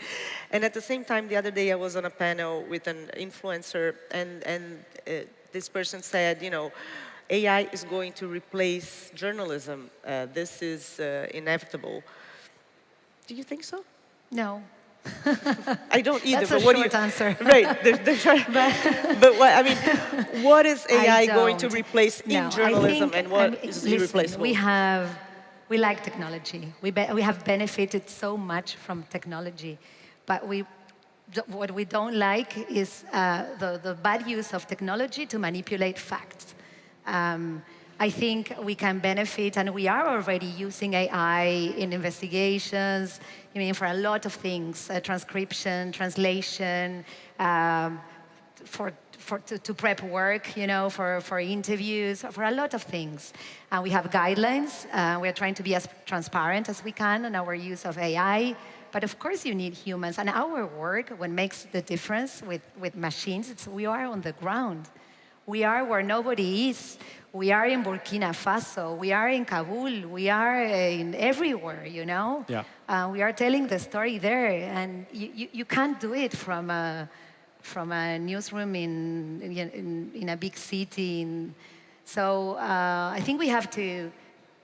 S18: And at the same time, the other day I was on a panel with an influencer, and this person said, you know, AI is going to replace journalism. This is inevitable. Do you think so?
S19: No.
S18: I don't either.
S19: That's
S18: but what
S19: short answer.
S18: Right. But what, I mean, what is AI going to replace in journalism, and what is irreplaceable?
S19: We like technology. We have benefited so much from technology, but what we don't like is the bad use of technology to manipulate facts. I think we can benefit, and we are already using AI in investigations, I mean, for a lot of things, transcription, translation, to prep work, you know, for interviews, for a lot of things. We have guidelines. We are trying to be as transparent as we can in our use of AI. But of course you need humans. And our work, what makes the difference with machines, we are on the ground. We are where nobody is. We are in Burkina Faso. We are in Kabul. We are in everywhere, you know?
S20: Yeah.
S19: We are telling the story there. And you can't do it from a newsroom in a big city. So I think we have to,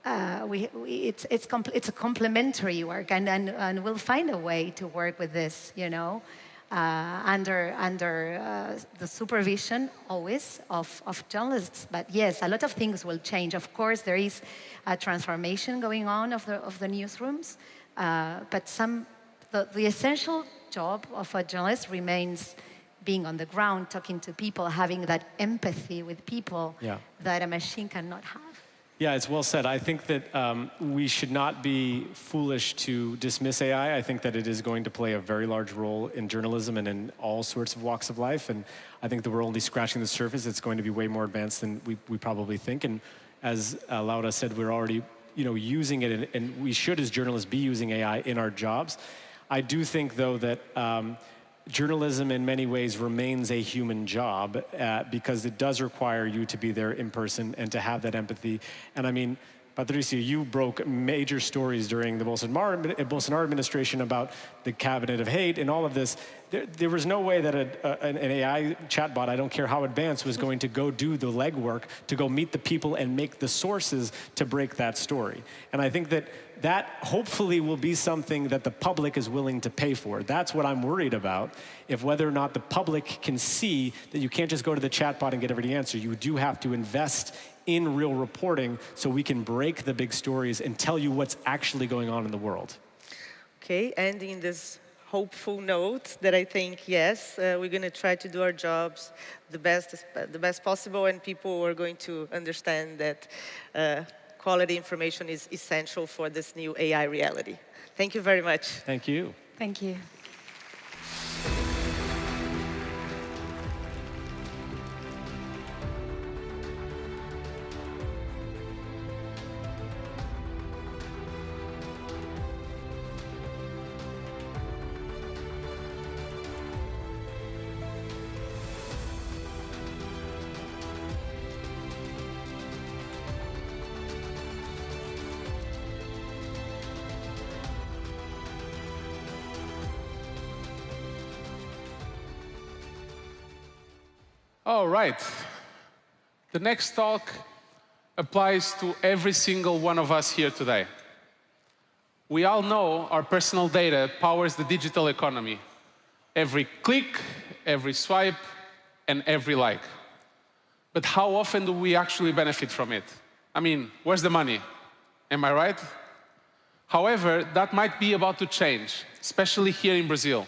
S19: it's a complementary work, and we'll find a way to work with this, you know, under the supervision always of journalists. But yes, a lot of things will change. Of course, there is a transformation going on of the newsrooms, but the essential job of a journalist remains being on the ground, talking to people, having that empathy with people that a machine cannot have.
S20: Yeah, it's well said. I think that we should not be foolish to dismiss AI. I think that it is going to play a very large role in journalism and in all sorts of walks of life. And I think that we're only scratching the surface. It's going to be way more advanced than we probably think. And as Laura said, we're already using it, and we should, as journalists, be using AI in our jobs. I do think, though, that journalism in many ways remains a human job because it does require you to be there in person and to have that empathy. And I mean, Patricio, you broke major stories during the Bolsonaro administration about the cabinet of hate and all of this. There was no way that an AI chatbot, I don't care how advanced, was going to go do the legwork, to go meet the people and make the sources to break that story. And I think that hopefully will be something that the public is willing to pay for. That's what I'm worried about, if whether or not the public can see that you can't just go to the chatbot and get every answer. You do have to invest in real reporting so we can break the big stories and tell you what's actually going on in the world.
S18: Okay, ending this hopeful note that I think, yes, we're going to try to do our jobs the best possible, and people are going to understand that quality information is essential for this new AI reality. Thank you very much.
S20: Thank you.
S19: Thank you.
S6: All right. The next talk applies to every single one of us here today. We all know our personal data powers the digital economy. Every click, every swipe, and every like. But how often do we actually benefit from it? I mean, where's the money? Am I right? However, that might be about to change, especially here in Brazil.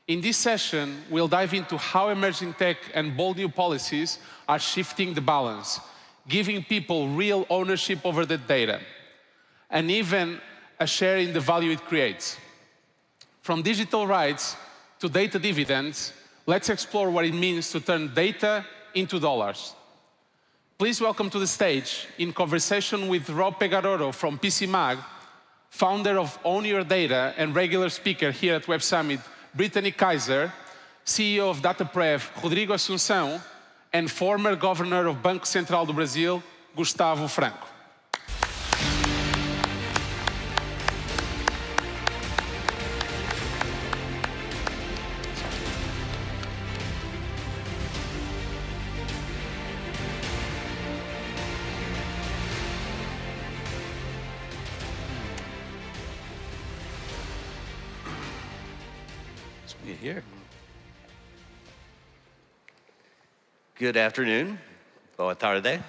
S6: In this session, we'll dive into how emerging tech and bold new policies are shifting the balance, giving people real ownership over the data, and even a share in the value it creates. From digital rights to data dividends, let's explore what it means to turn data into dollars. Please welcome to the stage, in conversation with Rob Pegaroro from PC Mag, founder of Own Your Data and regular speaker here at Web Summit, Brittany Kaiser, CEO of DataPrev, Rodrigo Assunção, and former governor of Banco Central do Brasil, Gustavo Franco.
S1: Here. Good afternoon. Boa tarde.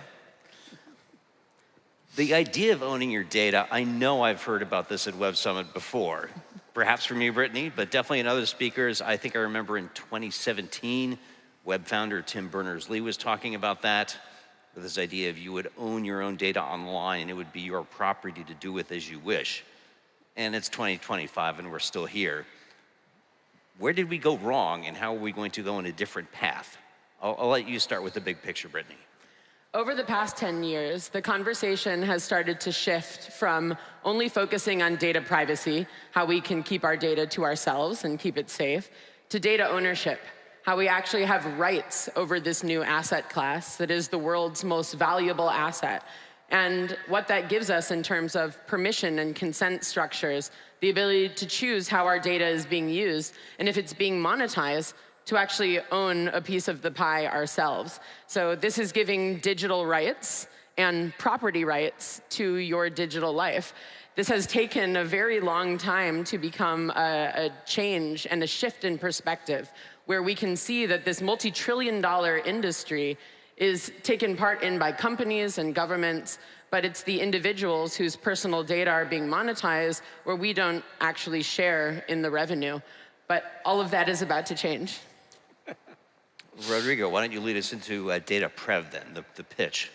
S1: The idea of owning your data, I know I've heard about this at Web Summit before. Perhaps from you, Brittany, but definitely in other speakers. I think I remember in 2017, web founder Tim Berners-Lee was talking about that, with this idea of you would own your own data online. It would be your property to do with as you wish. And it's 2025 and we're still here. Where did we go wrong, and how are we going to go in a different path? I'll let you start with the big picture, Brittany.
S2: Over the past 10 years, the conversation has started to shift from only focusing on data privacy, how we can keep our data to ourselves and keep it safe, to data ownership, how we actually have rights over this new asset class that is the world's most valuable asset, and what that gives us in terms of permission and consent structures, the ability to choose how our data is being used, and if it's being monetized, to actually own a piece of the pie ourselves. So this is giving digital rights and property rights to your digital life. This has taken a very long time to become a change and a shift in perspective, where we can see that this multi-trillion-dollar industry is taken part in by companies and governments, but it's the individuals whose personal data are being monetized where we don't actually share in the revenue. But all of that is about to change.
S1: Rodrigo, why don't you lead us into DataPrev then, the pitch?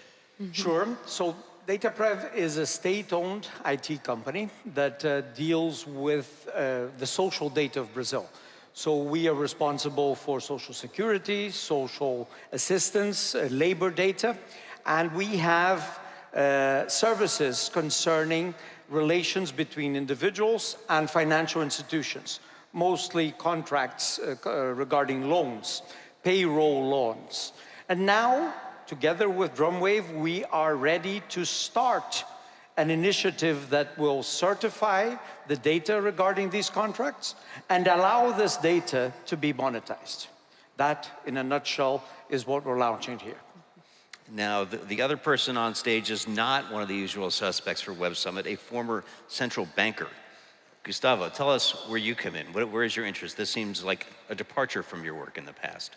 S3: Sure. So DataPrev is a state-owned IT company that deals with the social data of Brazil. So we are responsible for social security, social assistance, labor data, and we have services concerning relations between individuals and financial institutions, mostly contracts regarding loans, payroll loans. And now, together with Drumwave, we are ready to start an initiative that will certify the data regarding these contracts and allow this data to be monetized. That, in a nutshell, is what we're launching here.
S1: Now, the other person on stage is not one of the usual suspects for Web Summit, a former central banker. Gustavo, tell us where you come in. Where is your interest? This seems like a departure from your work in the past.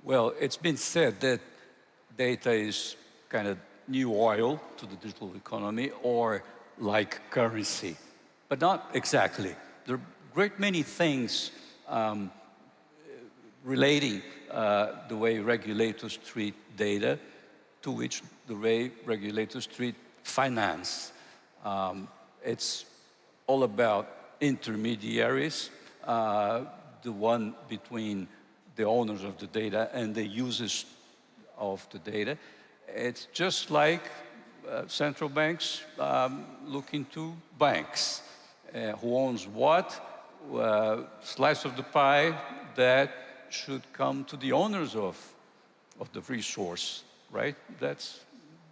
S21: Well, it's been said that data is kind of new oil to the digital economy, or like currency, but not exactly. There are a great many things relating the way regulators treat data, to which the way regulators treat finance. It's all about intermediaries, the one between the owners of the data and the users of the data. It's just like central banks look into banks. Who owns what? Slice of the pie that should come to the owners of the resource, right? That's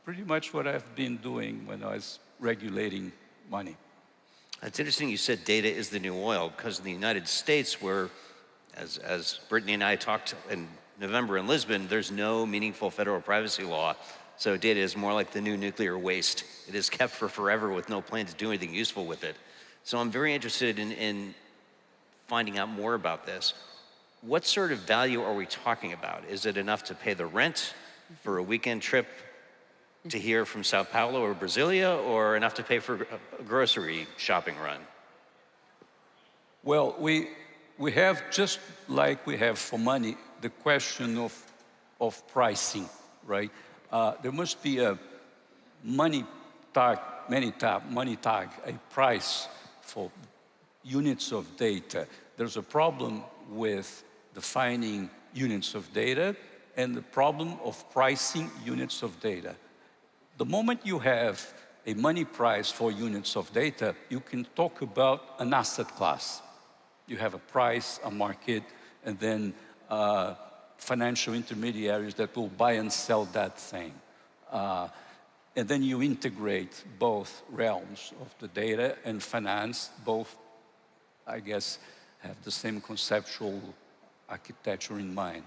S21: pretty much what I've been doing when I was regulating money.
S1: It's interesting you said data is the new oil, because in the United States, where, as Brittany and I talked in November in Lisbon, there's no meaningful federal privacy law. So data is more like the new nuclear waste. It is kept for forever with no plan to do anything useful with it. So I'm very interested in finding out more about this. What sort of value are we talking about? Is it enough to pay the rent for a weekend trip to here from Sao Paulo or Brasilia, or enough to pay for a grocery shopping run?
S21: Well, we have, just like we have for money, the question of pricing, right? There must be a money tag, a price for units of data. There's a problem with defining units of data and the problem of pricing units of data. The moment you have a money price for units of data, you can talk about an asset class. You have a price, a market, and then financial intermediaries that will buy and sell that thing. And then you integrate both realms of the data and finance. Both, I guess, have the same conceptual architecture in mind.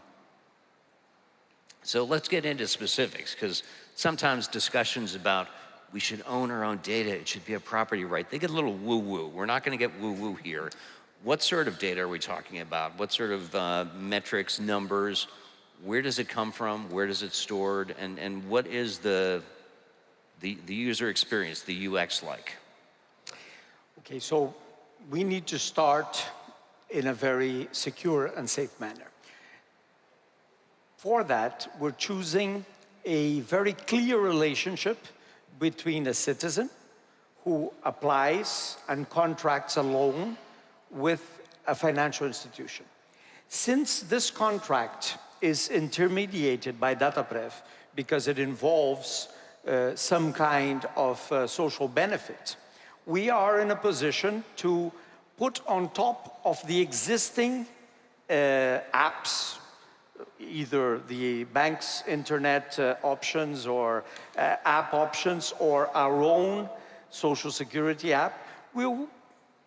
S1: So let's get into specifics, because sometimes discussions about we should own our own data, it should be a property right, they get a little woo-woo. We're not going to get woo-woo here. What sort of data are we talking about? What sort of metrics, numbers? Where does it come from? Where does it stored? And what is the user experience, the UX like?
S3: Okay, so we need to start in a very secure and safe manner. For that, we're choosing a very clear relationship between a citizen who applies and contracts a loan with a financial institution. Since this contract is intermediated by DataPrev because it involves some kind of social benefit, we are in a position to put on top of the existing apps, either the bank's internet options or app options or our own social security app, we'll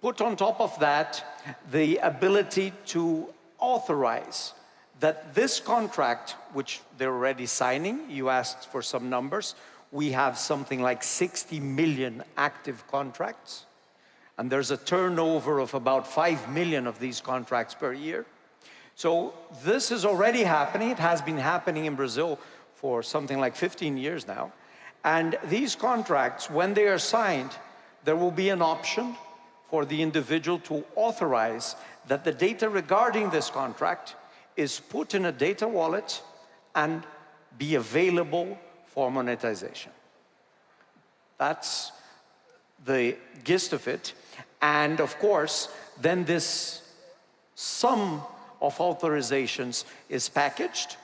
S3: put on top of that the ability to authorize that this contract, which they're already signing, you asked for some numbers, we have something like 60 million active contracts, and there's a turnover of about 5 million of these contracts per year. So this is already happening. It has been happening in Brazil for something like 15 years now. And these contracts, when they are signed, there will be an option for the individual to authorize that the data regarding this contract is put in a data wallet and be available for monetization. That's the gist of it. And of course, then this sum of authorizations is packaged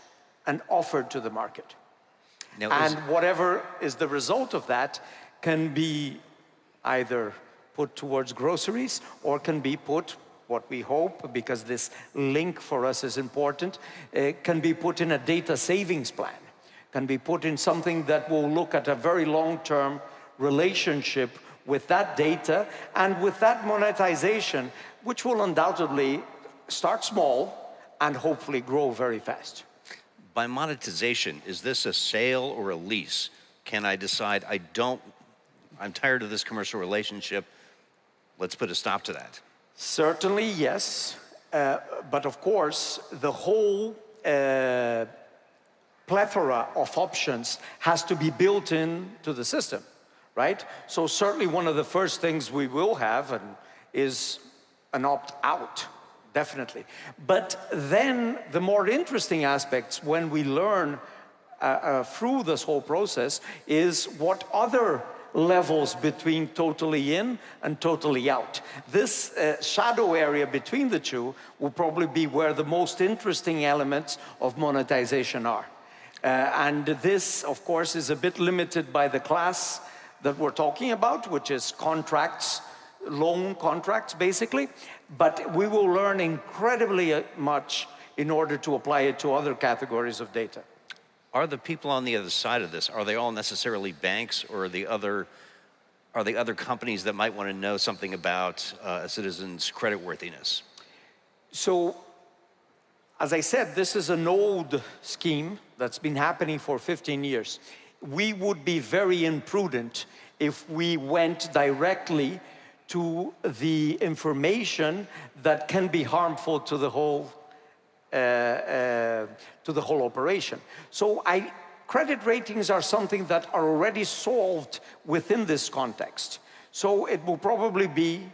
S3: and offered to the market.
S1: Now,
S3: and whatever is the result of that can be either put towards groceries or can be put, what we hope, because this link for us is important, can be put in a data savings plan, can be put in something that will look at a very long-term relationship with that data and with that monetization, which will undoubtedly start small and hopefully grow very fast.
S1: By monetization, is this a sale or a lease? Can I decide I'm tired of this commercial relationship, let's put a stop to that?
S3: Certainly, yes. But of course, the whole plethora of options has to be built into the system, right? So certainly one of the first things we will have is an opt-out, definitely. But then the more interesting aspects when we learn through this whole process is what other levels between totally in and totally out. This shadow area between the two will probably be where the most interesting elements of monetization are. And this, of course, is a bit limited by the class that we're talking about, which is contracts, loan contracts, basically. But we will learn incredibly much in order to apply it to other categories of data.
S1: Are the people on the other side of this, are they all necessarily banks, or are they other companies that might want to know something about a citizen's creditworthiness?
S3: So, as I said, this is an old scheme that's been happening for 15 years. We would be very imprudent if we went directly to the information that can be harmful to the whole operation. So credit ratings are something that are already solved within this context. So it will probably be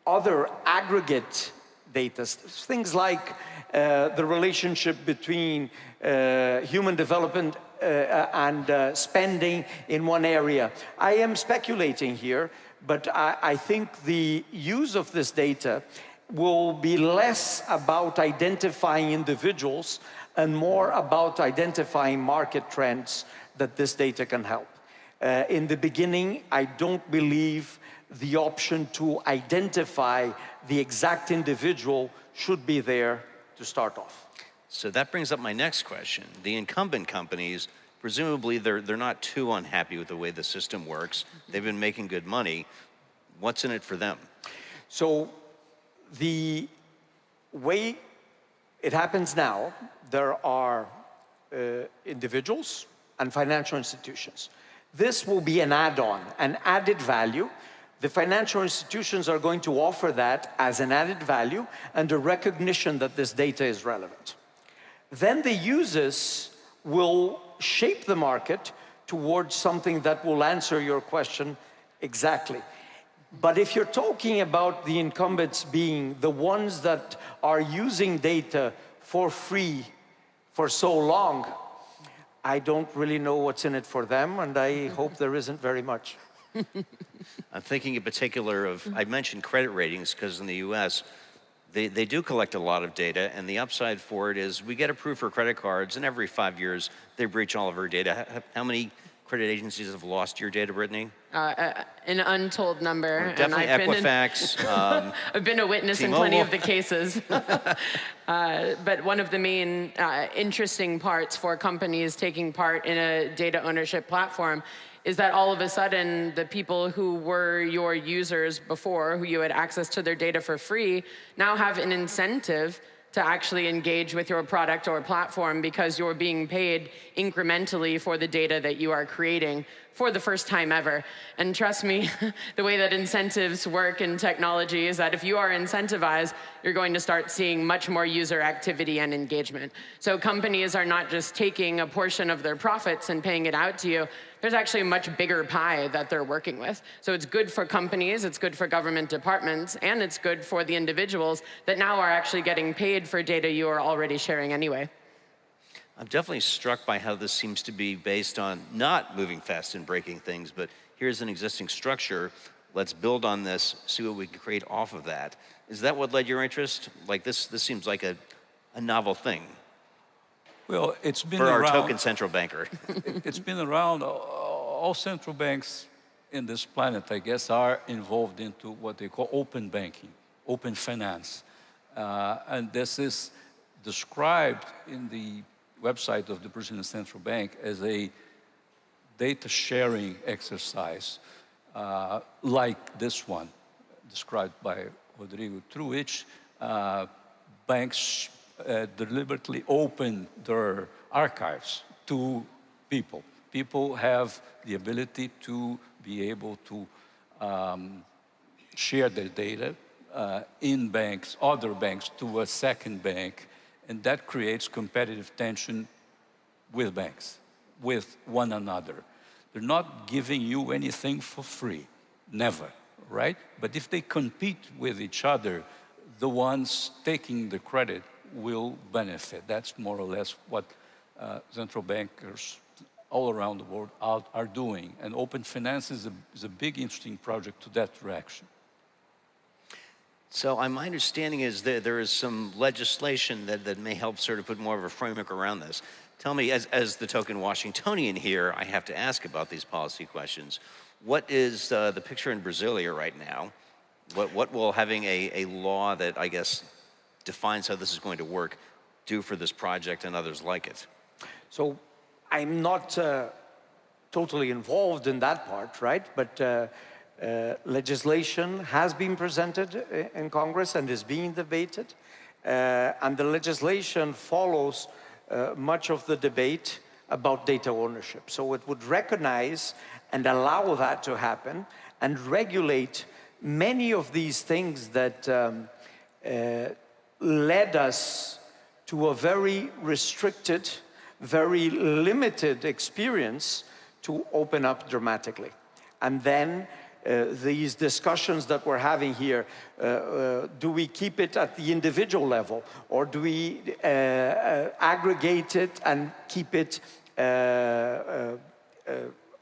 S3: other aggregate data, things like the relationship between human development and spending in one area. I am speculating here, but I think the use of this data will be less about identifying individuals and more about identifying market trends that this data can help. In the beginning, I don't believe the option to identify the exact individual should be there to start off.
S1: So that brings up my next question. The incumbent companies, presumably they're not too unhappy with the way the system works. They've been making good money. What's in it for them?
S3: So the way it happens now, there are individuals and financial institutions. This will be an add-on, an added value. The financial institutions are going to offer that as an added value and a recognition that this data is relevant. Then the users will shape the market towards something that will answer your question exactly. But if you're talking about the incumbents being the ones that are using data for free for so long, I don't really know what's in it for them, and I hope there isn't very much.
S1: I'm thinking in particular of, I mentioned credit ratings because in the US, they do collect a lot of data, and the upside for it is we get approved for credit cards, and every 5 years they breach all of our data. How many credit agencies have lost your data, Brittany?
S2: An untold number.
S1: Well, definitely Equifax.
S2: I've been a witness
S1: T-Mobile.
S2: in plenty of the cases. But one of the main interesting parts for companies taking part in a data ownership platform is that all of a sudden, the people who were your users before, who you had access to their data for free, now have an incentive to actually engage with your product or platform because you're being paid incrementally for the data that you are creating for the first time ever. And trust me, the way that incentives work in technology is that if you are incentivized, you're going to start seeing much more user activity and engagement. So companies are not just taking a portion of their profits and paying it out to you. There's actually a much bigger pie that they're working with. So it's good for companies, it's good for government departments, and it's good for the individuals that now are actually getting paid for data you are already sharing anyway.
S1: I'm definitely struck by how this seems to be based on not moving fast and breaking things, but here's an existing structure. Let's build on this, see what we can create off of that. Is that what led your interest? Like this seems like a novel thing.
S21: Well, it's been
S1: for
S21: around.
S1: our token central banker.
S21: It's been around. All central banks in this planet, I guess, are involved into what they call open banking, open finance. And this is described in the website of the Brazilian Central Bank as a data sharing exercise like this one, described by Rodrigo, through which banks deliberately open their archives to people. People have the ability to be able to share their data in banks, other banks, to a second bank, and that creates competitive tension with banks, with one another. They're not giving you anything for free, never, right? But if they compete with each other, the ones taking the credit will benefit. That's more or less what central bankers all around the world are doing. And open finance is a big, interesting project to that direction.
S1: So my understanding is that there is some legislation that may help sort of put more of a framework around this. Tell me, as the token Washingtonian here, I have to ask about these policy questions. What is the picture in Brasilia right now? What will having a law that, I guess, defines how this is going to work do for this project and others like it?
S3: So I'm not totally involved in that part, right? But legislation has been presented in Congress and is being debated. And the legislation follows much of the debate about data ownership. So it would recognize and allow that to happen and regulate many of these things that led us to a very restricted very limited experience to open up dramatically. And then these discussions that we're having here, do we keep it at the individual level, or do we aggregate it and keep it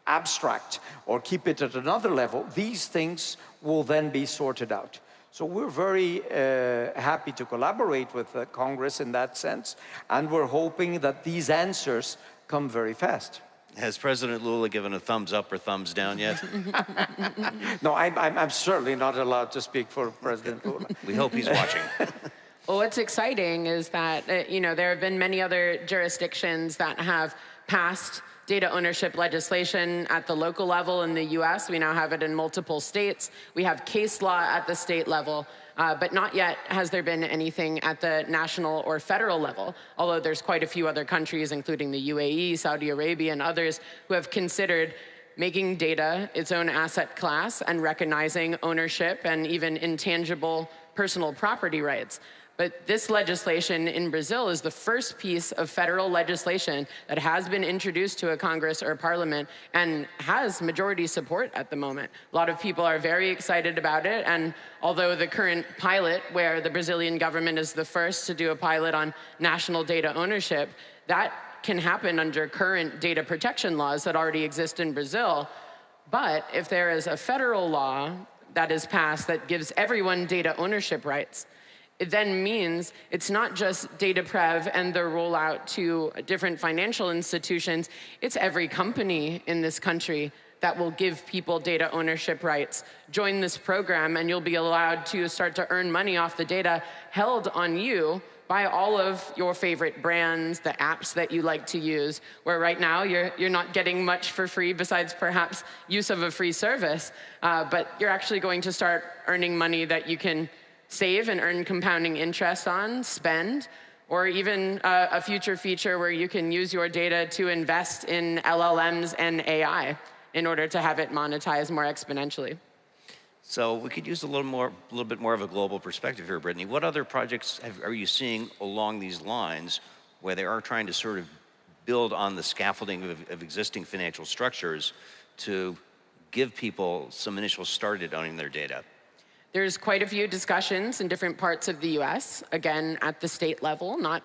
S3: abstract, or keep it at another level? These things will then be sorted out. So we're very happy to collaborate with Congress in that sense, and we're hoping that these answers come very fast.
S1: Has President Lula given a thumbs up or thumbs down yet?
S3: No, I'm certainly not allowed to speak for President Lula.
S1: We hope he's watching.
S2: Well, what's exciting is that, there have been many other jurisdictions that have passed data ownership legislation at the local level in the US. We now have it in multiple states. We have case law at the state level, but not yet has there been anything at the national or federal level, although there's quite a few other countries, including the UAE, Saudi Arabia, and others, who have considered making data its own asset class and recognizing ownership and even intangible personal property rights. But this legislation in Brazil is the first piece of federal legislation that has been introduced to a Congress or a parliament and has majority support at the moment. A lot of people are very excited about it, and although the current pilot, where the Brazilian government is the first to do a pilot on national data ownership, that can happen under current data protection laws that already exist in Brazil. But if there is a federal law that is passed that gives everyone data ownership rights, it then means it's not just DataPrev and the rollout to different financial institutions, it's every company in this country that will give people data ownership rights. Join this program and you'll be allowed to start to earn money off the data held on you by all of your favorite brands, the apps that you like to use, where right now you're not getting much for free besides perhaps use of a free service, but you're actually going to start earning money that you can save and earn compounding interest on, spend, or even a future feature where you can use your data to invest in LLMs and AI in order to have it monetize more exponentially.
S1: So we could use a little bit more of a global perspective here, Brittany. What other projects are you seeing along these lines where they are trying to sort of build on the scaffolding of existing financial structures to give people some initial start at owning their data?
S2: There's quite a few discussions in different parts of the US, again, at the state level, not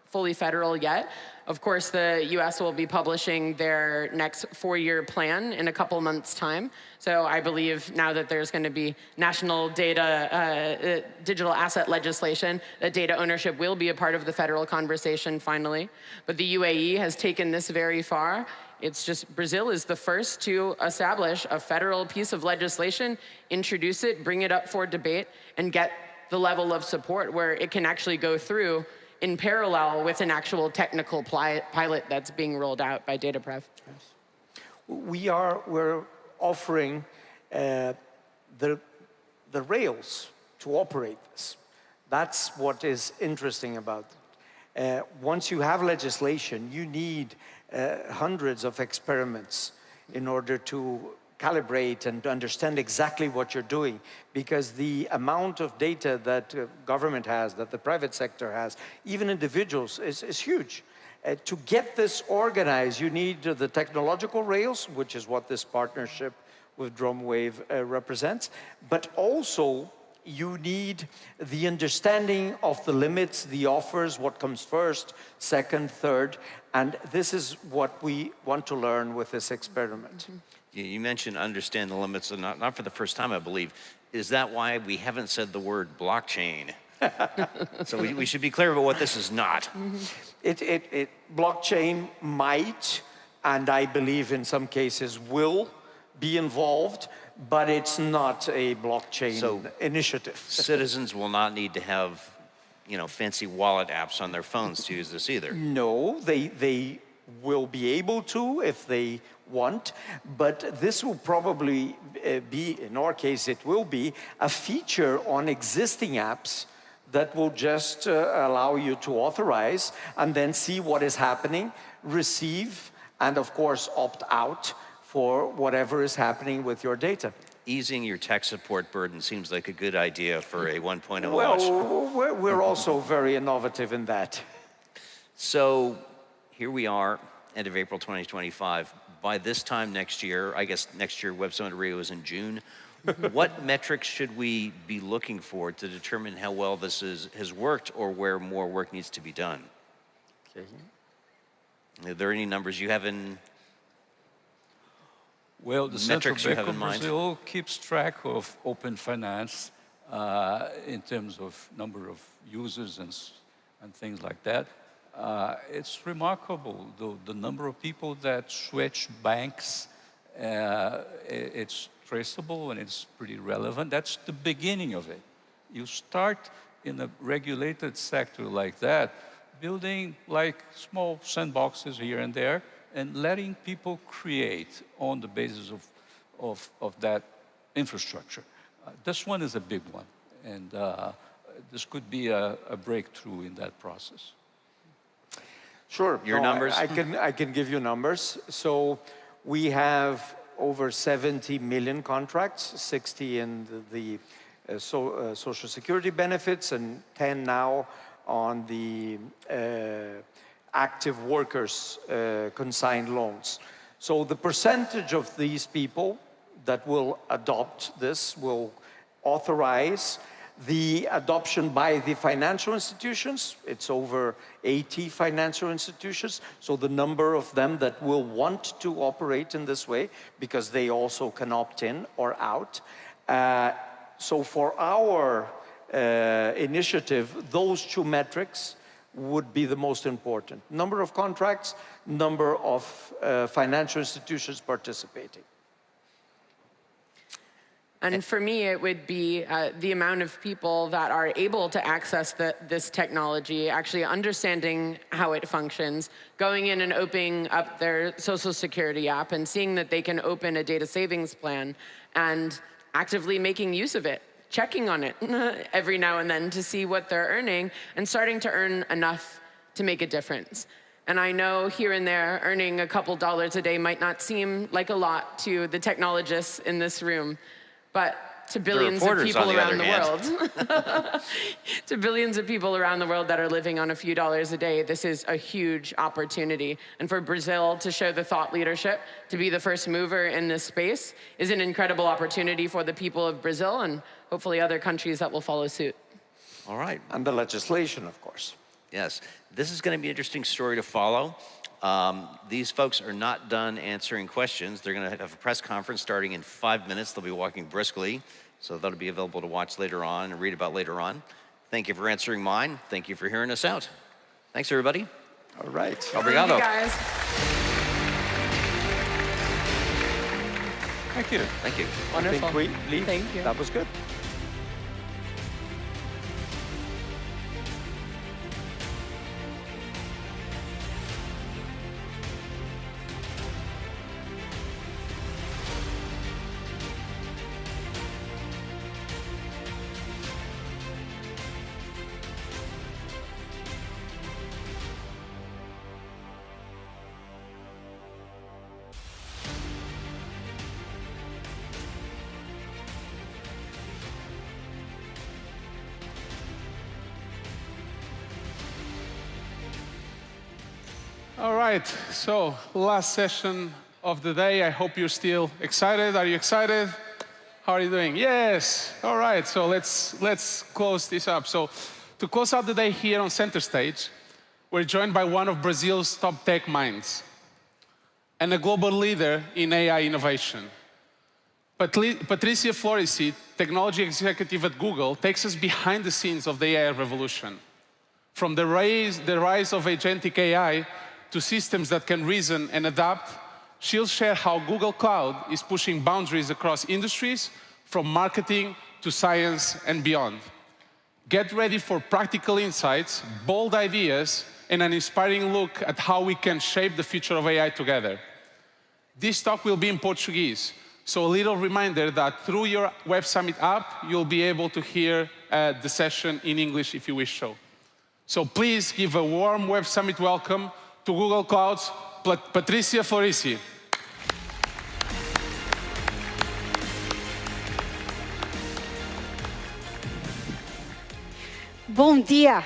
S2: fully federal yet. Of course, the US will be publishing their next 4-year plan in a couple months' time. So I believe now that there's going to be national data, digital asset legislation, that data ownership will be a part of the federal conversation finally. But the UAE has taken this very far. It's just Brazil is the first to establish a federal piece of legislation, introduce it, bring it up for debate, and get the level of support where it can actually go through in parallel with an actual technical pilot that's being rolled out by DataPrev.
S3: We're offering the rails to operate this. That's what is interesting about it. Once you have legislation, you need hundreds of experiments in order to calibrate and understand exactly what you're doing, because the amount of data that government has, that the private sector has, even individuals, is huge. To get this organized, you need the technological rails, which is what this partnership with Drumwave represents, but also you need the understanding of the limits, the offers, what comes first, second, third, and this is what we want to learn with this experiment.
S1: You mentioned understand the limits, and not for the first time, I believe. Is that why we haven't said the word blockchain? So we should be clear about what this is not.
S3: Blockchain might, and I believe in some cases will, be involved, but it's not a blockchain initiative.
S1: Citizens will not need to have, fancy wallet apps on their phones to use this either.
S3: No, they will be able to if they want, but this will probably be, in our case, it will be a feature on existing apps that will just allow you to authorize and then see what is happening, receive, and of course opt out for whatever is happening with your data.
S1: Easing your tech support burden seems like a good idea for a 1.0 launch.
S3: Well, we're also very innovative in that.
S1: So here we are, end of April 2025. By this time next year, I guess next year Web Summit Rio is in June, what metrics should we be looking for to determine how well this has worked or where more work needs to be done?
S17: Okay.
S1: Are there any numbers you have in
S21: Well, the Central
S1: metrics you
S21: Bank
S1: have in
S21: of
S1: mind?
S21: Brazil keeps track of open finance in terms of number of users and things like that. It's remarkable, the number of people that switch banks. It's traceable and it's pretty relevant. That's the beginning of it. You start in a regulated sector like that, building like small sandboxes here and there, and letting people create on the basis of that infrastructure. This one is a big one, and this could be a breakthrough in that process.
S3: Sure.
S1: Your numbers?
S3: I can give you numbers. So we have over 70 million contracts, 60 in the Social Security benefits, and 10 now on the active workers consigned loans. So the percentage of these people that will adopt this will authorize the adoption by the financial institutions. It's over 80 financial institutions. So the number of them that will want to operate in this way, because they also can opt in or out. So for our initiative, those two metrics would be the most important. Number of contracts, number of financial institutions participating.
S2: And for me, it would be the amount of people that are able to access this technology, actually understanding how it functions, going in and opening up their Social Security app and seeing that they can open a data savings plan and actively making use of it, checking on it every now and then to see what they're earning and starting to earn enough to make a difference. And I know here and there, earning a couple dollars a day might not seem like a lot to the technologists in this room, but to billions of people around the world, to billions of people around the world that are living on a few dollars a day, this is a huge opportunity. And for Brazil to show the thought leadership, to be the first mover in this space, is an incredible opportunity for the people of Brazil and hopefully other countries that will follow suit.
S1: All right.
S3: And the legislation, of course.
S1: Yes. This is going to be an interesting story to follow. These folks are not done answering questions. They're going to have a press conference starting in 5 minutes. They'll be walking briskly, so that'll be available to watch later on and read about later on. Thank you for answering mine. Thank you for hearing us out. Thanks, everybody.
S3: All right.
S1: Obrigado.
S2: Thank you, guys.
S1: Thank you. Thank you.
S2: Wonderful.
S3: I think we leave.
S2: Thank you.
S3: That was good.
S6: All right, so last session of the day. I hope you're still excited. Are you excited? How are you doing? Yes. All right, so let's close this up. So to close out the day here on center stage, we're joined by one of Brazil's top tech minds and a global leader in AI innovation. Patricia Floresi, technology executive at Google, takes us behind the scenes of the AI revolution. From the rise of agentic AI to systems that can reason and adapt, she'll share how Google Cloud is pushing boundaries across industries, from marketing to science and beyond. Get ready for practical insights, bold ideas, and an inspiring look at how we can shape the future of AI together. This talk will be in Portuguese, so a little reminder that through your Web Summit app, you'll be able to hear the session in English if you wish so. So please give a warm Web Summit welcome to Google Cloud's Patricia Floresi.
S4: Bom dia.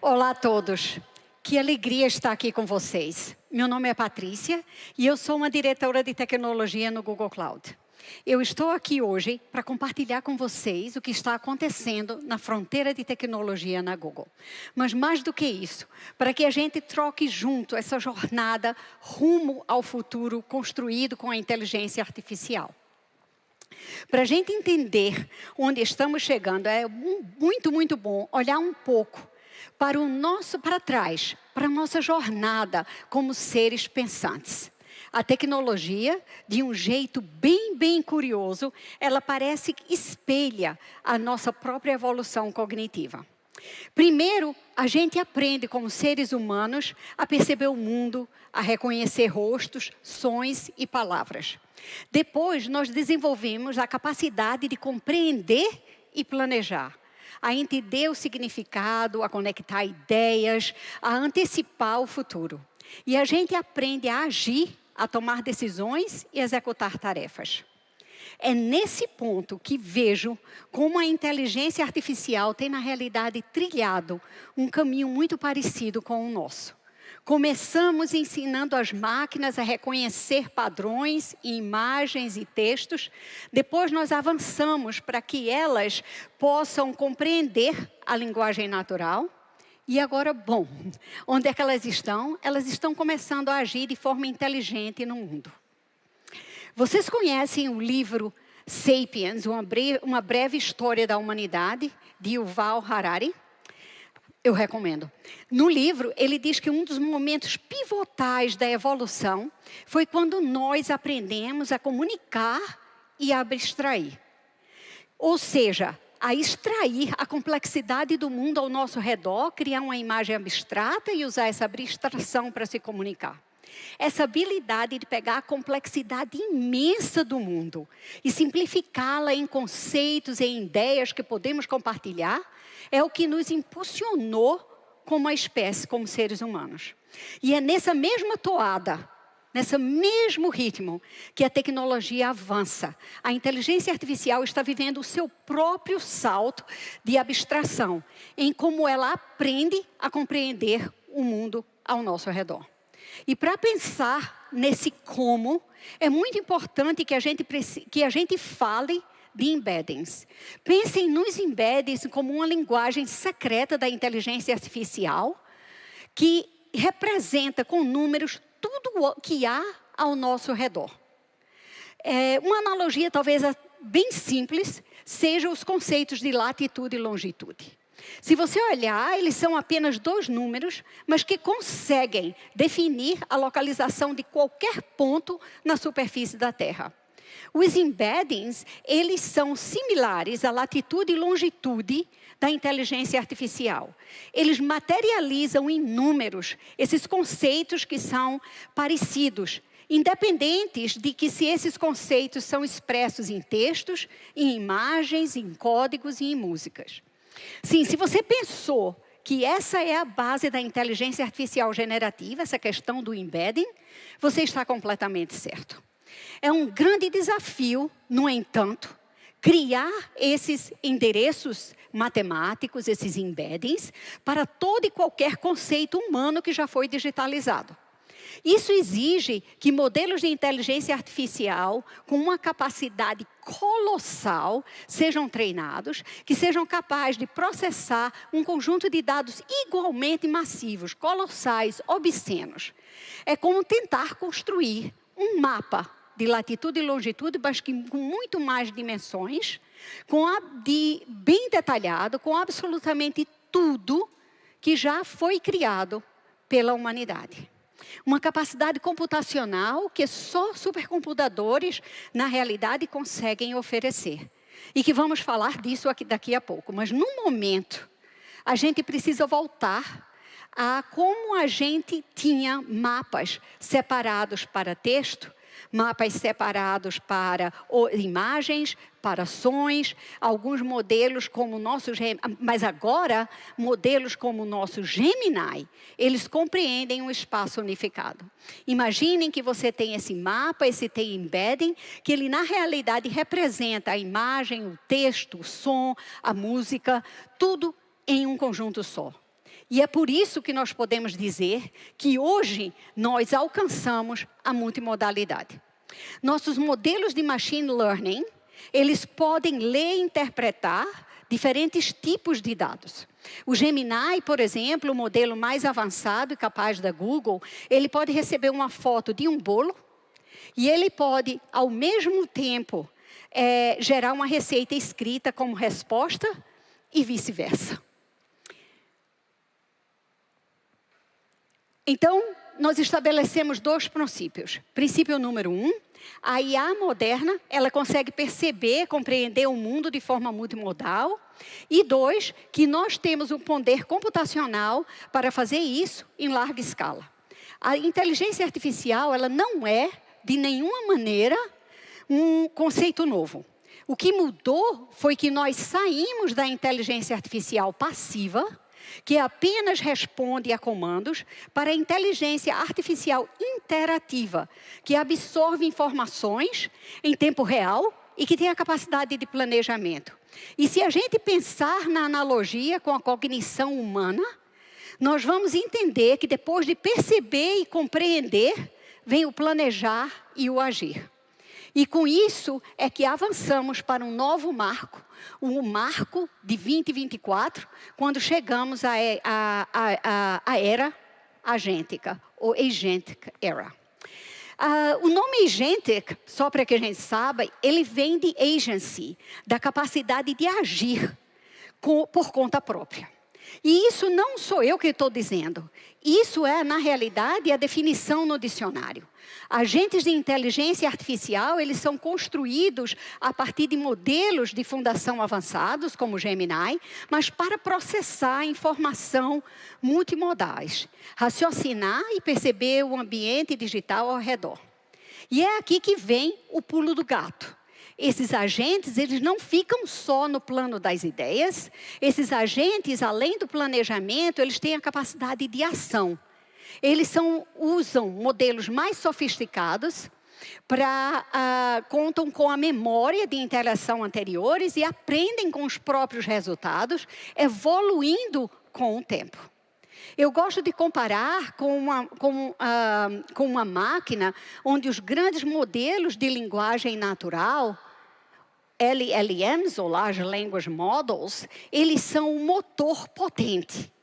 S4: Olá a todos. Que alegria estar aqui com vocês. Meu nome é Patrícia e eu sou uma diretora de tecnologia no Google Cloud. Eu estou aqui hoje para compartilhar com vocês o que está acontecendo na fronteira de tecnologia na Google. Mas mais do que isso, para que a gente troque junto essa jornada rumo ao futuro construído com a inteligência artificial. Para a gente entender onde estamos chegando, é muito bom olhar um pouco para trás, para a nossa jornada como seres pensantes. A tecnologia, de um jeito bem curioso, ela parece que espelha a nossa própria evolução cognitiva. Primeiro, a gente aprende como seres humanos a perceber o mundo, a reconhecer rostos, sons e palavras. Depois, nós desenvolvemos a capacidade de compreender e planejar, a entender o significado, a conectar ideias, a antecipar o futuro. E a gente aprende a agir, a tomar decisões e executar tarefas. É nesse ponto que vejo como a inteligência artificial tem, na realidade, trilhado um caminho muito parecido com o nosso. Começamos ensinando as máquinas a reconhecer padrões em imagens e textos. Depois nós avançamos para que elas possam compreender a linguagem natural. E agora, bom, onde é que elas estão? Elas estão começando a agir de forma inteligente no mundo. Vocês conhecem o livro Sapiens, uma breve história da humanidade, de Yuval Harari? Eu recomendo. No livro, ele diz que um dos momentos pivotais da evolução foi quando nós aprendemos a comunicar e a abstrair. Ou seja, a extrair a complexidade do mundo ao nosso redor, criar uma imagem abstrata e usar essa abstração para se comunicar. Essa habilidade de pegar a complexidade imensa do mundo e simplificá-la em conceitos e em ideias que podemos compartilhar é o que nos impulsionou como a espécie, como seres humanos. E é nessa mesma toada, nesse mesmo ritmo, que a tecnologia avança. A inteligência artificial está vivendo o seu próprio salto de abstração, em como ela aprende a compreender o mundo ao nosso redor. E para pensar nesse como, é muito importante que a gente fale de embeddings. Pensem nos embeddings como uma linguagem secreta da inteligência artificial, que representa com números tudo o que há ao nosso redor. Uma analogia talvez bem simples seja os conceitos de latitude e longitude. Se você olhar, eles são apenas dois números, mas que conseguem definir a localização de qualquer ponto na superfície da Terra. Os embeddings, eles são similares à latitude e longitude da inteligência artificial. Eles materializam em números esses conceitos que são parecidos, independentes de que se esses conceitos são expressos em textos, em imagens, em códigos e em músicas. Sim, se você pensou que essa é a base da inteligência artificial generativa, essa questão do embedding, você está completamente certo. É um grande desafio, no entanto, criar esses endereços matemáticos, esses embeddings, para todo e qualquer conceito humano que já foi digitalizado. Isso exige que modelos de inteligência artificial com uma capacidade colossal sejam treinados, que sejam capazes de processar um conjunto de dados igualmente massivos, colossais, obscenos. É como tentar construir um mapa de latitude e longitude, mas com muito mais dimensões, bem detalhado, com absolutamente tudo que já foi criado pela humanidade. Uma capacidade computacional que só supercomputadores, na realidade, conseguem oferecer. E que vamos falar disso daqui a pouco. Mas, no momento, a gente precisa voltar a como a gente tinha mapas separados para texto, mapas separados para imagens, para sons, alguns modelos como o nosso, mas agora modelos como o nosso Gemini, eles compreendem um espaço unificado. Imaginem que você tem esse mapa, esse tem embedding, que ele na realidade representa a imagem, o texto, o som, a música, tudo em um conjunto só. E é por isso que nós podemos dizer que hoje nós alcançamos a multimodalidade. Nossos modelos de machine learning, eles podem ler e interpretar diferentes tipos de dados. O Gemini, por exemplo, o modelo mais avançado e capaz da Google, ele pode receber uma foto de um bolo e ele pode, ao mesmo tempo, gerar uma receita escrita como resposta e vice-versa. Então, nós estabelecemos 2 princípios. Princípio número 1, a IA moderna, ela consegue perceber, compreender o mundo de forma multimodal. E 2, que nós temos um poder computacional para fazer isso em larga escala. A inteligência artificial, ela não é, de nenhuma maneira, um conceito novo. O que mudou foi que nós saímos da inteligência artificial passiva, que apenas responde a comandos, para a inteligência artificial interativa, que absorve informações em tempo real e que tem a capacidade de planejamento. E se a gente pensar na analogia com a cognição humana, nós vamos entender que depois de perceber e compreender, vem o planejar e o agir. E com isso é que avançamos para um novo marco, o marco de 2024, quando chegamos à era agêntica, ou Agentic Era. O nome Agentic, só para que a gente saiba, ele vem de agency, da capacidade de agir por conta própria. E isso não sou eu que estou dizendo. Isso é, na realidade, a definição no dicionário. Agentes de inteligência artificial, eles são construídos a partir de modelos de fundação avançados, como o Gemini, mas para processar informação multimodais, raciocinar e perceber o ambiente digital ao redor. E é aqui que vem o pulo do gato. Esses agentes, eles não ficam só no plano das ideias. Esses agentes, além do planejamento, eles têm a capacidade de ação. Eles usam modelos mais sofisticados, contam com a memória de interação anteriores e aprendem com os próprios resultados, evoluindo com o tempo. Eu gosto de comparar com uma máquina onde os grandes modelos de linguagem natural, LLMs, ou Large Language Models, eles são um motor potente.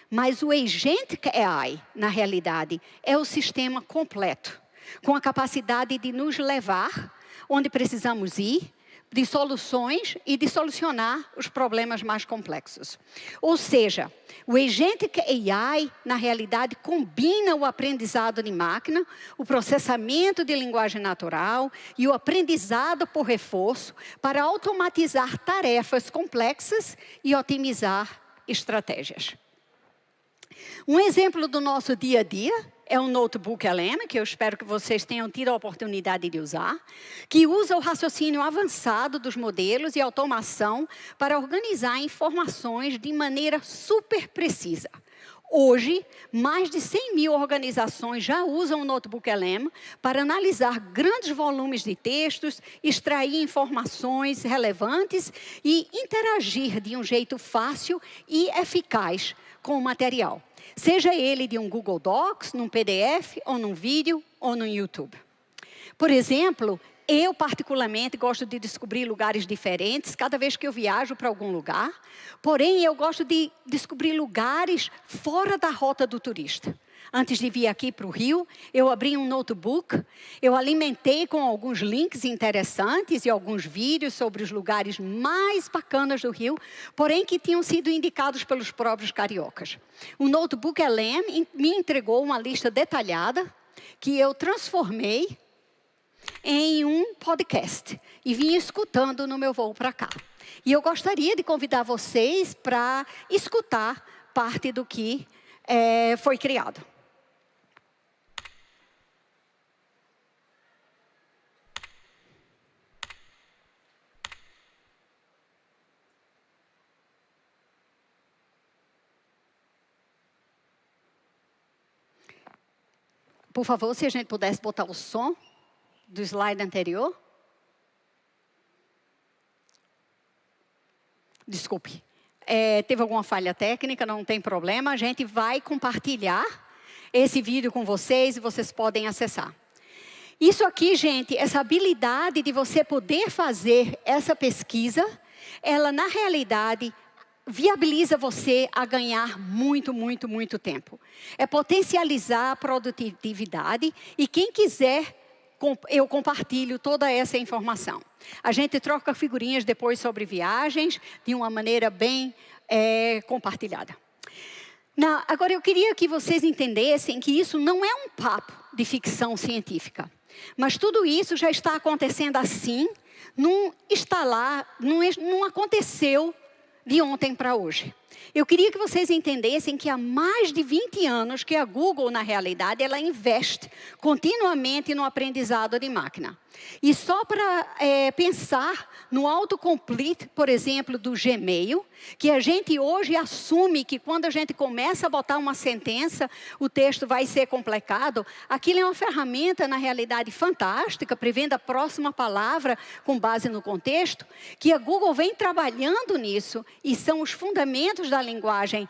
S4: Mas o Agentic AI, na realidade, é o sistema completo, com a capacidade de nos levar onde precisamos ir, de soluções e de solucionar os problemas mais complexos. Ou seja, o Agentic AI, na realidade, combina o aprendizado de máquina, o processamento de linguagem natural e o aprendizado por reforço para automatizar tarefas complexas e otimizar estratégias. Um exemplo do nosso dia a dia é o Notebook LM, que eu espero que vocês tenham tido a oportunidade de usar, que usa o raciocínio avançado dos modelos e automação para organizar informações de maneira super precisa. Hoje, mais de 100 mil organizações já usam o Notebook LM para analisar grandes volumes de textos, extrair informações relevantes e interagir de um jeito fácil e eficaz com o material. Seja ele de um Google Docs, num PDF, ou num vídeo, ou no YouTube. Por exemplo, eu particularmente gosto de descobrir lugares diferentes cada vez que eu viajo para algum lugar. Porém, eu gosto de descobrir lugares fora da rota do turista. Antes de vir aqui para o Rio, eu abri um notebook, eu alimentei com alguns links interessantes e alguns vídeos sobre os lugares mais bacanas do Rio, porém que tinham sido indicados pelos próprios cariocas. O Notebook LM me entregou uma lista detalhada que eu transformei em um podcast e vim escutando no meu voo para cá. E eu gostaria de convidar vocês para escutar parte do que foi criado. Por favor, se a gente pudesse botar o som do slide anterior. Desculpe. teve alguma falha técnica, não tem problema. A gente vai compartilhar esse vídeo com vocês e vocês podem acessar. Isso aqui, gente, essa habilidade de você poder fazer essa pesquisa, ela, na realidade, viabiliza você a ganhar muito, muito, muito tempo. É potencializar a produtividade e quem quiser, eu compartilho toda essa informação. A gente troca figurinhas depois sobre viagens de uma maneira bem compartilhada. Agora, eu queria que vocês entendessem que isso não é um papo de ficção científica. Mas tudo isso já está acontecendo assim, não está lá, não aconteceu de ontem para hoje. Eu queria que vocês entendessem que há mais de 20 anos que a Google, na realidade, ela investe continuamente no aprendizado de máquina. E só para pensar no autocomplete, por exemplo, do Gmail, que a gente hoje assume que quando a gente começa a botar uma sentença, o texto vai ser complicado. Aquilo é uma ferramenta, na realidade, fantástica, prevendo a próxima palavra com base no contexto, que a Google vem trabalhando nisso e são os fundamentos da linguagem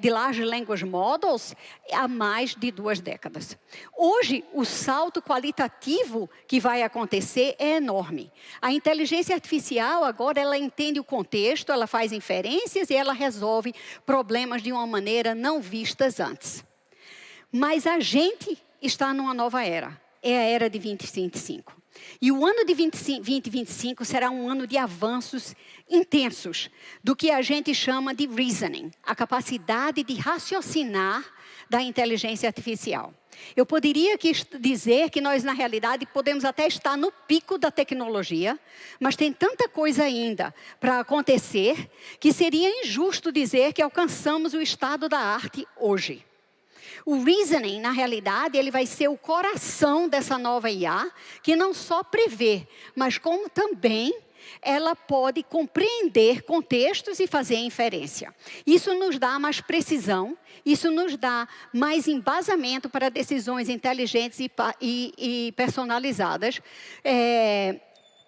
S4: de Large Language Models há mais de 2 décadas. Hoje, o salto qualitativo que vai acontecer é enorme. A inteligência artificial agora ela entende o contexto, ela faz inferências e ela resolve problemas de uma maneira não vistas antes. Mas a gente está numa nova era, é a era de 2025. E o ano de 2025 será um ano de avanços intensos do que a gente chama de reasoning, a capacidade de raciocinar da inteligência artificial. Eu poderia dizer que nós, na realidade, podemos até estar no pico da tecnologia, mas tem tanta coisa ainda para acontecer que seria injusto dizer que alcançamos o estado da arte hoje. O reasoning, na realidade, ele vai ser o coração dessa nova IA, que não só prevê, mas como também ela pode compreender contextos e fazer inferência. Isso nos dá mais precisão, isso nos dá mais embasamento para decisões inteligentes e personalizadas,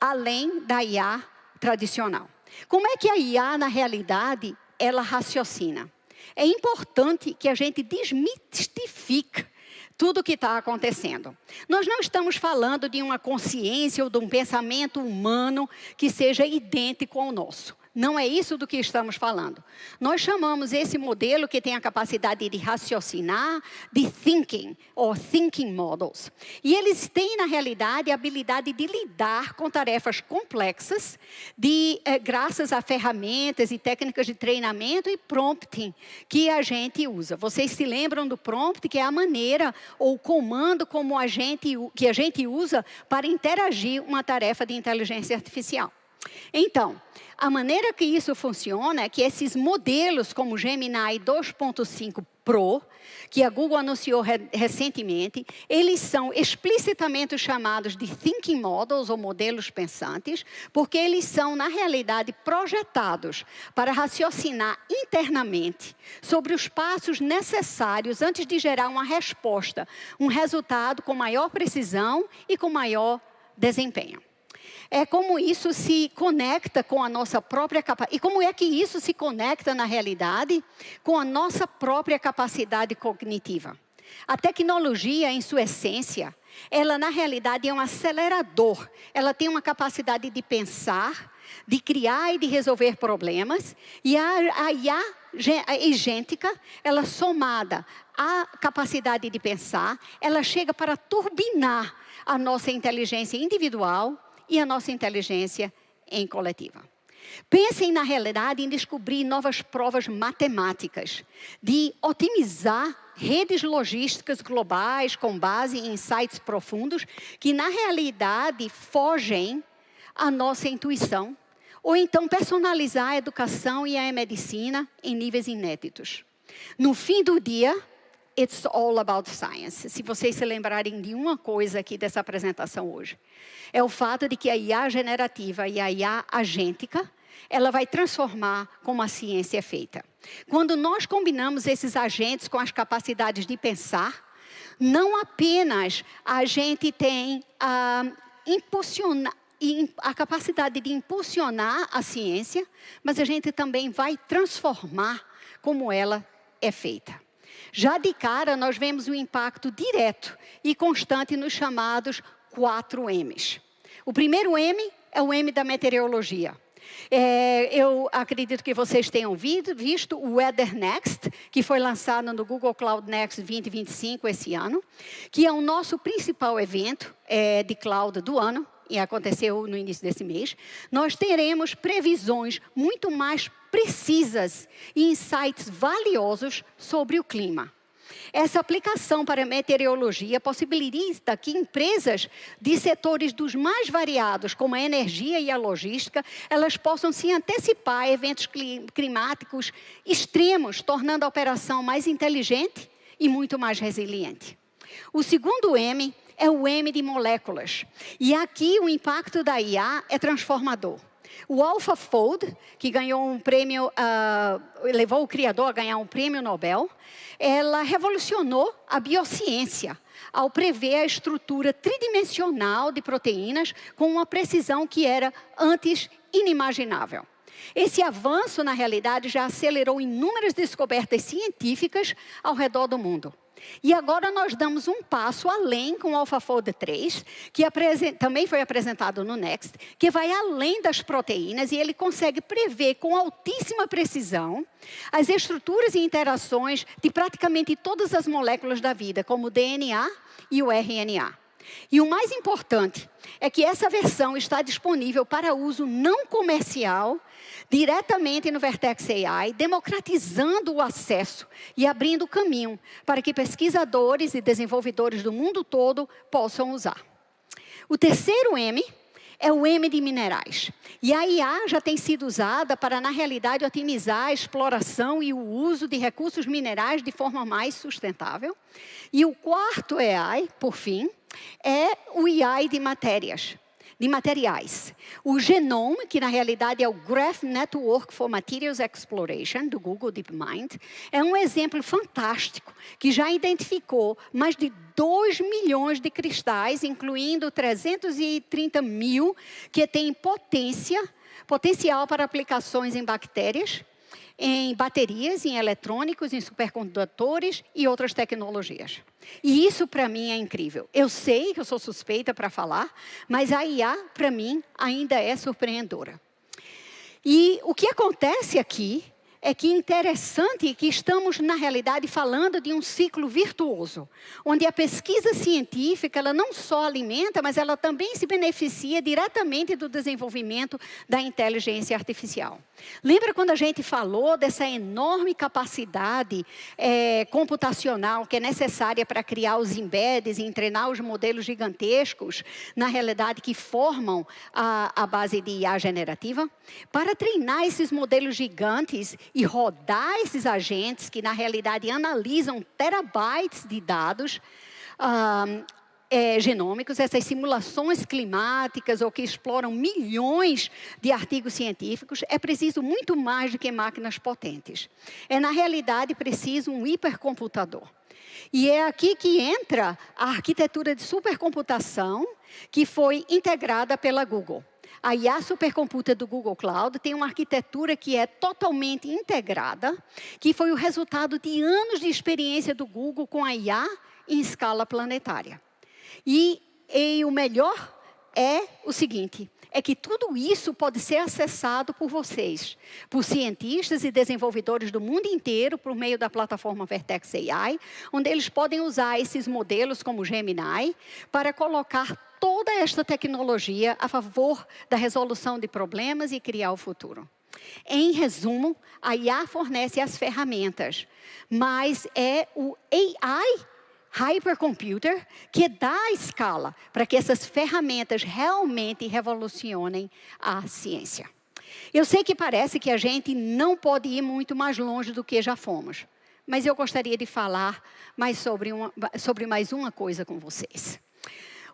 S4: além da IA tradicional. Como é que a IA, na realidade, ela raciocina? É importante que a gente desmistifique tudo o que está acontecendo. Nós não estamos falando de uma consciência ou de um pensamento humano que seja idêntico ao nosso. Não é isso do que estamos falando. Nós chamamos esse modelo que tem a capacidade de raciocinar de thinking, ou thinking models. E eles têm, na realidade, a habilidade de lidar com tarefas complexas, graças a ferramentas e técnicas de treinamento e prompting que a gente usa. Vocês se lembram do prompt, que é a maneira ou o comando que a gente usa para interagir uma tarefa de inteligência artificial. Então, a maneira que isso funciona é que esses modelos como o Gemini 2.5 Pro, que a Google anunciou recentemente, eles são explicitamente chamados de Thinking Models, ou modelos pensantes, porque eles são, na realidade, projetados para raciocinar internamente sobre os passos necessários antes de gerar uma resposta, um resultado com maior precisão e com maior desempenho. É como isso se conecta com a nossa própria capacidade. E como é que isso se conecta, na realidade, com a nossa própria capacidade cognitiva? A tecnologia, em sua essência, ela, na realidade, é um acelerador. Ela tem uma capacidade de pensar, de criar e de resolver problemas. E a IA agêntica, ela somada à capacidade de pensar, ela chega para turbinar a nossa inteligência individual e a nossa inteligência em coletiva. Pensem, na realidade, em descobrir novas provas matemáticas, de otimizar redes logísticas globais com base em insights profundos que, na realidade, fogem à nossa intuição, ou então personalizar a educação e a medicina em níveis inéditos. No fim do dia, it's all about science. Se vocês se lembrarem de uma coisa aqui dessa apresentação hoje, é o fato de que a IA generativa e a IA agêntica, ela vai transformar como a ciência é feita. Quando nós combinamos esses agentes com as capacidades de pensar, não apenas a gente tem e a capacidade de impulsionar a ciência, mas a gente também vai transformar como ela é feita. Já de cara, nós vemos um impacto direto e constante nos chamados 4 M's. O primeiro M é o M da meteorologia. Eu acredito que vocês tenham visto o Weather Next, que foi lançado no Google Cloud Next 2025 esse ano, que é o nosso principal evento de cloud do ano, e aconteceu no início desse mês. Nós teremos previsões muito mais precisas e insights valiosos sobre o clima. Essa aplicação para a meteorologia possibilita que empresas de setores dos mais variados, como a energia e a logística, elas possam se antecipar a eventos climáticos extremos, tornando a operação mais inteligente e muito mais resiliente. O segundo M é o M de moléculas. E aqui o impacto da IA é transformador. O AlphaFold, que ganhou um prêmio, levou o criador a ganhar um prêmio Nobel, ela revolucionou a biociência ao prever a estrutura tridimensional de proteínas com uma precisão que era antes inimaginável. Esse avanço, na realidade, já acelerou inúmeras descobertas científicas ao redor do mundo. E agora nós damos um passo além com o AlphaFold 3, que também foi apresentado no Next, que vai além das proteínas e ele consegue prever com altíssima precisão as estruturas e interações de praticamente todas as moléculas da vida, como o DNA e o RNA. E o mais importante é que essa versão está disponível para uso não comercial diretamente no Vertex AI, democratizando o acesso e abrindo caminho para que pesquisadores e desenvolvedores do mundo todo possam usar. O terceiro M é o M de minerais. E a IA já tem sido usada para, na realidade, otimizar a exploração e o uso de recursos minerais de forma mais sustentável. E o quarto AI, por fim, é o AI de materiais. O Genome, que na realidade é o Graph Network for Materials Exploration, do Google DeepMind, é um exemplo fantástico, que já identificou mais de 2 milhões de cristais, incluindo 330 mil, que têm potencial para aplicações em bactérias, em baterias, em eletrônicos, em supercondutores e outras tecnologias. E isso, para mim, é incrível. Eu sei que eu sou suspeita para falar, mas a IA, para mim, ainda é surpreendedora. E o que acontece aqui é que é interessante que estamos, na realidade, falando de um ciclo virtuoso, onde a pesquisa científica, ela não só alimenta, mas ela também se beneficia diretamente do desenvolvimento da inteligência artificial. Lembra quando a gente falou dessa enorme capacidade computacional que é necessária para criar os embeds e treinar os modelos gigantescos, na realidade, que formam a base de IA generativa? Para treinar esses modelos gigantes e rodar esses agentes que, na realidade, analisam terabytes de dados genômicos, essas simulações climáticas ou que exploram milhões de artigos científicos, é preciso muito mais do que máquinas potentes. É, na realidade, preciso um hipercomputador. E é aqui que entra a arquitetura de supercomputação que foi integrada pela Google. A IA Supercomputer do Google Cloud tem uma arquitetura que é totalmente integrada, que foi o resultado de anos de experiência do Google com a IA em escala planetária. E o melhor é o seguinte, é que tudo isso pode ser acessado por vocês, por cientistas e desenvolvedores do mundo inteiro, por meio da plataforma Vertex AI, onde eles podem usar esses modelos como o Gemini para colocar toda esta tecnologia a favor da resolução de problemas e criar o futuro. Em resumo, a IA fornece as ferramentas, mas é o AI Hypercomputer que dá a escala para que essas ferramentas realmente revolucionem a ciência. Eu sei que parece que a gente não pode ir muito mais longe do que já fomos, mas eu gostaria de falar mais sobre mais uma coisa com vocês.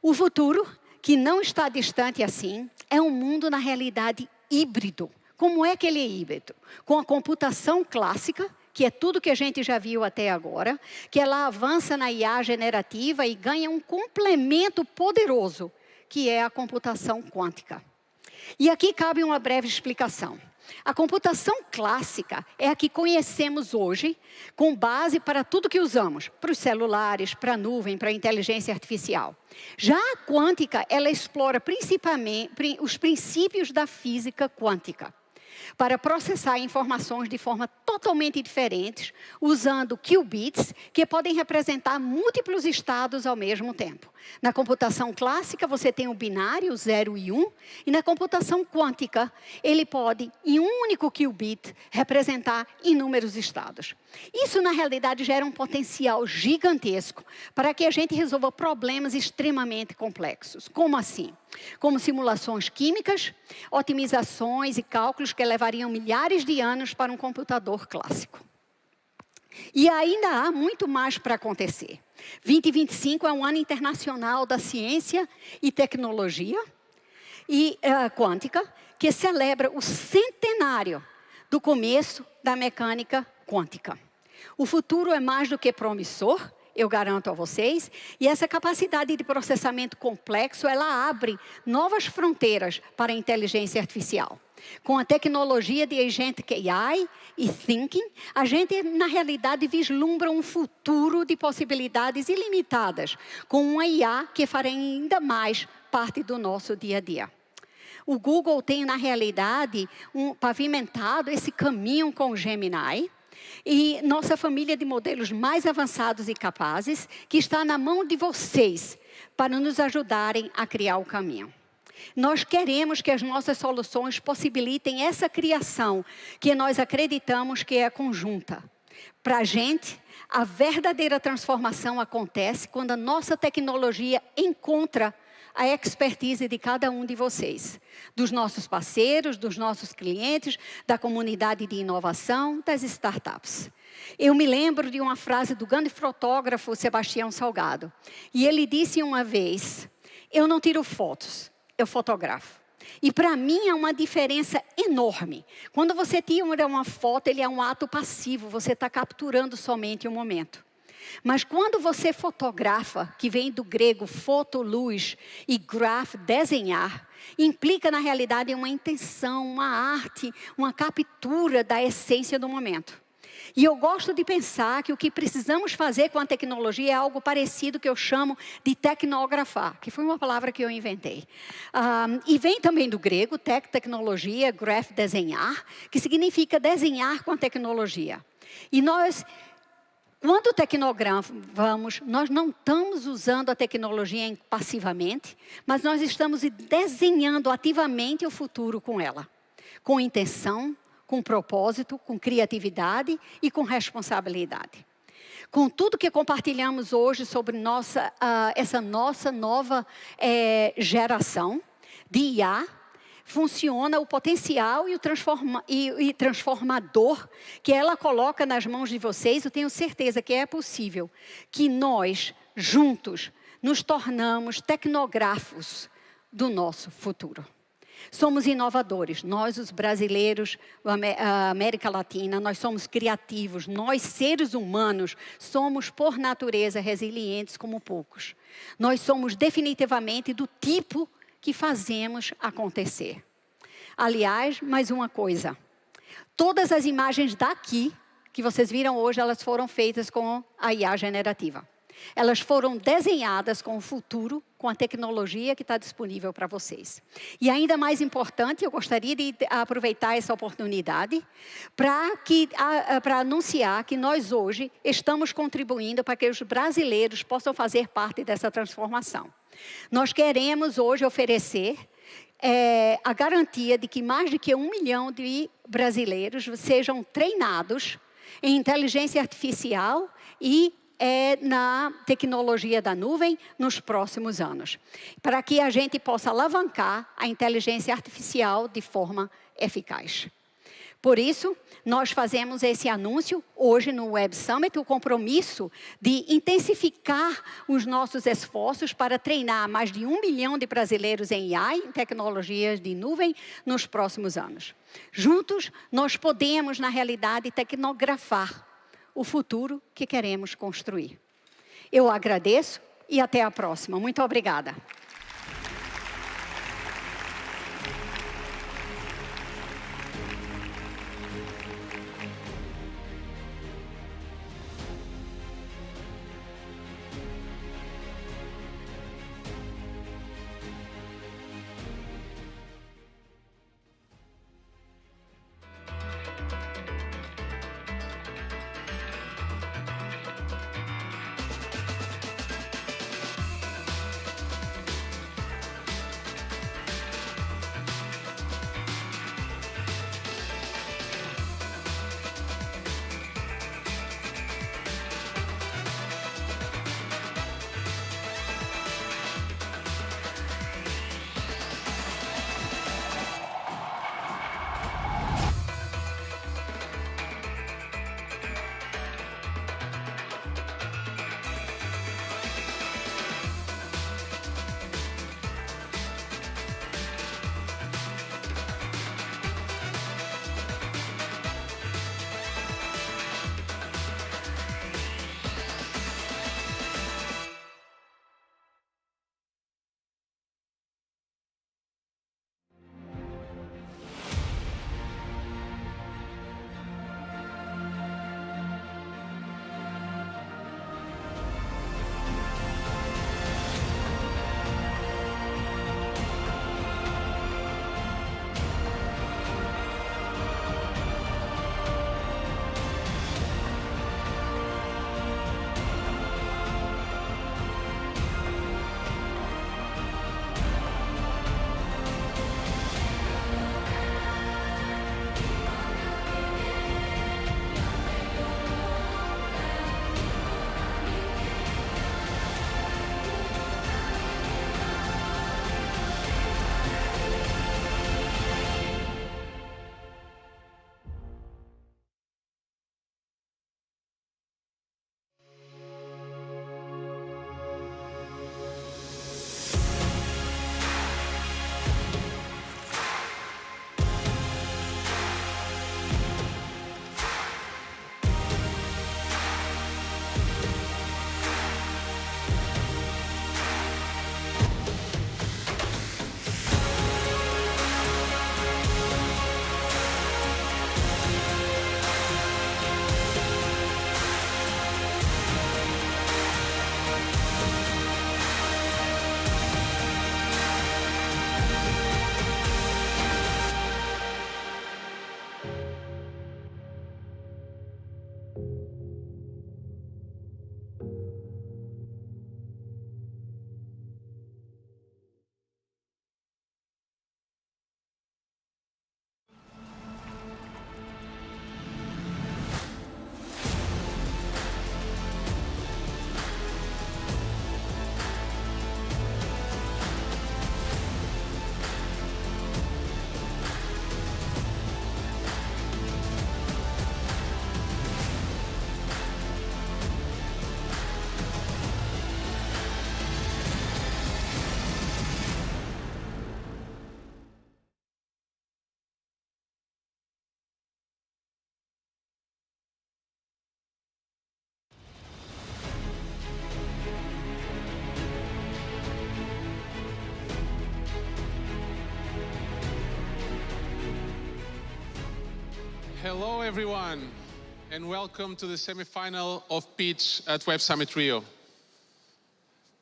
S4: O futuro, que não está distante assim, é um mundo, na realidade, híbrido. Como é que ele é híbrido? Com a computação clássica, que é tudo que a gente já viu até agora, que ela avança na IA generativa e ganha um complemento poderoso, que é a computação quântica. E aqui cabe uma breve explicação. A computação clássica é a que conhecemos hoje, com base para tudo que usamos, para os celulares, para a nuvem, para a inteligência artificial. Já a quântica, ela explora principalmente os princípios da física quântica, para processar informações de forma totalmente diferentes, usando qubits, que podem representar múltiplos estados ao mesmo tempo. Na computação clássica, você tem o binário, 0 e 1, e na computação quântica, ele pode, em um único qubit, representar inúmeros estados. Isso, na realidade, gera um potencial gigantesco para que a gente resolva problemas extremamente complexos. Como assim? Como simulações químicas, otimizações e cálculos que levariam milhares de anos para um computador clássico. E ainda há muito mais para acontecer. 2025 é um ano internacional da ciência e tecnologia e quântica, que celebra o centenário do começo da mecânica quântica. O futuro é mais do que promissor, eu garanto a vocês, e essa capacidade de processamento complexo, ela abre novas fronteiras para a inteligência artificial. Com a tecnologia de Agentic AI e Thinking, a gente, na realidade, vislumbra um futuro de possibilidades ilimitadas, com uma IA que fará ainda mais parte do nosso dia a dia. O Google tem, na realidade, pavimentado esse caminho com o Gemini, e nossa família de modelos mais avançados e capazes, que está na mão de vocês, para nos ajudarem a criar o caminho. Nós queremos que as nossas soluções possibilitem essa criação, que nós acreditamos que é conjunta. Para a gente, a verdadeira transformação acontece quando a nossa tecnologia encontra a expertise de cada um de vocês, dos nossos parceiros, dos nossos clientes, da comunidade de inovação, das startups. Eu me lembro de uma frase do grande fotógrafo Sebastião Salgado. E ele disse uma vez, eu não tiro fotos, eu fotografo. E para mim é uma diferença enorme. Quando você tira uma foto, ele é um ato passivo, você está capturando somente o momento. Mas quando você fotografa, que vem do grego foto, luz, e graph, desenhar, implica na realidade uma intenção, uma arte, uma captura da essência do momento. E eu gosto de pensar que o que precisamos fazer com a tecnologia é algo parecido que eu chamo de tecnografar, que foi uma palavra que eu inventei. E vem também do grego, tecnologia, graph, desenhar, que significa desenhar com a tecnologia. E nós, quando tecnografamos, nós não estamos usando a tecnologia passivamente, mas nós estamos desenhando ativamente o futuro com ela, com intenção, com propósito, com criatividade e com responsabilidade. Com tudo que compartilhamos hoje sobre essa nossa nova geração de IA, funciona o potencial e o transformador que ela coloca nas mãos de vocês. Eu tenho certeza que é possível que nós, juntos, nos tornamos tecnógrafos do nosso futuro. Somos inovadores, nós os brasileiros, a América Latina, nós somos criativos, nós seres humanos somos por natureza resilientes como poucos. Nós somos definitivamente do tipo que fazemos acontecer. Aliás, mais uma coisa, todas as imagens daqui que vocês viram hoje, elas foram feitas com a IA generativa. Elas foram desenhadas com o futuro, com a tecnologia que está disponível para vocês. E ainda mais importante, eu gostaria de aproveitar essa oportunidade para anunciar que nós hoje estamos contribuindo para que os brasileiros possam fazer parte dessa transformação. Nós queremos hoje oferecer a garantia de que mais de que 1 milhão de brasileiros sejam treinados em inteligência artificial e na tecnologia da nuvem nos próximos anos, para que a gente possa alavancar a inteligência artificial de forma eficaz. Por isso, nós fazemos esse anúncio hoje no Web Summit, o compromisso de intensificar os nossos esforços para treinar mais de 1 milhão de brasileiros em AI, em tecnologias de nuvem, nos próximos anos. Juntos, nós podemos, na realidade, tecnografar o futuro que queremos construir. Eu agradeço e até a próxima. Muito obrigada.
S6: Hello, everyone, and welcome to the semifinal of Pitch at Web Summit Rio.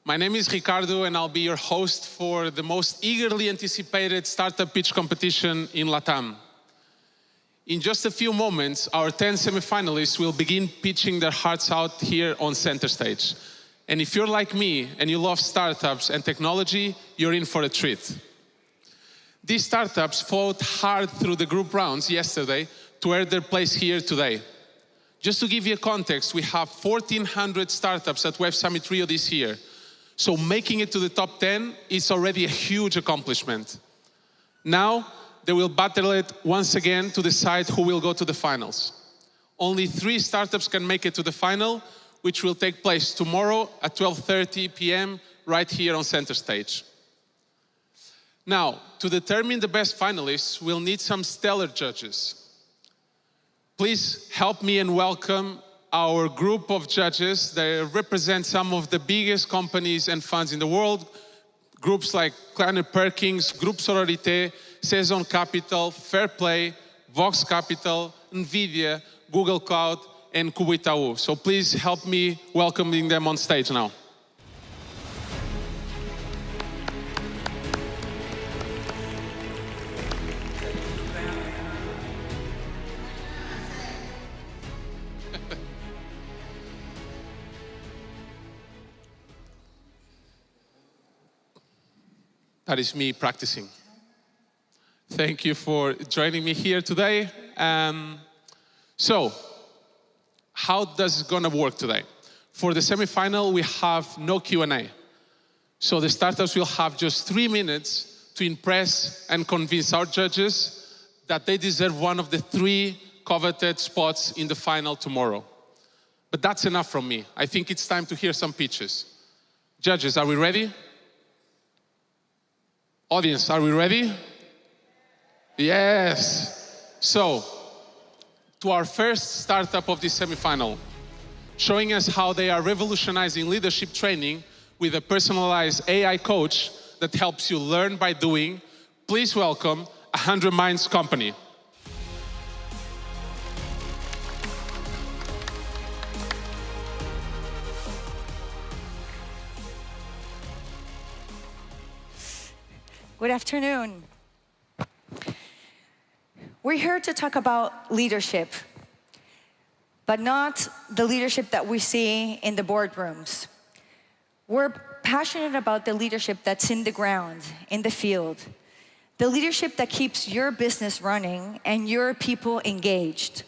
S6: My name is Ricardo, and I'll be your host for the most eagerly anticipated startup pitch competition in LATAM. In just a few moments, our 10 semifinalists will begin pitching their hearts out here on center stage. And if you're like me and you love startups and technology, you're in for a treat. These startups fought hard through the group rounds yesterday to earn their place here today. Just to give you a context, we have 1,400 startups at Web Summit Rio this year. So making it to the top 10 is already a huge accomplishment. Now, they will battle it once again to decide who will go to the finals. Only 3 startups can make it to the final, which will take place tomorrow at 12:30 p.m. right here on center stage. Now, to determine the best finalists, we'll need some stellar judges. Please help me and welcome our group of judges that represent some of the biggest companies and funds in the world. Groups like Kleiner Perkins, Groupe Sororité, Saison Capital, Fairplay, Vox Capital, NVIDIA, Google Cloud, and Cubo Itaú. So please help me welcoming them on stage now. That is me practicing. Thank you for joining me here today. So, how does it gonna work today? For the semifinal, we have no Q&A. So the startups will have just 3 minutes to impress and convince our judges that they deserve one of the 3 coveted spots in the final tomorrow. But that's enough from me. I think it's time to hear some pitches. Judges, are we ready? Audience, are we ready? Yes. So, to our first startup of this semifinal, showing us how they are revolutionizing leadership training with a personalized AI coach that helps you learn by doing, please welcome 100 Minds Company.
S5: Good afternoon. We're here to talk about leadership, but not the leadership that we see in the boardrooms. We're passionate about the leadership that's in the ground, in the field, the leadership that keeps your business running and your people engaged.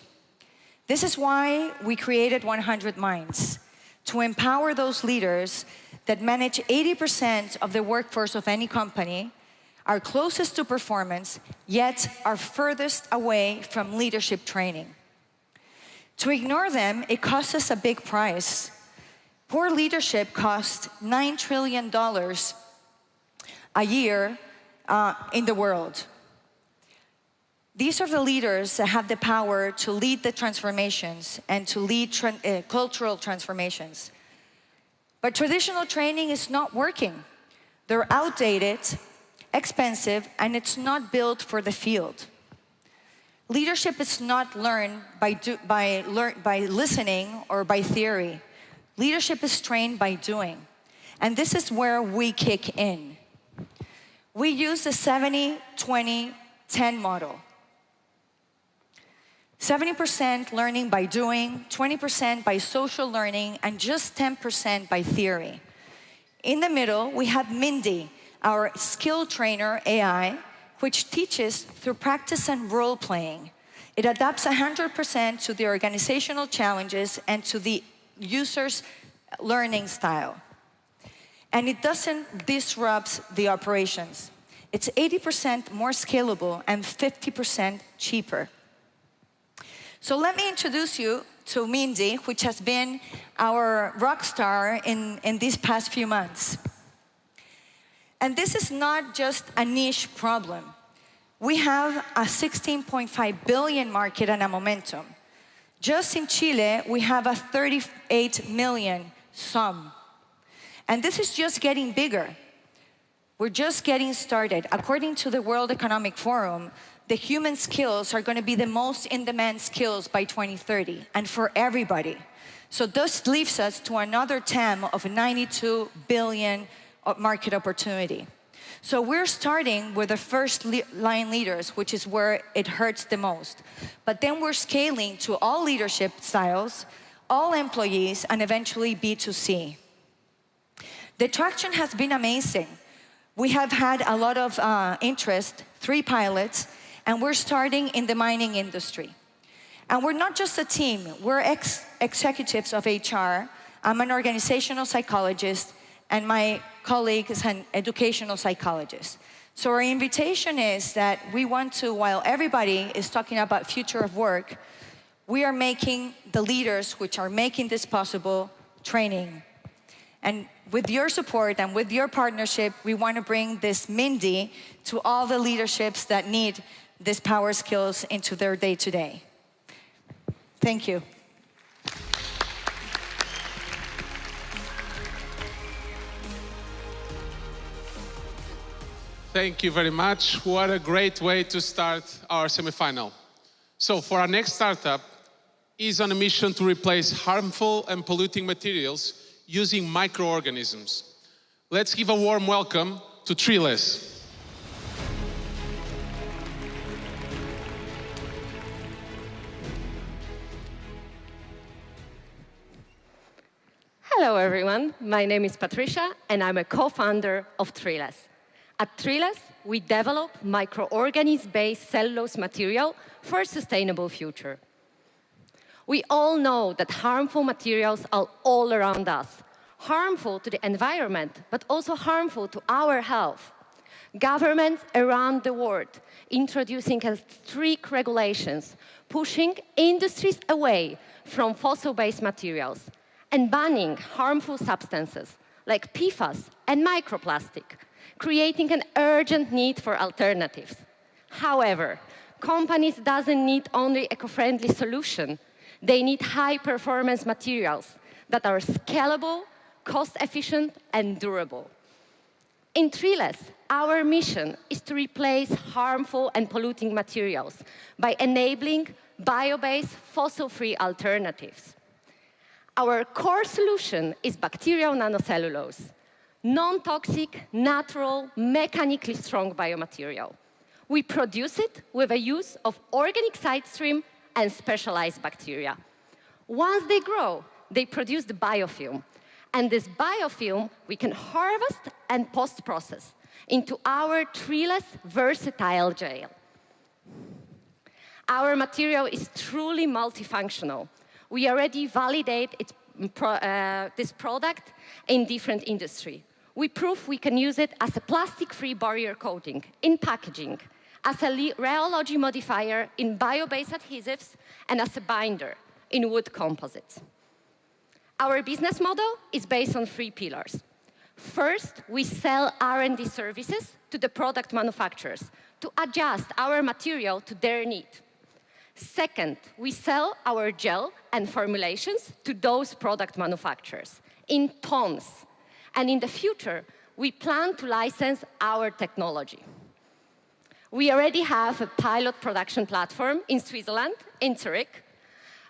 S5: This is why we created 100 Minds, to empower those leaders that manage 80% of the workforce of any company, are closest to performance, yet are furthest away from leadership training. To ignore them, it costs us a big price. Poor leadership costs $9 trillion a year in the world. These are the leaders that have the power to lead the transformations and to lead cultural transformations. But traditional training is not working. They're outdated, expensive, and it's not built for the field. Leadership is not learned by listening or by theory. Leadership is trained by doing. And this is where we kick in. We use the 70-20-10 model. 70% learning by doing, 20% by social learning, and just 10% by theory. In the middle, we have Mindy, our skill trainer AI, which teaches through practice and role-playing. It adapts 100% to the organizational challenges and to the user's learning style. And it doesn't disrupt the operations. It's 80% more scalable and 50% cheaper. So let me introduce you to Mindy, which has been our rock star in these past few months. And this is not just a niche problem. We have a 16.5 billion market and a momentum. Just in Chile, we have a 38 million sum. And this is just getting bigger. We're just getting started. According to the World Economic Forum, the human skills are going to be the most in-demand skills by 2030, and for everybody. So this leaves us to another TAM of 92 billion market opportunity. So we're starting with the first line leaders, which is where it hurts the most. But then we're scaling to all leadership styles, all employees, and eventually B2C. The traction has been amazing. We have had a lot of interest, 3 pilots, and we're starting in the mining industry. And we're not just a team, we're executives of HR. I'm an organizational psychologist, and my colleague is an educational psychologist. So our invitation is that we want to, while everybody is talking about future of work, we are making the leaders which are making this possible training. And with your support and with your partnership, we want to bring this Mindy to all the leaderships that need these power skills into their day-to-day. Thank you.
S6: Thank you very much. What a great way to start our semifinal. So for our next startup is on a mission to replace harmful and polluting materials using microorganisms. Let's give a warm welcome to Treeless.
S9: Hello everyone, my name is Patricia and I'm a co-founder of Treeless. At Treeless, we develop microorganism-based cellulose material for a sustainable future. We all know that harmful materials are all around us, harmful to the environment, but also harmful to our health. Governments around the world introducing strict regulations, pushing industries away from fossil-based materials, and banning harmful substances like PFAS and microplastic, creating an urgent need for alternatives. However, companies doesn't need only eco-friendly solutions. They need high-performance materials that are scalable, cost-efficient, and durable. In Treeless, our mission is to replace harmful and polluting materials by enabling bio-based, fossil-free alternatives. Our core solution is bacterial nanocellulose, non-toxic, natural, mechanically strong biomaterial. We produce it with a use of organic side stream and specialized bacteria. Once they grow, they produce the biofilm. And this biofilm we can harvest and post-process into our Treeless versatile gel. Our material is truly multifunctional. We already validate this product in different industries. We prove we can use it as a plastic-free barrier coating in packaging, as a rheology modifier in bio-based adhesives, and as a binder in wood composites. Our business model is based on 3 pillars. First, we sell R&D services to the product manufacturers to adjust our material to their need. Second, we sell our gel and formulations to those product manufacturers in tons. And in the future, we plan to license our technology. We already have a pilot production platform in Switzerland, in Zurich.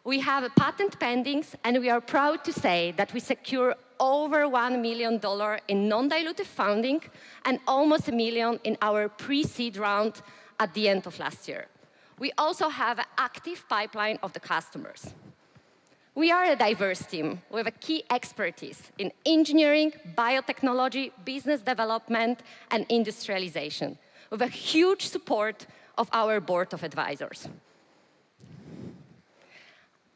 S9: We have a patent pending, and we are proud to say that we secure over $1 million in non-dilutive funding and almost $1 million in our pre-seed round at the end of last year. We also have an active pipeline of the customers. We are a diverse team with a key expertise in engineering, biotechnology, business development, and industrialization, with a huge support of our board of advisors.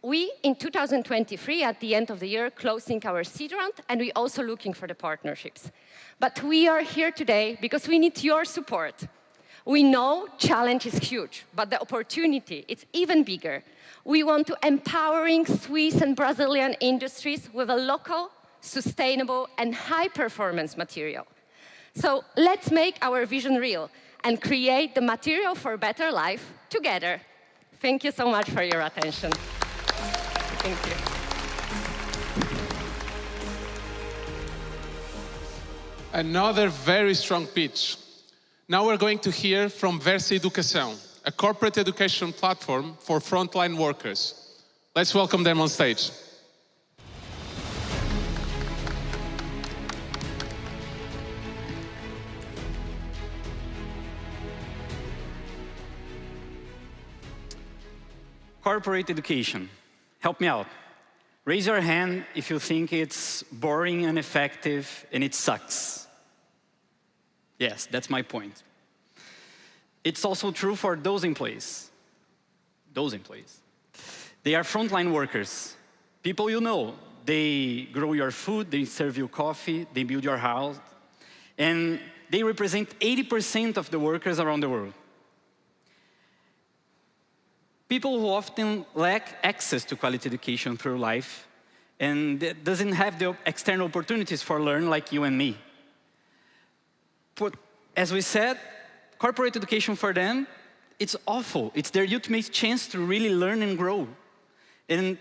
S9: We, in 2023, at the end of the year, closing our seed round, and we're also looking for the partnerships. But we are here today because we need your support. We know challenge is huge, but the opportunity is even bigger. We want to empowering Swiss and Brazilian industries with a local, sustainable, and high-performance material. So let's make our vision real and create the material for better life together. Thank you so much for your attention. Thank you.
S6: Another very strong pitch. Now we're going to hear from Versa Educação, a corporate education platform for frontline workers. Let's welcome them on stage.
S10: Corporate education. Help me out. Raise your hand if you think it's boring and ineffective and it sucks. Yes, that's my point. It's also true for those employees. Those employees. They are frontline workers. People you know. They grow your food, they serve you coffee, they build your house. And they represent 80% of the workers around the world. People who often lack access to quality education through life and doesn't have the external opportunities for learn like you and me. But as we said, corporate education for them, it's awful. It's their ultimate chance to really learn and grow. And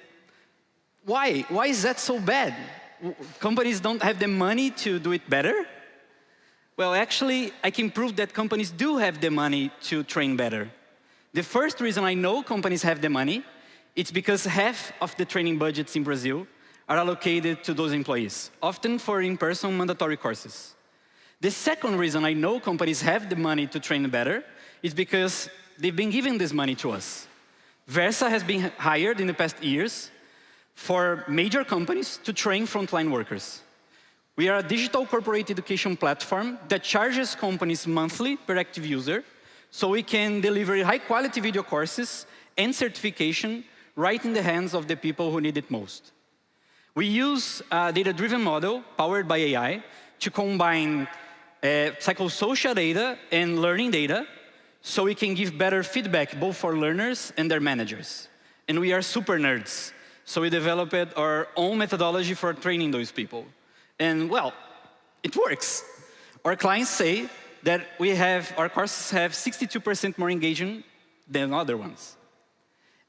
S10: why? Why is that so bad? Companies don't have the money to do it better? Well, actually, I can prove that companies do have the money to train better. The first reason I know companies have the money, it's because half of the training budgets in Brazil are allocated to those employees, often for in-person mandatory courses. The second reason I know companies have the money to train better is because they've been giving this money to us. Versa has been hired in the past years for major companies to train frontline workers. We are a digital corporate education platform that charges companies monthly per active user, so we can deliver high-quality video courses and certification right in the hands of the people who need it most. We use a data-driven model powered by AI to combine psychosocial data and learning data so we can give better feedback both for learners and their managers. And we are super nerds, so we developed our own methodology for training those people. And well, it works. Our clients say that our courses have 62% more engagement than other ones.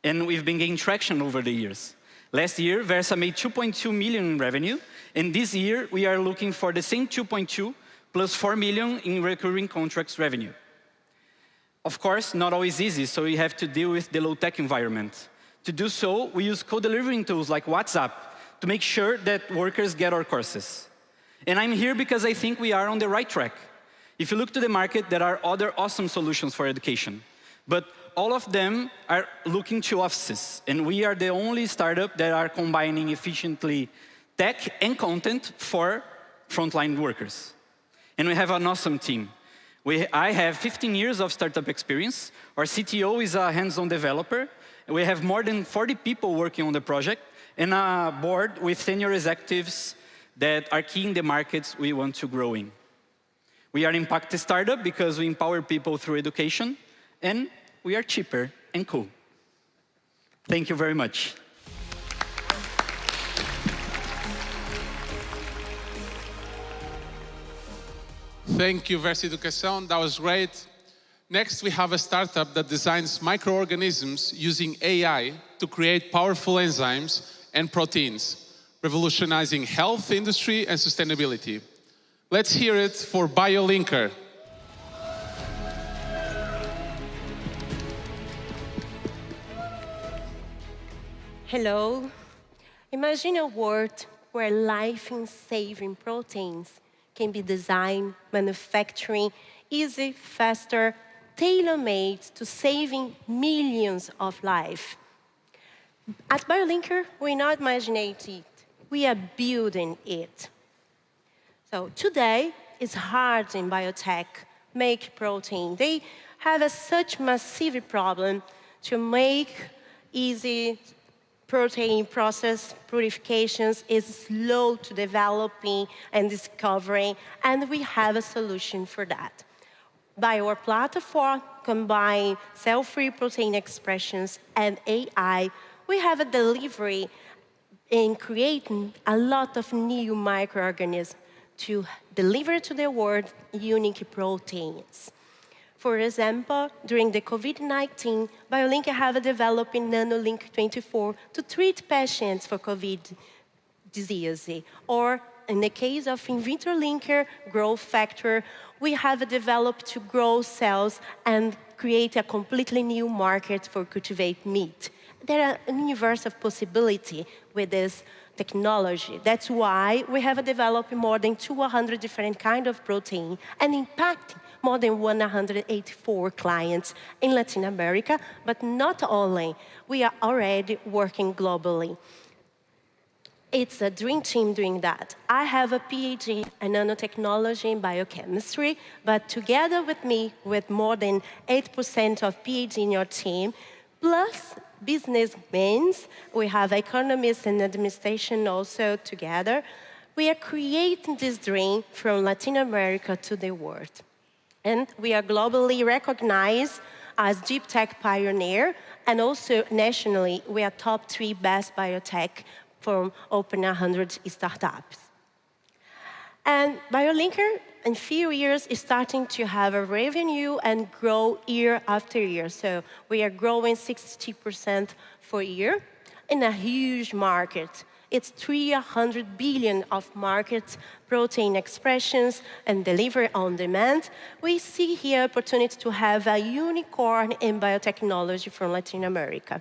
S10: And we've been gaining traction over the years. Last year, Versa made 2.2 million in revenue, and this year we are looking for the same 2.2 plus 4 million in recurring contracts revenue. Of course, not always easy, so we have to deal with the low-tech environment. To do so, we use co-delivering tools like WhatsApp to make sure that workers get our courses. And I'm here because I think we are on the right track. If you look to the market, there are other awesome solutions for education. But all of them are looking to offices. And we are the only startup that are combining efficiently tech and content for frontline workers. And we have an awesome team. I have 15 years of startup experience. Our CTO is a hands-on developer. We have more than 40 people working on the project and a board with senior executives that are key in the markets we want to grow in. We are an impact startup because we empower people through education, and we are cheaper and cool. Thank you very much.
S6: Thank you, Versa Educação. That was great. Next, we have a startup that designs microorganisms using AI to create powerful enzymes and proteins, revolutionizing health industry and sustainability. Let's hear it for BioLinker.
S22: Hello. Imagine a world where life-saving proteins can be designed, manufacturing, easy, faster, tailor-made to saving millions of lives. At BioLinker, we're not imagining it, we are building it. So today, it's hard in biotech make protein. They have such massive problem to make easy protein process purifications is slow to developing and discovering, and we have a solution for that. By our platform, combine cell-free protein expressions and AI, we have a delivery in creating a lot of new microorganisms to deliver to the world unique proteins. For example, during the COVID-19, BioLinker have developed NanoLink 24 to treat patients for COVID disease. Or in the case of in vitro linker growth factor, we have developed to grow cells and create a completely new market for cultivate meat. There are a universe of possibility with this technology. That's why we have developed more than 200 different kinds of protein and impact more than 184 clients in Latin America, but not only. We are already working globally. It's a dream team doing that. I have a PhD in nanotechnology and biochemistry, but together with me, with more than 8% of PhD in your team, plus businessmen, we have economists and administration also together, we are creating this dream from Latin America to the world. And we are globally recognized as deep tech pioneer, and also nationally, we are top 3 best biotech from Open 100 startups. And BioLinker, in few years, is starting to have a revenue and grow year after year. So we are growing 60% per year in a huge market. It's 300 billion of market protein expressions and delivery on demand. We see here opportunity to have a unicorn in biotechnology from Latin America.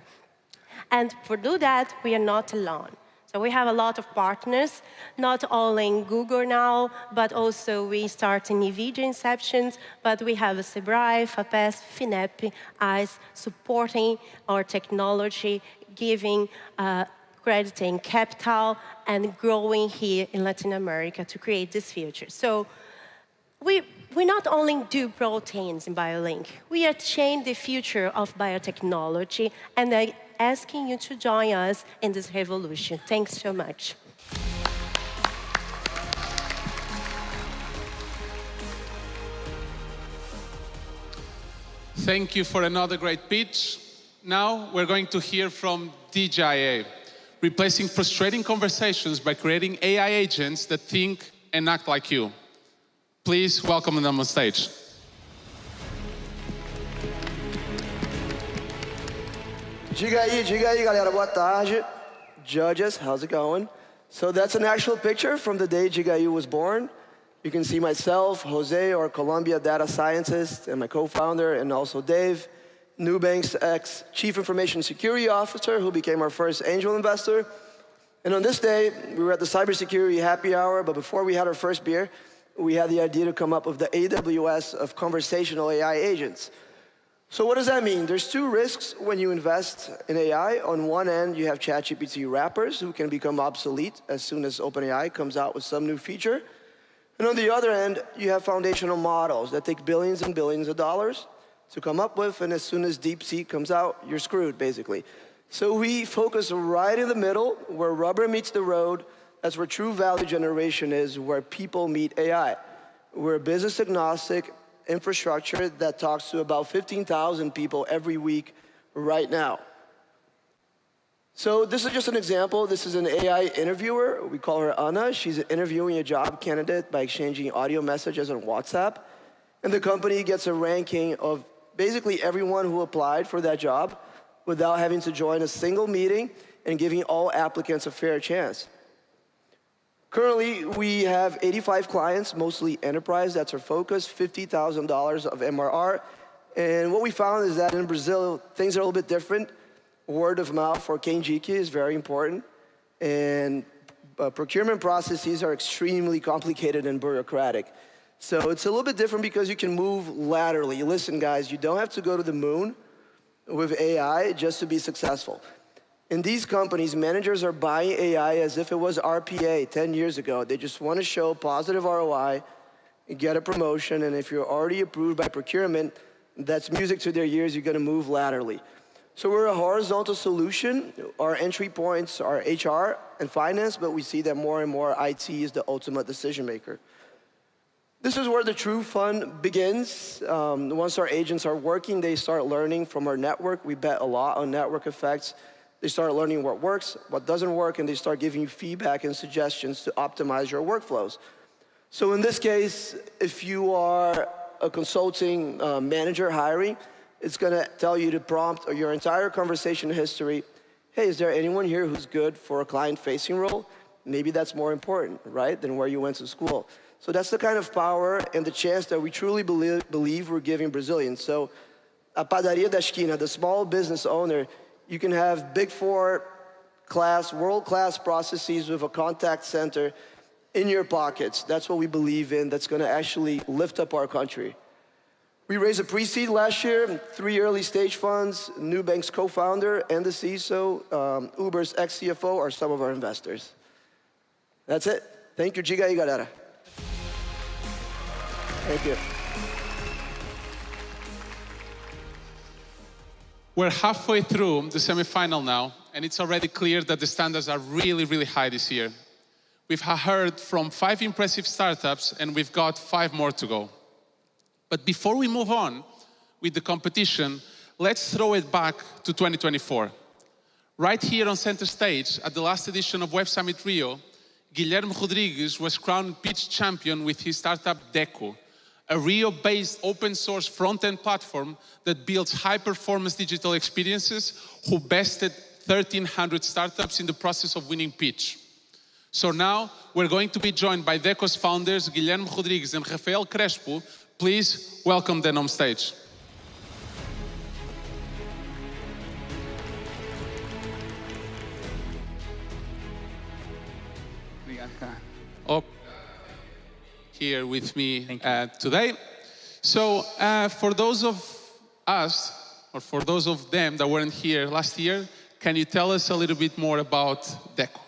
S22: And for do that, we are not alone. So we have a lot of partners, not only in Google now, but also we start in NVIDIA Inceptions, but we have Sebrae, FAPES, FINEP as supporting our technology, giving credit and capital, and growing here in Latin America to create this future. So we not only do proteins in BioLink, we are changing the future of biotechnology, and I asking you to join us in this revolution. Thanks so much.
S6: Thank you for another great pitch. Now we're going to hear from DJI, replacing frustrating conversations by creating AI agents that think and act like you. Please welcome them on stage.
S7: Diga aí, galera, boa tarde. Judges, how's it going? So that's an actual picture from the day Gigayu was born. You can see myself, Jose, our Columbia data scientist, and my co-founder, and also Dave, Nubank's ex-chief information security officer, who became our first angel investor. And on this day, we were at the cybersecurity happy hour, but before we had our first beer, we had the idea to come up with the AWS of conversational AI agents. So what does that mean? There's 2 risks when you invest in AI. On one end, you have ChatGPT wrappers who can become obsolete as soon as OpenAI comes out with some new feature. And on the other end, you have foundational models that take billions and billions of dollars to come up with, and as soon as DeepSeek comes out, you're screwed, basically. So we focus right in the middle, where rubber meets the road. That's where true value generation is, where people meet AI. We're business agnostic infrastructure that talks to about 15,000 people every week right now. So this is just an example. This is an AI interviewer. We call her Anna. She's interviewing a job candidate by exchanging audio messages on WhatsApp. And the company gets a ranking of basically everyone who applied for that job without having to join a single meeting and giving all applicants a fair chance. Currently, we have 85 clients, mostly enterprise. That's our focus, $50,000 of MRR. And what we found is that in Brazil, things are a little bit different. Word of mouth for Kenjiki is very important. And procurement processes are extremely complicated and bureaucratic. So it's a little bit different because you can move laterally. Listen, guys, you don't have to go to the moon with AI just to be successful. In these companies, managers are buying AI as if it was RPA 10 years ago. They just want to show positive ROI, get a promotion, and if you're already approved by procurement, that's music to their ears, you're going to move laterally. So we're a horizontal solution. Our entry points are HR and finance, but we see that more and more IT is the ultimate decision maker. This is where the true fun begins. Once our agents are working, they start learning from our network. We bet a lot on network effects. They start learning what works, what doesn't work, and they start giving you feedback and suggestions to optimize your workflows. So in this case, if you are a consulting manager hiring, it's going to tell you to prompt your entire conversation history. Hey, is there anyone here who's good for a client-facing role? Maybe that's more important, right, than where you went to school. So that's the kind of power and the chance that we truly believe we're giving Brazilians. So a padaria da esquina, the small business owner, you can have Big Four class, world-class processes with a contact center in your pockets. That's what we believe in. That's going to actually lift up our country. We raised a pre-seed last year, 3 early-stage funds, Nubank's co-founder and the CISO, Uber's ex-CFO are some of our investors. That's it. Thank you, diga aí, galera. Thank you.
S6: We're halfway through the semifinal now, and it's already clear that the standards are really, really high this year. We've heard from 5 impressive startups, and we've got 5 more to go. But before we move on with the competition, let's throw it back to 2024. Right here on center stage, at the last edition of Web Summit Rio, Guilherme Rodrigues was crowned pitch champion with his startup Deco, a Rio-based open-source front-end platform that builds high-performance digital experiences who bested 1,300 startups in the process of winning pitch. So now, we're going to be joined by Deco's founders, Guilherme Rodrigues and Rafael Crespo. Please welcome them on stage. Here with me today. So for those of us, or for those of them that weren't here last year, can you tell us a little bit more about Deco?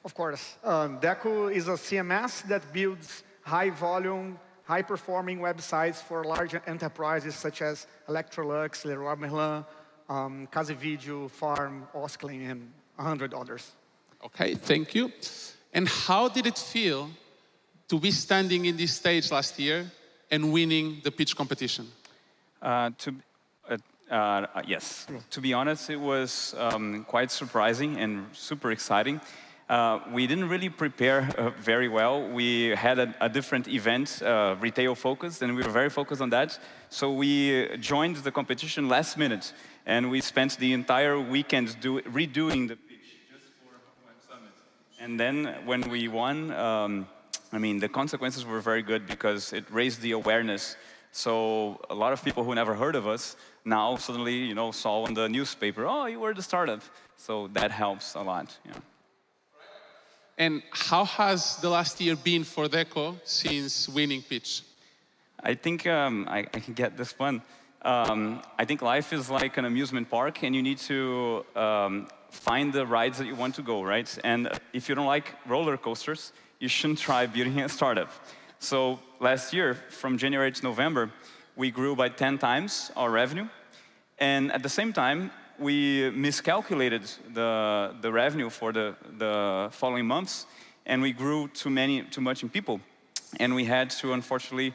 S11: Of course. Deco is a CMS that builds high-volume, high-performing websites for large enterprises such as Electrolux, Leroy Merlin, Casa Video, Farm, Osklen, and 100 others.
S6: Okay, thank you. And how did it feel to be standing in this stage last year and winning the pitch competition?
S13: Yes. To be honest, it was quite surprising and super exciting. We didn't really prepare very well. We had a different event, retail focused, and we were very focused on that. So we joined the competition last minute, and we spent the entire weekend redoing the pitch just for Web Summit. And then when we won, I mean, the consequences were very good because it raised the awareness. So a lot of people who never heard of us now suddenly, you know, saw on the newspaper, oh, you were the startup. So that helps a lot. Yeah.
S6: And how has the last year been for Deco since winning pitch?
S13: I think I can get this one. I think life is like an amusement park, and you need to find the rides that you want to go, right? And if you don't like roller coasters, you shouldn't try building a startup. So last year, from January to November, we grew by 10 times our revenue. And at the same time, we miscalculated the revenue for the following months, and we grew too much in people. And we had to, unfortunately,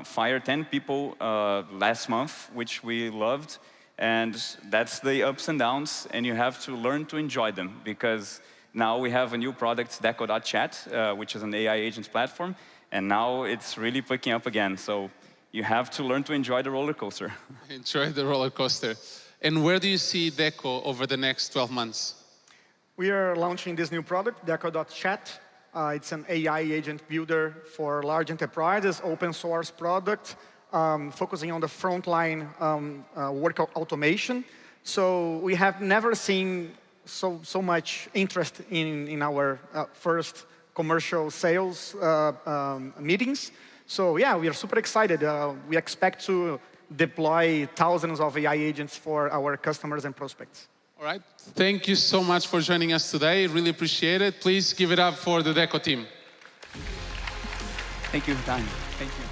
S13: fire 10 people last month, which we loved. And that's the ups and downs, and you have to learn to enjoy them, because now we have a new product, Deco.chat, which is an AI agent platform, and now it's really picking up again. So you have to learn to enjoy the roller coaster.
S6: Enjoy the roller coaster. And where do you see Deco over the next 12 months?
S11: We are launching this new product, Deco.chat. It's an AI agent builder for large enterprises, open source product, focusing on the frontline work automation. So we have never seen so much interest in our first commercial sales meetings. So yeah, we are super excited. We expect to deploy thousands of AI agents for our customers and prospects.
S6: All right. Thank you so much for joining us today. Really appreciate it. Please give it up for the Deco team.
S13: Thank you, Dan. Thank you.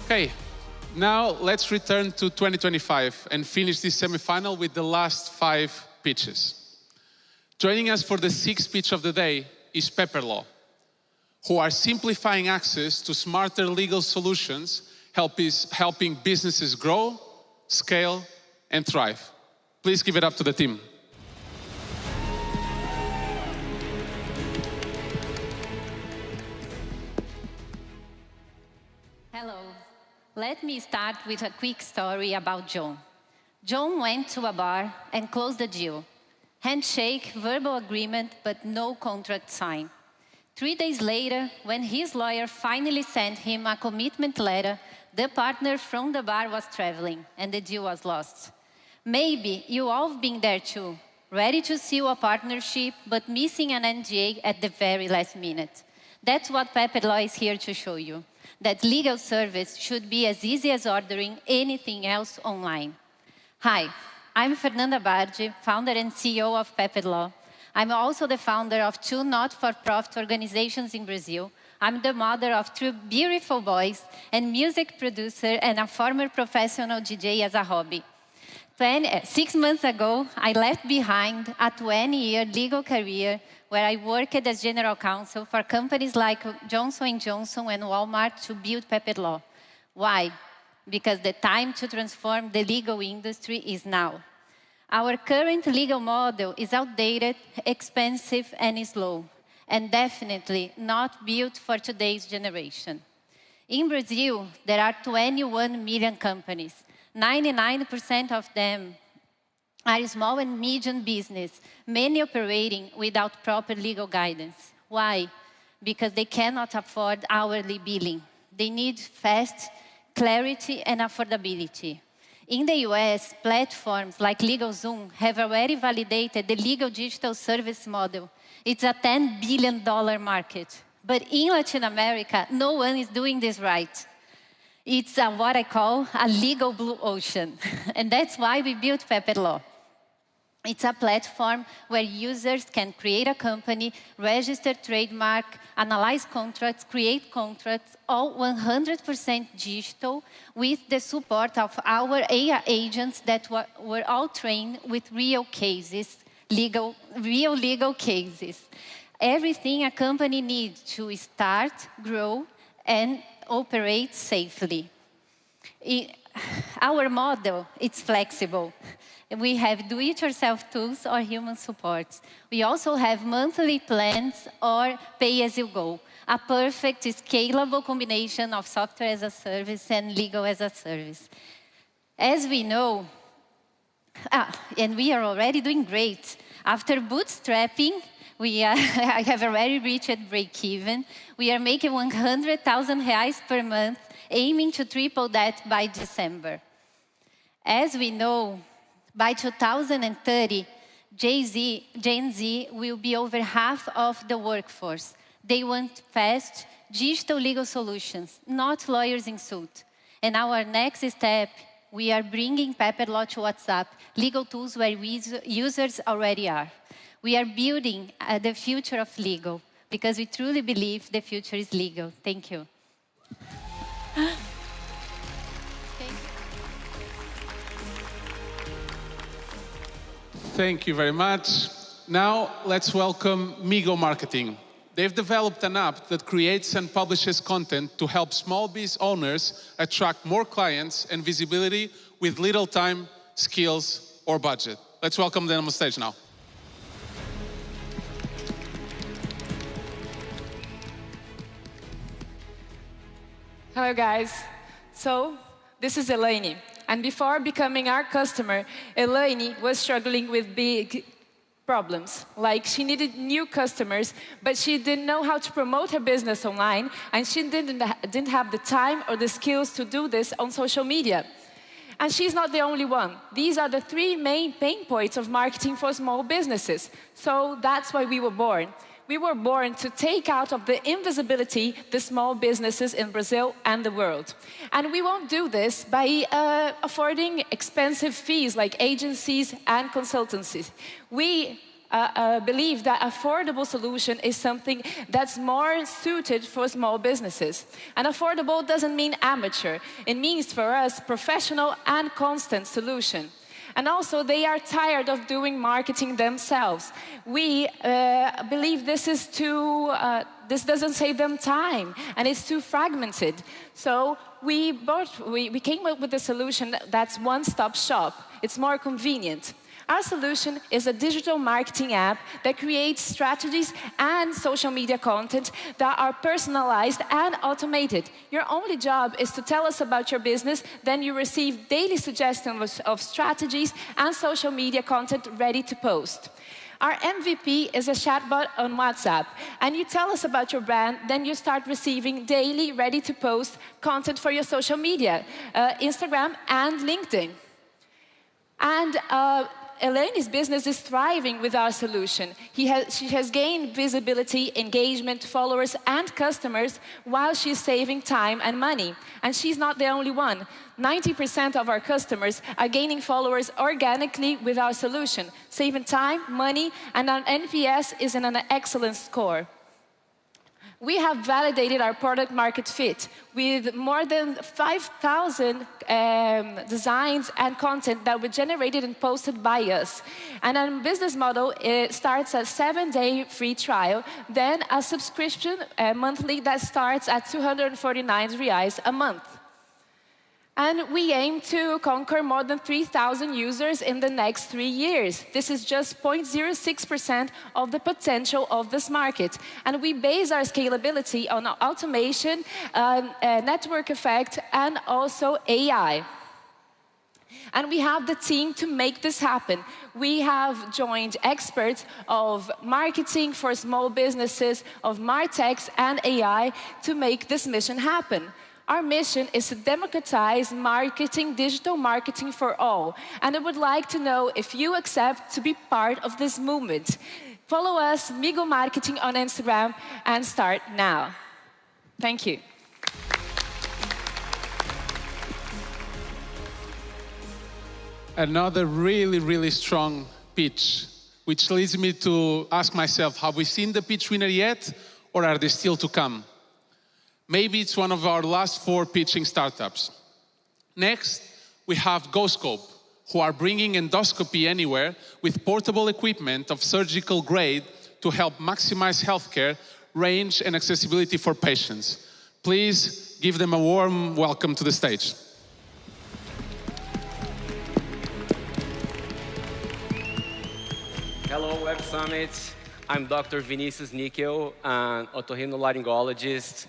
S6: Okay. Now let's return to 2025 and finish this semifinal with the last 5 pitches. Joining us for the 6th pitch of the day is Pepperlaw, who are simplifying access to smarter legal solutions, helping businesses grow, scale, and thrive. Please give it up to the team.
S23: Hello. Let me start with a quick story about John. John went to a bar and closed the deal. Handshake, verbal agreement, but no contract signed. 3 days later, when his lawyer finally sent him a commitment letter, The partner from the bar was traveling, and the deal was lost. Maybe you all have been there too, ready to seal a partnership, but missing an NDA at the very last minute. That's what Pepe Law is here to show you, that legal service should be as easy as ordering anything else online. Hi, I'm Fernanda Bardi, founder and CEO of Pepe Law. I'm also the founder of 2 not-for-profit organizations in Brazil. I'm the mother of 2 beautiful boys, and music producer, and a former professional DJ as a hobby. 6 months ago, I left behind a 20-year legal career where I worked as general counsel for companies like Johnson & Johnson and Walmart to build Pepe Law. Why? Because the time to transform the legal industry is now. Our current legal model is outdated, expensive, and slow, and definitely not built for today's generation. In Brazil, there are 21 million companies. 99% of them are small and medium business, many operating without proper legal guidance. Why? Because they cannot afford hourly billing. They need fast clarity and affordability. In the US, platforms like LegalZoom have already validated the legal digital service model. It's a $10 billion market. But in Latin America, no one is doing this right. It's what I call a legal blue ocean. And that's why we built Pepe Law. It's a platform where users can create a company, register trademark, analyze contracts, create contracts, all 100% digital with the support of our AI agents that were all trained with real cases, real legal cases. Everything a company needs to start, grow, and operate safely. Our model is flexible. We have do-it-yourself tools or human support. We also have monthly plans or pay-as-you-go, a perfect scalable combination of software as a service and legal as a service. As we know, and we are already doing great. After bootstrapping, I have already reached break-even. We are making 100,000 reais per month, aiming to triple that by December. As we know, by 2030, Gen Z will be over half of the workforce. They want fast, digital legal solutions, not lawyers in suit. And our next step, we are bringing Pepe Law to WhatsApp, legal tools where users already are. We are building the future of legal because we truly believe the future is legal. Thank you.
S6: Thank you very much. Now, let's welcome Migo Marketing. They've developed an app that creates and publishes content to help small biz owners attract more clients and visibility with little time, skills, or budget. Let's welcome them on stage now.
S8: Hello, guys. So, this is Elaine. And before becoming our customer, Elaine was struggling with big problems. Like, she needed new customers, but she didn't know how to promote her business online, and she didn't have the time or the skills to do this on social media. And she's not the only one. These are the 3 main pain points of marketing for small businesses. So that's why we were born. We were born to take out of the invisibility the small businesses in Brazil and the world. And we won't do this by affording expensive fees like agencies and consultancies. We believe that affordable solution is something that's more suited for small businesses. And affordable doesn't mean amateur. It means for us professional and constant solution. And also, they are tired of doing marketing themselves. We believe this doesn't save them time, and it's too fragmented. So we came up with a solution that's one-stop shop. It's more convenient. Our solution is a digital marketing app that creates strategies and social media content that are personalized and automated. Your only job is to tell us about your business, then you receive daily suggestions of strategies and social media content ready to post. Our MVP is a chatbot on WhatsApp, and you tell us about your brand, then you start receiving daily ready-to-post content for your social media, Instagram and LinkedIn. And Elaine's business is thriving with our solution. She has gained visibility, engagement, followers, and customers while she's saving time and money. And she's not the only one. 90% of our customers are gaining followers organically with our solution, saving time, money, and our NPS is in an excellent score. We have validated our product market fit with more than 5,000 designs and content that were generated and posted by us. And our business model starts at 7-day free trial, then a subscription monthly that starts at 249 reais a month. And we aim to conquer more than 3,000 users in the next 3 years. This is just 0.06% of the potential of this market. And we base our scalability on automation, network effect, and also AI. And we have the team to make this happen. We have joined experts of marketing for small businesses, of MarTechs and AI to make this mission happen. Our mission is to democratize marketing, digital marketing for all. And I would like to know if you accept to be part of this movement. Follow us, Migo Marketing on Instagram, and start now. Thank you.
S6: Another really, really strong pitch, which leads me to ask myself, have we seen the pitch winner yet, or are they still to come? Maybe it's one of our last 4 pitching startups. Next, we have GoScope, who are bringing endoscopy anywhere with portable equipment of surgical grade to help maximize healthcare, range, and accessibility for patients. Please give them a warm welcome to the stage.
S14: Hello, Web Summit. I'm Dr. Vinicius Níquel, an otorhinolaryngologist.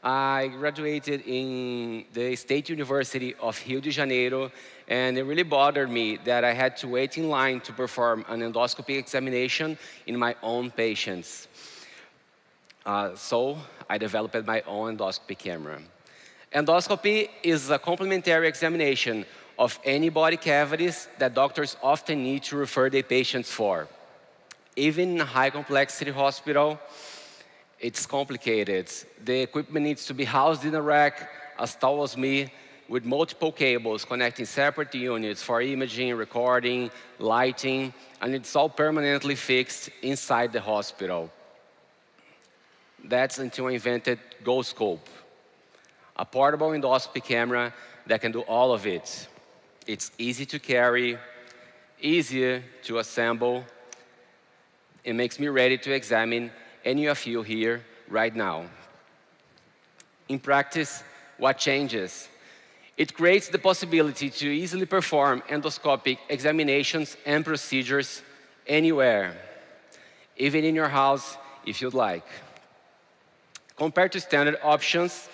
S14: I graduated in the State University of Rio de Janeiro, and it really bothered me that I had to wait in line to perform an endoscopy examination in my own patients. So I developed my own endoscopy camera. Endoscopy is a complementary examination of any body cavities that doctors often need to refer their patients for. Even in a high complexity hospital, it's complicated. The equipment needs to be housed in a rack as tall as me with multiple cables connecting separate units for imaging, recording, lighting, and it's all permanently fixed inside the hospital. That's until I invented GoScope, a portable endoscopy camera that can do all of it. It's easy to carry, easier to assemble. It makes me ready to examine any of you here right now. In practice, what changes? It creates the possibility to easily perform endoscopic examinations and procedures anywhere, even in your house if you'd like. Compared to standard options,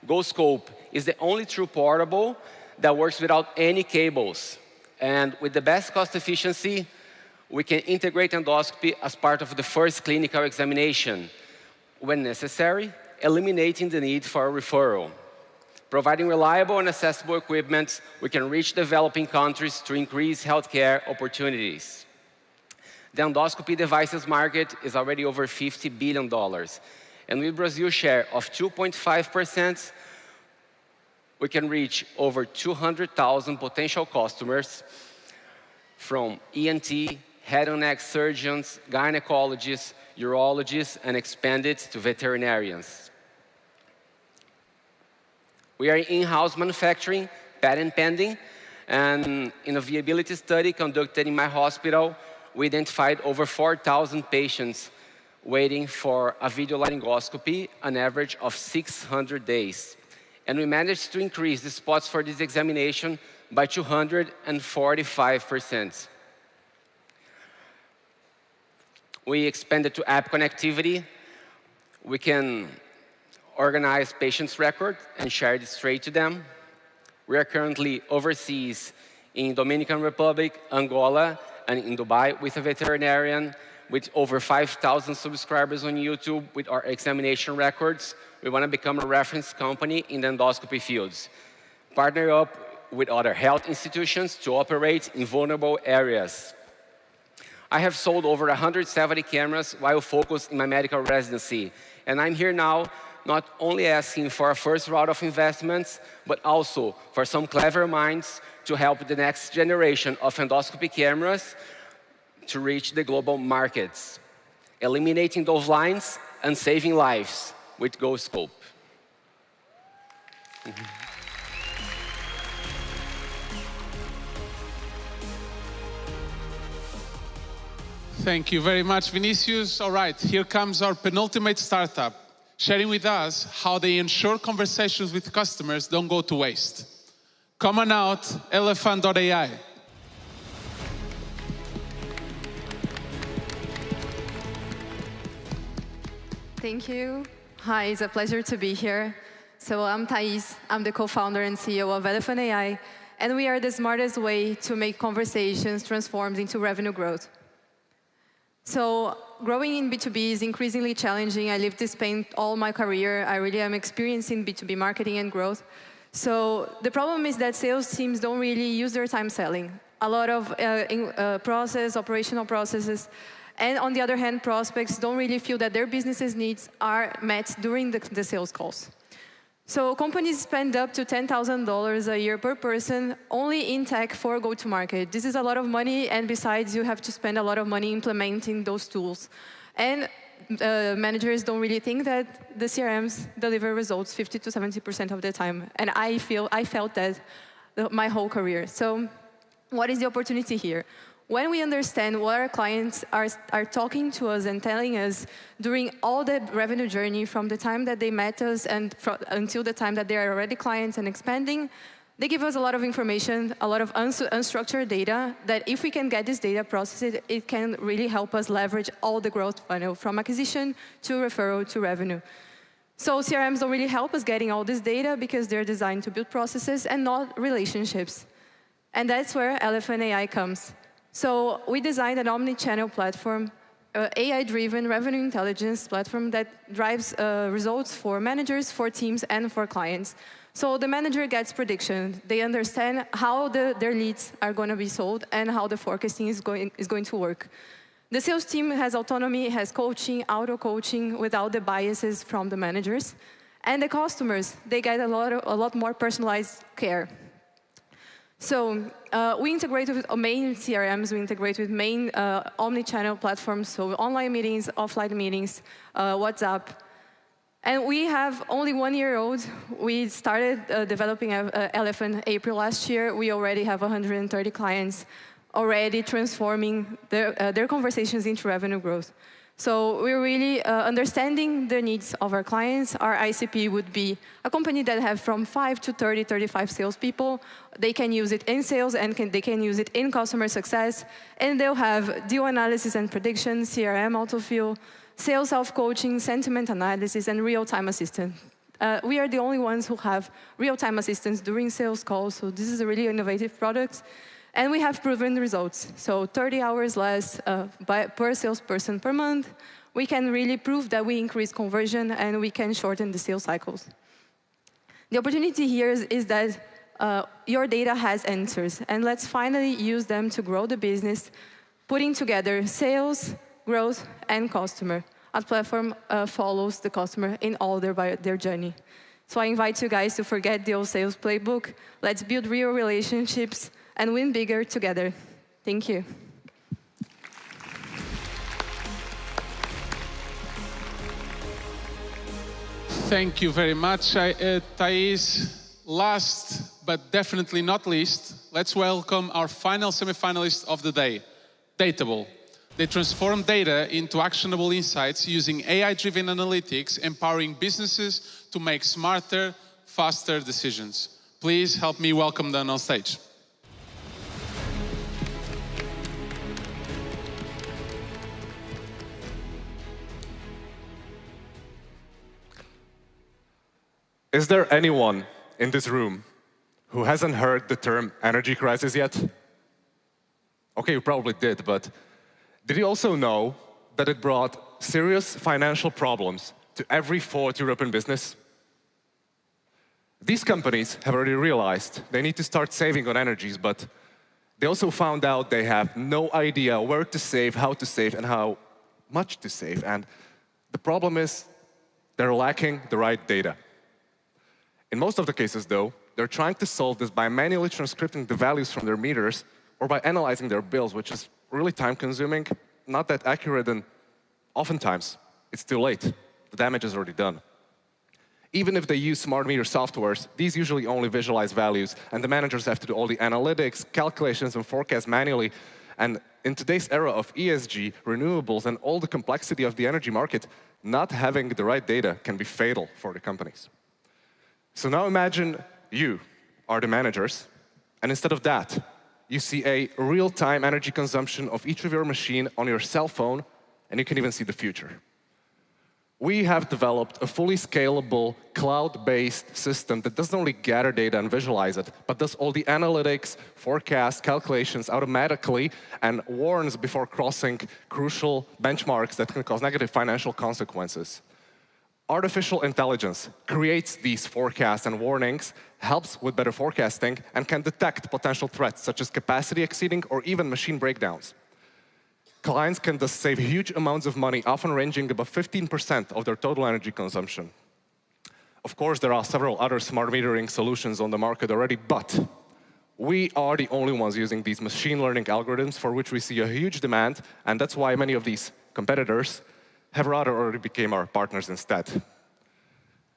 S14: GoScope is the only true portable that works without any cables. And with the best cost efficiency, we can integrate endoscopy as part of the first clinical examination, when necessary, eliminating the need for a referral. Providing reliable and accessible equipment, we can reach developing countries to increase healthcare opportunities. The endoscopy devices market is already over $50 billion. And with Brazil's share of 2.5%, we can reach over 200,000 potential customers from ENT, head and neck surgeons, gynecologists, urologists, and expand it to veterinarians. We are in-house manufacturing, patent pending, and in a viability study conducted in my hospital, we identified over 4,000 patients waiting for a video laryngoscopy, an average of 600 days. And we managed to increase the spots for this examination by 245%. We expanded to app connectivity. We can organize patients' records and share it straight to them. We are currently overseas in Dominican Republic, Angola, and in Dubai with a veterinarian. with over 5,000 subscribers on YouTube with our examination records. We want to become a reference company in the endoscopy fields. Partner up with other health institutions to operate in vulnerable areas. I have sold over 170 cameras while focused in my medical residency. And I'm here now not only asking for a first round of investments, but also for some clever minds to help the next generation of endoscopy cameras to reach the global markets, eliminating those lines and saving lives with GoScope.
S6: Thank you very much, Vinicius. All right, here comes our penultimate startup, sharing with us how they ensure conversations with customers don't go to waste. Come on out, Elephant.ai.
S12: Thank you. Hi, it's a pleasure to be here. So I'm Thais. I'm the co-founder and CEO of Elephant AI, and we are the smartest way to make conversations transformed into revenue growth. So growing in B2B is increasingly challenging. I lived to spend all my career. I really am experiencing B2B marketing and growth. So the problem is that sales teams don't really use their time selling. A lot of operational processes. And on the other hand, prospects don't really feel that their business's needs are met during the sales calls. So companies spend up to $10,000 a year per person only in tech for go-to-market. This is a lot of money, and besides, you have to spend a lot of money implementing those tools. And managers don't really think that the CRMs deliver results 50 to 70% of the time. And I felt that my whole career. So what is the opportunity here? When we understand what our clients are talking to us and telling us during all the revenue journey from the time that they met us and until the time that they are already clients and expanding, they give us a lot of information, a lot of unstructured data that if we can get this data processed, it can really help us leverage all the growth funnel from acquisition to referral to revenue. So CRMs don't really help us getting all this data because they're designed to build processes and not relationships. And that's where Elephant AI comes. So we designed an omni-channel platform, AI-driven revenue intelligence platform that drives results for managers, for teams, and for clients. So the manager gets prediction. They understand how their leads are going to be sold and how the forecasting is going to work. The sales team has autonomy, has coaching, auto-coaching without the biases from the managers. And the customers, they get a lot more personalized care. So we integrate with main CRMs, we integrate with main omni-channel platforms, so online meetings, offline meetings, WhatsApp. And we have only 1 year old. We started developing Elephant April last year. We already have 130 clients already transforming their conversations into revenue growth. So we're really understanding the needs of our clients. Our ICP would be a company that have from 5 to 30, 35 salespeople. They can use it in sales and they can use it in customer success. And they'll have deal analysis and prediction, CRM autofill, sales self-coaching, sentiment analysis, and real-time assistant. We are the only ones who have real-time assistance during sales calls. So this is a really innovative product. And we have proven results. So 30 hours less per salesperson per month. We can really prove that we increase conversion and we can shorten the sales cycles. The opportunity here is that your data has answers. And let's finally use them to grow the business, putting together sales, growth, and customer. Our platform follows the customer in all their journey. So I invite you guys to forget the old sales playbook. Let's build real relationships and win bigger together. Thank you.
S6: Thank you very much, Thais. Last, but definitely not least, let's welcome our final semifinalist of the day, Dateable. They transform data into actionable insights using AI-driven analytics, empowering businesses to make smarter, faster decisions. Please help me welcome them on stage.
S15: Is there anyone in this room who hasn't heard the term energy crisis yet? Okay, you probably did, but did you also know that it brought serious financial problems to every fourth European business? These companies have already realized they need to start saving on energies, but they also found out they have no idea where to save, how to save, and how much to save. And the problem is they're lacking the right data. In most of the cases, though, they're trying to solve this by manually transcripting the values from their meters or by analyzing their bills, which is really time-consuming, not that accurate, and oftentimes it's too late. The damage is already done. Even if they use smart meter softwares, these usually only visualize values, and the managers have to do all the analytics, calculations, and forecasts manually. And in today's era of ESG, renewables, and all the complexity of the energy market, not having the right data can be fatal for the companies. So now imagine you are the managers, and instead of that, you see a real-time energy consumption of each of your machine on your cell phone, and you can even see the future. We have developed a fully scalable, cloud-based system that doesn't only gather data and visualize it, but does all the analytics, forecasts, calculations automatically, and warns before crossing crucial benchmarks that can cause negative financial consequences. Artificial intelligence creates these forecasts and warnings, helps with better forecasting, and can detect potential threats such as capacity exceeding or even machine breakdowns. Clients can thus save huge amounts of money, often ranging above 15% of their total energy consumption. Of course, there are several other smart metering solutions on the market already, but we are the only ones using these machine learning algorithms for which we see a huge demand, and that's why many of these competitors have rather already become our partners instead.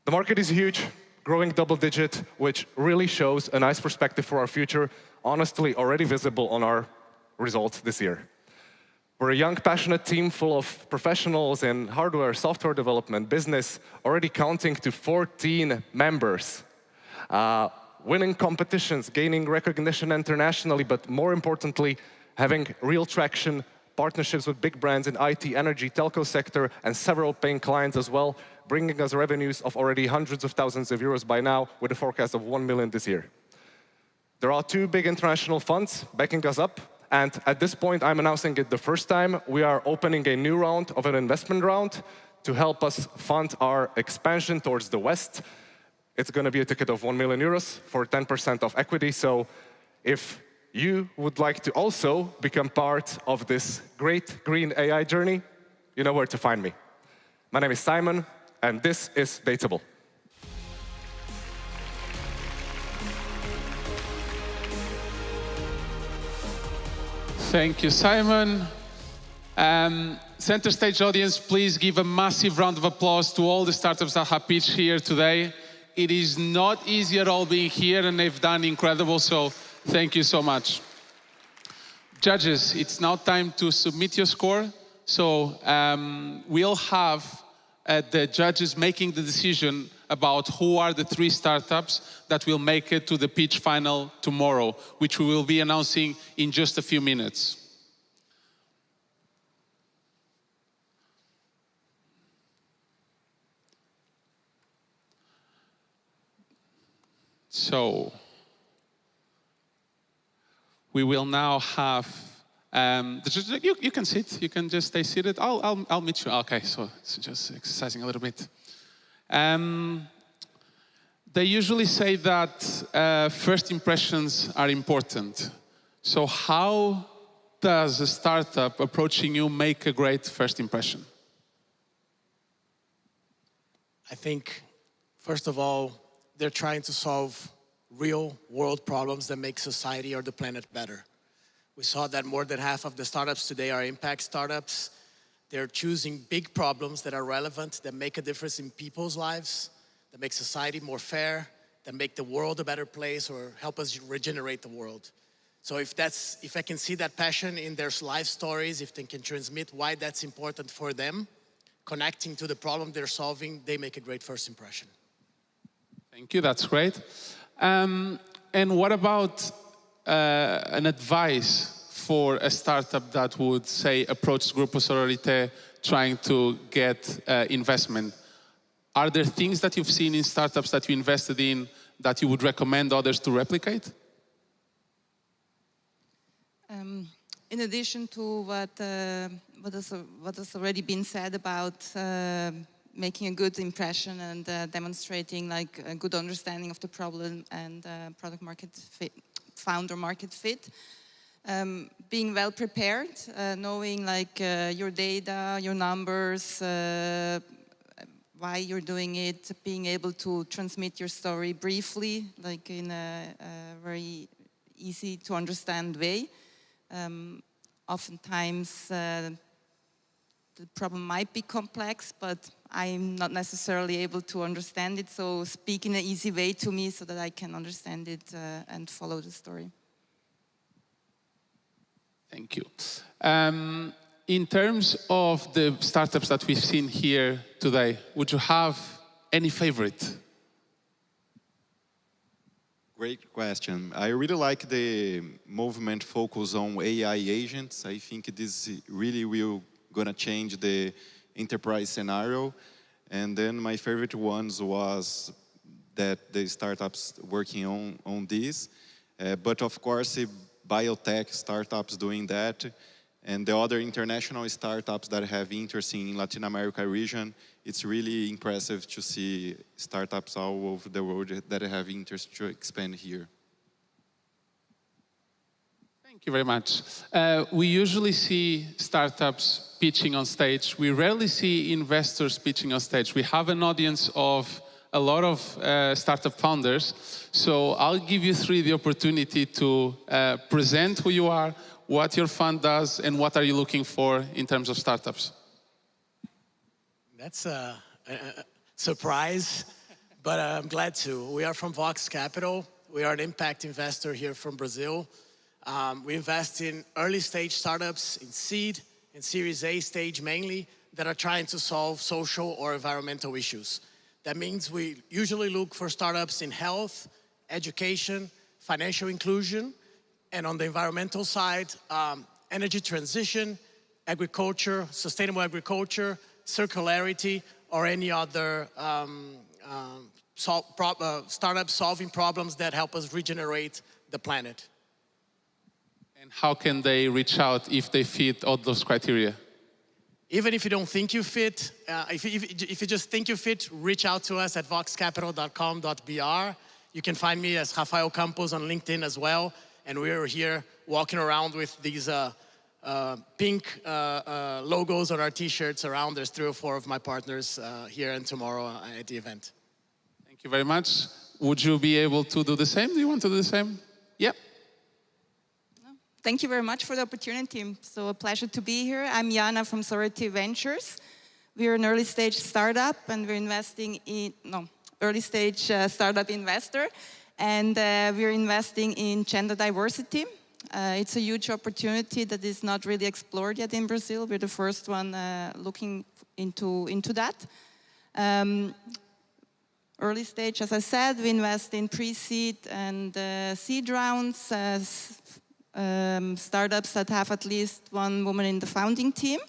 S15: The market is huge, growing double-digit, which really shows a nice perspective for our future, honestly already visible on our results this year. We're a young, passionate team full of professionals in hardware, software development, business, already counting to 14 members, winning competitions, gaining recognition internationally, but more importantly, having real traction, partnerships with big brands in IT, energy, telco sector, and several paying clients as well, bringing us revenues of already hundreds of thousands of euros by now, with a forecast of 1 million this year. There are 2 big international funds backing us up. And at this point, I'm announcing it the first time. We are opening a new round of an investment round to help us fund our expansion towards the West. It's going to be a ticket of 1 million euros for 10% of equity. So if you would like to also become part of this great green AI journey, you know where to find me. My name is Simon, and this is Dateable.
S6: Thank you, Simon. Center stage audience, please give a massive round of applause to all the startups that have pitched here today. It is not easy at all being here, and they've done incredible, so thank you so much. Judges, it's now time to submit your score. So we'll have the judges making the decision about who are the 3 startups that will make it to the pitch final tomorrow, which we will be announcing in just a few minutes. So we will now have, you can sit, you can just stay seated. I'll meet you. Okay, so it's just exercising a little bit. They usually say that first impressions are important. So how does a startup approaching you make a great first impression?
S16: I think, first of all, they're trying to solve real-world problems that make society or the planet better. We saw that more than half of the startups today are impact startups. They're choosing big problems that are relevant, that make a difference in people's lives, that make society more fair, that make the world a better place or help us regenerate the world. So if I can see that passion in their life stories, if they can transmit why that's important for them, connecting to the problem they're solving, they make a great first impression.
S6: Thank you, that's great. And what about an advice for a startup that would, say, approach Grupo Sororité trying to get investment? Are there things that you've seen in startups that you invested in that you would recommend others to replicate?
S18: In addition to what has already been said about making a good impression and demonstrating like a good understanding of the problem and product market fit, founder market fit. Being well prepared, knowing like your data, your numbers, why you're doing it, being able to transmit your story briefly, like in a very easy to understand way. Oftentimes the problem might be complex, but I'm not necessarily able to understand it, so speak in an easy way to me so that I can understand it and follow the story.
S6: Thank you. In terms of the startups that we've seen here today, would you have any favorite?
S19: Great question. I really like the movement focus on AI agents. I think this really will gonna change the enterprise scenario. And then my favorite ones was that the startups working on this. But of course, biotech startups doing that, and the other international startups that have interest in Latin America region, it's really impressive to see startups all over the world that have interest to expand here.
S6: Thank you very much. We usually see startups pitching on stage. We rarely see investors pitching on stage. We have an audience of a lot of startup founders. So I'll give you three the opportunity to present who you are, what your fund does, and what are you looking for in terms of startups.
S16: That's a surprise, but I'm glad to. We are from Vox Capital. We are an impact investor here from Brazil. We invest in early stage startups, in seed and Series A stage mainly, that are trying to solve social or environmental issues. That means we usually look for startups in health, education, financial inclusion, and on the environmental side, energy transition, agriculture, sustainable agriculture, circularity, or any other startups solving problems that help us regenerate the planet.
S6: And how can they reach out if they fit all those criteria?
S16: Even if you don't think you fit, if you just think you fit, reach out to us at voxcapital.com.br. You can find me as Rafael Campos on LinkedIn as well. And we're here walking around with these pink logos on our t-shirts around. There's 3 or 4 of my partners here and tomorrow at the event.
S6: Thank you very much. Would you be able to do the same? Do you want to do the same? Yep.
S18: Thank you very much for the opportunity. So a pleasure to be here. I'm Jana from Sorority Ventures. We're an early stage startup and we're investing in, early stage startup investor. And we're investing in gender diversity. It's a huge opportunity that is not really explored yet in Brazil. We're the first one looking into that. Early stage, as I said, we invest in pre-seed and seed rounds, startups that have at least one woman in the founding team,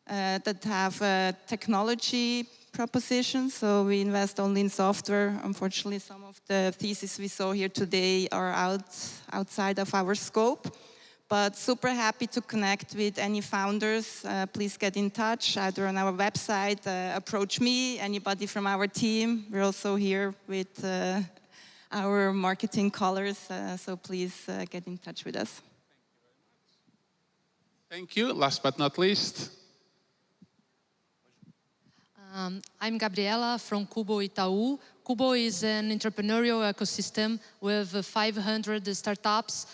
S18: that have technology propositions. So we invest only in software. Unfortunately, some of the theses we saw here today are outside of our scope. But super happy to connect with any founders. Please get in touch, either on our website, approach me, anybody from our team. We're also here with our marketing colors, so please get in touch with us.
S6: Thank you. Last but not least.
S20: I'm Gabriela from Cubo Itaú. Cubo is an entrepreneurial ecosystem with 500 startups,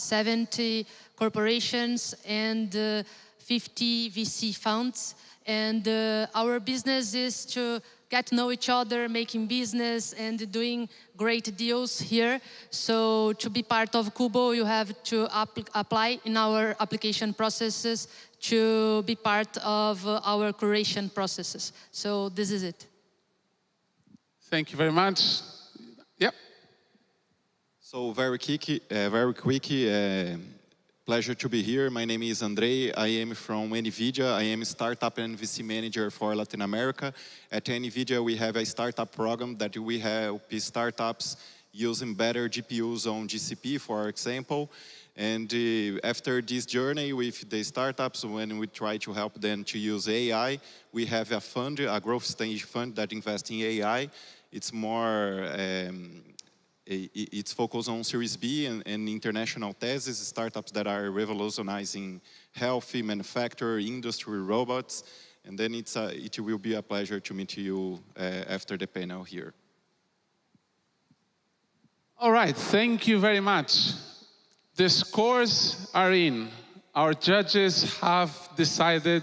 S20: 70 corporations, and 50 VC funds. And our business is to get to know each other, making business, and doing great deals here. So to be part of Cubo, you have to apply in our application processes to be part of our curation processes. So this is it.
S6: Thank you very much. Yep.
S19: So very quick, pleasure to be here. My name is Andrei. I am from NVIDIA. I am startup and VC manager for Latin America. At NVIDIA, we have a startup program that we help startups using better GPUs on GCP, for example. And after this journey with the startups, when we try to help them to use AI, we have a fund, a growth stage fund that invests in AI. It's more, it's focused on Series B and international theses, startups that are revolutionizing healthy manufacturing, industry, robots. And then it will be a pleasure to meet you after the panel here.
S6: All right, thank you very much. The scores are in. Our judges have decided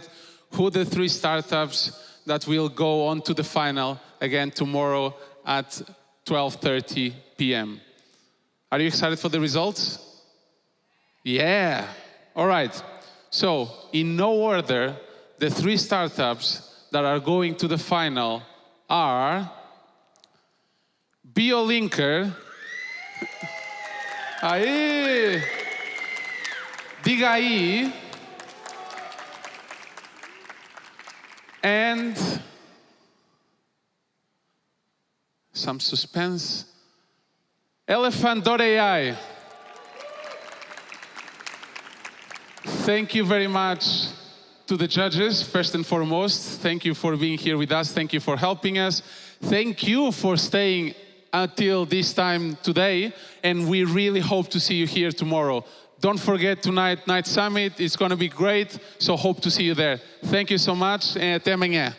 S6: who the 3 startups that will go on to the final again tomorrow at 12:30 p.m. Are you excited for the results? Yeah. All right. So, in no order, the 3 startups that are going to the final are BioLinker, aí, Digai, and some suspense, Elephant.ai. Thank you very much to the judges, first and foremost. Thank you for being here with us. Thank you for helping us. Thank you for staying until this time today, and we really hope to see you here tomorrow. Don't forget tonight, Night Summit. It's going to be great, so hope to see you there. Thank you so much, and até amanhã.